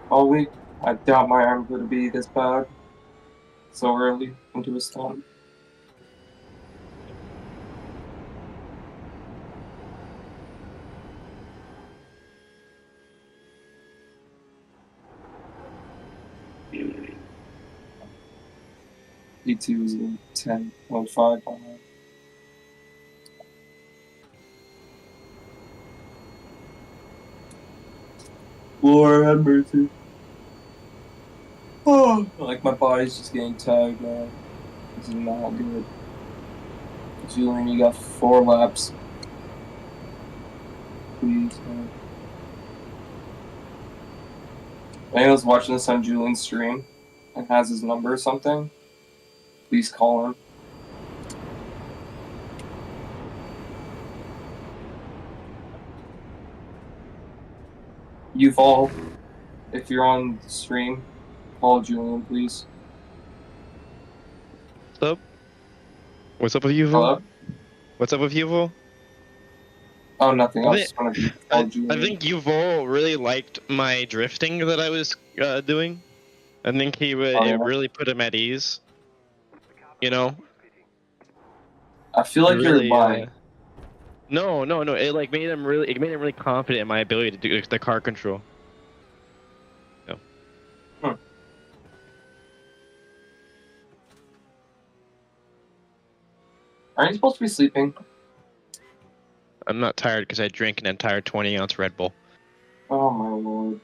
all week, I doubt my arm would be this bad so early into a stunt. PT2 is in 10.5 on that. Lord have mercy. Oh, like my body's just getting tired, man. This is not good. Julian, you got 4 laps. Please, man. If anyone's watching this on Julian's stream and has his number or something, please call him. You've all, if you're on the stream, call Julian, please. What's up? What's up with you, Vo? Hello? What's up with you, Vo? Oh, nothing. I I was think, just want to call I Julian. think Yuval really liked my drifting that I was doing. I think it yeah. really put him at ease. You know? I feel like you're lying. No. It like made him really confident in my ability to do the car control. No. Aren't you supposed to be sleeping? I'm not tired because I drank an entire 20-ounce Red Bull. Oh my lord.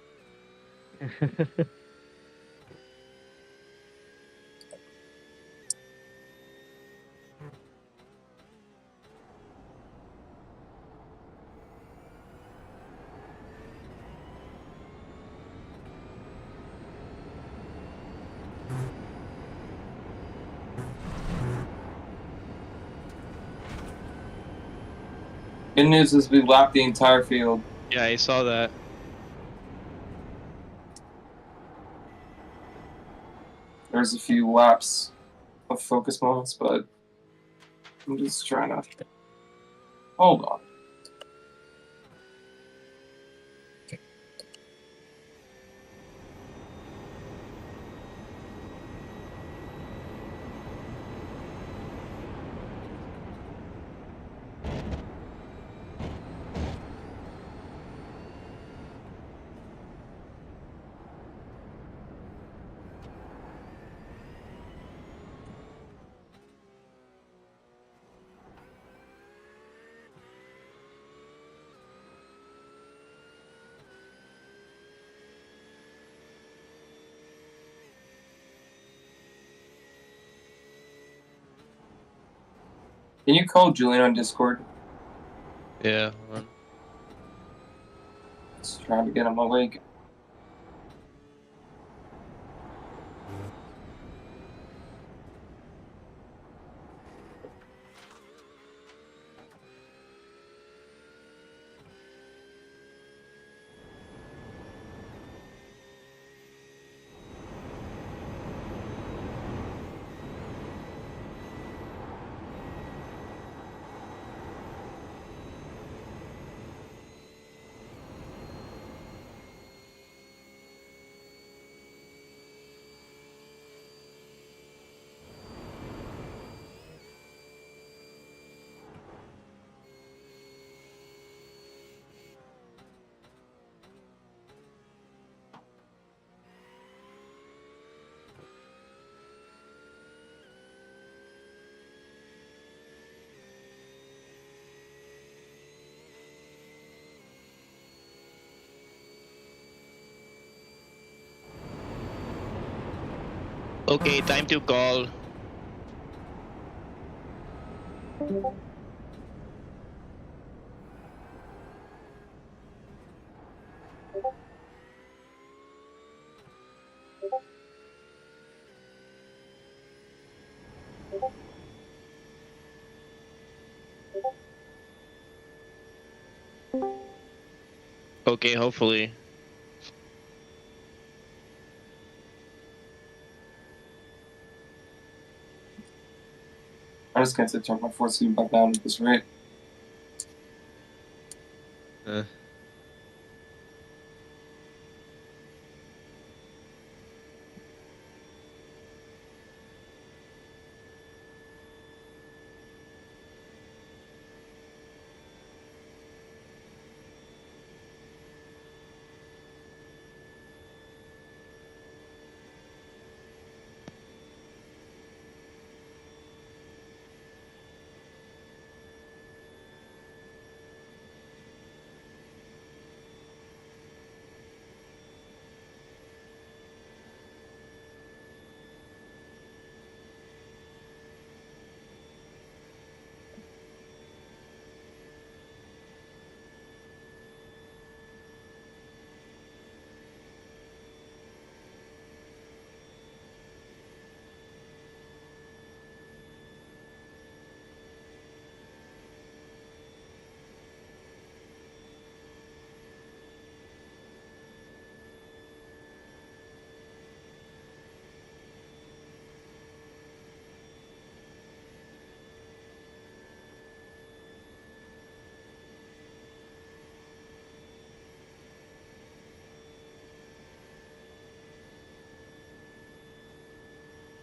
Good news is we lapped the entire field. Yeah, I saw that. There's a few laps of focus moments, but I'm just trying to... Hold on. Can you call Julian on Discord? Yeah. Hold on. Just trying to get him awake. Okay, time to call. Okay, hopefully. I'm just going to turn my force speed back down at this rate.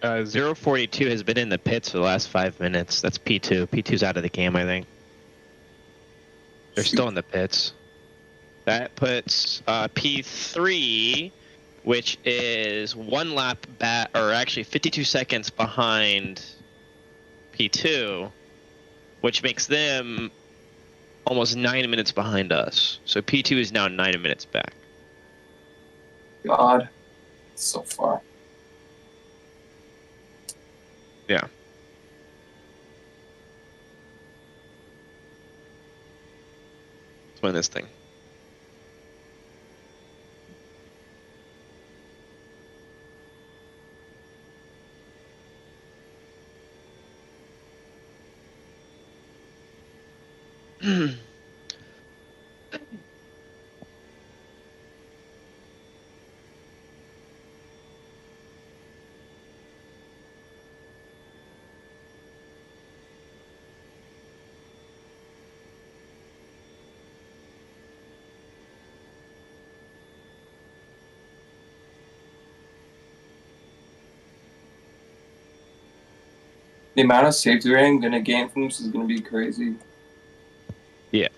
042 has been in the pits for the last 5 minutes. That's P2. P2's out of the game, I think. They're still in the pits. That puts P3, which is 1 lap back, or actually 52 seconds behind P2, which makes them almost 9 minutes behind us. So P2 is now 9 minutes back. God, so far. Yeah. Let's win this thing. The amount of safety rating I'm gonna gain from this is gonna be crazy. Yeah.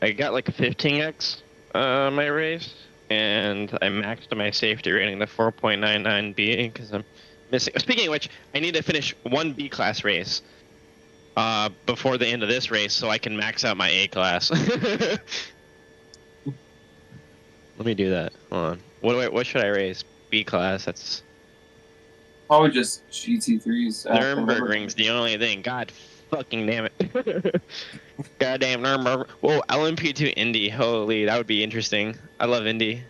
I got like a 15x my race, and I maxed my safety rating to 4.99B because I'm missing. Speaking of which, I need to finish 1 B class race before the end of this race so I can max out my A class. Let me do that. Hold on. What should I race? B class. That's Probably just GT3s. Nurburgring's the only thing. God fucking damn it. Goddamn Nurburgring. Whoa, LMP2 Indy. Holy, that would be interesting. I love Indy.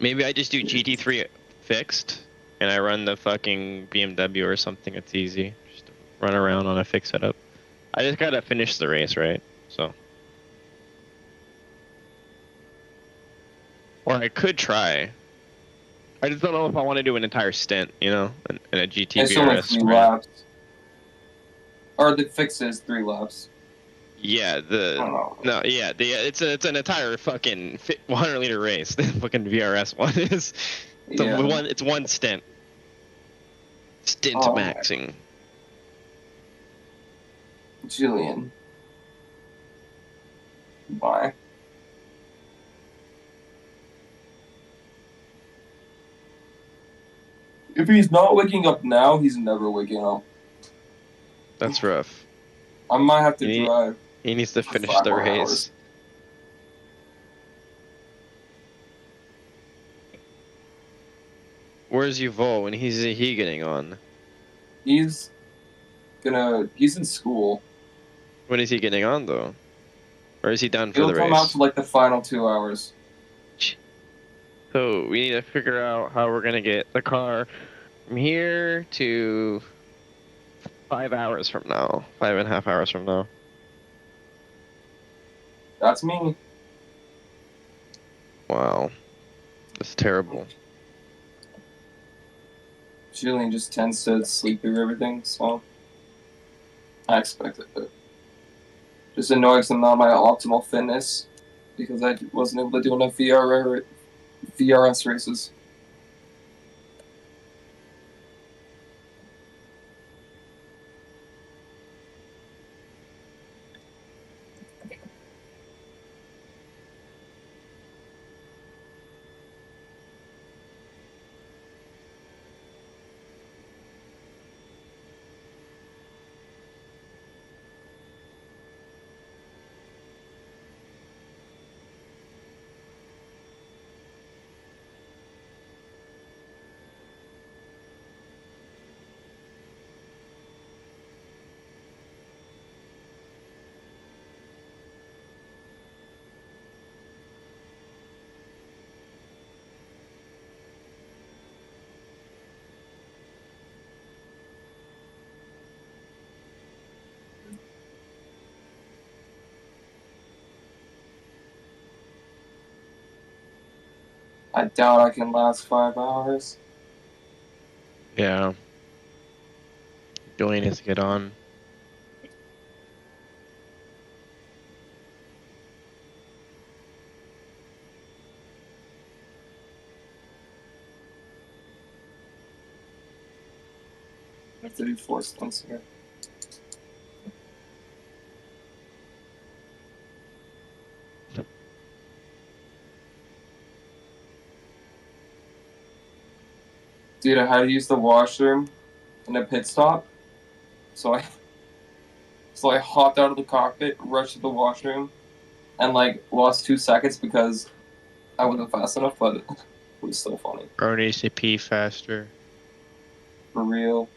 Maybe I just do GT3 fixed and I run the fucking BMW or something. It's easy. Just run around on a fixed setup. I just gotta finish the race, right? So. Or I could try. I just don't know if I want to do an entire stint, you know, in a GT It's only VRS 3 sprint. laps. Or the fix is 3 laps. Yeah, it's an entire fucking 100-liter race. The fucking VRS one is. It's one stint. Stint maxing. Julian. Bye. If he's not waking up now, he's never waking up. That's rough. I might have to drive. He needs to finish 5 the more race. hours. Where's Yuvol? When he's he getting on? He's in school. When is he getting on though? Or is he done for He'll the come race? out for like the final 2 hours. So we need to figure out how we're gonna get the car from here to 5 hours from now. 5.5 hours from now. That's me. Wow. That's terrible. Julian just tends to sleep through everything, so I expect it. But just annoys I'm not my optimal fitness because I wasn't able to do enough VRS races. I doubt I can last 5 hours. Yeah. Julian needs to get on. have to do 4 stunts here. Dude, I had to use the washroom in a pit stop. So I hopped out of the cockpit, rushed to the washroom, and like lost 2 seconds because I wasn't fast enough, but it was still funny. Bro needs to pee faster. For real.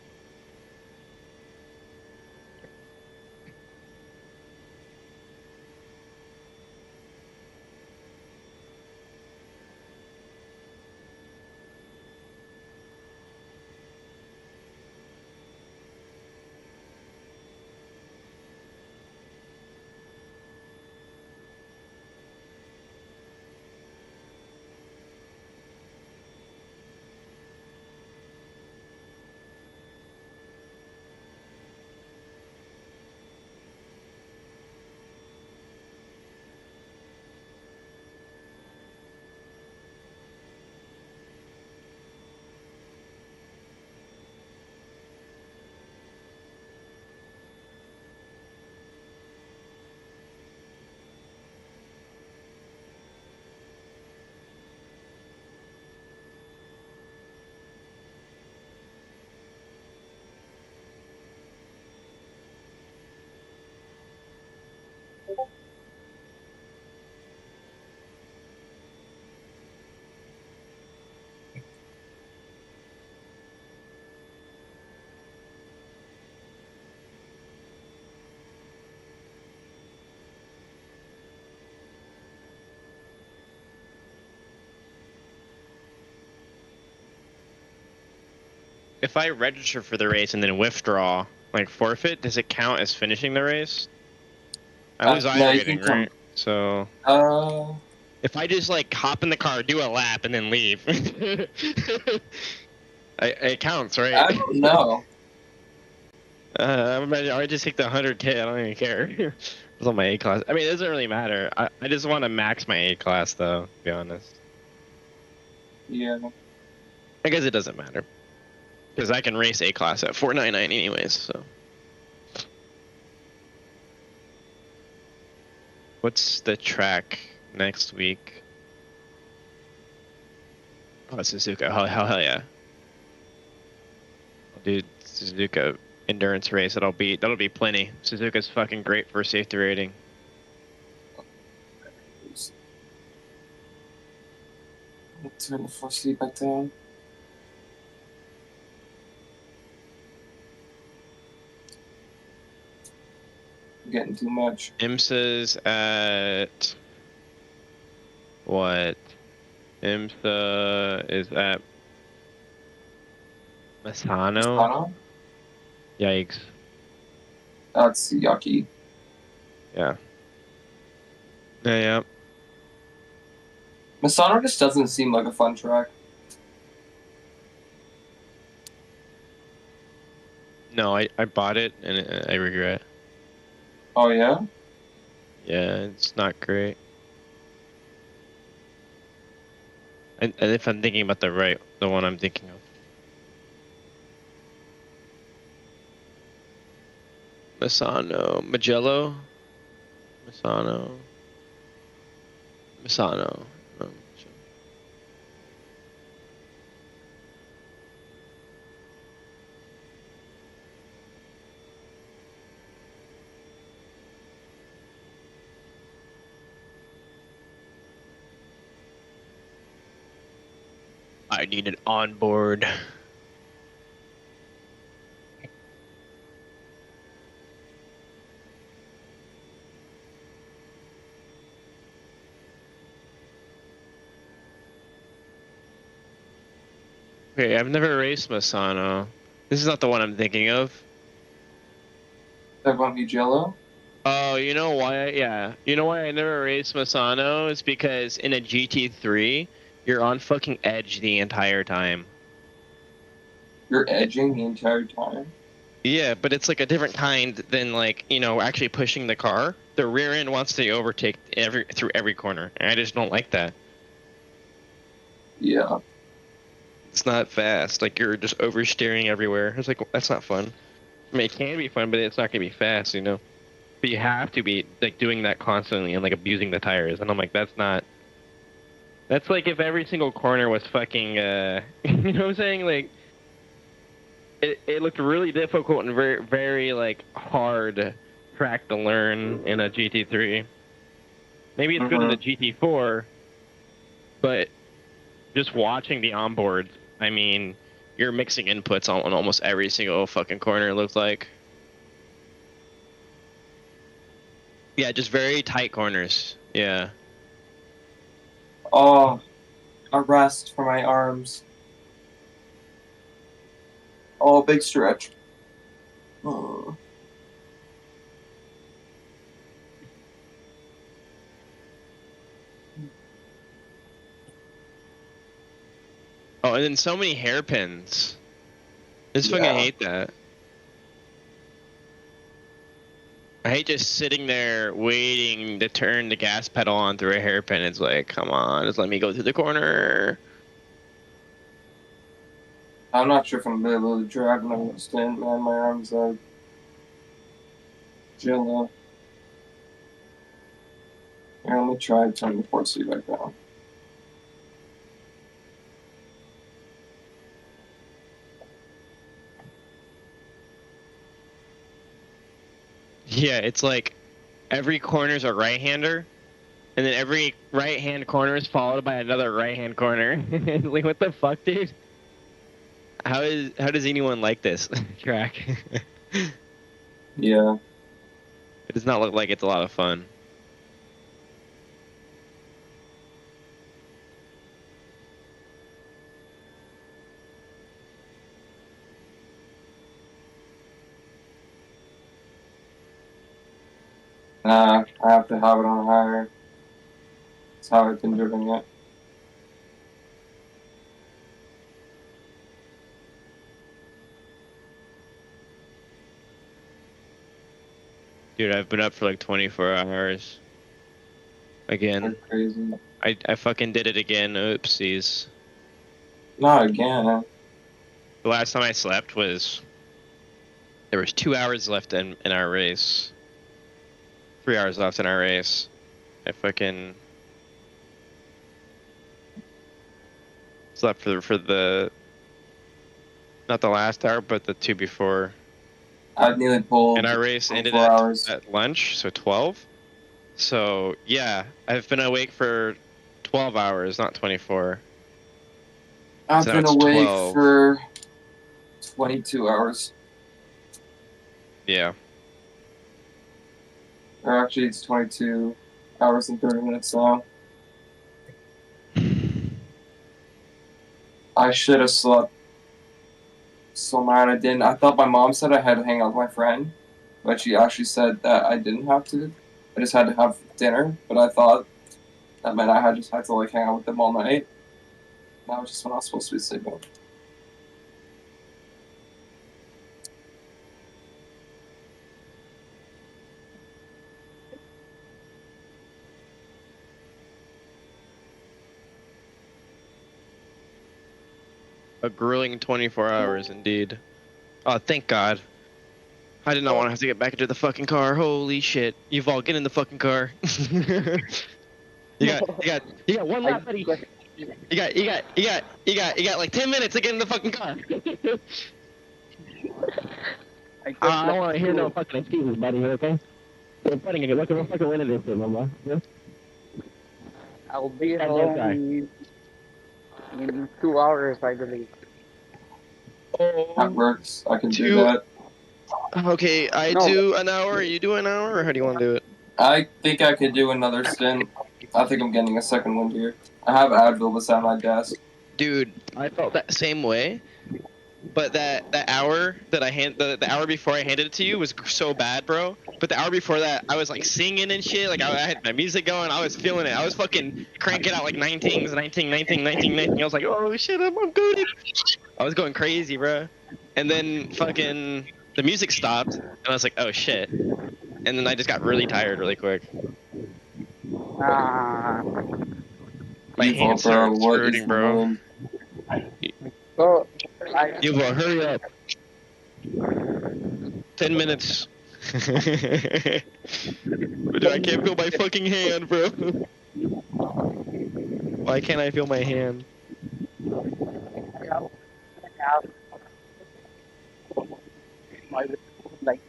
If I register for the race and then withdraw, like forfeit, does it count as finishing the race? I lose No, I you can rating, come. right? So Uh, if I just like hop in the car, do a lap, and then leave, it counts, right? I don't know. I just take the 100K. I don't even care. It's on my A class. I mean, it doesn't really matter. I just want to max my A class, though. To be honest, Yeah. I guess it doesn't matter because I can race A class at 499 anyways. So, what's the track next week? Oh, Suzuka. Hell yeah. Dude, Suzuka endurance race. That'll be plenty. Suzuka's fucking great for safety rating. Turn the first seat back down. I'm getting too much. IMSA's at what? IMSA is at Misano. Misano? Yikes. That's yucky. Yeah. Yeah. Misano just doesn't seem like a fun track. No, I bought it and I regret. Oh yeah? Yeah, it's not great. And if I'm thinking about the one I'm thinking of. Misano. Magello? Misano. No. I need an onboard. Okay, I've never raced Misano. This is not the one I'm thinking of. That one Mugello? Oh, you know why? Yeah. You know why I never raced Misano? It's because in a GT3, you're on fucking edge the entire time. You're edging the entire time? Yeah, but it's like a different kind than like, actually pushing the car. The rear end wants to overtake through every corner, and I just don't like that. Yeah. It's not fast. Like you're just oversteering everywhere. It's like that's not fun. I mean, it can be fun, but it's not gonna be fast, you know. But you have to be like doing that constantly and like abusing the tires. And I'm like, that's not. That's like if every single corner was fucking. You know what I'm saying? Like, it looked really difficult and very very like hard track to learn in a GT3. Maybe it's good in the GT4, but just watching the onboards, I mean, you're mixing inputs on almost every single fucking corner, it looks like. Yeah, just very tight corners. Yeah. Oh, a rest for my arms. Oh, big stretch. Oh. Oh, and then so many hairpins. I just fucking hate that. I hate just sitting there waiting to turn the gas pedal on through a hairpin. It's like, come on, just let me go through the corner. I'm not sure if I'm gonna be able to drag another stint, man. My arms are jello. Here, let me try turning the port seat back down. Yeah, it's like every corner's a right-hander, and then every right-hand corner is followed by another right-hand corner. Like, what the fuck, dude? How does anyone like this track? Yeah. It does not look like it's a lot of fun. Nah, I have to have it on higher. That's how I've been doing it. Dude, I've been up for like 24 hours. Again. That's crazy. I fucking did it again. Oopsies. Not again. The last time I slept was... There was 2 hours left in our race. 3 hours left in our race. I fucking... slept for the... Not the last hour, but the 2 before. I've nearly pulled. And our race ended at lunch, so 12. So, yeah, I've been awake for 12 hours, not 24. I've So been it's awake 12. for 22 hours. Yeah. Or actually, it's 22 hours and 30 minutes now. I should have slept. So mad I didn't. I thought my mom said I had to hang out with my friend, but she actually said that I didn't have to. I just had to have dinner, but I thought that meant I just had to like hang out with them all night. That was just when I was supposed to be sleeping. A grueling 24 hours, indeed. Oh, thank God. I did not want to have to get back into the fucking car. Holy shit. You've all get in the fucking car. You got one lap, buddy. You got like 10 minutes to get in the fucking car. I don't want to hear no fucking excuses, buddy, okay? We're fucking winning this shit, mama. Yeah? I'll be home in 2 hours, I believe. That works. I can do that. Okay, I do an hour, you do an hour, or how do you want to do it? I think I could do another stint. I think I'm getting a second one here. I have Advil beside my desk. Dude, I felt that same way. But that hour that the hour before I handed it to you was so bad, bro. But the hour before that, I was like singing and shit. Like I had my music going. I was feeling it. I was fucking cranking out like 19s. I was like, oh shit, I'm good. I was going crazy, bro. And then fucking the music stopped, and I was like, oh shit. And then I just got really tired really quick. My hands started hurting, bro. So, Yuval, hurry up. 10 minutes. Dude, I can't feel my fucking hand, bro. Why can't I feel my hand? my like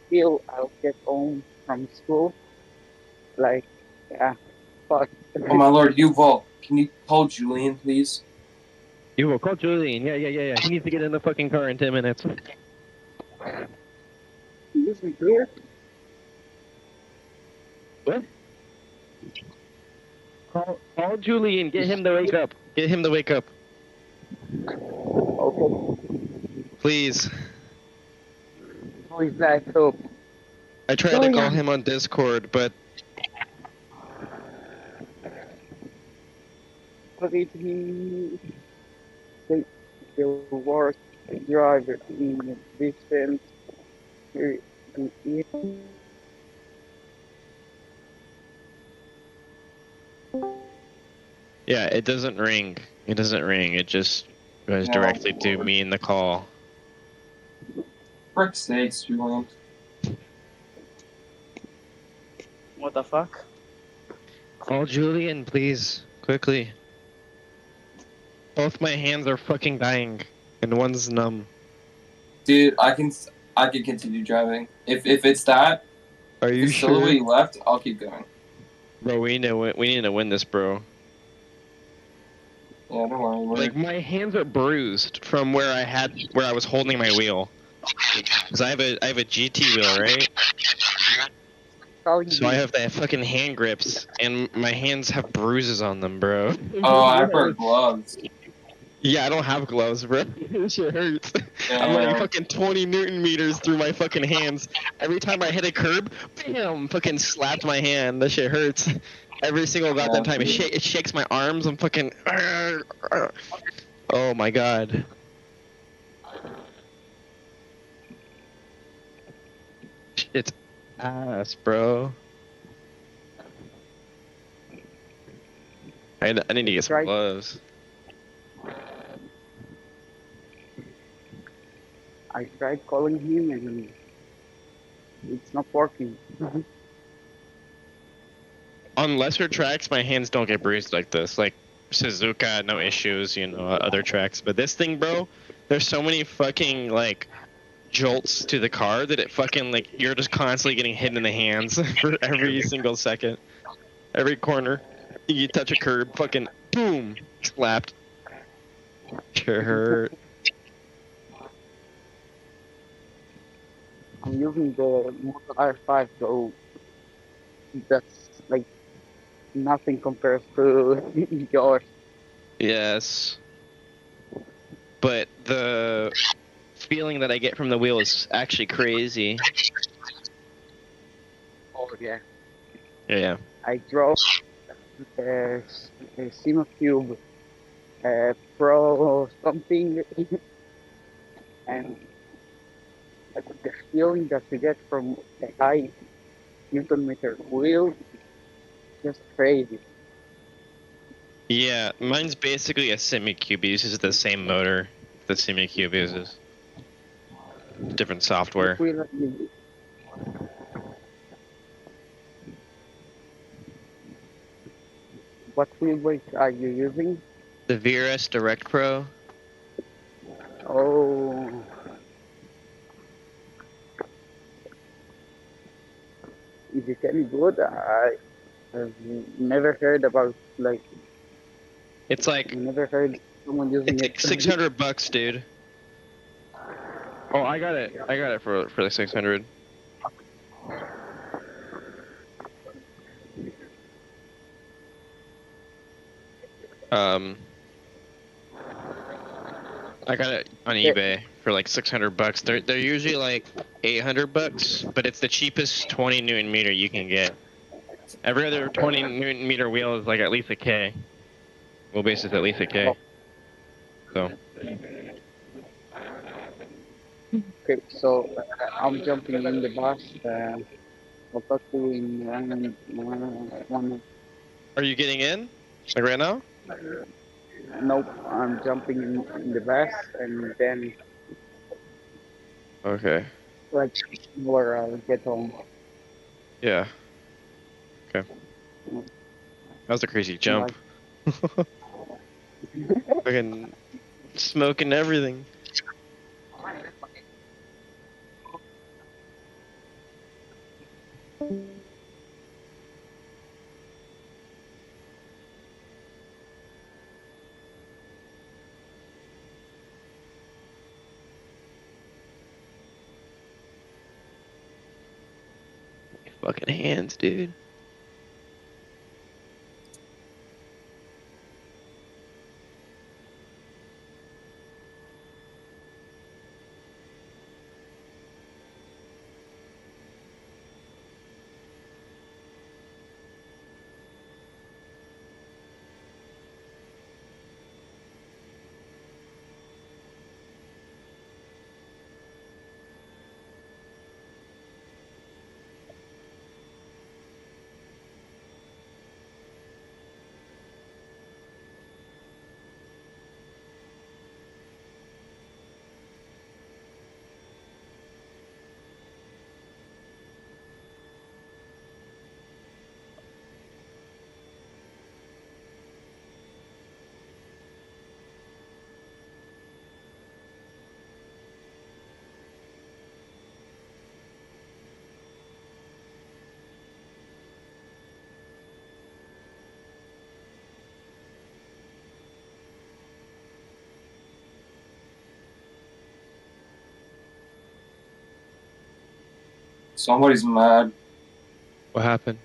feel I'll get home from school. Like, yeah, fuck. Oh my lord, Yuval, can you call Julian, please? Yuval, call Julian. Yeah. He needs to get in the fucking car in 10 minutes. Use me here. What? Call Julian. Get him to wake up. Get him to wake up. Okay. Please. Who is that? So, I tried to call him on Discord, but please he take the work driver in distance. Here, yeah, it doesn't ring. It doesn't ring. It just goes No, directly to Lord. me in the call. Frick sakes, Julian. What the fuck? Call Julian, please. Quickly. Both my hands are fucking dying, and one's numb. Dude, I can continue driving. If it's that, Are if you it's still the way sure? you left, I'll keep going. Bro, we need to win this, bro. Yeah, don't worry. Like, my hands are bruised from where I was holding my wheel. Cause I have a GT wheel, right? So I have that fucking hand grips, and my hands have bruises on them, bro. Oh, I wear gloves. Yeah, I don't have gloves, bro. This shit hurts. I'm like Damn. fucking 20 Newton meters through my fucking hands. Every time I hit a curb, bam, fucking slapped my hand. That shit hurts. Every single goddamn time. It shakes my arms. I'm fucking. Oh my god. It's ass, bro. I need to get some gloves. I tried calling him and it's not working. On lesser tracks, my hands don't get bruised like this. Like Suzuka, no issues, you know, other tracks. But this thing, bro, there's so many fucking like jolts to the car that it fucking like you're just constantly getting hit in the hands for every single second. Every corner, you touch a curb, fucking boom, slapped. Sure hurt. I'm using the Moto R5, so that's like nothing compares to yours. Yes. But the feeling that I get from the wheel is actually crazy. Oh yeah. Yeah. I drove a Sima Cube Pro something, and the feeling that you get from a high Newton meter wheel, just crazy. Yeah, mine's basically a semi-cube. It uses the same motor the semi-cube uses. Different software. What wheelbase are you using? The VRS Direct Pro. Oh. Is it any good? I've never heard about like. It's like. Never heard someone using it's it. like $600, dude. Oh, I got it. I got it for the 600. I got it on eBay for like $600. They're usually like $800, but it's the cheapest 20 Newton meter you can get. Every other 20 Newton meter wheel is like at least a K. Wheelbase is at least a K. So. Okay, so I'm jumping in the bus. I'll talk to you in one. Are you getting in? Like right now? Nope, I'm jumping in the bus and then Okay. like where I'll get home. Yeah. Okay. That was a crazy jump. Like, Fucking smoking everything. Fucking hands, dude. Somebody's mad. What happened?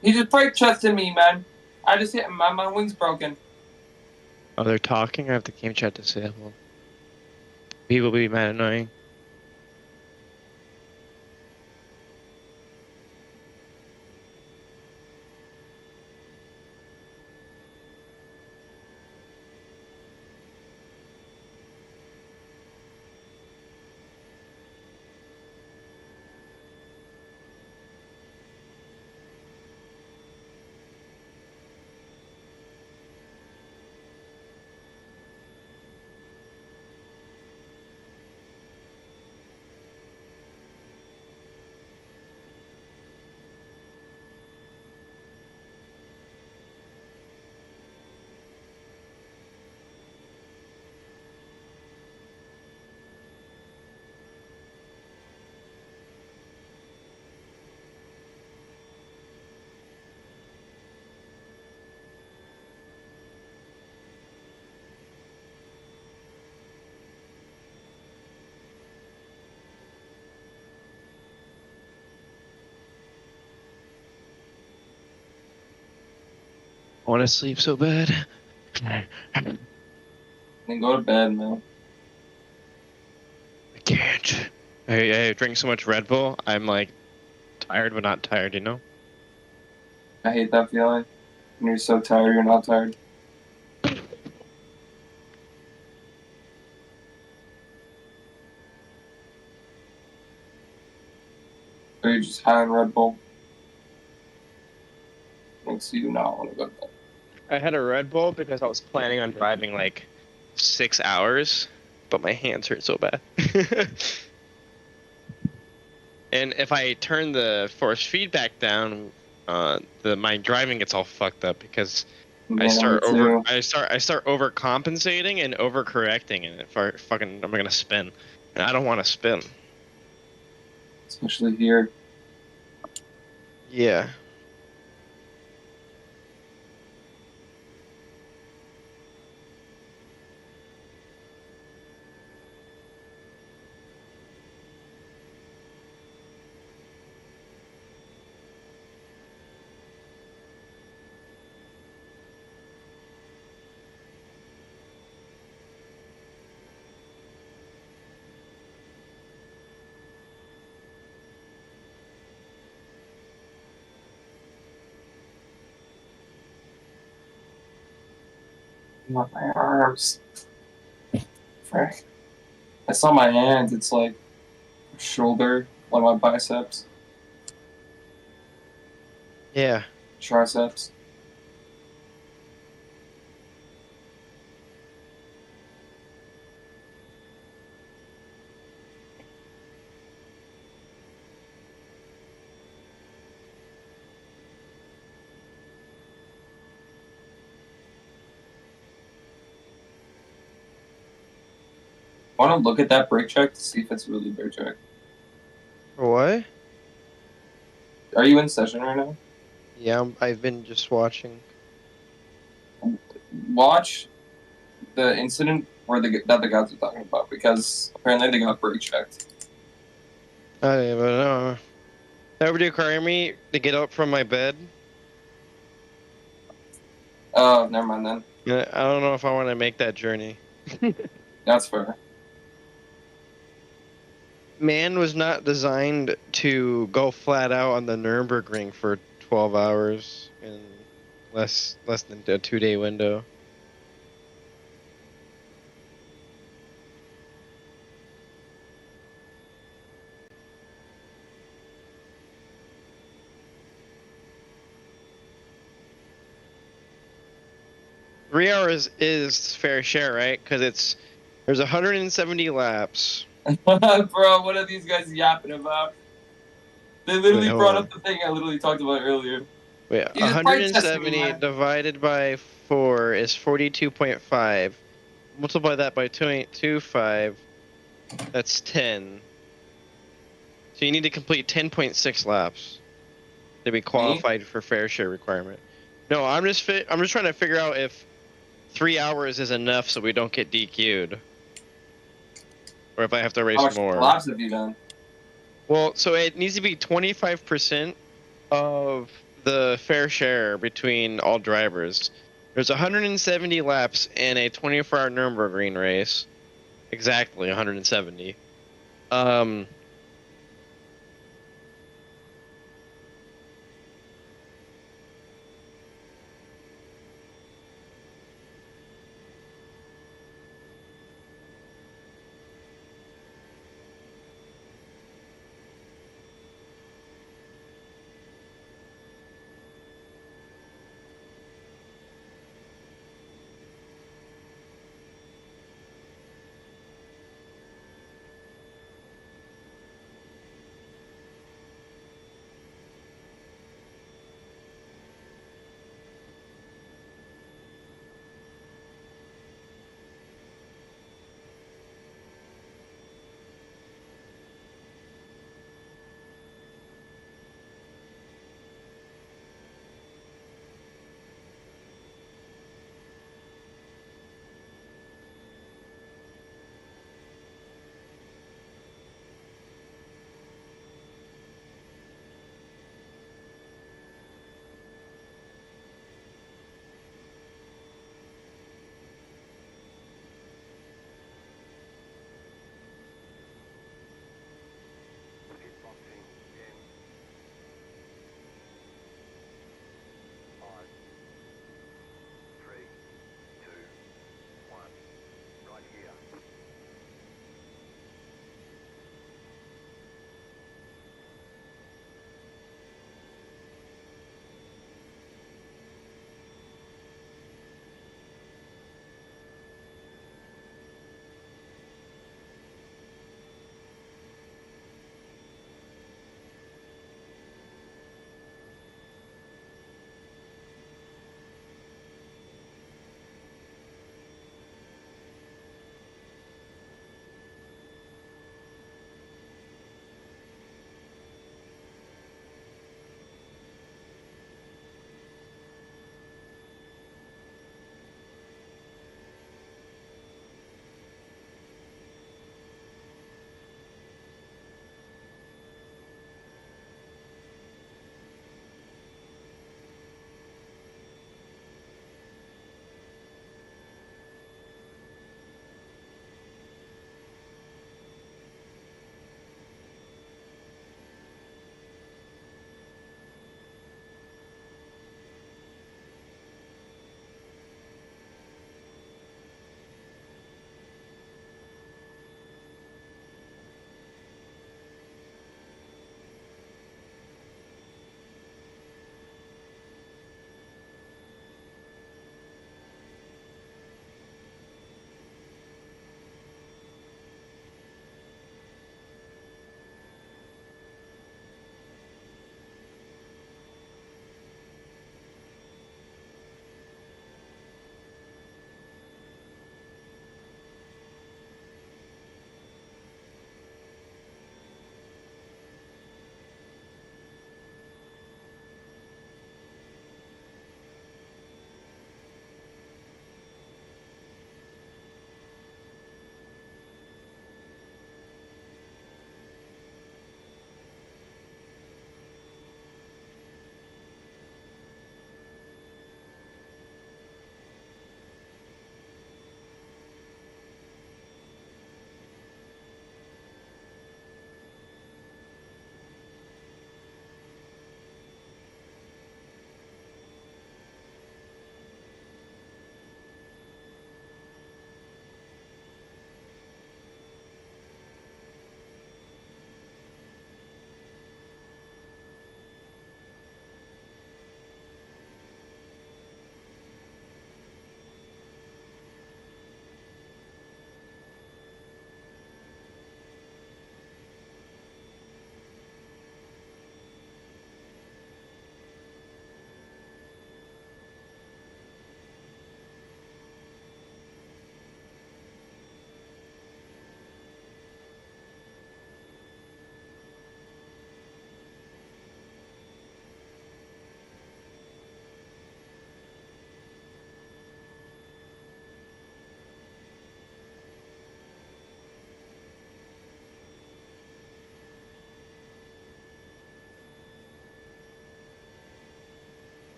He just brake chested me, man. I just hit him, man. My wing's broken. Oh, they're talking? I have the game chat disabled. People be mad annoying. I want to sleep so bad. Then go to bed, man. I can't. I drink so much Red Bull, I'm like tired but not tired, you know? I hate that feeling. When you're so tired, you're not tired. Or you're just high on Red Bull. Makes you not want to go to bed. I had a Red Bull because I was planning on driving like 6 hours, but my hands hurt so bad. And if I turn the force feedback down, my driving gets all fucked up because I Yeah, start me too. overcompensating and overcorrecting, and I'm gonna spin, and I don't want to spin. Especially here. Yeah. Not my arms. Frick. I saw my hands. It's like shoulder, like my biceps, Yeah. triceps. Want to look at that brake check to see if it's really a brake check? What? Are you in session right now? Yeah, I've been just watching. Watch the incident where that the guys are talking about, because apparently they got brake checked. Okay, but that would require me to get up from my bed. Oh, never mind then. Yeah, I don't know if I want to make that journey. That's fair. Man was not designed to go flat out on the Nurburgring for 12 hours in less than a 2-day window. Three hours is fair share, right? Because there's 170 laps. Bro, what are these guys yapping about? They literally Wait, hold brought on. up the thing I literally talked about earlier. Wait, You just probably testing me, 170 man. divided by 4 is 42.5. Multiply that by 2.25. That's 10. So you need to complete 10.6 laps to be qualified for fair share requirement. No, I'm just trying to figure out if 3 hours is enough so we don't get DQ'd, or if I have to race How much more. laps have you done? Well, so it needs to be 25% of the fair share between all drivers. There's 170 laps in a 24-hour Nurburgring race. Exactly 170.